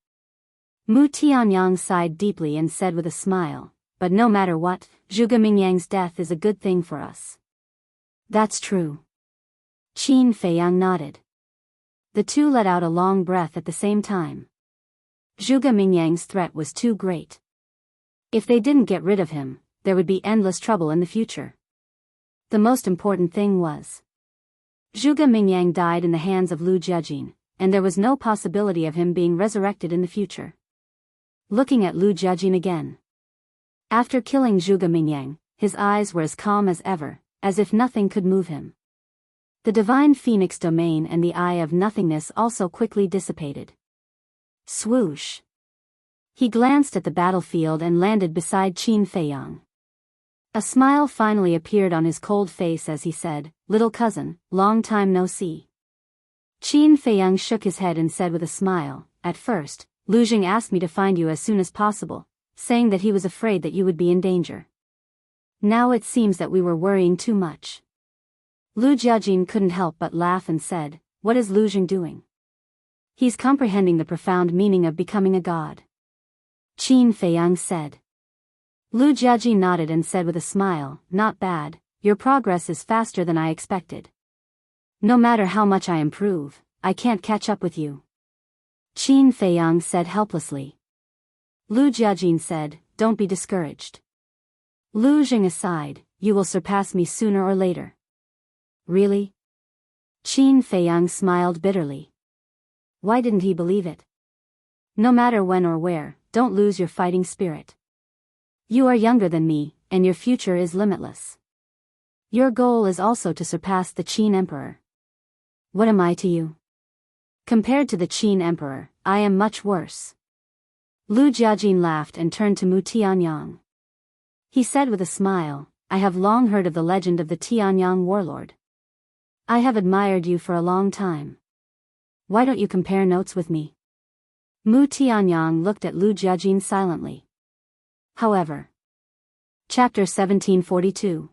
Mu Tianyang sighed deeply and said with a smile, but no matter what, Zhuge Mingyang's death is a good thing for us. That's true. Qin Feiyang nodded. The two let out a long breath at the same time. Zhuge Mingyang's threat was too great. If they didn't get rid of him, there would be endless trouble in the future. The most important thing was, Zhuge Mingyang died in the hands of Lu Jiajin, and there was no possibility of him being resurrected in the future. Looking at Lu Jiajin again. After killing Zhuge Mingyang, his eyes were as calm as ever, as if nothing could move him. The divine phoenix domain and the eye of nothingness also quickly dissipated. Swoosh! He glanced at the battlefield and landed beside Qin Feiyang. A smile finally appeared on his cold face as he said, Little cousin, long time no see. Qin Feiyang shook his head and said with a smile, At first, Lu Jing asked me to find you as soon as possible, saying that he was afraid that you would be in danger. Now it seems that we were worrying too much. Lu Jiajin couldn't help but laugh and said, What is Lu Jing doing? He's comprehending the profound meaning of becoming a god. Qin Feiyang said. Lu Jiajin nodded and said with a smile, Not bad, your progress is faster than I expected. No matter how much I improve, I can't catch up with you. Qin Feiyang said helplessly. Lu Jiajin said, Don't be discouraged. Lu Jing aside, you will surpass me sooner or later. Really? Qin Feiyang smiled bitterly. Why didn't he believe it? No matter when or where, don't lose your fighting spirit. You are younger than me, and your future is limitless. Your goal is also to surpass the Qin Emperor. What am I to you? Compared to the Qin Emperor, I am much worse. Lu Jiajin laughed and turned to Mu Tianyang. He said with a smile, I have long heard of the legend of the Tianyang warlord. I have admired you for a long time. Why don't you compare notes with me? Mu Tianyang looked at Lu Jiajin silently. However. Chapter 1742.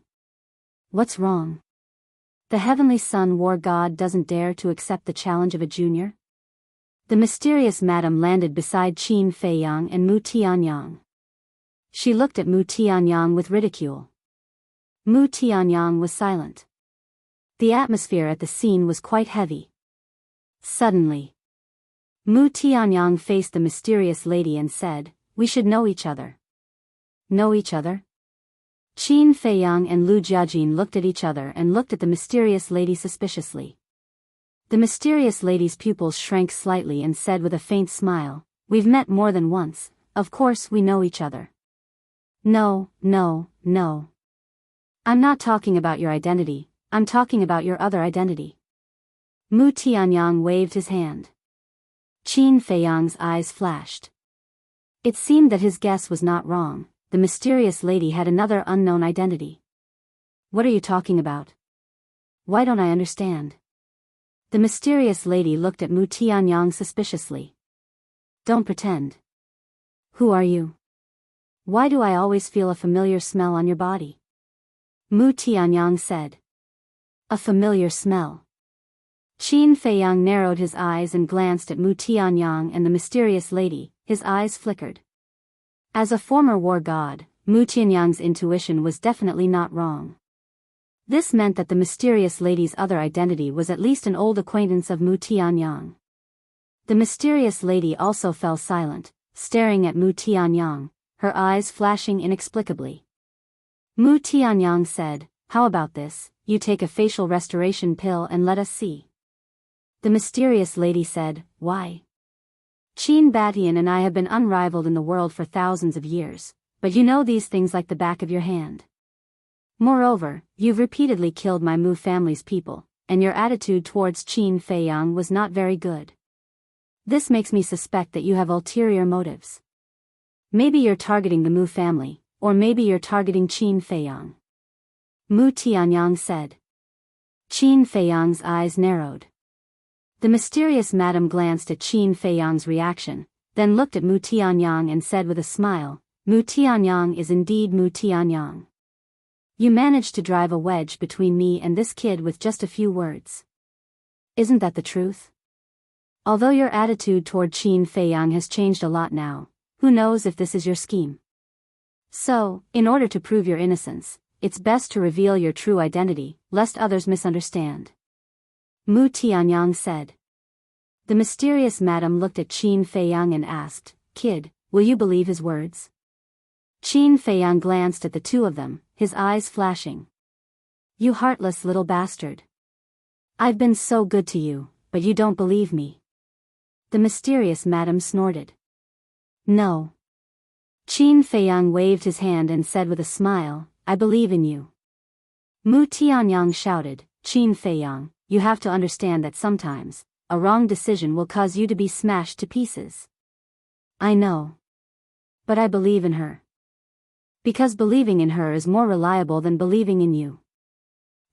What's wrong? The Heavenly Sun War God doesn't dare to accept the challenge of a junior? The mysterious madam landed beside Qin Feiyang and Mu Tianyang. She looked at Mu Tianyang with ridicule. Mu Tianyang was silent. The atmosphere at the scene was quite heavy. Suddenly, Mu Tianyang faced the mysterious lady and said, We should know each other. Know each other? Qin Feiyang and Lu Jiajin looked at each other and looked at the mysterious lady suspiciously. The mysterious lady's pupils shrank slightly and said with a faint smile, We've met more than once, of course we know each other. No, no, no. I'm not talking about your identity, I'm talking about your other identity. Mu Tianyang waved his hand. Qin Feiyang's eyes flashed. It seemed that his guess was not wrong, the mysterious lady had another unknown identity. What are you talking about? Why don't I understand? The mysterious lady looked at Mu Tianyang suspiciously. Don't pretend. Who are you? Why do I always feel a familiar smell on your body? Mu Tianyang said. A familiar smell. Qin Feiyang narrowed his eyes and glanced at Mu Tianyang and the mysterious lady, his eyes flickered. As a former war god, Mu Tianyang's intuition was definitely not wrong. This meant that the mysterious lady's other identity was at least an old acquaintance of Mu Tianyang. The mysterious lady also fell silent, staring at Mu Tianyang, her eyes flashing inexplicably. Mu Tianyang said, How about this, you take a facial restoration pill and let us see. The mysterious lady said, "Why? Qin Batian and I have been unrivaled in the world for thousands of years, but you know these things like the back of your hand. Moreover, you've repeatedly killed my Mu family's people, and your attitude towards Qin Feiyang was not very good. This makes me suspect that you have ulterior motives. Maybe you're targeting the Mu family, or maybe you're targeting Qin Feiyang." Mu Tianyang said. Qin Feiyang's eyes narrowed. The mysterious madam glanced at Qin Feiyang's reaction, then looked at Mu Tianyang and said with a smile, "Mu Tianyang is indeed Mu Tianyang. You managed to drive a wedge between me and this kid with just a few words. Isn't that the truth? Although your attitude toward Qin Feiyang has changed a lot now, who knows if this is your scheme? So, in order to prove your innocence, it's best to reveal your true identity, lest others misunderstand." Mu Tianyang said. The mysterious madam looked at Qin Feiyang and asked, "Kid, will you believe his words?" Qin Feiyang glanced at the two of them, his eyes flashing. "You heartless little bastard. I've been so good to you, but you don't believe me." The mysterious madam snorted. "No." Qin Feiyang waved his hand and said with a smile, "I believe in you." Mu Tianyang shouted, "Qin Feiyang, you have to understand that sometimes, a wrong decision will cause you to be smashed to pieces." "I know. But I believe in her. Because believing in her is more reliable than believing in you,"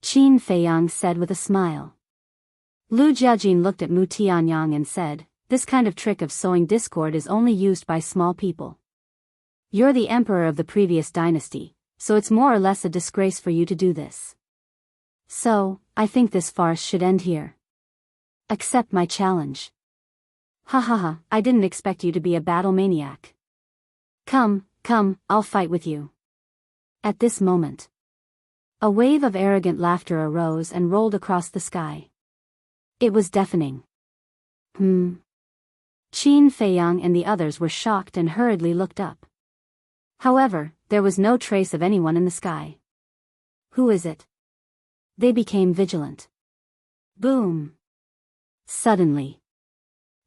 Qin Feiyang said with a smile. Lu Jiajin looked at Mu Tianyang and said, "This kind of trick of sowing discord is only used by small people. You're the emperor of the previous dynasty, so it's more or less a disgrace for you to do this. So, I think this farce should end here. Accept my challenge." "Ha ha ha, I didn't expect you to be a battle maniac. Come, I'll fight with you." At this moment, a wave of arrogant laughter arose and rolled across the sky. It was deafening. Qin Feiyang and the others were shocked and hurriedly looked up. However, there was no trace of anyone in the sky. "Who is it?" They became vigilant. Boom! Suddenly,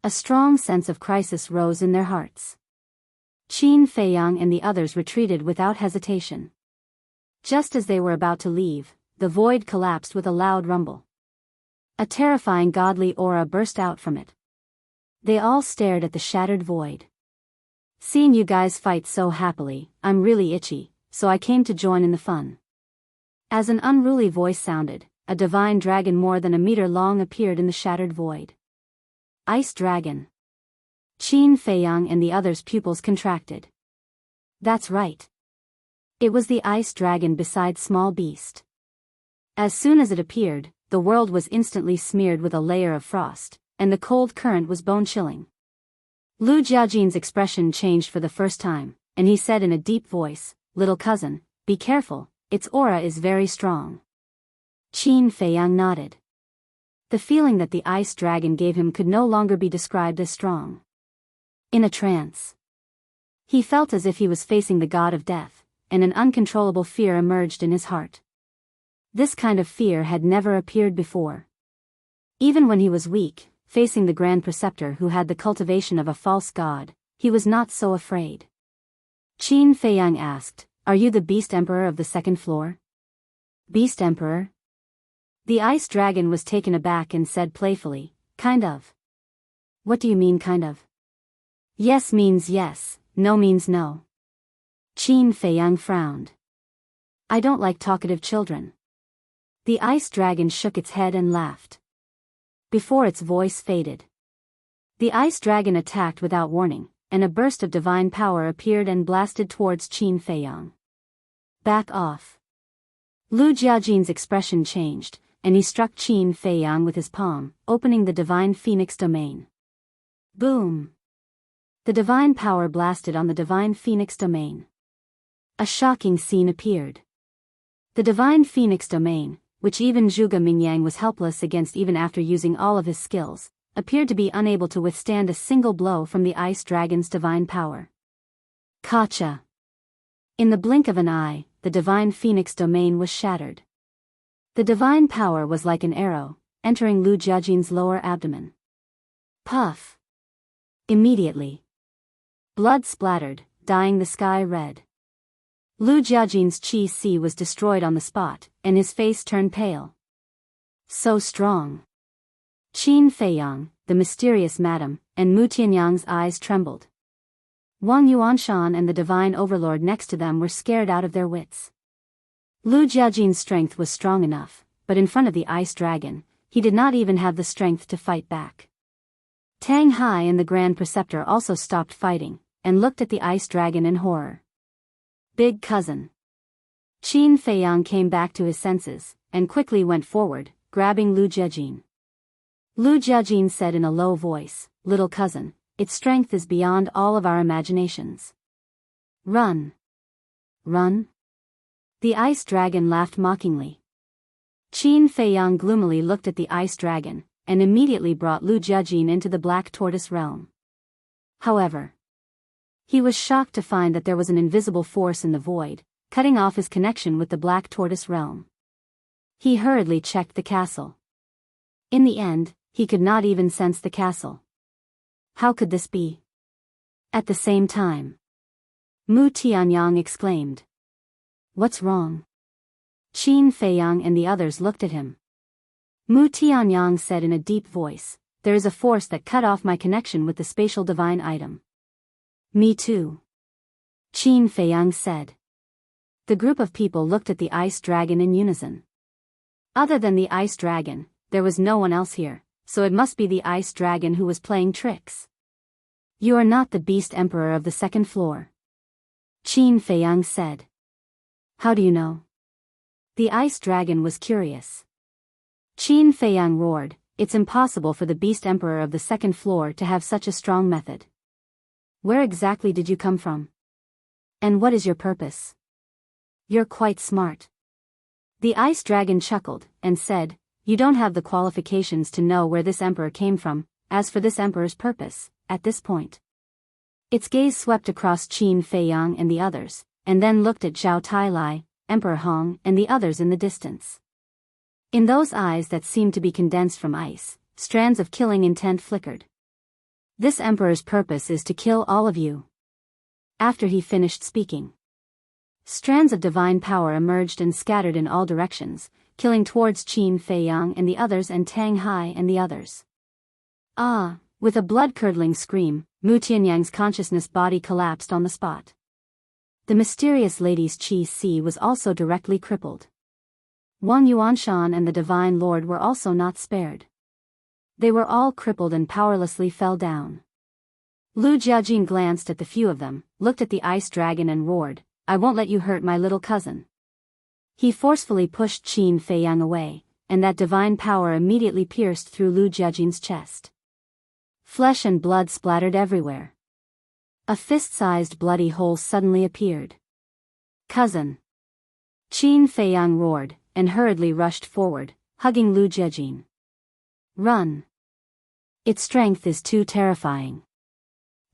a strong sense of crisis rose in their hearts. Qin Feiyang and the others retreated without hesitation. Just as they were about to leave, the void collapsed with a loud rumble. A terrifying godly aura burst out from it. They all stared at the shattered void. "Seeing you guys fight so happily, I'm really itchy, so I came to join in the fun." As an unruly voice sounded, a divine dragon more than a meter long appeared in the shattered void. Ice Dragon. Qin Feiyang and the others' pupils contracted. That's right. It was the Ice Dragon beside Small Beast. As soon as it appeared, the world was instantly smeared with a layer of frost, and the cold current was bone-chilling. Lu Jiajin's expression changed for the first time, and he said in a deep voice, "Little cousin, be careful. Its aura is very strong." Qin Feiyang nodded. The feeling that the ice dragon gave him could no longer be described as strong. In a trance, he felt as if he was facing the god of death, and an uncontrollable fear emerged in his heart. This kind of fear had never appeared before. Even when he was weak, facing the Grand Preceptor who had the cultivation of a false god, he was not so afraid. Qin Feiyang asked, "Are you the Beast Emperor of the second floor?" "Beast Emperor?" The ice dragon was taken aback and said playfully, "Kind of." "What do you mean kind of?" "Yes means yes, no means no." Qin Feiyang frowned. "I don't like talkative children." The ice dragon shook its head and laughed. Before its voice faded, the ice dragon attacked without warning, and a burst of divine power appeared and blasted towards Qin Feiyang. "Back off." Lu Jiajin's expression changed, and he struck Qin Feiyang with his palm, opening the divine phoenix domain. Boom! The divine power blasted on the divine phoenix domain. A shocking scene appeared. The divine phoenix domain, which even Zhuge Mingyang was helpless against even after using all of his skills, appeared to be unable to withstand a single blow from the ice dragon's divine power. Kacha! In the blink of an eye, the divine phoenix domain was shattered. The divine power was like an arrow, entering Lu Jiajin's lower abdomen. Puff! Immediately. Blood splattered, dyeing the sky red. Lu Jiajin's Qi was destroyed on the spot, and his face turned pale. So strong. Qin Feiyang, the mysterious madam, and Mu Tianyang's eyes trembled. Wang Yuanshan and the divine overlord next to them were scared out of their wits. Lu Jiajin's strength was strong enough, but in front of the ice dragon, he did not even have the strength to fight back. Tang Hai and the Grand Preceptor also stopped fighting, and looked at the ice dragon in horror. Big cousin. Qin Feiyang came back to his senses, and quickly went forward, grabbing Lu Jiajin. Lu Jiajin said in a low voice, "Little cousin, its strength is beyond all of our imaginations. Run. Run?" The ice dragon laughed mockingly. Qin Feiyang gloomily looked at the ice dragon, and immediately brought Lu Jiajin into the Black Tortoise realm. However, he was shocked to find that there was an invisible force in the void, cutting off his connection with the Black Tortoise realm. He hurriedly checked the castle. In the end, he could not even sense the castle. How could this be? At the same time, Mu Tianyang exclaimed. What's wrong? Qin Feiyang and the others looked at him. Mu Tianyang said in a deep voice, "There is a force that cut off my connection with the spatial divine item." Me too. Qin Feiyang said. The group of people looked at the ice dragon in unison. Other than the ice dragon, there was no one else here, so it must be the ice dragon who was playing tricks. You are not the beast emperor of the second floor. Qin Feiyang said. How do you know? The ice dragon was curious. Qin Feiyang roared, "It's impossible for the beast emperor of the second floor to have such a strong method. Where exactly did you come from? And what is your purpose? You're quite smart." The ice dragon chuckled, and said, "You don't have the qualifications to know where this emperor came from. As for this emperor's purpose, at this point." Its gaze swept across Qin Feiyang and the others, and then looked at Zhao Tailai, Emperor Hong and the others in the distance. In those eyes that seemed to be condensed from ice, strands of killing intent flickered. This emperor's purpose is to kill all of you. After he finished speaking, strands of divine power emerged and scattered in all directions, killing towards Qin Feiyang and the others and Tang Hai and the others. Ah! With a blood-curdling scream, Mu Tianyang's consciousness body collapsed on the spot. The mysterious lady's Qi was also directly crippled. Wang Yuanshan and the Divine Lord were also not spared. They were all crippled and powerlessly fell down. Lu Jiajin glanced at the few of them, looked at the ice dragon and roared, "I won't let you hurt my little cousin." He forcefully pushed Qin Feiyang away, and that divine power immediately pierced through Lu Jiajin's chest. Flesh and blood splattered everywhere. A fist-sized bloody hole suddenly appeared. "Cousin!" Qin Feiyang roared, and hurriedly rushed forward, hugging Lu Jiajin. "Run! Its strength is too terrifying.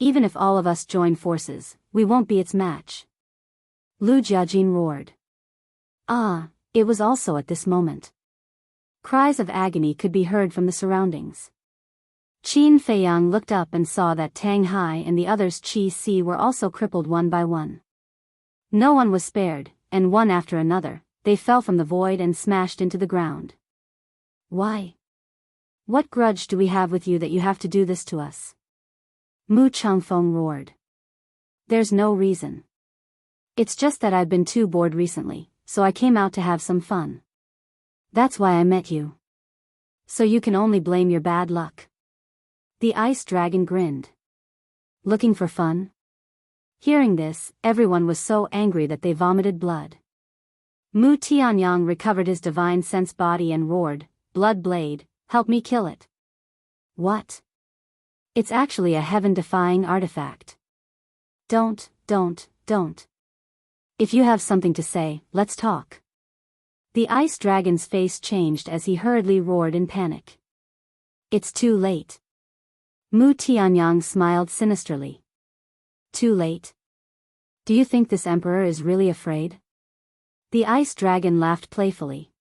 Even if all of us join forces, we won't be its match." Lu Jiajin roared. Ah, it was also at this moment. Cries of agony could be heard from the surroundings. Qin Feiyang looked up and saw that Tang Hai and the others' Qi were also crippled one by one. No one was spared, and one after another, they fell from the void and smashed into the ground. "Why? What grudge do we have with you that you have to do this to us?" Mu Changfeng roared. "There's no reason. It's just that I've been too bored recently, so I came out to have some fun. That's why I met you. So you can only blame your bad luck." The ice dragon grinned. "Looking for fun?" Hearing this, everyone was so angry that they vomited blood. Mu Tianyang recovered his divine sense body and roared, "Blood blade, help me kill it." "What? It's actually a heaven-defying artifact. Don't. If you have something to say, let's talk." The ice dragon's face changed as he hurriedly roared in panic. "It's too late." Mu Tianyang smiled sinisterly. "Too late? Do you think this emperor is really afraid?" The ice dragon laughed playfully.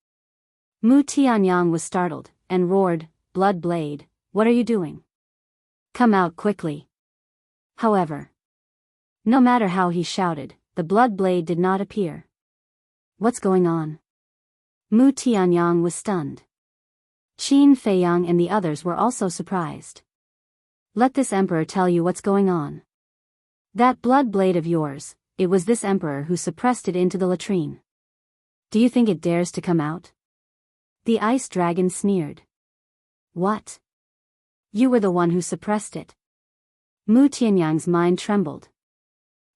Mu Tianyang was startled, and roared, "Blood Blade, what are you doing? Come out quickly." However, no matter how he shouted, the blood blade did not appear. What's going on? Mu Tianyang was stunned. Qin Feiyang and the others were also surprised. Let this emperor tell you what's going on. That blood blade of yours, it was this emperor who suppressed it into the latrine. Do you think it dares to come out? The ice dragon sneered. What? You were the one who suppressed it. Mu Tianyang's mind trembled.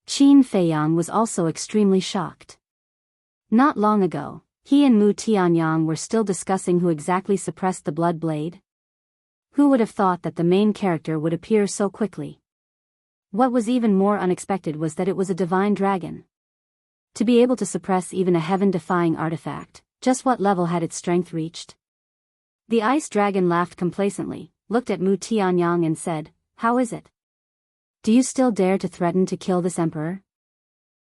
Qin Feiyang was also extremely shocked. Not long ago, he and Mu Tianyang were still discussing who exactly suppressed the blood blade. Who would have thought that the main character would appear so quickly? What was even more unexpected was that it was a divine dragon. To be able to suppress even a heaven-defying artifact, just what level had its strength reached? The ice dragon laughed complacently, looked at Mu Tianyang and said, "How is it? Do you still dare to threaten to kill this emperor?"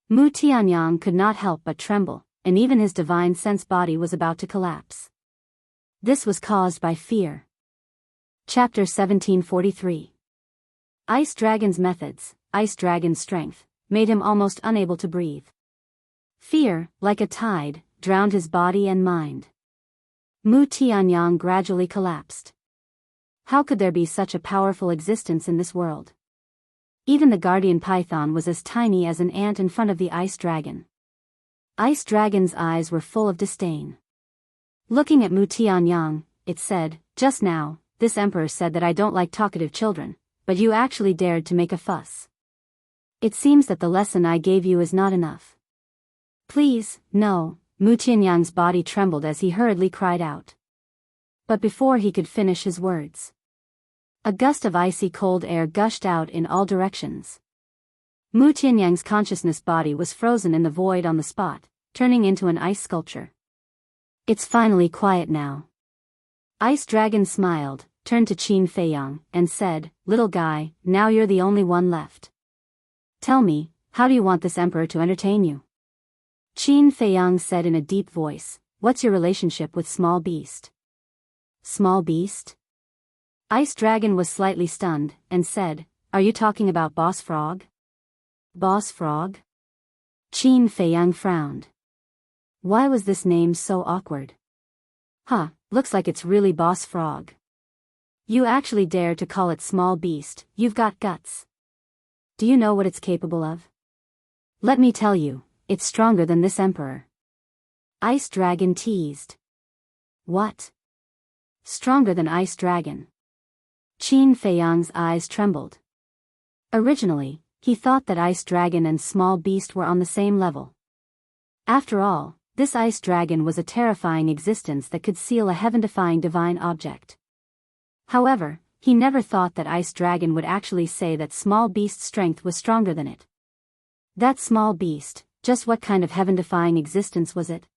Mu Tianyang could not help but tremble, and even his divine sense body was about to collapse. This was caused by fear. Chapter 1743. Ice Dragon's methods, Ice Dragon's strength, made him almost unable to breathe. Fear, like a tide, drowned his body and mind. Mu Tianyang gradually collapsed. How could there be such a powerful existence in this world? Even the guardian python was as tiny as an ant in front of the ice dragon. Ice Dragon's eyes were full of disdain. Looking at Mu Tianyang, it said, "Just now, this emperor said that I don't like talkative children, but you actually dared to make a fuss. It seems that the lesson I gave you is not enough." "Please, no," Mu Tianyang's body trembled as he hurriedly cried out. But before he could finish his words, a gust of icy cold air gushed out in all directions. Mu Tianyang's consciousness body was frozen in the void on the spot, turning into an ice sculpture. "It's finally quiet now." Ice Dragon smiled, turned to Qin Feiyang, and said, "Little guy, now you're the only one left. Tell me, how do you want this emperor to entertain you?" Qin Feiyang said in a deep voice, "What's your relationship with Small Beast?" "Small Beast?" Ice Dragon was slightly stunned, and said, "Are you talking about Boss Frog?" "Boss Frog?" Qin Feiyang frowned. Why was this name so awkward? Looks like it's really Boss Frog. You actually dare to call it Small Beast, you've got guts. Do you know what it's capable of? Let me tell you, it's stronger than this emperor. Ice Dragon teased. What? Stronger than Ice Dragon? Qin Feiyang's eyes trembled. Originally, he thought that Ice Dragon and Small Beast were on the same level. After all, this Ice Dragon was a terrifying existence that could seal a heaven-defying divine object. However, he never thought that Ice Dragon would actually say that Small Beast's strength was stronger than it. That Small Beast, just what kind of heaven-defying existence was it?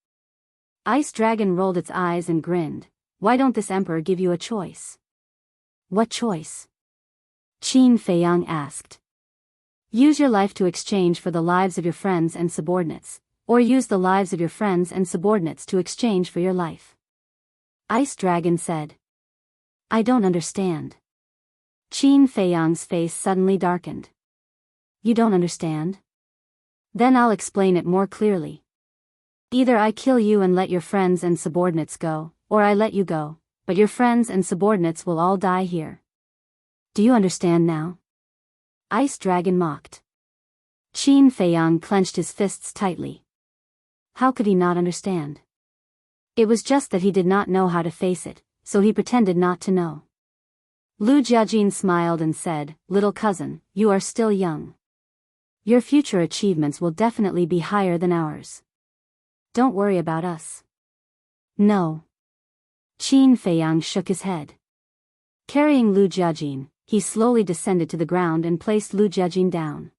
Ice Dragon rolled its eyes and grinned. "Why don't this emperor give you a choice?" "What choice?" Qin Feiyang asked. "Use your life to exchange for the lives of your friends and subordinates, or use the lives of your friends and subordinates to exchange for your life." Ice Dragon said. "I don't understand." Qin Feiyang's face suddenly darkened. "You don't understand? Then I'll explain it more clearly. Either I kill you and let your friends and subordinates go, or I let you go, but your friends and subordinates will all die here. Do you understand now?" Ice Dragon mocked. Qin Feiyang clenched his fists tightly. How could he not understand? It was just that he did not know how to face it, so he pretended not to know. Lu Jiajin smiled and said, "Little cousin, you are still young. Your future achievements will definitely be higher than ours. Don't worry about us." "No." Qin Feiyang shook his head. Carrying Lu Jiajin, he slowly descended to the ground and placed Lu Jiajin down.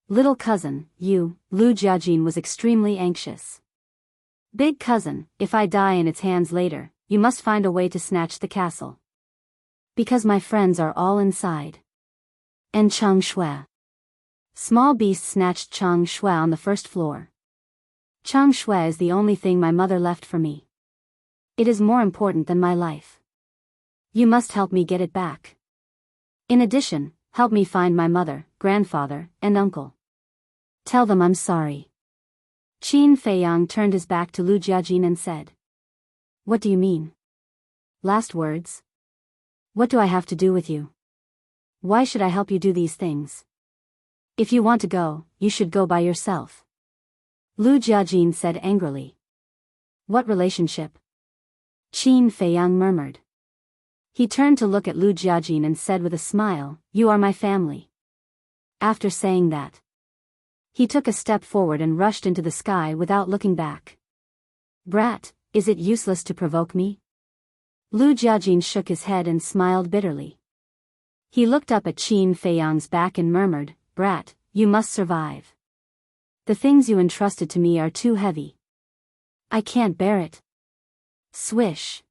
"Little cousin, Lu Jiajin was extremely anxious. Big cousin, if I die in its hands later, you must find a way to snatch the castle. Because my friends are all inside. And Chang Shui." Small Beast snatched Chang Shui on the first floor. "Chang Shui is the only thing my mother left for me. It is more important than my life. You must help me get it back. In addition, help me find my mother, grandfather, and uncle. Tell them I'm sorry. Qin Feiyang turned his back to Lu Jiajin and said. What do you mean? Last words? What do I have to do with you? Why should I help you do these things? If you want to go, you should go by yourself. Lu Jiajin said angrily. What relationship? Qin Feiyang murmured. He turned to look at Lu Jiajin and said with a smile, You are my family. After saying that, he took a step forward and rushed into the sky without looking back. Brat, is it useless to provoke me? Lu Jiajin shook his head and smiled bitterly. He looked up at Qin Feiyang's back and murmured, Brat, you must survive. The things you entrusted to me are too heavy. I can't bear it. Swish.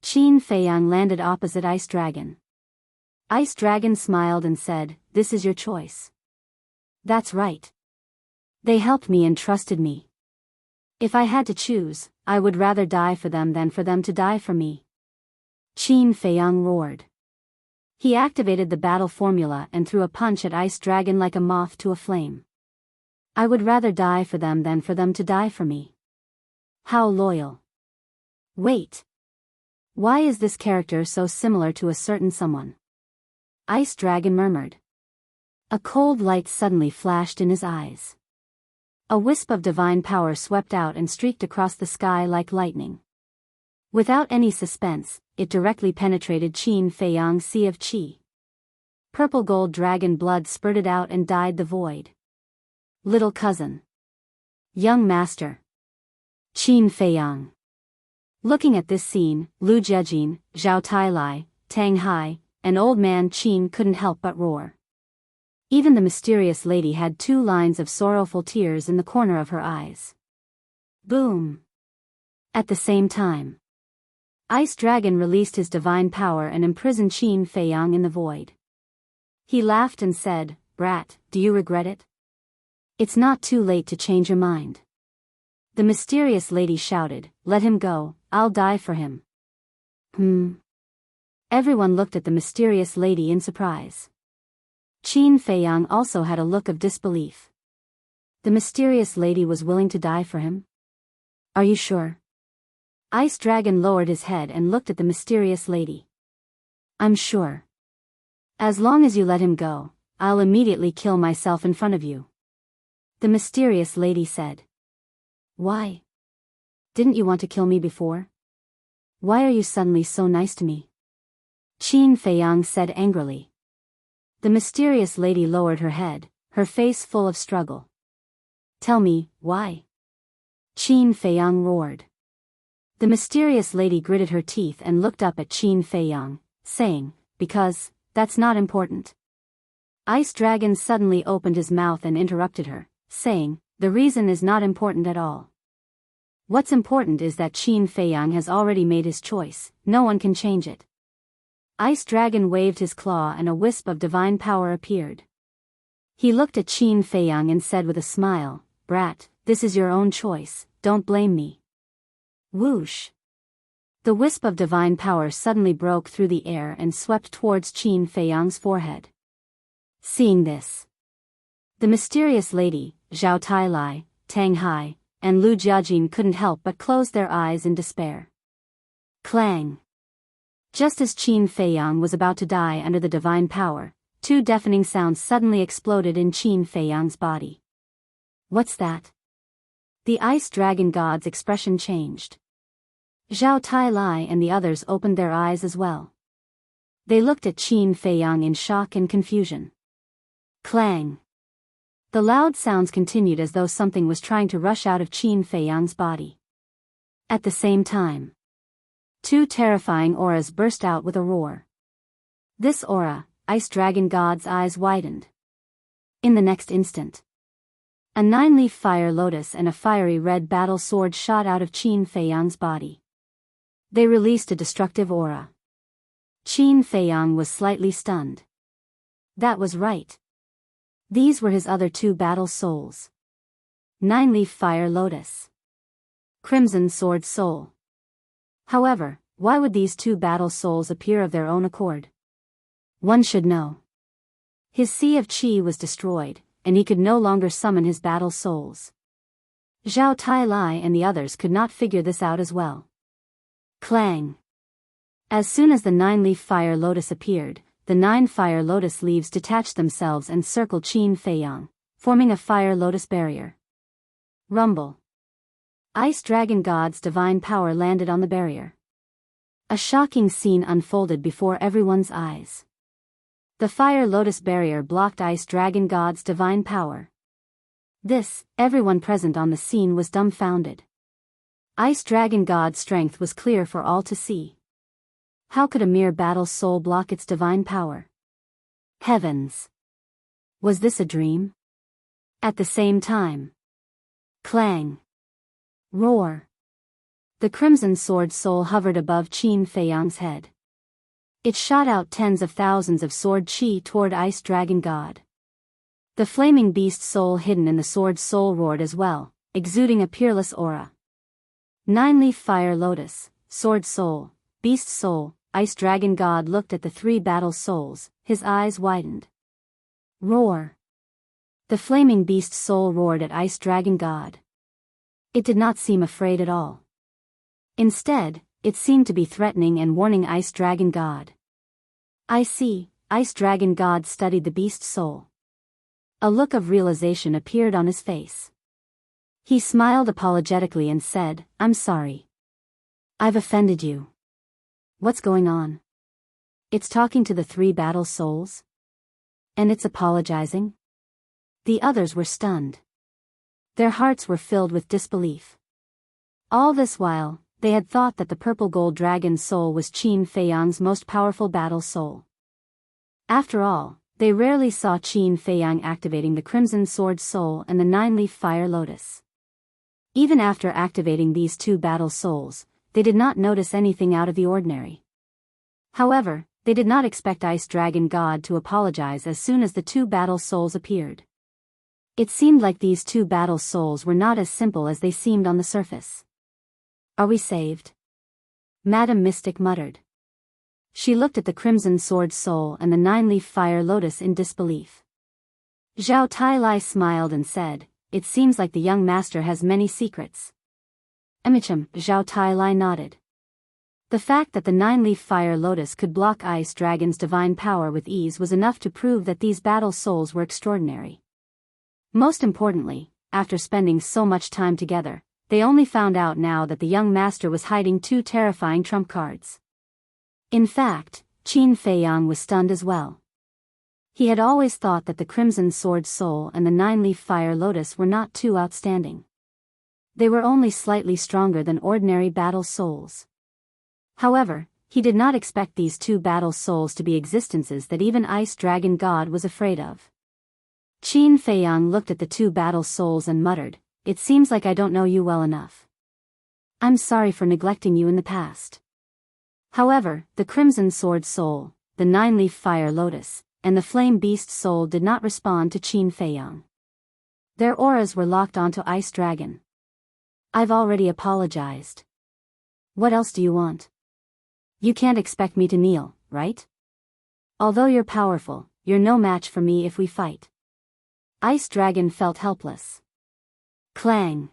Qin Feiyang landed opposite Ice Dragon. Ice Dragon smiled and said, This is your choice. That's right. They helped me and trusted me. If I had to choose, I would rather die for them than for them to die for me. Qin Feiyang roared. He activated the battle formula and threw a punch at Ice Dragon like a moth to a flame. I would rather die for them than for them to die for me. How loyal. Wait. Why is this character so similar to a certain someone? Ice Dragon murmured. A cold light suddenly flashed in his eyes. A wisp of divine power swept out and streaked across the sky like lightning. Without any suspense, it directly penetrated Qin Feiyang's sea of qi. Purple gold dragon blood spurted out and dyed the void. Little cousin. Young master. Qin Feiyang. Looking at this scene, Lu Jiajin, Zhao Tailai, Tang Hai, and old man Qin couldn't help but roar. Even the mysterious lady had 2 lines of sorrowful tears in the corner of her eyes. Boom! At the same time, Ice Dragon released his divine power and imprisoned Qin Feiyang in the void. He laughed and said, Brat, do you regret it? It's not too late to change your mind. The mysterious lady shouted, Let him go, I'll die for him. Everyone looked at the mysterious lady in surprise. Qin Feiyang also had a look of disbelief. The mysterious lady was willing to die for him? Are you sure? Ice Dragon lowered his head and looked at the mysterious lady. I'm sure. As long as you let him go, I'll immediately kill myself in front of you. The mysterious lady said. Why? Didn't you want to kill me before? Why are you suddenly so nice to me? Qin Feiyang said angrily. The mysterious lady lowered her head, her face full of struggle. Tell me, why? Qin Feiyang roared. The mysterious lady gritted her teeth and looked up at Qin Feiyang, saying, Because, that's not important. Ice Dragon suddenly opened his mouth and interrupted her, saying, The reason is not important at all. What's important is that Qin Feiyang has already made his choice, no one can change it. Ice Dragon waved his claw and a wisp of divine power appeared. He looked at Qin Feiyang and said with a smile, Brat, this is your own choice, don't blame me. Whoosh! The wisp of divine power suddenly broke through the air and swept towards Qin Feiyang's forehead. Seeing this, the mysterious lady, Zhao Tailai, Tang Hai, and Lu Jiajin couldn't help but close their eyes in despair. Clang! Just as Qin Feiyang was about to die under the divine power, 2 deafening sounds suddenly exploded in Qin Feiyang's body. What's that? The Ice Dragon God's expression changed. Zhao Tailai and the others opened their eyes as well. They looked at Qin Feiyang in shock and confusion. Clang! The loud sounds continued as though something was trying to rush out of Qin Feiyang's body. At the same time, 2 terrifying auras burst out with a roar. This aura, Ice Dragon God's eyes widened. In the next instant, a 9-leaf fire lotus and a fiery red battle sword shot out of Qin Feiyang's body. They released a destructive aura. Qin Feiyang was slightly stunned. That was right. These were his other 2 battle souls. 9-leaf fire lotus. Crimson sword soul. However, Why would these two battle souls appear of their own accord? One should know. His sea of qi was destroyed, and he could no longer summon his battle souls. Zhao Tai and the others could not figure this out as well. Clang! As soon as the 9-leaf fire lotus appeared, the 9 fire lotus leaves detached themselves and circled Qin Feiyang, forming a fire lotus barrier. Rumble! Ice Dragon God's divine power landed on the barrier. A shocking scene unfolded before everyone's eyes. The fire lotus barrier blocked Ice Dragon God's divine power. Everyone present on the scene was dumbfounded. Ice Dragon God's strength was clear for all to see. How could a mere battle soul block its divine power? Heavens! Was this a dream? At the same time. Clang! Roar! The crimson sword soul hovered above Qin Feiyang's head. It shot out tens of thousands of sword qi toward Ice Dragon God. The flaming beast soul hidden in the sword soul roared as well, exuding a peerless aura. 9-leaf fire lotus, sword soul, beast soul, Ice Dragon God looked at the 3 battle souls, his eyes widened. Roar! The flaming beast soul roared at Ice Dragon God. It did not seem afraid at all. Instead, it seemed to be threatening and warning Ice Dragon God. I see, Ice Dragon God studied the beast soul. A look of realization appeared on his face. He smiled apologetically and said, "I'm sorry. I've offended you. What's going on?" It's talking to the 3 battle souls? And it's apologizing? The others were stunned. Their hearts were filled with disbelief. All this while, they had thought that the purple gold dragon soul was Qin Feiyang's most powerful battle soul. After all, they rarely saw Qin Feiyang activating the crimson sword soul and the 9-leaf fire lotus. Even after activating these 2 battle souls, they did not notice anything out of the ordinary. However, they did not expect Ice Dragon God to apologize as soon as the 2 battle souls appeared. It seemed like these 2 battle souls were not as simple as they seemed on the surface. "Are we saved?" Madame Mystic muttered. She looked at the crimson sword soul and the 9-leaf fire lotus in disbelief. Zhao Tai smiled and said, "It seems like the young master has many secrets." Emicham, Zhao Tai nodded. The fact that the 9-leaf fire lotus could block Ice Dragon's divine power with ease was enough to prove that these battle souls were extraordinary. Most importantly, after spending so much time together, they only found out now that the young master was hiding 2 terrifying trump cards. In fact, Qin Feiyang was stunned as well. He had always thought that the crimson sword soul and the 9-leaf fire lotus were not too outstanding. They were only slightly stronger than ordinary battle souls. However, he did not expect these 2 battle souls to be existences that even Ice Dragon God was afraid of. Qin Feiyang looked at the 2 battle souls and muttered, "It seems like I don't know you well enough. I'm sorry for neglecting you in the past." However, the crimson sword soul, the 9-leaf fire lotus, and the flame beast soul did not respond to Qin Feiyang. Their auras were locked onto Ice Dragon. "I've already apologized. What else do you want? You can't expect me to kneel, right? Although you're powerful, you're no match for me if we fight." Ice Dragon felt helpless. Clang!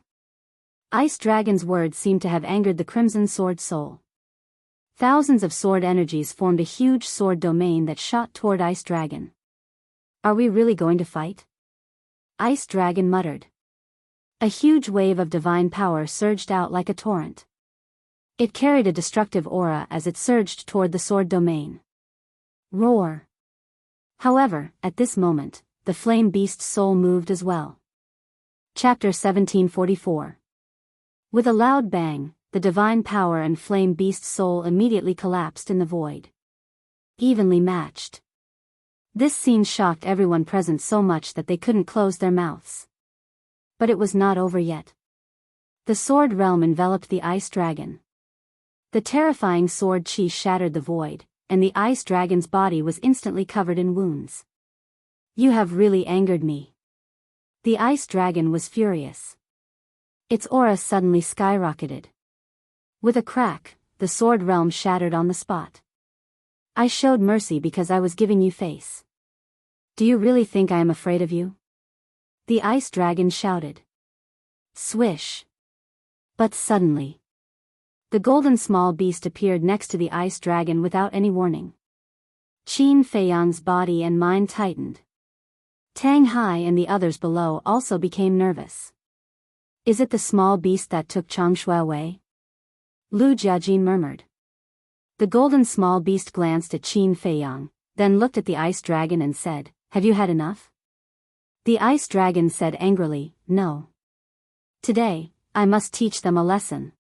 Ice Dragon's words seemed to have angered the crimson sword soul. Thousands of sword energies formed a huge sword domain that shot toward Ice Dragon. "Are we really going to fight?" Ice Dragon muttered. A huge wave of divine power surged out like a torrent. It carried a destructive aura as it surged toward the sword domain. Roar! However, at this moment, the flame beast soul moved as well. Chapter 1744. With a loud bang, the divine power and flame beast soul immediately collapsed in the void. Evenly matched. This scene shocked everyone present so much that they couldn't close their mouths. But it was not over yet. The sword realm enveloped the Ice Dragon. The terrifying sword chi shattered the void, and the Ice Dragon's body was instantly covered in wounds. "You have really angered me." The Ice Dragon was furious. Its aura suddenly skyrocketed. With a crack, the sword realm shattered on the spot. I showed mercy because I was giving you face. Do you really think I am afraid of you? The ice dragon shouted. Swish. But suddenly, the golden small beast appeared next to the ice dragon without any warning. Qin Feiyang's body and mind tightened. Tang Hai and the others below also became nervous. Is it the small beast that took Changshui away? Lu Jiajin murmured. The golden small beast glanced at Qin Feiyang, then looked at the ice dragon and said, "Have you had enough?" The ice dragon said angrily, "No. Today, I must teach them a lesson."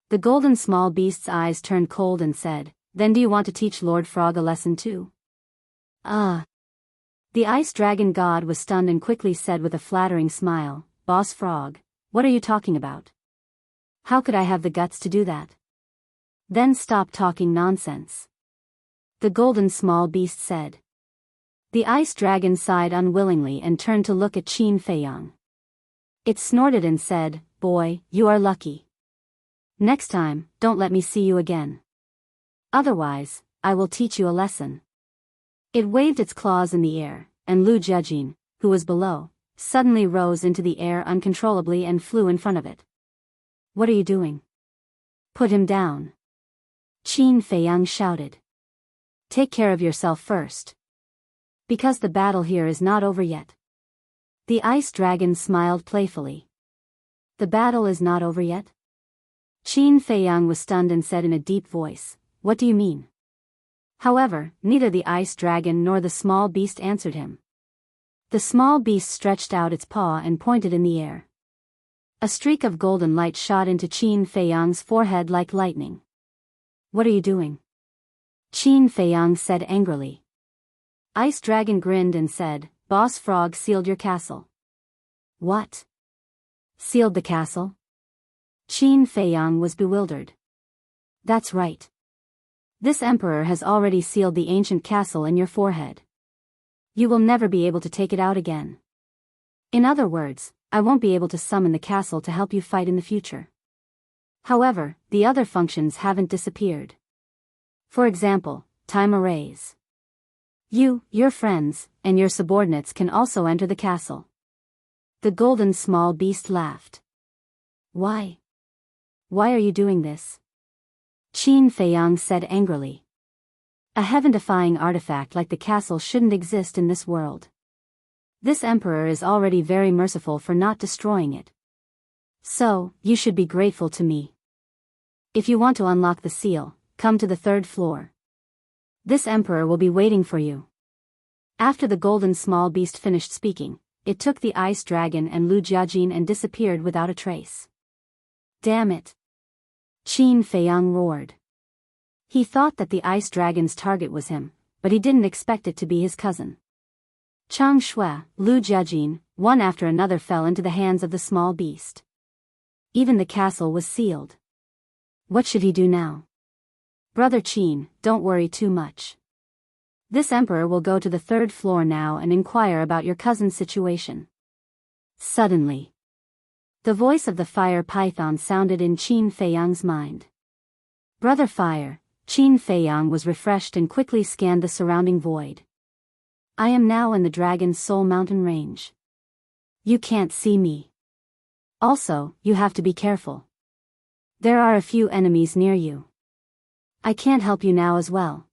The golden small beast's eyes turned cold and said, "Then do you want to teach Lord Frog a lesson too?" The ice dragon god was stunned and quickly said with a flattering smile, "Boss Frog, what are you talking about? How could I have the guts to do that?" Then stop talking nonsense. The golden small beast said. The ice dragon sighed unwillingly and turned to look at Qin Feiyang. It snorted and said, "Boy, you are lucky. Next time, don't let me see you again. Otherwise, I will teach you a lesson." It waved its claws in the air, and Lu Jiajin, who was below, suddenly rose into the air uncontrollably and flew in front of it. "What are you doing? Put him down!" Qin Feiyang shouted. "Take care of yourself first. Because the battle here is not over yet." The ice dragon smiled playfully. "The battle is not over yet?" Qin Feiyang was stunned and said in a deep voice, "What do you mean?" However, neither the ice dragon nor the small beast answered him. The small beast stretched out its paw and pointed in the air. A streak of golden light shot into Qin Feiyang's forehead like lightning. "What are you doing?" Qin Feiyang said angrily. Ice dragon grinned and said, "Boss Frog sealed your castle." "What? Sealed the castle?" Qin Feiyang was bewildered. "That's right. This emperor has already sealed the ancient castle in your forehead. You will never be able to take it out again. In other words, I won't be able to summon the castle to help you fight in the future. However, the other functions haven't disappeared. For example, time arrays. You, your friends, and your subordinates can also enter the castle." The golden small beast laughed. "Why? Why are you doing this?" Qin Feiyang said angrily. "A heaven-defying artifact like the castle shouldn't exist in this world. This emperor is already very merciful for not destroying it. So, you should be grateful to me. If you want to unlock the seal, come to the 3rd floor. This emperor will be waiting for you." After the golden small beast finished speaking, it took the ice dragon and Lu Jiajin and disappeared without a trace. "Damn it!" Qin Feiyang roared. He thought that the ice dragon's target was him, but he didn't expect it to be his cousin. Chang Shui, Lu Jiajin, one after another fell into the hands of the small beast. Even the castle was sealed. What should he do now? "Brother Qin, don't worry too much. This emperor will go to the 3rd floor now and inquire about your cousin's situation." Suddenly, the voice of the fire python sounded in Qin Feiyang's mind. "Brother Fire," Qin Feiyang was refreshed and quickly scanned the surrounding void. "I am now in the Dragon's Soul Mountain range. You can't see me. Also, you have to be careful. There are a few enemies near you. I can't help you now as well.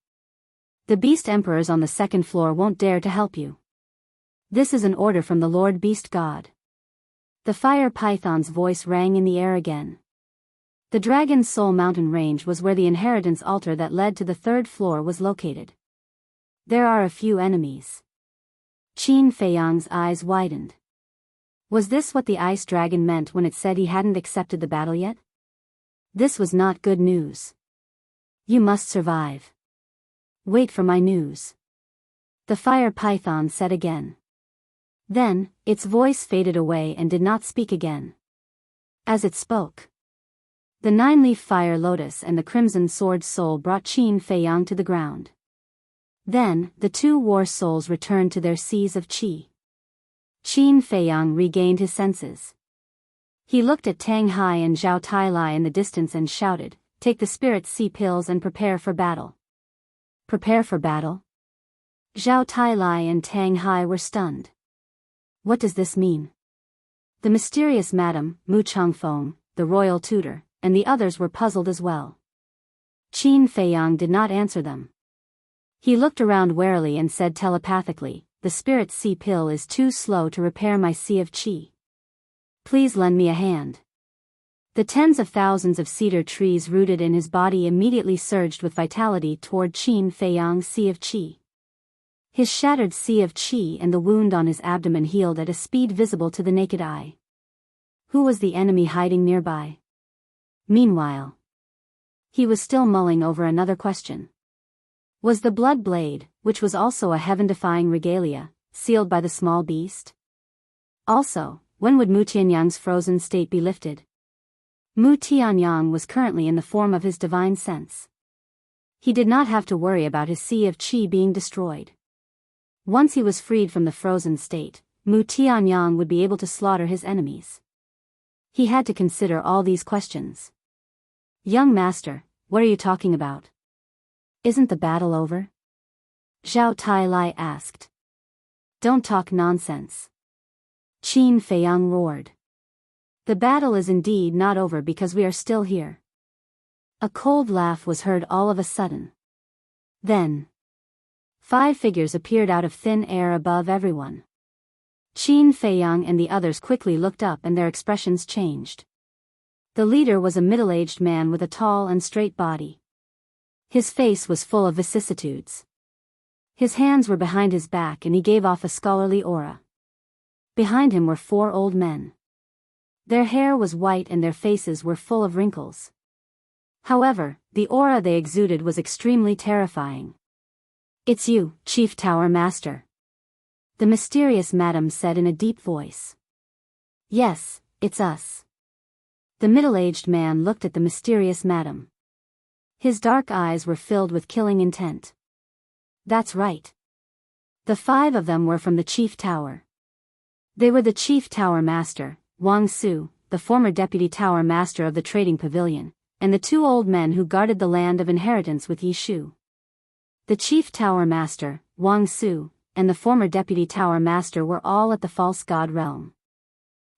The beast emperors on the 2nd floor won't dare to help you. This is an order from the Lord Beast God." The fire python's voice rang in the air again. The Dragon's Soul Mountain range was where the inheritance altar that led to the 3rd floor was located. There are a few enemies. Qin Feiyang's eyes widened. Was this what the ice dragon meant when it said he hadn't accepted the battle yet? This was not good news. "You must survive. Wait for my news," the fire python said again. Then, its voice faded away and did not speak again. As it spoke, the 9-leaf fire lotus and the crimson sword soul brought Qin Feiyang to the ground. Then, the 2 war souls returned to their seas of qi. Qin Feiyang regained his senses. He looked at Tang Hai and Zhao Tailai in the distance and shouted, take the Spirit Sea pills and prepare for battle. Prepare for battle? Zhao Tailai and Tang Hai were stunned. What does this mean? The mysterious Madam, Mu Changfeng, the royal tutor, and the others were puzzled as well. Qin Feiyang did not answer them. He looked around warily and said telepathically, "The Spirit Sea pill is too slow to repair my sea of qi. Please lend me a hand." The tens of thousands of cedar trees rooted in his body immediately surged with vitality toward Qin Feiyang's sea of qi. His shattered sea of qi and the wound on his abdomen healed at a speed visible to the naked eye. Who was the enemy hiding nearby? Meanwhile, he was still mulling over another question. Was the blood blade, which was also a heaven-defying regalia, sealed by the small beast? Also, when would Mu Tianyang's frozen state be lifted? Mu Tianyang was currently in the form of his divine sense. He did not have to worry about his sea of qi being destroyed. Once he was freed from the frozen state, Mu Tianyang would be able to slaughter his enemies. He had to consider all these questions. "Young master, what are you talking about? Isn't the battle over?" Zhao Tailai asked. "Don't talk nonsense." Qin Feiyang roared. "The battle is indeed not over because we are still here." A cold laugh was heard all of a sudden. Then 5 figures appeared out of thin air above everyone. Qin Feiyang and the others quickly looked up and their expressions changed. The leader was a middle-aged man with a tall and straight body. His face was full of vicissitudes. His hands were behind his back and he gave off a scholarly aura. Behind him were 4 old men. Their hair was white and their faces were full of wrinkles. However, the aura they exuded was extremely terrifying. "It's you, Chief Tower Master," the mysterious madam said in a deep voice. "Yes, it's us." The middle-aged man looked at the mysterious madam. His dark eyes were filled with killing intent. "That's right. The 5 of them were from the Chief Tower. They were the Chief Tower Master, Wang Su, the former Deputy Tower Master of the Trading Pavilion, and the 2 old men who guarded the land of inheritance with Yi Shu. The Chief Tower Master, Wang Su, and the former Deputy Tower Master were all at the False God realm.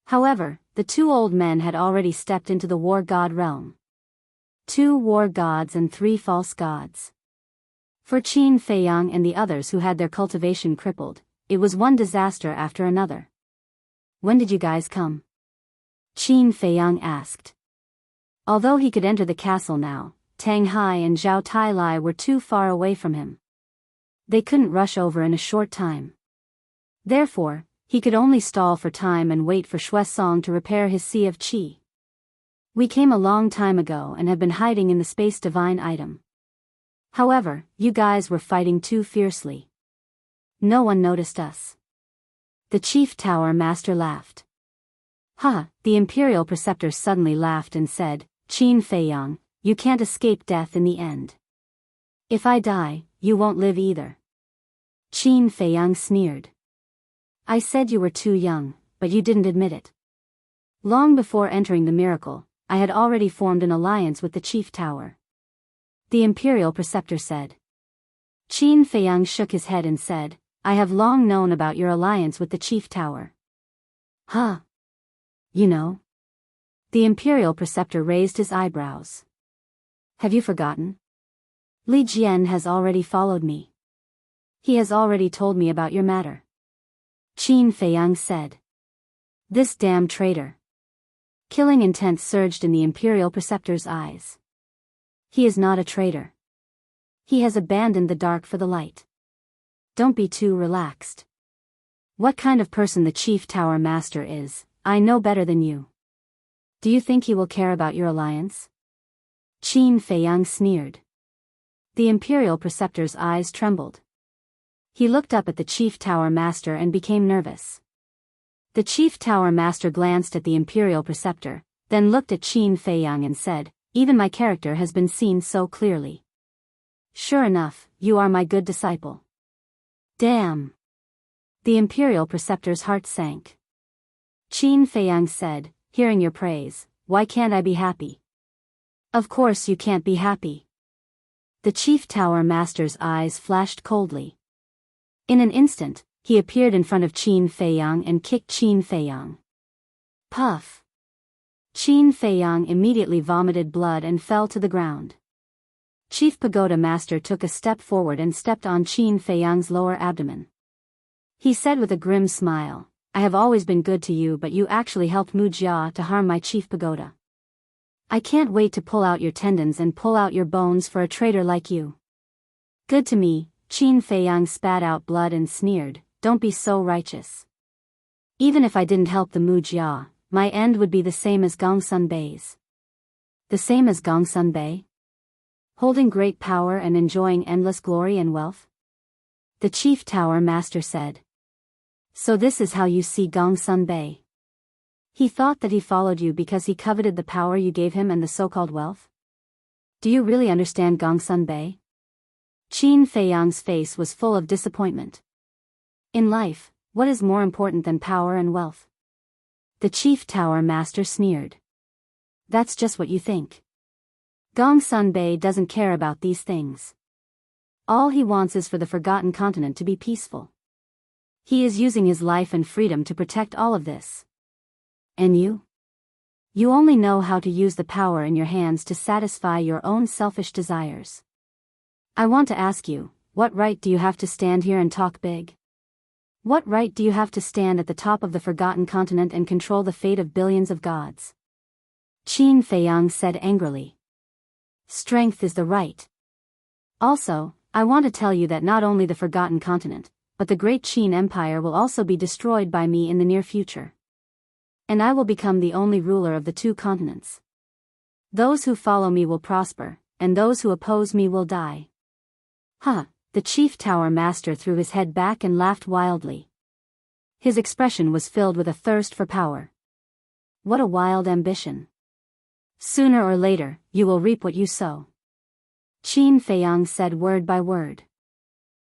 However, the 2 old men had already stepped into the War God realm. 2 war gods and 3 false gods. For Qin Feiyang and the others who had their cultivation crippled, it was one disaster after another. "When did you guys come?" Qin Feiyang asked. Although he could enter the castle now, Tang Hai and Zhao Tailai were too far away from him. They couldn't rush over in a short time. Therefore, he could only stall for time and wait for Shui Song to repair his sea of qi. "We came a long time ago and have been hiding in the space divine item. However, you guys were fighting too fiercely. No one noticed us." The Chief Tower Master laughed. "Ha!" The Imperial Preceptor suddenly laughed and said, "Qin Feiyang, you can't escape death in the end. If I die, you won't live either." Qin Feiyang sneered. "I said you were too young, but you didn't admit it. Long before entering the miracle, I had already formed an alliance with the Chief Tower," the Imperial Preceptor said. Qin Feiyang shook his head and said, "I have long known about your alliance with the Chief Tower." "Huh? You know?" The Imperial Preceptor raised his eyebrows. "Have you forgotten? Li Jian has already followed me. He has already told me about your matter," Qin Feiyang said. "This damn traitor." Killing intent surged in the Imperial Preceptor's eyes. "He is not a traitor. He has abandoned the dark for the light. Don't be too relaxed. What kind of person the Chief Tower Master is, I know better than you. Do you think he will care about your alliance?" Qin Feiyang sneered. The Imperial Preceptor's eyes trembled. He looked up at the Chief Tower Master and became nervous. The Chief Tower Master glanced at the Imperial Preceptor, then looked at Qin Feiyang and said, "Even my character has been seen so clearly. Sure enough, you are my good disciple." "Damn!" The Imperial Preceptor's heart sank. Qin Feiyang said, "Hearing your praise, why can't I be happy?" Of course you can't be happy. The Chief Tower Master's eyes flashed coldly. In an instant, he appeared in front of Qin Feiyang and kicked Qin Feiyang. Puff! Qin Feiyang immediately vomited blood and fell to the ground. Chief Pagoda Master took a step forward and stepped on Qin Feiyang's lower abdomen. He said with a grim smile, I have always been good to you, but you actually helped Mu Jia to harm my Chief Pagoda. I can't wait to pull out your tendons and pull out your bones for a traitor like you. Good to me, Qin Feiyang spat out blood and sneered, don't be so righteous. Even if I didn't help the Mu Jia, my end would be the same as Gongsun Bei's. The same as Gongsun Bei? Holding great power and enjoying endless glory and wealth? The Chief Tower Master said. So this is how you see Gongsun Bei. He thought that he followed you because he coveted the power you gave him and the so-called wealth? Do you really understand Gongsun Bei? Qin Feiyang's face was full of disappointment. In life, what is more important than power and wealth? The Chief Tower Master sneered. That's just what you think. Gongsun Bei doesn't care about these things. All he wants is for the Forgotten Continent to be peaceful. He is using his life and freedom to protect all of this. And you? You only know how to use the power in your hands to satisfy your own selfish desires. I want to ask you, what right do you have to stand here and talk big? What right do you have to stand at the top of the Forgotten Continent and control the fate of billions of gods? Qin Feiyang said angrily. Strength is the right. Also, I want to tell you that not only the Forgotten Continent, but the great Qin Empire will also be destroyed by me in the near future. And I will become the only ruler of the two continents. Those who follow me will prosper, and those who oppose me will die. Huh, the Chief Tower Master threw his head back and laughed wildly. His expression was filled with a thirst for power. What a wild ambition. Sooner or later, you will reap what you sow. Qin Feiyang said word by word.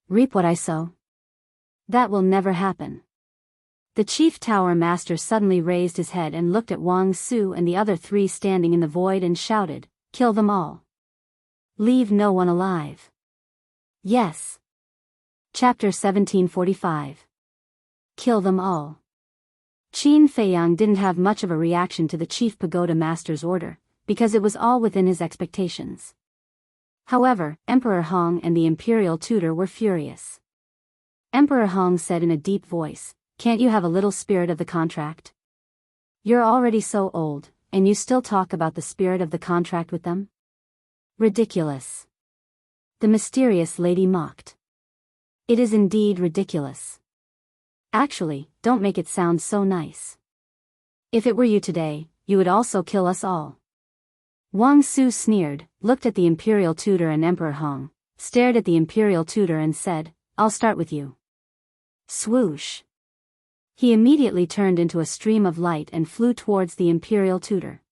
Reap what I sow? That will never happen. The Chief Tower Master suddenly raised his head and looked at Wang Su and the other three standing in the void and shouted, kill them all. Leave no one alive. Yes. Chapter 1745. Kill them all. Qin Feiyang didn't have much of a reaction to the Chief Pagoda Master's order, because it was all within his expectations. However, Emperor Hong and the Imperial Tutor were furious. Emperor Hong said in a deep voice, can't you have a little spirit of the contract? You're already so old, and you still talk about the spirit of the contract with them? Ridiculous. The mysterious lady mocked. It is indeed ridiculous. Actually, don't make it sound so nice. If it were you today, you would also kill us all. Wang Su sneered, looked at the Imperial Tutor and Emperor Hong, stared at the Imperial Tutor and said, I'll start with you. Swoosh. He immediately turned into a stream of light and flew towards the Imperial Tutor.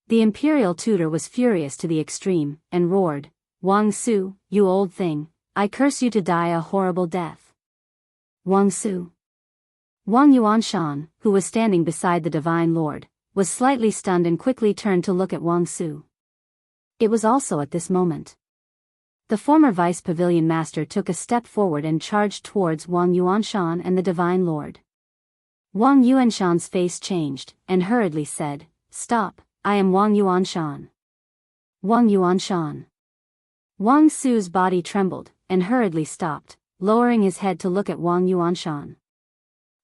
The Imperial Tutor was furious to the extreme, and roared, Wang Su, you old thing, I curse you to die a horrible death. Wang Su. Wang Yuanshan, who was standing beside the Divine Lord, was slightly stunned and quickly turned to look at Wang Su. It was also at this moment. The former Vice Pavilion Master took a step forward and charged towards Wang Yuanshan and the Divine Lord. Wang Yuanshan's face changed, and hurriedly said, Stop, I am Wang Yuanshan. Wang Yuanshan. Wang Su's body trembled, and hurriedly stopped, lowering his head to look at Wang Yuanshan.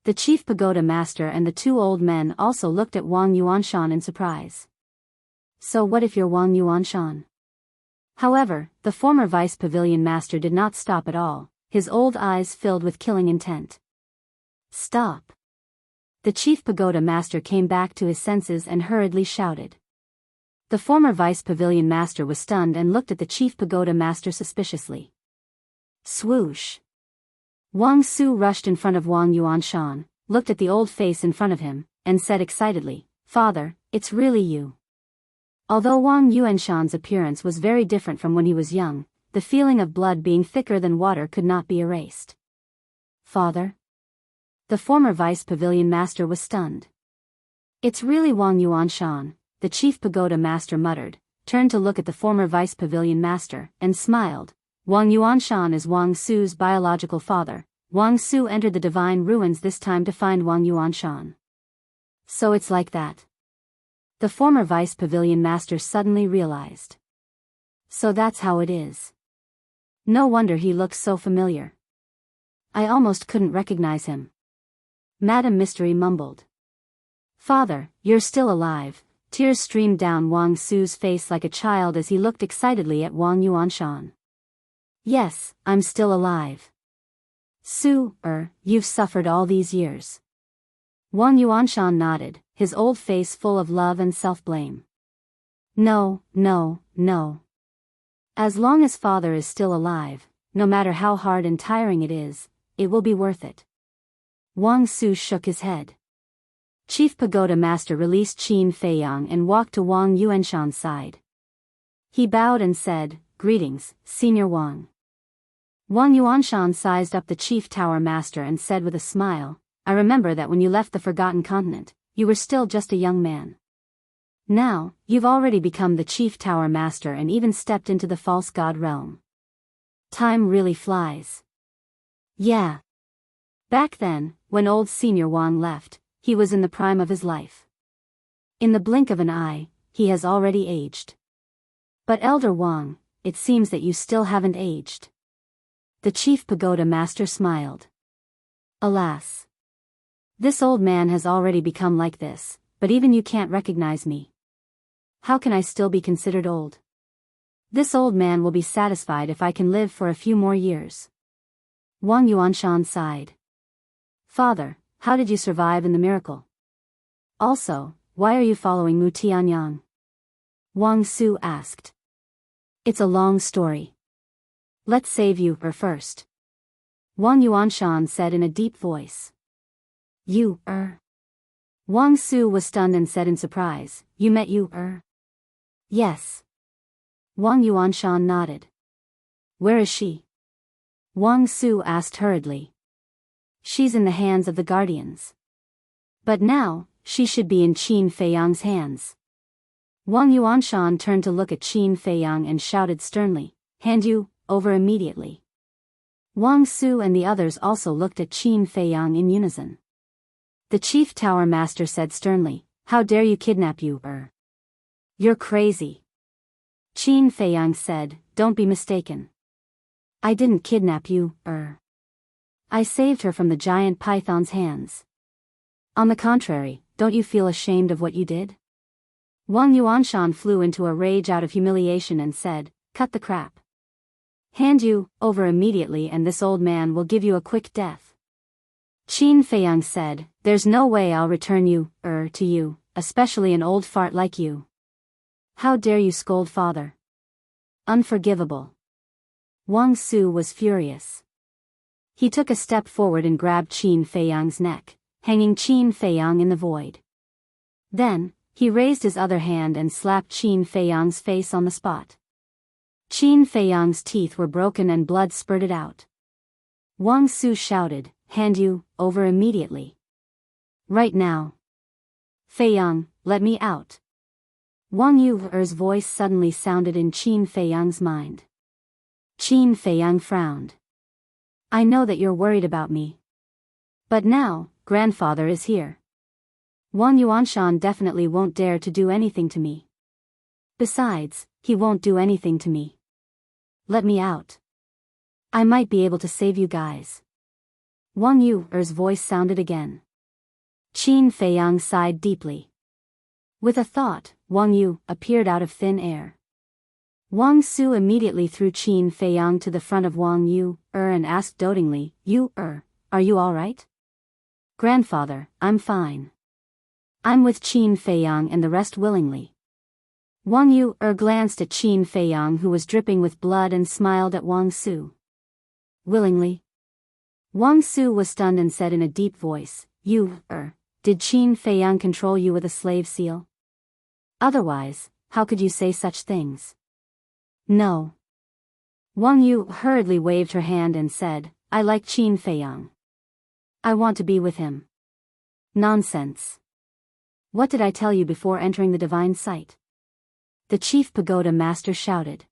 The Chief Pagoda Master and the two old men also looked at Wang Yuanshan in surprise. So what if you're Wang Yuanshan? However, the former Vice Pavilion Master did not stop at all, his old eyes filled with killing intent. Stop. The Chief Pagoda Master came back to his senses and hurriedly shouted. The former Vice Pavilion Master was stunned and looked at the Chief Pagoda Master suspiciously. Swoosh. Wang Su rushed in front of Wang Yuanshan, looked at the old face in front of him, and said excitedly, Father, it's really you. Although Wang Yuanshan's appearance was very different from when he was young, the feeling of blood being thicker than water could not be erased. Father? The former Vice Pavilion Master was stunned. It's really Wang Yuanshan, the Chief Pagoda Master muttered, turned to look at the former vice pavilion master, and smiled. Wang Yuanshan is Wang Su's biological father. Wang Su entered the divine ruins this time to find Wang Yuanshan. So it's like that. The former vice pavilion master suddenly realized. So that's how it is. No wonder he looks so familiar. I almost couldn't recognize him. Madame Mystery mumbled. Father, you're still alive. Tears streamed down Wang Su's face like a child as he looked excitedly at Wang Yuanshan. Yes, I'm still alive. Su, you've suffered all these years. Wang Yuanshan nodded, his old face full of love and self-blame. No. As long as father is still alive, no matter how hard and tiring it is, it will be worth it. Wang Su shook his head. Chief Pagoda Master released Qin Feiyang and walked to Wang Yuanshan's side. He bowed and said, "Greetings, Senior Wang." Wang Yuanshan sized up the Chief Tower Master and said with a smile, "I remember that when you left the Forgotten Continent, you were still just a young man. Now, you've already become the Chief Tower Master and even stepped into the False God realm. Time really flies." Yeah. Back then, when old Senior Wang left, he was in the prime of his life. In the blink of an eye, he has already aged. But Elder Wang, it seems that you still haven't aged. The Chief Pagoda Master smiled. Alas. This old man has already become like this, but even you can't recognize me. How can I still be considered old? This old man will be satisfied if I can live for a few more years. Wang Yuanshan sighed. Father, how did you survive in the miracle? Also, why are you following Mu Tianyang? Wang Su asked. It's a long story. Let's save you first. Wang Yuanshan said in a deep voice. You, Wang Su was stunned and said in surprise, "You met you, Yes. Wang Yuanshan nodded. Where is she? Wang Su asked hurriedly. She's in the hands of the guardians. But now, she should be in Qin Feiyang's hands. Wang Yuanshan turned to look at Qin Feiyang and shouted sternly, "Hand you over immediately." Wang Su and the others also looked at Qin Feiyang in unison. The Chief Tower Master said sternly, "How dare you kidnap you, You're crazy." Qin Feiyang said, "Don't be mistaken. I didn't kidnap you, I saved her from the giant python's hands. On the contrary, don't you feel ashamed of what you did?" Wang Yuanshan flew into a rage out of humiliation and said, "Cut the crap. Hand you over immediately and this old man will give you a quick death." Qin Feiyang said, "There's no way I'll return you, to you, especially an old fart like you. How dare you scold father? Unforgivable." Wang Su was furious. He took a step forward and grabbed Qin Feiyang's neck, hanging Qin Feiyang in the void. Then, he raised his other hand and slapped Qin Feiyang's face on the spot. Qin Feiyang's teeth were broken and blood spurted out. Wang Su shouted, "Hand you over immediately. Right now. Feiyang, let me out." Wang Yu's voice suddenly sounded in Qin Feiyang's mind. Qin Feiyang frowned. "I know that you're worried about me. But now, grandfather is here. Wang Yuanshan definitely won't dare to do anything to me. Besides, he won't do anything to me. Let me out. I might be able to save you guys." Wang Yu's voice sounded again. Qin Feiyang sighed deeply. With a thought, Wang Yu appeared out of thin air. Wang Su immediately threw Qin Feiyang to the front of Wang Yu and asked dotingly, "You, are you all right?" "Grandfather, I'm fine. I'm with Qin Feiyang and the rest willingly." Wang Yu glanced at Qin Feiyang who was dripping with blood and smiled at Wang Su. "Willingly?" Wang Su was stunned and said in a deep voice, "You, did Qin Feiyang control you with a slave seal? Otherwise, how could you say such things?" "No." Wang Yu hurriedly waved her hand and said, "I like Qin Feiyang. I want to be with him." "Nonsense. What did I tell you before entering the divine sight?" The The chief pagoda master shouted.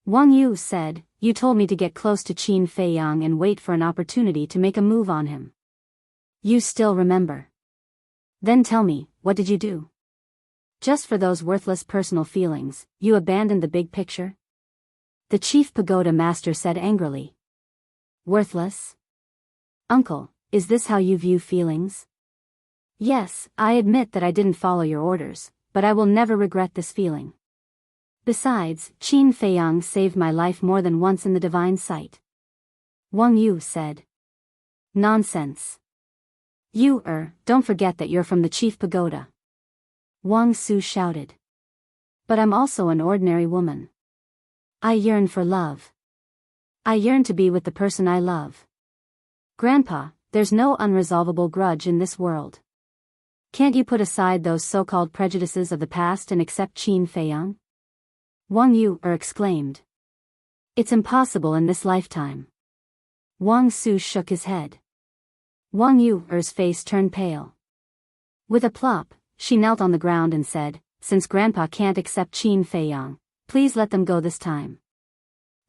Wang Yu said, "You told me to get close to Qin Feiyang and wait for an opportunity to make a move on him. You still remember? Then tell me, what did you do? Just for those worthless personal feelings, you abandoned the big picture?" The chief pagoda master said angrily. Worthless? Uncle, is this how you view feelings? Yes, I admit that I didn't follow your orders, but I will never regret this feeling. Besides, Qin Feiyang saved my life more than once in the divine sight. Wang Yu said. Nonsense. You, don't forget that you're from the chief pagoda. Wang Su shouted. But I'm also an ordinary woman. I yearn for love. I yearn to be with the person I love. Grandpa, there's no unresolvable grudge in this world. Can't you put aside those so-called prejudices of the past and accept Qin Feiyang? Wang Yu exclaimed. It's impossible in this lifetime. Wang Su shook his head. Wang Yu's face turned pale. With a plop, she knelt on the ground and said, "Since Grandpa can't accept Qin Feiyang, please let them go this time.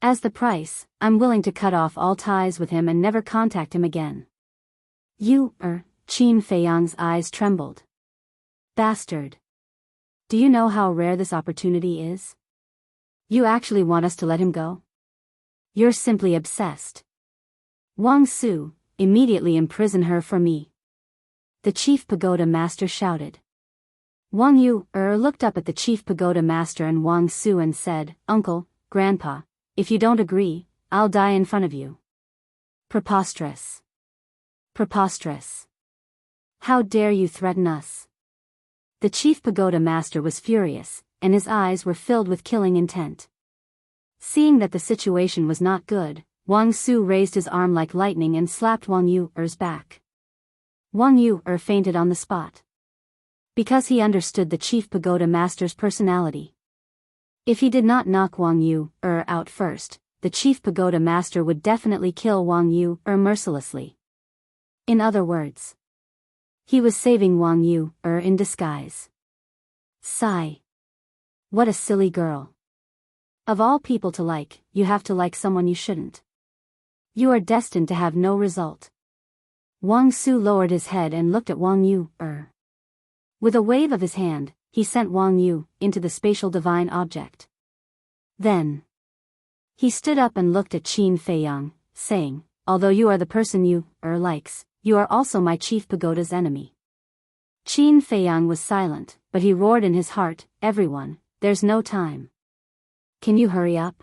As the price, I'm willing to cut off all ties with him and never contact him again." Qin Feiyang's eyes trembled. Bastard. Do you know how rare this opportunity is? You actually want us to let him go? You're simply obsessed. Wang Su, immediately imprison her for me. The chief pagoda master shouted. Wang Yu looked up at the chief pagoda master and Wang Su and said, "Uncle, Grandpa, if you don't agree, I'll die in front of you." Preposterous. Preposterous. How dare you threaten us? The chief pagoda master was furious, and his eyes were filled with killing intent. Seeing that the situation was not good, Wang Su raised his arm like lightning and slapped Wang Yu's back. Wang Yu fainted on the spot. Because he understood the chief pagoda master's personality. If he did not knock Wang Yu out first, the chief pagoda master would definitely kill Wang Yu mercilessly. In other words, he was saving Wang Yu in disguise. Sigh. What a silly girl. Of all people to like, you have to like someone you shouldn't. You are destined to have no result. Wang Su lowered his head and looked at Wang Yu. With a wave of his hand, he sent Wang Yu into the spatial divine object. Then, he stood up and looked at Qin Feiyang, saying, "Although you are the person you likes, you are also my chief pagoda's enemy." Qin Feiyang was silent, but he roared in his heart, "Everyone, there's no time. Can you hurry up?"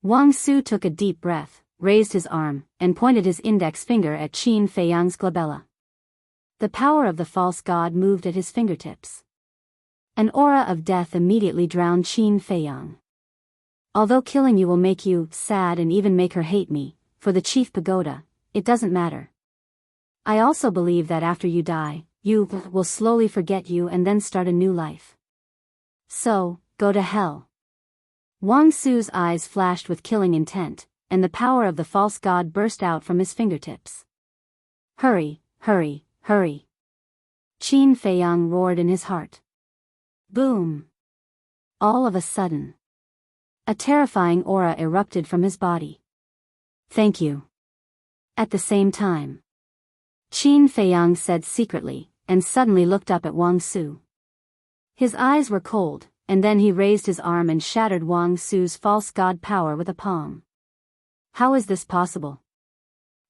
Wang Su took a deep breath, raised his arm, and pointed his index finger at Qin Feiyang's glabella. The power of the false god moved at his fingertips. An aura of death immediately drowned Qin Feiyang. Although killing you will make you sad and even make her hate me, for the chief pagoda, it doesn't matter. I also believe that after you die, you will slowly forget you and then start a new life. So, go to hell. Wang Su's eyes flashed with killing intent, and the power of the false god burst out from his fingertips. Hurry, hurry, hurry. Qin Feiyang roared in his heart. Boom. All of a sudden, a terrifying aura erupted from his body. Thank you. At the same time, Qin Feiyang said secretly, and suddenly looked up at Wang Su. His eyes were cold, and then he raised his arm and shattered Wang Su's false god power with a palm. How is this possible?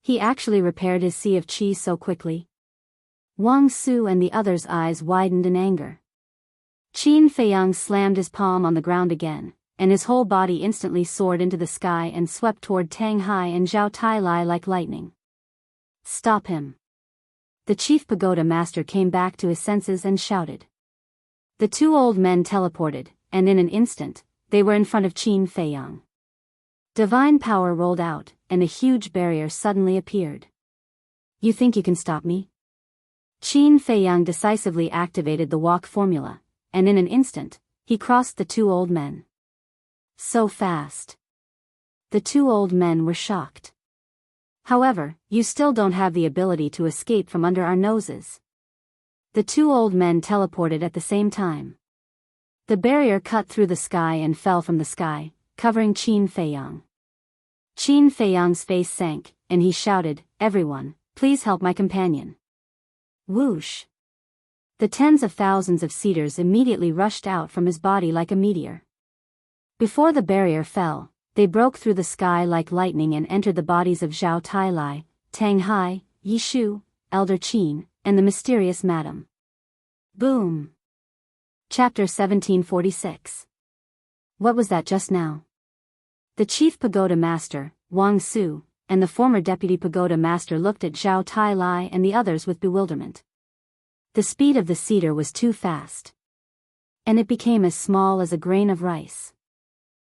He actually repaired his sea of qi so quickly? Wang Su and the others' eyes widened in anger. Qin Feiyang slammed his palm on the ground again, and his whole body instantly soared into the sky and swept toward Tang Hai and Zhao Tai like lightning. Stop him. The chief pagoda master came back to his senses and shouted. The two old men teleported, and in an instant, they were in front of Qin Feiyang. Divine power rolled out, and a huge barrier suddenly appeared. You think you can stop me? Qin Feiyang decisively activated the walk formula, and in an instant, he crossed the two old men. So fast. The two old men were shocked. However, you still don't have the ability to escape from under our noses. The two old men teleported at the same time. The barrier cut through the sky and fell from the sky, covering Qin Feiyang. Qin Feiyang's face sank, and he shouted, "Everyone, please help my companion." Whoosh! The tens of thousands of cedars immediately rushed out from his body like a meteor. Before the barrier fell, they broke through the sky like lightning and entered the bodies of Zhao Tailai, Tang Hai, Yi Shu, Elder Qin, and the mysterious Madam. Boom! Chapter 1746. What was that just now? The chief pagoda master, Wang Su, and the former deputy pagoda master looked at Zhao Tailai and the others with bewilderment. The speed of the cedar was too fast. And it became as small as a grain of rice.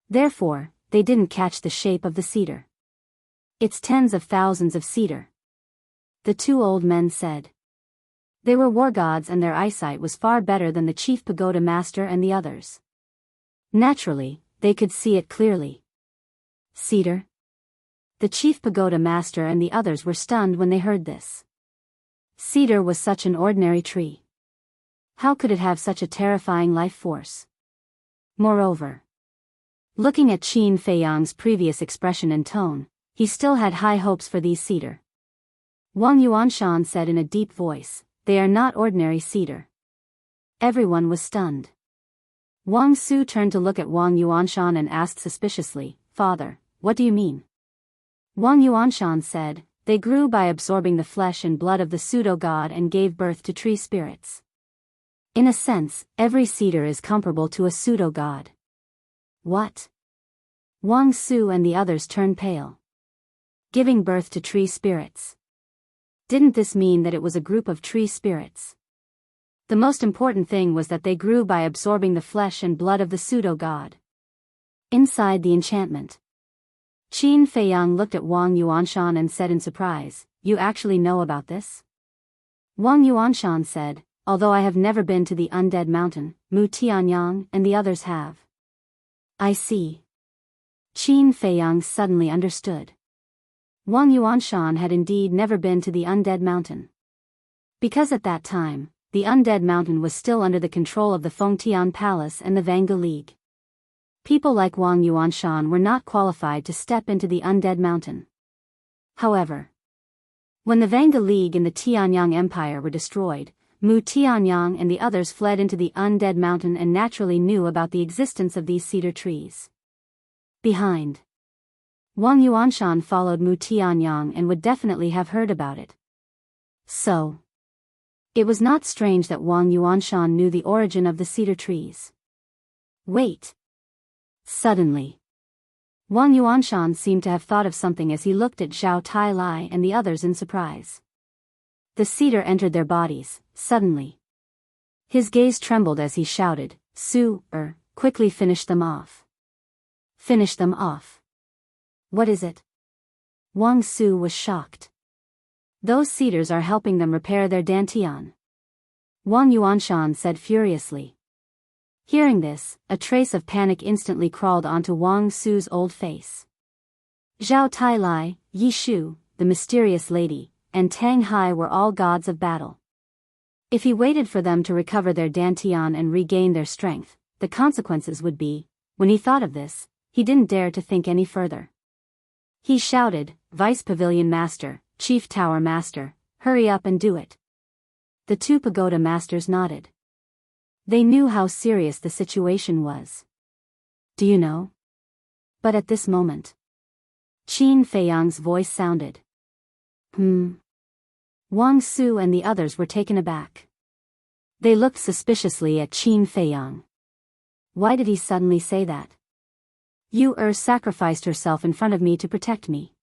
Therefore, they didn't catch the shape of the cedar. "It's tens of thousands of cedar," the two old men said. They were war gods and their eyesight was far better than the chief pagoda master and the others. Naturally, they could see it clearly. Cedar? The chief pagoda master and the others were stunned when they heard this. Cedar was such an ordinary tree. How could it have such a terrifying life force? Moreover, looking at Qin Feiyang's previous expression and tone, he still had high hopes for these cedar. Wang Yuanshan said in a deep voice, "They are not ordinary cedar." Everyone was stunned. Wang Su turned to look at Wang Yuanshan and asked suspiciously, "Father, what do you mean?" Wang Yuanshan said, "They grew by absorbing the flesh and blood of the pseudo-god and gave birth to tree spirits. In a sense, every cedar is comparable to a pseudo-god." What? Wang Su and the others turned pale. Giving birth to tree spirits. Didn't this mean that it was a group of tree spirits? The most important thing was that they grew by absorbing the flesh and blood of the pseudo-god. Inside the enchantment. Qin Feiyang looked at Wang Yuanshan and said in surprise, "You actually know about this?" Wang Yuanshan said, "Although I have never been to the Undead Mountain, Mu Tianyang and the others have." "I see." Qin Feiyang suddenly understood. Wang Yuanshan had indeed never been to the Undead Mountain. Because at that time, the Undead Mountain was still under the control of the Fengtian Palace and the Vanga League. People like Wang Yuanshan were not qualified to step into the Undead Mountain. However, when the Vanga League and the Tianyang Empire were destroyed, Mu Tianyang and the others fled into the Undead Mountain and naturally knew about the existence of these cedar trees. Behind. Wang Yuanshan followed Mu Tianyang and would definitely have heard about it. So, it was not strange that Wang Yuanshan knew the origin of the cedar trees. Wait. Suddenly, Wang Yuanshan seemed to have thought of something as he looked at Zhao Tailai and the others in surprise. The cedar entered their bodies, suddenly. His gaze trembled as he shouted, quickly finish them off. Finish them off. What is it? Wang Su was shocked. Those cedars are helping them repair their dantian. Wang Yuanshan said furiously. Hearing this, a trace of panic instantly crawled onto Wang Su's old face. Zhao Tailai, Yi Shu, the mysterious lady, and Tang Hai were all gods of battle. If he waited for them to recover their dantian and regain their strength, the consequences would be, when he thought of this, he didn't dare to think any further. He shouted, "Vice Pavilion Master, Chief Tower Master, hurry up and do it." The two pagoda masters nodded. They knew how serious the situation was. "Do you know?" But at this moment, Qin Feiyang's voice sounded. Wang Su and the others were taken aback. They looked suspiciously at Qin Feiyang. Why did he suddenly say that? "You sacrificed herself in front of me to protect me.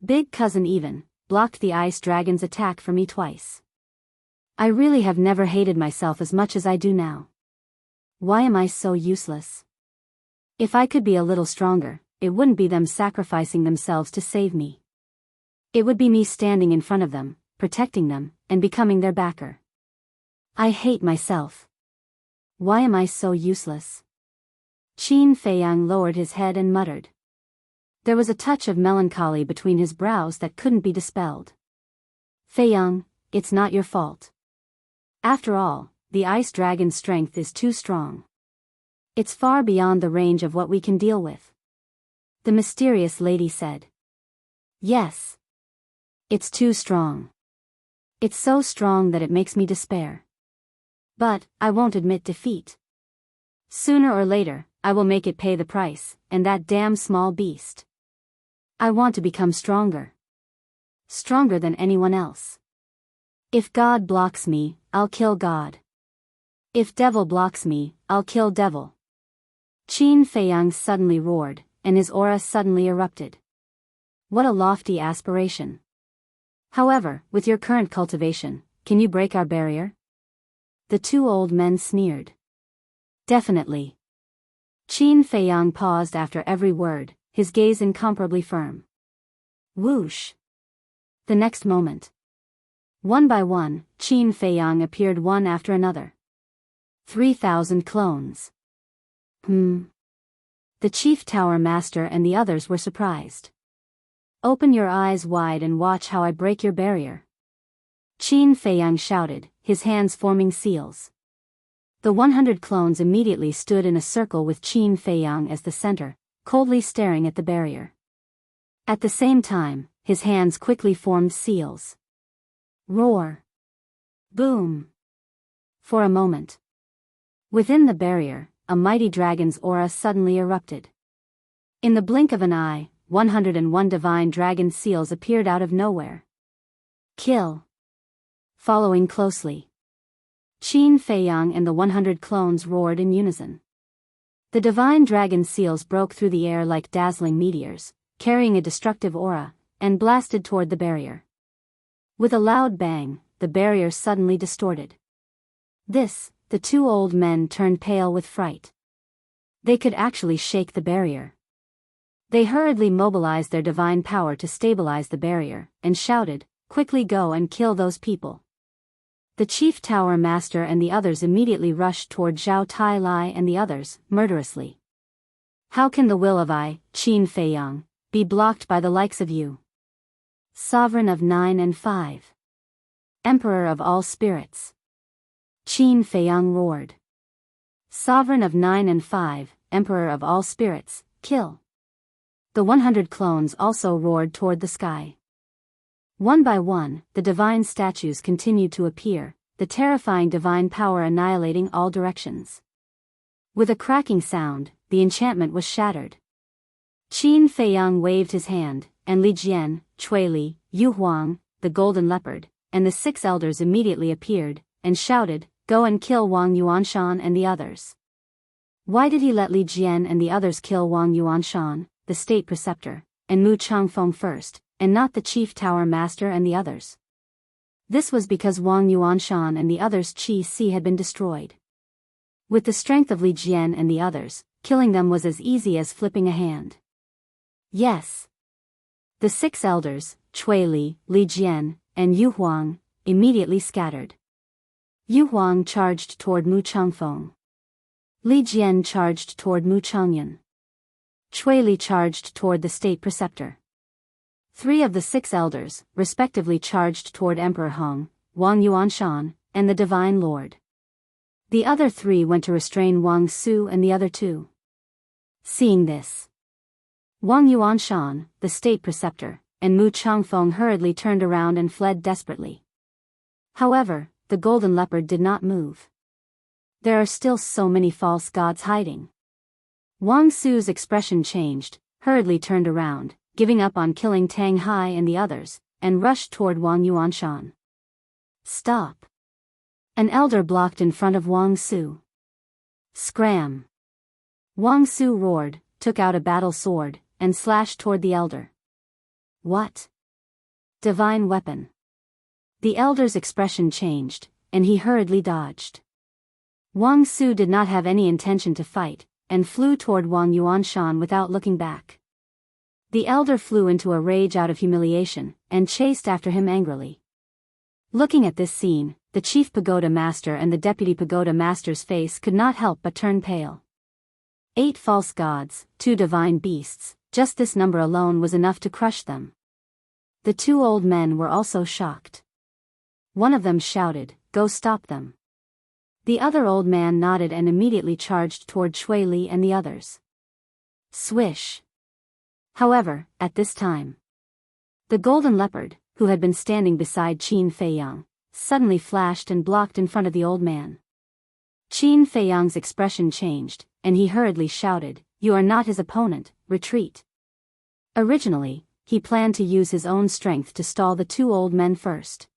Big cousin even, blocked the ice dragon's attack for me twice. I really have never hated myself as much as I do now. Why am I so useless? If I could be a little stronger, it wouldn't be them sacrificing themselves to save me. It would be me standing in front of them, protecting them, and becoming their backer. I hate myself. Why am I so useless?" Qin Feiyang lowered his head and muttered. There was a touch of melancholy between his brows that couldn't be dispelled. "Feiyang, it's not your fault. After all, the ice dragon's strength is too strong. It's far beyond the range of what we can deal with. The mysterious lady said. Yes. It's too strong. It's so strong that it makes me despair. But, I won't admit defeat. Sooner or later, I will make it pay the price, and that damn small beast. I want to become stronger. Stronger than anyone else. If God blocks me, I'll kill God. If devil blocks me, I'll kill devil. Qin Feiyang suddenly roared, and his aura suddenly erupted. What a lofty aspiration. However, with your current cultivation, can you break our barrier? The two old men sneered. Definitely. Qin Feiyang paused after every word, his gaze incomparably firm. Whoosh. The next moment. One by one, Qin Feiyang appeared one after another. 3,000 clones. The Chief Tower Master and the others were surprised. Open your eyes wide and watch how I break your barrier. Qin Feiyang shouted, his hands forming seals. The 100 clones immediately stood in a circle with Qin Feiyang as the center, coldly staring at the barrier. At the same time, his hands quickly formed seals. Roar. Boom. For a moment. Within the barrier, a mighty dragon's aura suddenly erupted. In the blink of an eye, 101 divine dragon seals appeared out of nowhere. Kill. Following closely. Qin Feiyang and the 100 clones roared in unison. The divine dragon seals broke through the air like dazzling meteors, carrying a destructive aura, and blasted toward the barrier. With a loud bang, the barrier suddenly distorted. The two old men turned pale with fright. They could actually shake the barrier. They hurriedly mobilized their divine power to stabilize the barrier, and shouted, "Quickly go and kill those people." The Chief Tower Master and the others immediately rushed toward Zhao Tai Lai and the others, murderously. How can the will of Qin Feiyang, be blocked by the likes of you? Sovereign of 9 and 5. Emperor of all spirits. Qin Feiyang roared. Sovereign of 9 and 5, Emperor of all spirits, kill. The 100 clones also roared toward the sky. One by one, the divine statues continued to appear, the terrifying divine power annihilating all directions. With a cracking sound, the enchantment was shattered. Qin Feiyang waved his hand, and Li Jian, Cui Li, Yu Huang, the golden leopard, and the 6 elders immediately appeared, and shouted, "Go and kill Wang Yuanshan and the others." Why did he let Li Jian and the others kill Wang Yuanshan, the state preceptor, and Mu Changfeng first, and not the Chief Tower Master and the others? This was because Wang Yuanshan and the others' Qi Si had been destroyed. With the strength of Li Jian and the others, killing them was as easy as flipping a hand. Yes. The 6 elders, Cui Li, Li Jian, and Yu Huang, immediately scattered. Yu Huang charged toward Mu Changfeng. Li Jian charged toward Mu Changyan. Cui Li charged toward the state preceptor. 3 of the 6 elders, respectively, charged toward Emperor Hong, Wang Yuanshan, and the Divine Lord. The other 3 went to restrain Wang Su and the other 2. Seeing this, Wang Yuanshan, the state preceptor, and Mu Changfeng hurriedly turned around and fled desperately. However, the golden leopard did not move. There are still so many false gods hiding. Wang Su's expression changed, hurriedly turned around, giving up on killing Tang Hai and the others, and rushed toward Wang Yuanshan. Stop. An elder blocked in front of Wang Su. Scram. Wang Su roared, took out a battle sword, and slashed toward the elder. What? Divine weapon. The elder's expression changed, and he hurriedly dodged. Wang Su did not have any intention to fight, and flew toward Wang Yuanshan without looking back. The elder flew into a rage out of humiliation, and chased after him angrily. Looking at this scene, the chief pagoda master and the deputy pagoda master's face could not help but turn pale. 8 false gods, 2 divine beasts, just this number alone was enough to crush them. The 2 old men were also shocked. One of them shouted, "Go stop them." The other old man nodded and immediately charged toward Shui Li and the others. Swish. However, at this time, the golden leopard, who had been standing beside Qin Feiyang, suddenly flashed and blocked in front of the old man. Qin Feiyang's expression changed, and he hurriedly shouted, "You are not his opponent, retreat." Originally, he planned to use his own strength to stall the two old men first.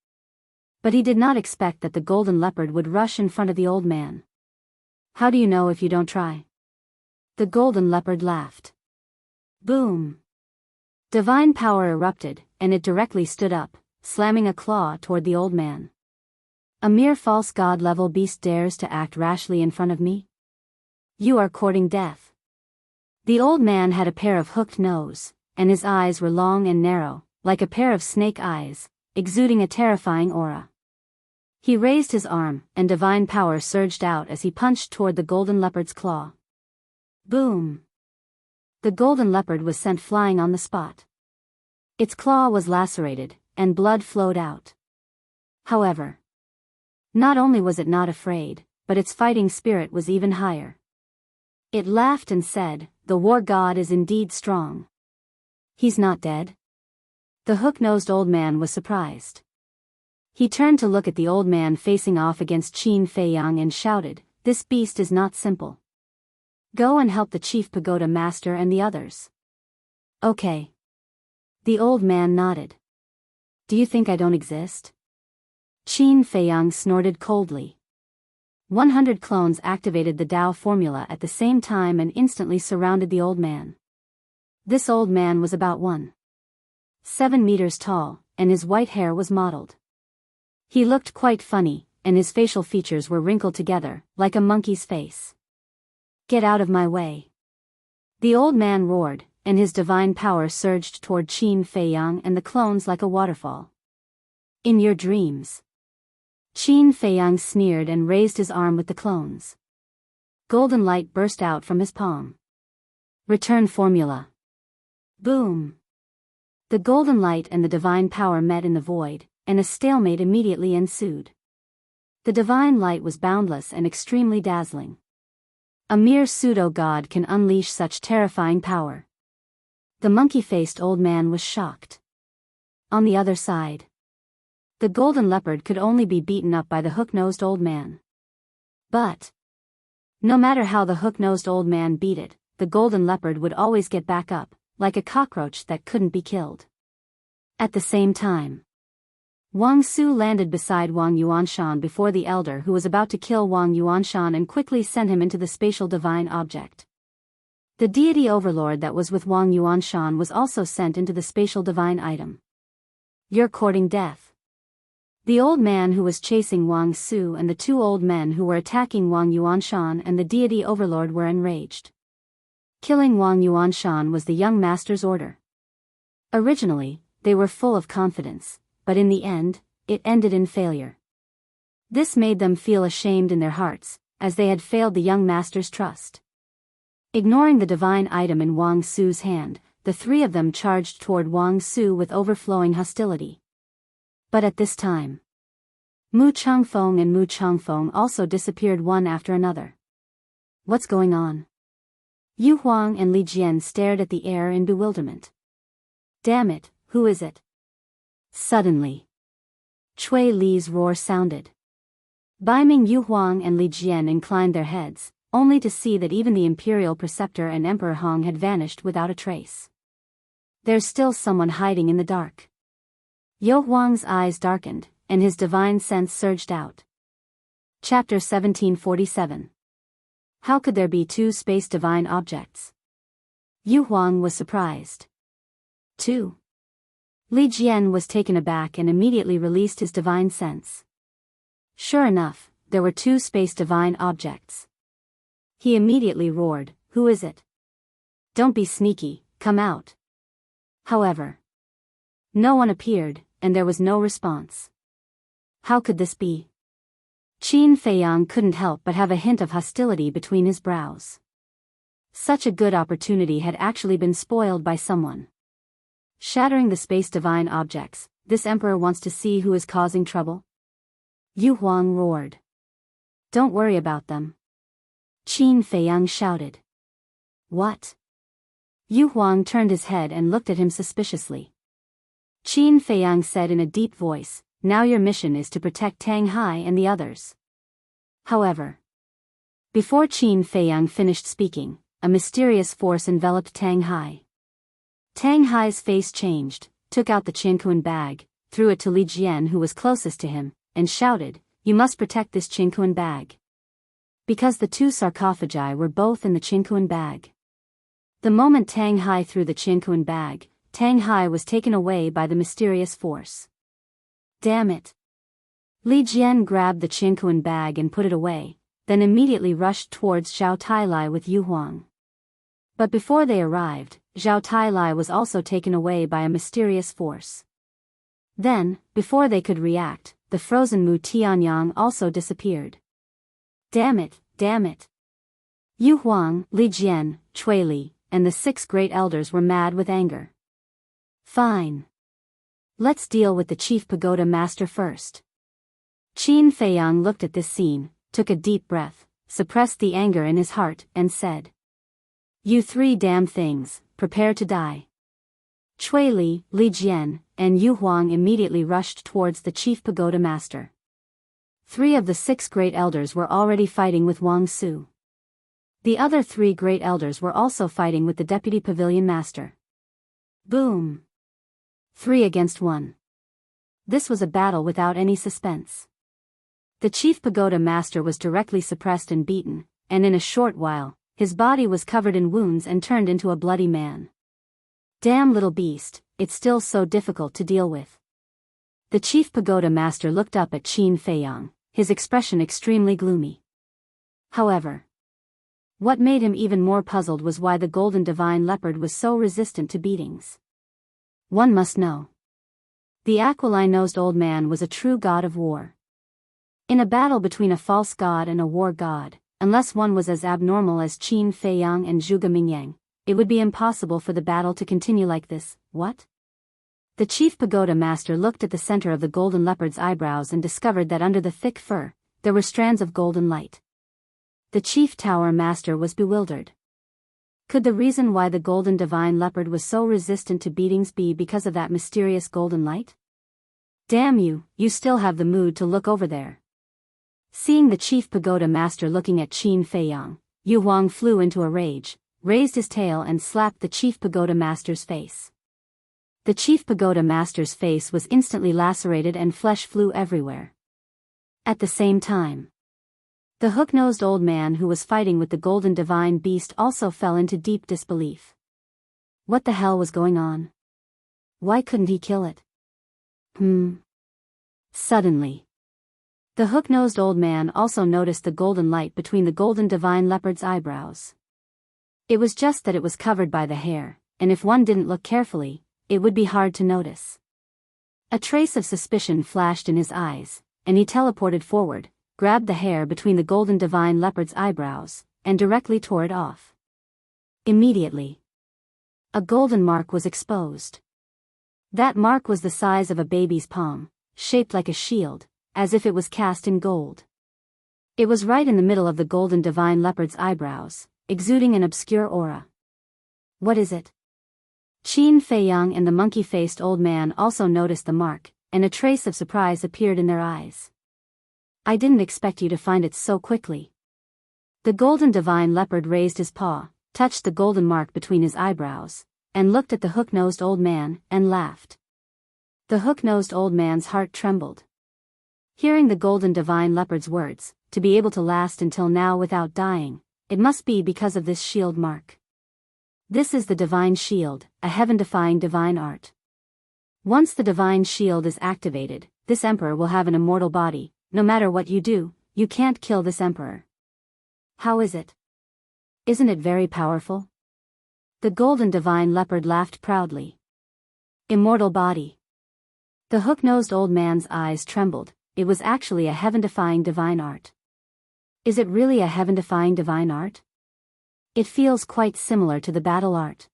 But he did not expect that the golden leopard would rush in front of the old man. "How do you know if you don't try?" The golden leopard laughed. Boom! Divine power erupted, and it directly stood up, slamming a claw toward the old man. "A mere false god-level beast dares to act rashly in front of me? You are courting death." The old man had a pair of hooked nose, and his eyes were long and narrow, like a pair of snake eyes, exuding a terrifying aura. He raised his arm, and divine power surged out as he punched toward the golden leopard's claw. Boom! The golden leopard was sent flying on the spot. Its claw was lacerated, and blood flowed out. However, not only was it not afraid, but its fighting spirit was even higher. It laughed and said, "The war god is indeed strong. He's not dead?" The hook-nosed old man was surprised. He turned to look at the old man facing off against Qin Feiyang and shouted, "This beast is not simple. Go and help the chief pagoda master and the others." "Okay." The old man nodded. "Do you think I don't exist?" Qin Feiyang snorted coldly. 100 clones activated the Tao formula at the same time and instantly surrounded the old man. This old man was about 1.7 meters tall, and his white hair was mottled. He looked quite funny, and his facial features were wrinkled together, like a monkey's face. "Get out of my way." The old man roared, and his divine power surged toward Qin Feiyang and the clones like a waterfall. "In your dreams." Qin Feiyang sneered and raised his arm with the clones. Golden light burst out from his palm. "Return formula." Boom! The golden light and the divine power met in the void, and a stalemate immediately ensued. The divine light was boundless and extremely dazzling. A mere pseudo-god can unleash such terrifying power. The monkey-faced old man was shocked. On the other side, the golden leopard could only be beaten up by the hook-nosed old man. But no matter how the hook-nosed old man beat it, the golden leopard would always get back up, like a cockroach that couldn't be killed. At the same time, Wang Su landed beside Wang Yuanshan before the elder, who was about to kill Wang Yuanshan, and quickly sent him into the spatial divine object. The deity overlord that was with Wang Yuanshan was also sent into the spatial divine item. "You're courting death." The old man who was chasing Wang Su and the two old men who were attacking Wang Yuanshan and the deity overlord were enraged. Killing Wang Yuanshan was the young master's order. Originally, they were full of confidence, but in the end, it ended in failure. This made them feel ashamed in their hearts, as they had failed the young master's trust. Ignoring the divine item in Wang Su's hand, the three of them charged toward Wang Su with overflowing hostility. But at this time, Mu Changfeng and Mu Changfeng also disappeared one after another. "What's going on?" Yu Huang and Li Jian stared at the air in bewilderment. "Damn it, who is it?" Suddenly, Chui Li's roar sounded. Beiming Yu Huang and Li Jian inclined their heads, only to see that even the Imperial Preceptor and Emperor Hong had vanished without a trace. "There's still someone hiding in the dark." Yu Huang's eyes darkened, and his divine sense surged out. Chapter 1747. How could there be two space divine objects? Yu Huang was surprised. 2. Li Jian was taken aback and immediately released his divine sense. Sure enough, there were two space divine objects. He immediately roared, "Who is it? Don't be sneaky, come out." However, no one appeared, and there was no response. How could this be? Qin Feiyang couldn't help but have a hint of hostility between his brows. Such a good opportunity had actually been spoiled by someone. Shattering the space divine objects, this emperor wants to see who is causing trouble? Yu Huang roared. Don't worry about them. Qin Feiyang shouted. What? Yu Huang turned his head and looked at him suspiciously. Qin Feiyang said in a deep voice, now your mission is to protect Tang Hai and the others. However, before Qin Feiyang finished speaking, a mysterious force enveloped Tang Hai. Tang Hai's face changed, took out the Qinkuan bag, threw it to Li Jian who was closest to him, and shouted, you must protect this Qinkuan bag. Because the two sarcophagi were both in the Qinkuan bag. The moment Tang Hai threw the Qinkuan bag, Tang Hai was taken away by the mysterious force. Damn it! Li Jian grabbed the Qinkuan bag and put it away, then immediately rushed towards Zhao Tailai with Yu Huang. But before they arrived, Zhao Tailai was also taken away by a mysterious force. Then, before they could react, the frozen Mu Tianyang also disappeared. Damn it, damn it! Yu Huang, Li Jian, Cui Li, and the 6 great elders were mad with anger. Fine. Let's deal with the chief pagoda master first. Qin Feiyang looked at this scene, took a deep breath, suppressed the anger in his heart, and said, you 3 damn things, prepare to die. Cui Li, Li Jian, and Yu Huang immediately rushed towards the chief pagoda master. 3 of the 6 great elders were already fighting with Wang Su. The other 3 great elders were also fighting with the deputy pavilion master. Boom! 3 against 1. This was a battle without any suspense. The chief pagoda master was directly suppressed and beaten, and in a short while, his body was covered in wounds and turned into a bloody man. Damn little beast, it's still so difficult to deal with. The chief pagoda master looked up at Qin Feiyang, his expression extremely gloomy. However, what made him even more puzzled was why the golden divine leopard was so resistant to beatings. One must know. The aquiline-nosed old man was a true god of war. In a battle between a false god and a war god, unless one was as abnormal as Qin Feiyang and Zhuge Mingyang, it would be impossible for the battle to continue like this. What? The chief pagoda master looked at the center of the golden leopard's eyebrows and discovered that under the thick fur, there were strands of golden light. The chief tower master was bewildered. Could the reason why the golden divine leopard was so resistant to beatings be because of that mysterious golden light? Damn you, you still have the mood to look over there. Seeing the chief pagoda master looking at Qin Feiyang, Yu Huang flew into a rage, raised his tail and slapped the chief pagoda master's face. The chief pagoda master's face was instantly lacerated and flesh flew everywhere. At the same time, the hook-nosed old man who was fighting with the golden divine beast also fell into deep disbelief. What the hell was going on? Why couldn't he kill it? Suddenly, the hook-nosed old man also noticed the golden light between the golden divine leopard's eyebrows. It was just that it was covered by the hair, and if one didn't look carefully, it would be hard to notice. A trace of suspicion flashed in his eyes, and he teleported forward, grabbed the hair between the golden divine leopard's eyebrows, and directly tore it off. Immediately, a golden mark was exposed. That mark was the size of a baby's palm, shaped like a shield, as if it was cast in gold. It was right in the middle of the golden divine leopard's eyebrows, exuding an obscure aura. What is it? Qin Feiyang and the monkey-faced old man also noticed the mark, and a trace of surprise appeared in their eyes. I didn't expect you to find it so quickly. The golden divine leopard raised his paw, touched the golden mark between his eyebrows, and looked at the hook-nosed old man, and laughed. The hook-nosed old man's heart trembled. Hearing the golden divine leopard's words, to be able to last until now without dying, it must be because of this shield mark. This is the divine shield, a heaven-defying divine art. Once the divine shield is activated, this emperor will have an immortal body. No matter what you do, you can't kill this emperor. How is it? Isn't it very powerful? The golden divine leopard laughed proudly. Immortal body. The hook-nosed old man's eyes trembled. It was actually a heaven-defying divine art. Is it really a heaven-defying divine art? It feels quite similar to the battle art.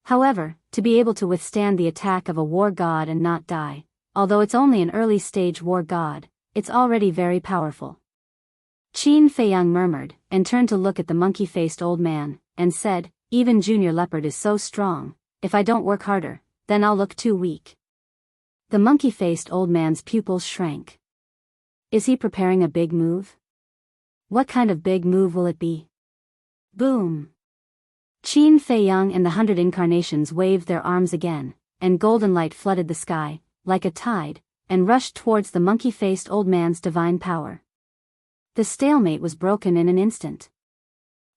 However, to be able to withstand the attack of a war god and not die, although it's only an early-stage war god, it's already very powerful. Qin Feiyang murmured, and turned to look at the monkey-faced old man, and said, "Even Junior Leopard is so strong, if I don't work harder, then I'll look too weak." The monkey-faced old man's pupils shrank. Is he preparing a big move? What kind of big move will it be? Boom! Qin Feiyang and the 100 incarnations waved their arms again, and golden light flooded the sky, like a tide, and rushed towards the monkey-faced old man's divine power. The stalemate was broken in an instant.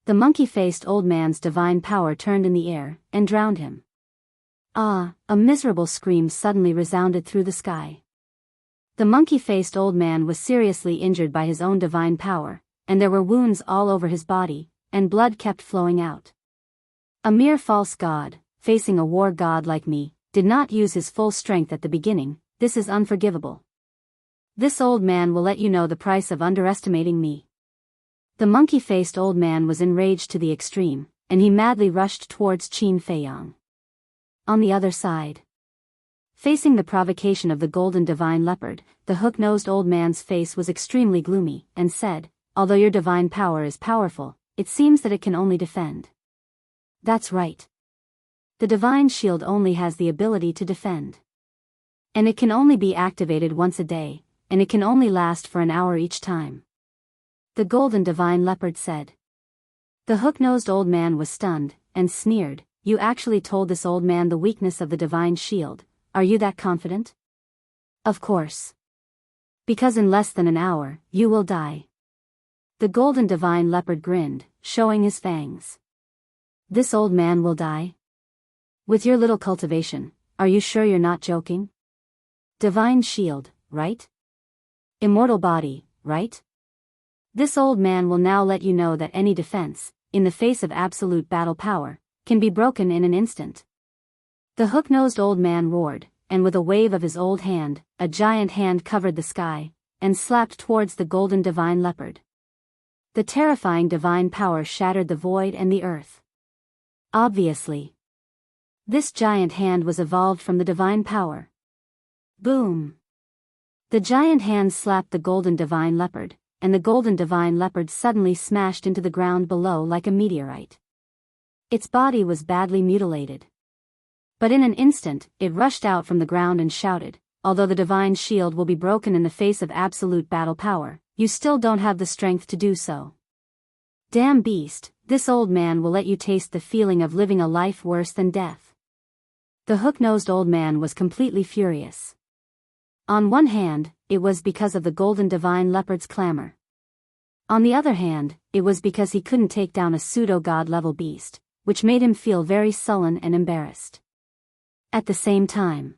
The monkey-faced old man's divine power turned in the air, and drowned him. Ah! A miserable scream suddenly resounded through the sky. The monkey-faced old man was seriously injured by his own divine power, and there were wounds all over his body, and blood kept flowing out. A mere false god, facing a war god like me, did not use his full strength at the beginning. This is unforgivable. This old man will let you know the price of underestimating me. The monkey-faced old man was enraged to the extreme, and he madly rushed towards Qin Feiyang. On the other side, facing the provocation of the golden divine leopard, the hook-nosed old man's face was extremely gloomy, and said, "Although your divine power is powerful, it seems that it can only defend." That's right. The divine shield only has the ability to defend. And it can only be activated once a day, and it can only last for an hour each time. The golden divine leopard said. The hook-nosed old man was stunned, and sneered, "You actually told this old man the weakness of the divine shield. Are you that confident?" "Of course. Because in less than an hour, you will die." The golden divine leopard grinned, showing his fangs. "This old man will die? With your little cultivation, are you sure you're not joking? Divine shield, right? Immortal body, right? This old man will now let you know that any defense, in the face of absolute battle power, can be broken in an instant." The hook-nosed old man roared, and with a wave of his old hand, a giant hand covered the sky, and slapped towards the golden divine leopard. The terrifying divine power shattered the void and the earth. Obviously, this giant hand was evolved from the divine power. Boom! The giant hand slapped the golden divine leopard, and the golden divine leopard suddenly smashed into the ground below like a meteorite. Its body was badly mutilated. But in an instant, it rushed out from the ground and shouted, "Although the divine shield will be broken in the face of absolute battle power, you still don't have the strength to do so. Damn beast, this old man will let you taste the feeling of living a life worse than death." The hook-nosed old man was completely furious. On one hand, it was because of the golden divine leopard's clamor. On the other hand, it was because he couldn't take down a pseudo-god level beast, which made him feel very sullen and embarrassed. At the same time,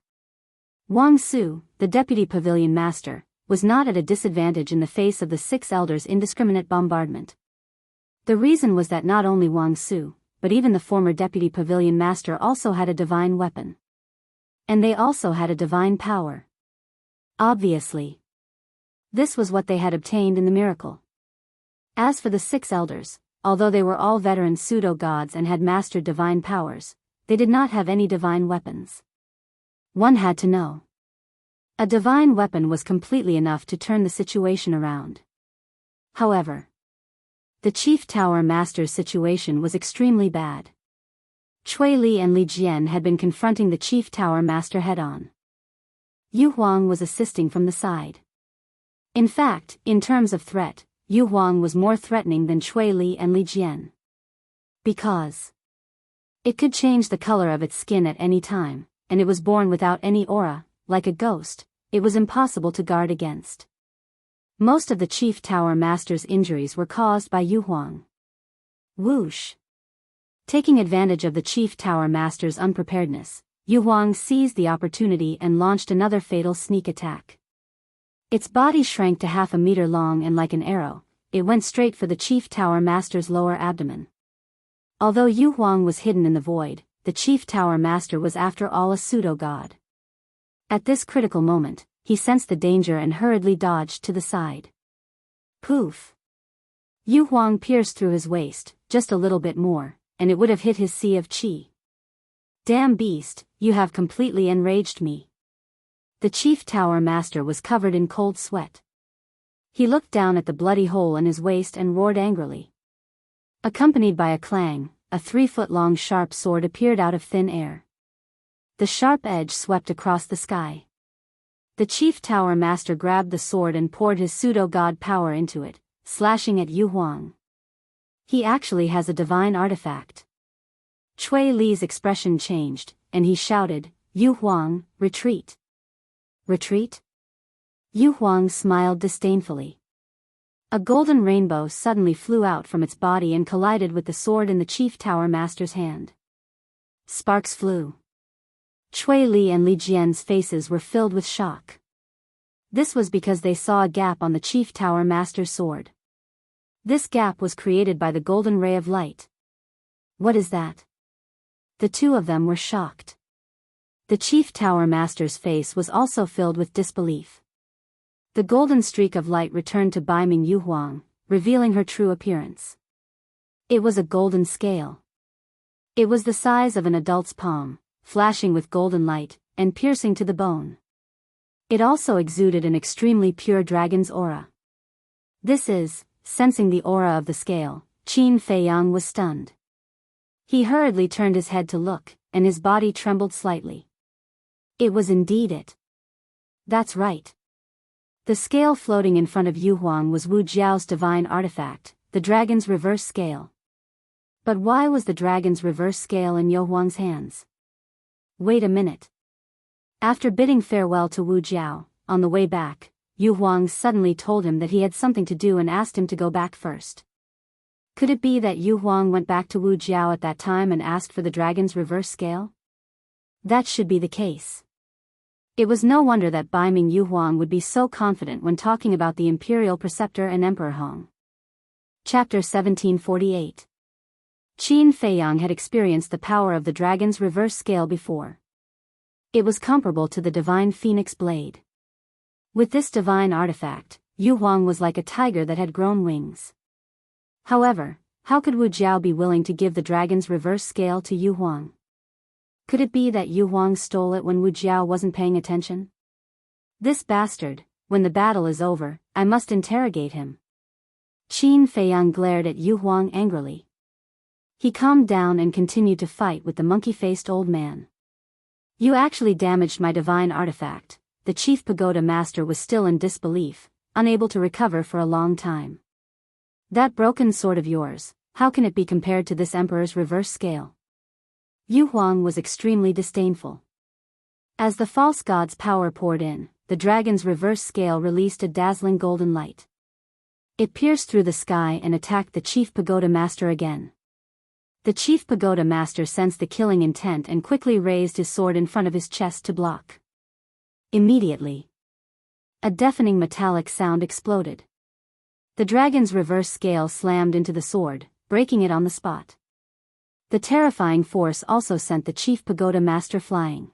Wang Su, the deputy pavilion master, was not at a disadvantage in the face of the 6 elders' indiscriminate bombardment. The reason was that not only Wang Su, but even the former deputy pavilion master also had a divine weapon. And they also had a divine power. Obviously, this was what they had obtained in the miracle. As for the 6 elders, although they were all veteran pseudo-gods and had mastered divine powers, they did not have any divine weapons. One had to know. A divine weapon was completely enough to turn the situation around. However, the Chief Tower Master's situation was extremely bad. Cui Li and Li Jian had been confronting the Chief Tower Master head-on. Yu Huang was assisting from the side. In fact, in terms of threat, Yu Huang was more threatening than Cui Li and Li Jian. Because it could change the color of its skin at any time, and it was born without any aura, like a ghost. It was impossible to guard against. Most of the Chief Tower Master's injuries were caused by Yu Huang. Whoosh! Taking advantage of the Chief Tower Master's unpreparedness, Yu Huang seized the opportunity and launched another fatal sneak attack. Its body shrank to half a meter long and like an arrow, it went straight for the Chief Tower Master's lower abdomen. Although Yu Huang was hidden in the void, the Chief Tower Master was after all a pseudo-god. At this critical moment, he sensed the danger and hurriedly dodged to the side. Poof! Yu Huang pierced through his waist, just a little bit more, and it would have hit his sea of qi. Damn beast, you have completely enraged me. The Chief Tower Master was covered in cold sweat. He looked down at the bloody hole in his waist and roared angrily. Accompanied by a clang, a 3-foot-long sharp sword appeared out of thin air. The sharp edge swept across the sky. The chief tower master grabbed the sword and poured his pseudo-god power into it, slashing at Yu Huang. He actually has a divine artifact. Chui Li's expression changed, and he shouted, "Yu Huang, retreat." Retreat? Yu Huang smiled disdainfully. A golden rainbow suddenly flew out from its body and collided with the sword in the chief tower master's hand. Sparks flew. Chui Li and Li Jian's faces were filled with shock. This was because they saw a gap on the chief tower master's sword. This gap was created by the golden ray of light. What is that? The two of them were shocked. The chief tower master's face was also filled with disbelief. The golden streak of light returned to Baiming Yu Huang, revealing her true appearance. It was a golden scale. It was the size of an adult's palm, flashing with golden light, and piercing to the bone. It also exuded an extremely pure dragon's aura. Sensing the aura of the scale, Qin Feiyang was stunned. He hurriedly turned his head to look, and his body trembled slightly. It was indeed it. That's right. The scale floating in front of Yu Huang was Wu Jiao's divine artifact, the dragon's reverse scale. But why was the dragon's reverse scale in Yu Huang's hands? Wait a minute. After bidding farewell to Wu Jiao, on the way back, Yu Huang suddenly told him that he had something to do and asked him to go back first. Could it be that Yu Huang went back to Wu Jiao at that time and asked for the dragon's reverse scale? That should be the case. It was no wonder that Baiming Yu Huang would be so confident when talking about the Imperial Preceptor and Emperor Hong. Chapter 1748. Qin Feiyang had experienced the power of the dragon's reverse scale before. It was comparable to the divine phoenix blade. With this divine artifact, Yu Huang was like a tiger that had grown wings. However, how could Wu Jiao be willing to give the dragon's reverse scale to Yu Huang? Could it be that Yu Huang stole it when Wu Jiao wasn't paying attention? This bastard, when the battle is over, I must interrogate him. Qin Feiyang glared at Yu Huang angrily. He calmed down and continued to fight with the monkey-faced old man. You actually damaged my divine artifact. The chief pagoda master was still in disbelief, unable to recover for a long time. That broken sword of yours, how can it be compared to this emperor's reverse scale? Yu Huang was extremely disdainful. As the false god's power poured in, the dragon's reverse scale released a dazzling golden light. It pierced through the sky and attacked the chief pagoda master again. The chief pagoda master sensed the killing intent and quickly raised his sword in front of his chest to block. Immediately, a deafening metallic sound exploded. The dragon's reverse scale slammed into the sword, breaking it on the spot. The terrifying force also sent the chief pagoda master flying.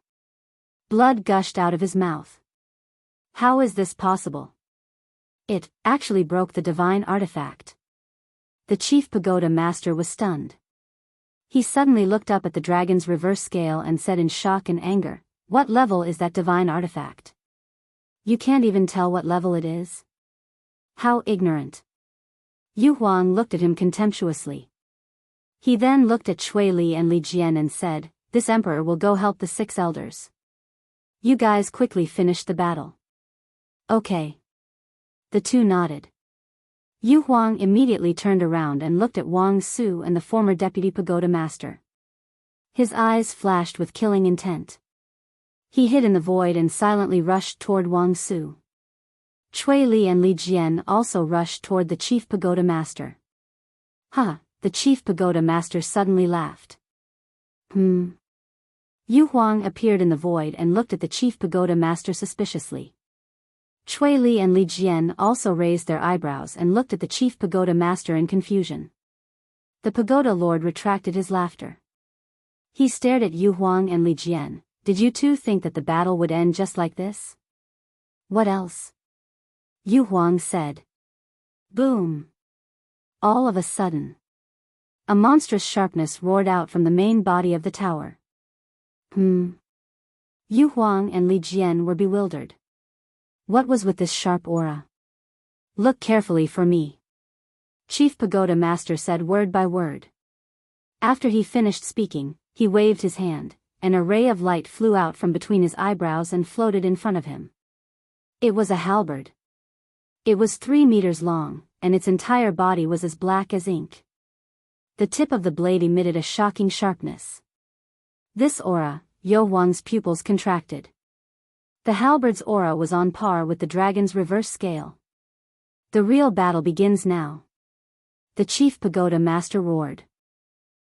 Blood gushed out of his mouth. How is this possible? It actually broke the divine artifact. The chief pagoda master was stunned. He suddenly looked up at the dragon's reverse scale and said in shock and anger, "What level is that divine artifact? You can't even tell what level it is? How ignorant." Yu Huang looked at him contemptuously. He then looked at Chui Li and Li Jian and said, "This emperor will go help the 6 elders. You guys quickly finish the battle." Okay. The two nodded. Yu Huang immediately turned around and looked at Wang Su and the former deputy pagoda master. His eyes flashed with killing intent. He hid in the void and silently rushed toward Wang Su. Chui Li and Li Jian also rushed toward the chief pagoda master. The chief pagoda master suddenly laughed. Yu Huang appeared in the void and looked at the chief pagoda master suspiciously. Chui Li and Li Jian also raised their eyebrows and looked at the chief pagoda master in confusion. The pagoda lord retracted his laughter. He stared at Yu Huang and Li Jian. Did you two think that the battle would end just like this? What else? Yu Huang said. Boom! All of a sudden, a monstrous sharpness roared out from the main body of the tower. Yu Huang and Li Jian were bewildered. What was with this sharp aura? Look carefully for me. Chief Pagoda Master said word by word. After he finished speaking, he waved his hand, and a ray of light flew out from between his eyebrows and floated in front of him. It was a halberd. It was 3 meters long, and its entire body was as black as ink. The tip of the blade emitted a shocking sharpness. This aura, Yu Huang's pupils contracted. The halberd's aura was on par with the dragon's reverse scale. The real battle begins now. The Chief Pagoda Master roared.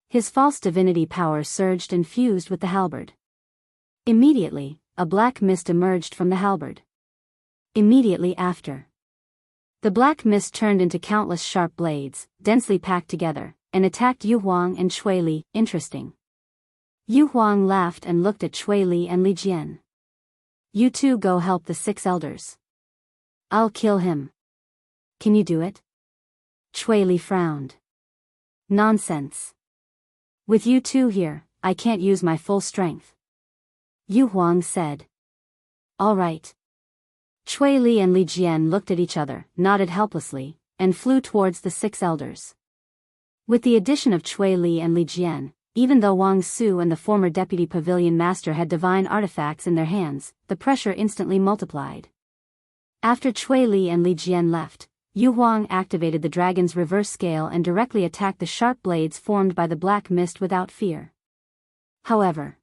His false divinity power surged and fused with the halberd. Immediately, a black mist emerged from the halberd. Immediately after, the black mist turned into countless sharp blades, densely packed together, and attacked Yu Huang and Cui Li. Interesting. Yu Huang laughed and looked at Cui Li and Li Jian. You two go help the 6 elders. I'll kill him. Can you do it? Cui Li frowned. Nonsense. With you two here, I can't use my full strength. Yu Huang said. All right. Cui Li and Li Jian looked at each other, nodded helplessly, and flew towards the 6 elders. With the addition of Cui Li and Li Jian, even though Wang Su and the former deputy pavilion master had divine artifacts in their hands, the pressure instantly multiplied. After Cui Li and Li Jian left, Yu Huang activated the dragon's reverse scale and directly attacked the sharp blades formed by the black mist without fear. However,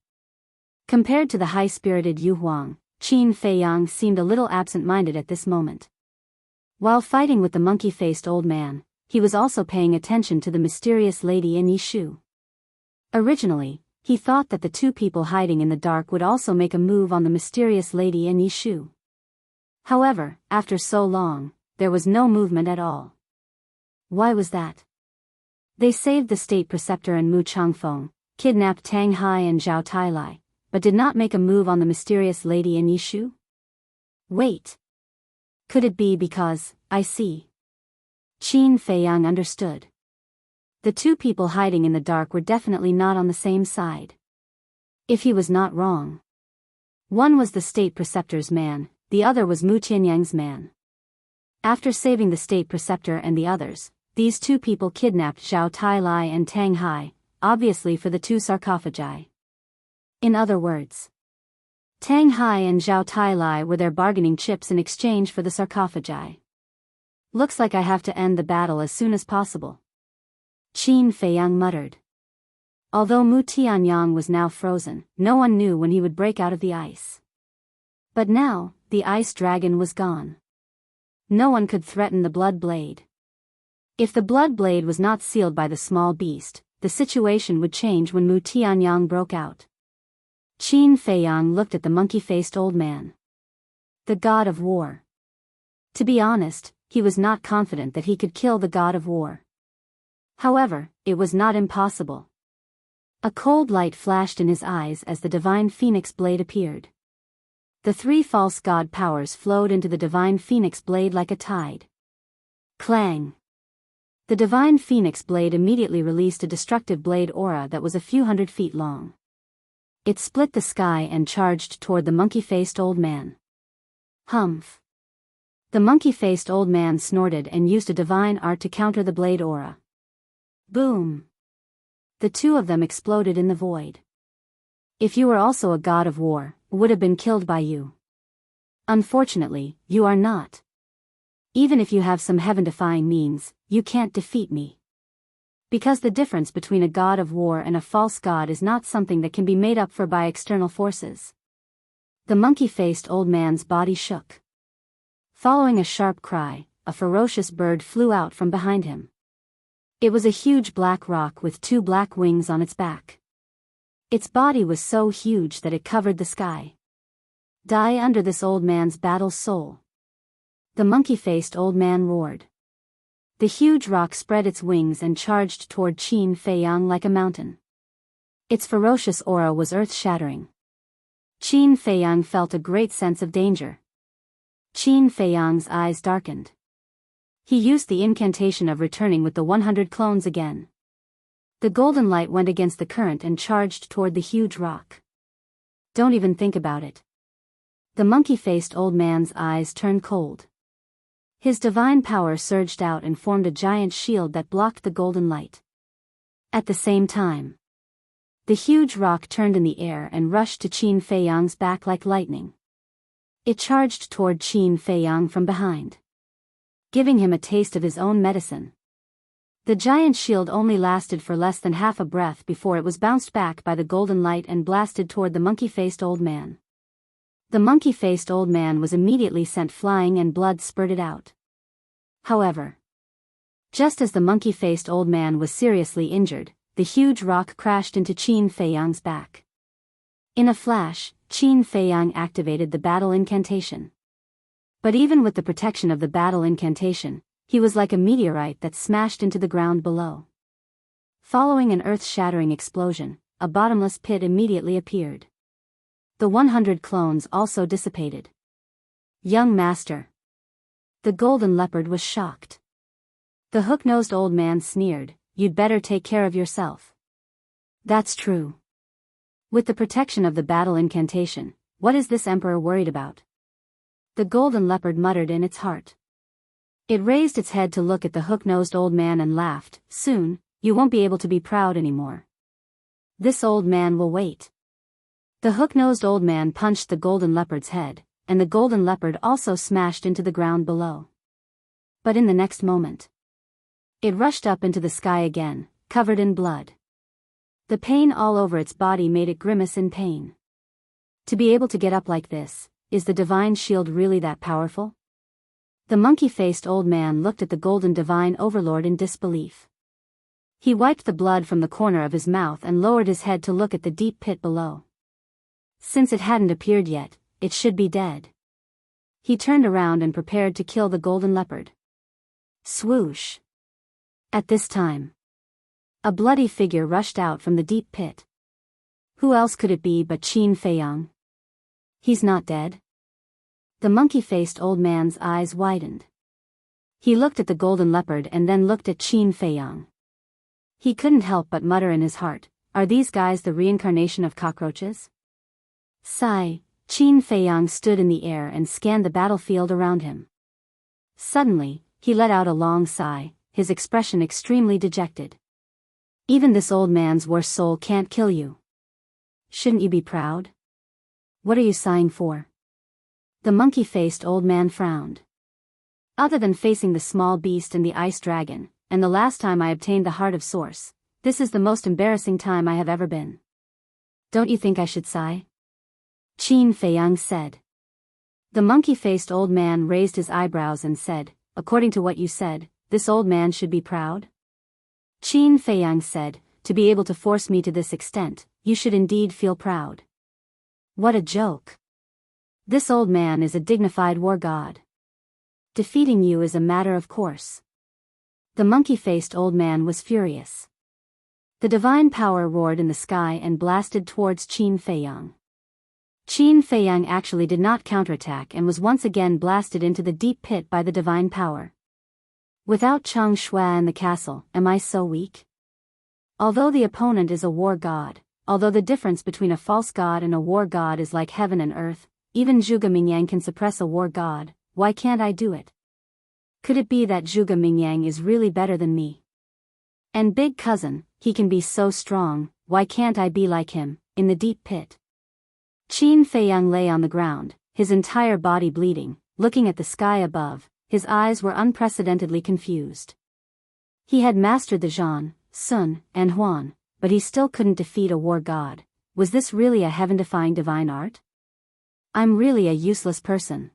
compared to the high-spirited Yu Huang, Qin Feiyang seemed a little absent-minded at this moment. While fighting with the monkey-faced old man, he was also paying attention to the mysterious lady in Yishu. Originally, he thought that the 2 people hiding in the dark would also make a move on the mysterious lady in Yishu. However, after so long, there was no movement at all. Why was that? They saved the state preceptor and Mu Changfeng, kidnapped Tang Hai and Zhao Tailai, but did not make a move on the mysterious lady in Yishu? Wait. Could it be because, I see. Qin Feiyang understood. The 2 people hiding in the dark were definitely not on the same side. If he was not wrong. One was the state preceptor's man, the other was Mu Tianyang's man. After saving the state preceptor and the others, these 2 people kidnapped Zhao Tailai and Tang Hai, obviously for the 2 sarcophagi. In other words, Tang Hai and Zhao Tailai were their bargaining chips in exchange for the sarcophagi. Looks like I have to end the battle as soon as possible. Qin Feiyang muttered. Although Mu Tianyang was now frozen, no one knew when he would break out of the ice. But now, the ice dragon was gone. No one could threaten the blood blade. If the blood blade was not sealed by the small beast, the situation would change when Mu Tianyang broke out. Qin Feiyang looked at the monkey-faced old man. The god of war. To be honest, he was not confident that he could kill the god of war. However, it was not impossible. A cold light flashed in his eyes as the divine phoenix blade appeared. The 3 false god powers flowed into the divine phoenix blade like a tide. Clang! The divine phoenix blade immediately released a destructive blade aura that was a few hundred feet long. It split the sky and charged toward the monkey-faced old man. Humph! The monkey-faced old man snorted and used a divine art to counter the blade aura. Boom! The 2 of them exploded in the void. If you were also a god of war, would have been killed by you. Unfortunately, you are not. Even if you have some heaven-defying means, you can't defeat me. Because the difference between a god of war and a false god is not something that can be made up for by external forces. The monkey-faced old man's body shook. Following a sharp cry, a ferocious bird flew out from behind him. It was a huge black rock with 2 black wings on its back. Its body was so huge that it covered the sky. Die under this old man's battle soul. The monkey-faced old man roared. The huge rock spread its wings and charged toward Qin Feiyang like a mountain. Its ferocious aura was earth-shattering. Qin Feiyang felt a great sense of danger. Qin Feiyang's eyes darkened. He used the incantation of returning with the 100 clones again. The golden light went against the current and charged toward the huge rock. Don't even think about it. The monkey-faced old man's eyes turned cold. His divine power surged out and formed a giant shield that blocked the golden light. At the same time, the huge rock turned in the air and rushed to Qin Feiyang's back like lightning. It charged toward Qin Feiyang from behind, giving him a taste of his own medicine. The giant shield only lasted for less than half a breath before it was bounced back by the golden light and blasted toward the monkey-faced old man. The monkey-faced old man was immediately sent flying and blood spurted out. However, just as the monkey-faced old man was seriously injured, the huge rock crashed into Qin Feiyang's back. In a flash, Qin Feiyang activated the battle incantation. But even with the protection of the battle incantation, he was like a meteorite that smashed into the ground below. Following an earth-shattering explosion, a bottomless pit immediately appeared. The 100 clones also dissipated. Young master. The golden leopard was shocked. The hook-nosed old man sneered, "You'd better take care of yourself." That's true. With the protection of the battle incantation, what is this emperor worried about? The golden leopard muttered in its heart. It raised its head to look at the hook-nosed old man and laughed. "Soon, you won't be able to be proud anymore. This old man will wait." The hook-nosed old man punched the golden leopard's head, and the golden leopard also smashed into the ground below. But in the next moment, it rushed up into the sky again, covered in blood. The pain all over its body made it grimace in pain. To be able to get up like this, is the divine shield really that powerful? The monkey-faced old man looked at the golden divine overlord in disbelief. He wiped the blood from the corner of his mouth and lowered his head to look at the deep pit below. Since it hadn't appeared yet, it should be dead. He turned around and prepared to kill the golden leopard. Swoosh! At this time, a bloody figure rushed out from the deep pit. Who else could it be but Qin Feiyang? He's not dead? The monkey-faced old man's eyes widened. He looked at the golden leopard and then looked at Qin Feiyang. He couldn't help but mutter in his heart, "Are these guys the reincarnation of cockroaches?" Sigh, Qin Feiyang stood in the air and scanned the battlefield around him. Suddenly, he let out a long sigh, his expression extremely dejected. "Even this old man's worst soul can't kill you. Shouldn't you be proud? What are you sighing for?" The monkey-faced old man frowned. "Other than facing the small beast and the ice dragon, and the last time I obtained the heart of source, this is the most embarrassing time I have ever been. Don't you think I should sigh?" Qin Feiyang said. The monkey-faced old man raised his eyebrows and said, "According to what you said, this old man should be proud?" Qin Feiyang said, "To be able to force me to this extent, you should indeed feel proud." What a joke. This old man is a dignified war god. Defeating you is a matter of course. The monkey-faced old man was furious. The divine power roared in the sky and blasted towards Qin Feiyang. Qin Feiyang actually did not counterattack and was once again blasted into the deep pit by the divine power. Without Cheng Shua in the castle, am I so weak? Although the opponent is a war god, although the difference between a false god and a war god is like heaven and earth, even Zhuge Mingyang can suppress a war god, why can't I do it? Could it be that Zhuge Mingyang is really better than me? And big cousin, he can be so strong, why can't I be like him, in the deep pit? Qin Feiyang lay on the ground, his entire body bleeding, looking at the sky above, his eyes were unprecedentedly confused. He had mastered the Zhan, Sun, and Huan, but he still couldn't defeat a war god. Was this really a heaven-defying divine art? I'm really a useless person.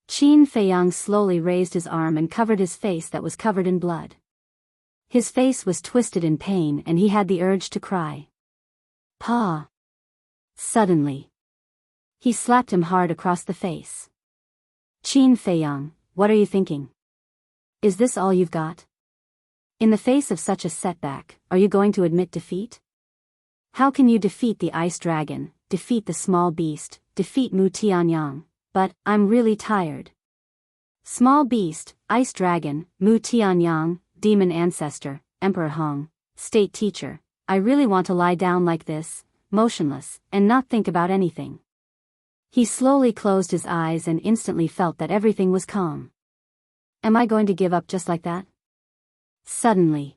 Qin Feiyang slowly raised his arm and covered his face that was covered in blood. His face was twisted in pain and he had the urge to cry. Pa! Suddenly, he slapped him hard across the face. Qin Feiyang, what are you thinking? Is this all you've got? In the face of such a setback, are you going to admit defeat? How can you defeat the ice dragon, defeat the small beast, defeat Mu Tianyang? But, I'm really tired. Small beast, ice dragon, Mu Tianyang, demon ancestor, Emperor Hong, state teacher, I really want to lie down like this, motionless, and not think about anything. He slowly closed his eyes and instantly felt that everything was calm. Am I going to give up just like that? Suddenly,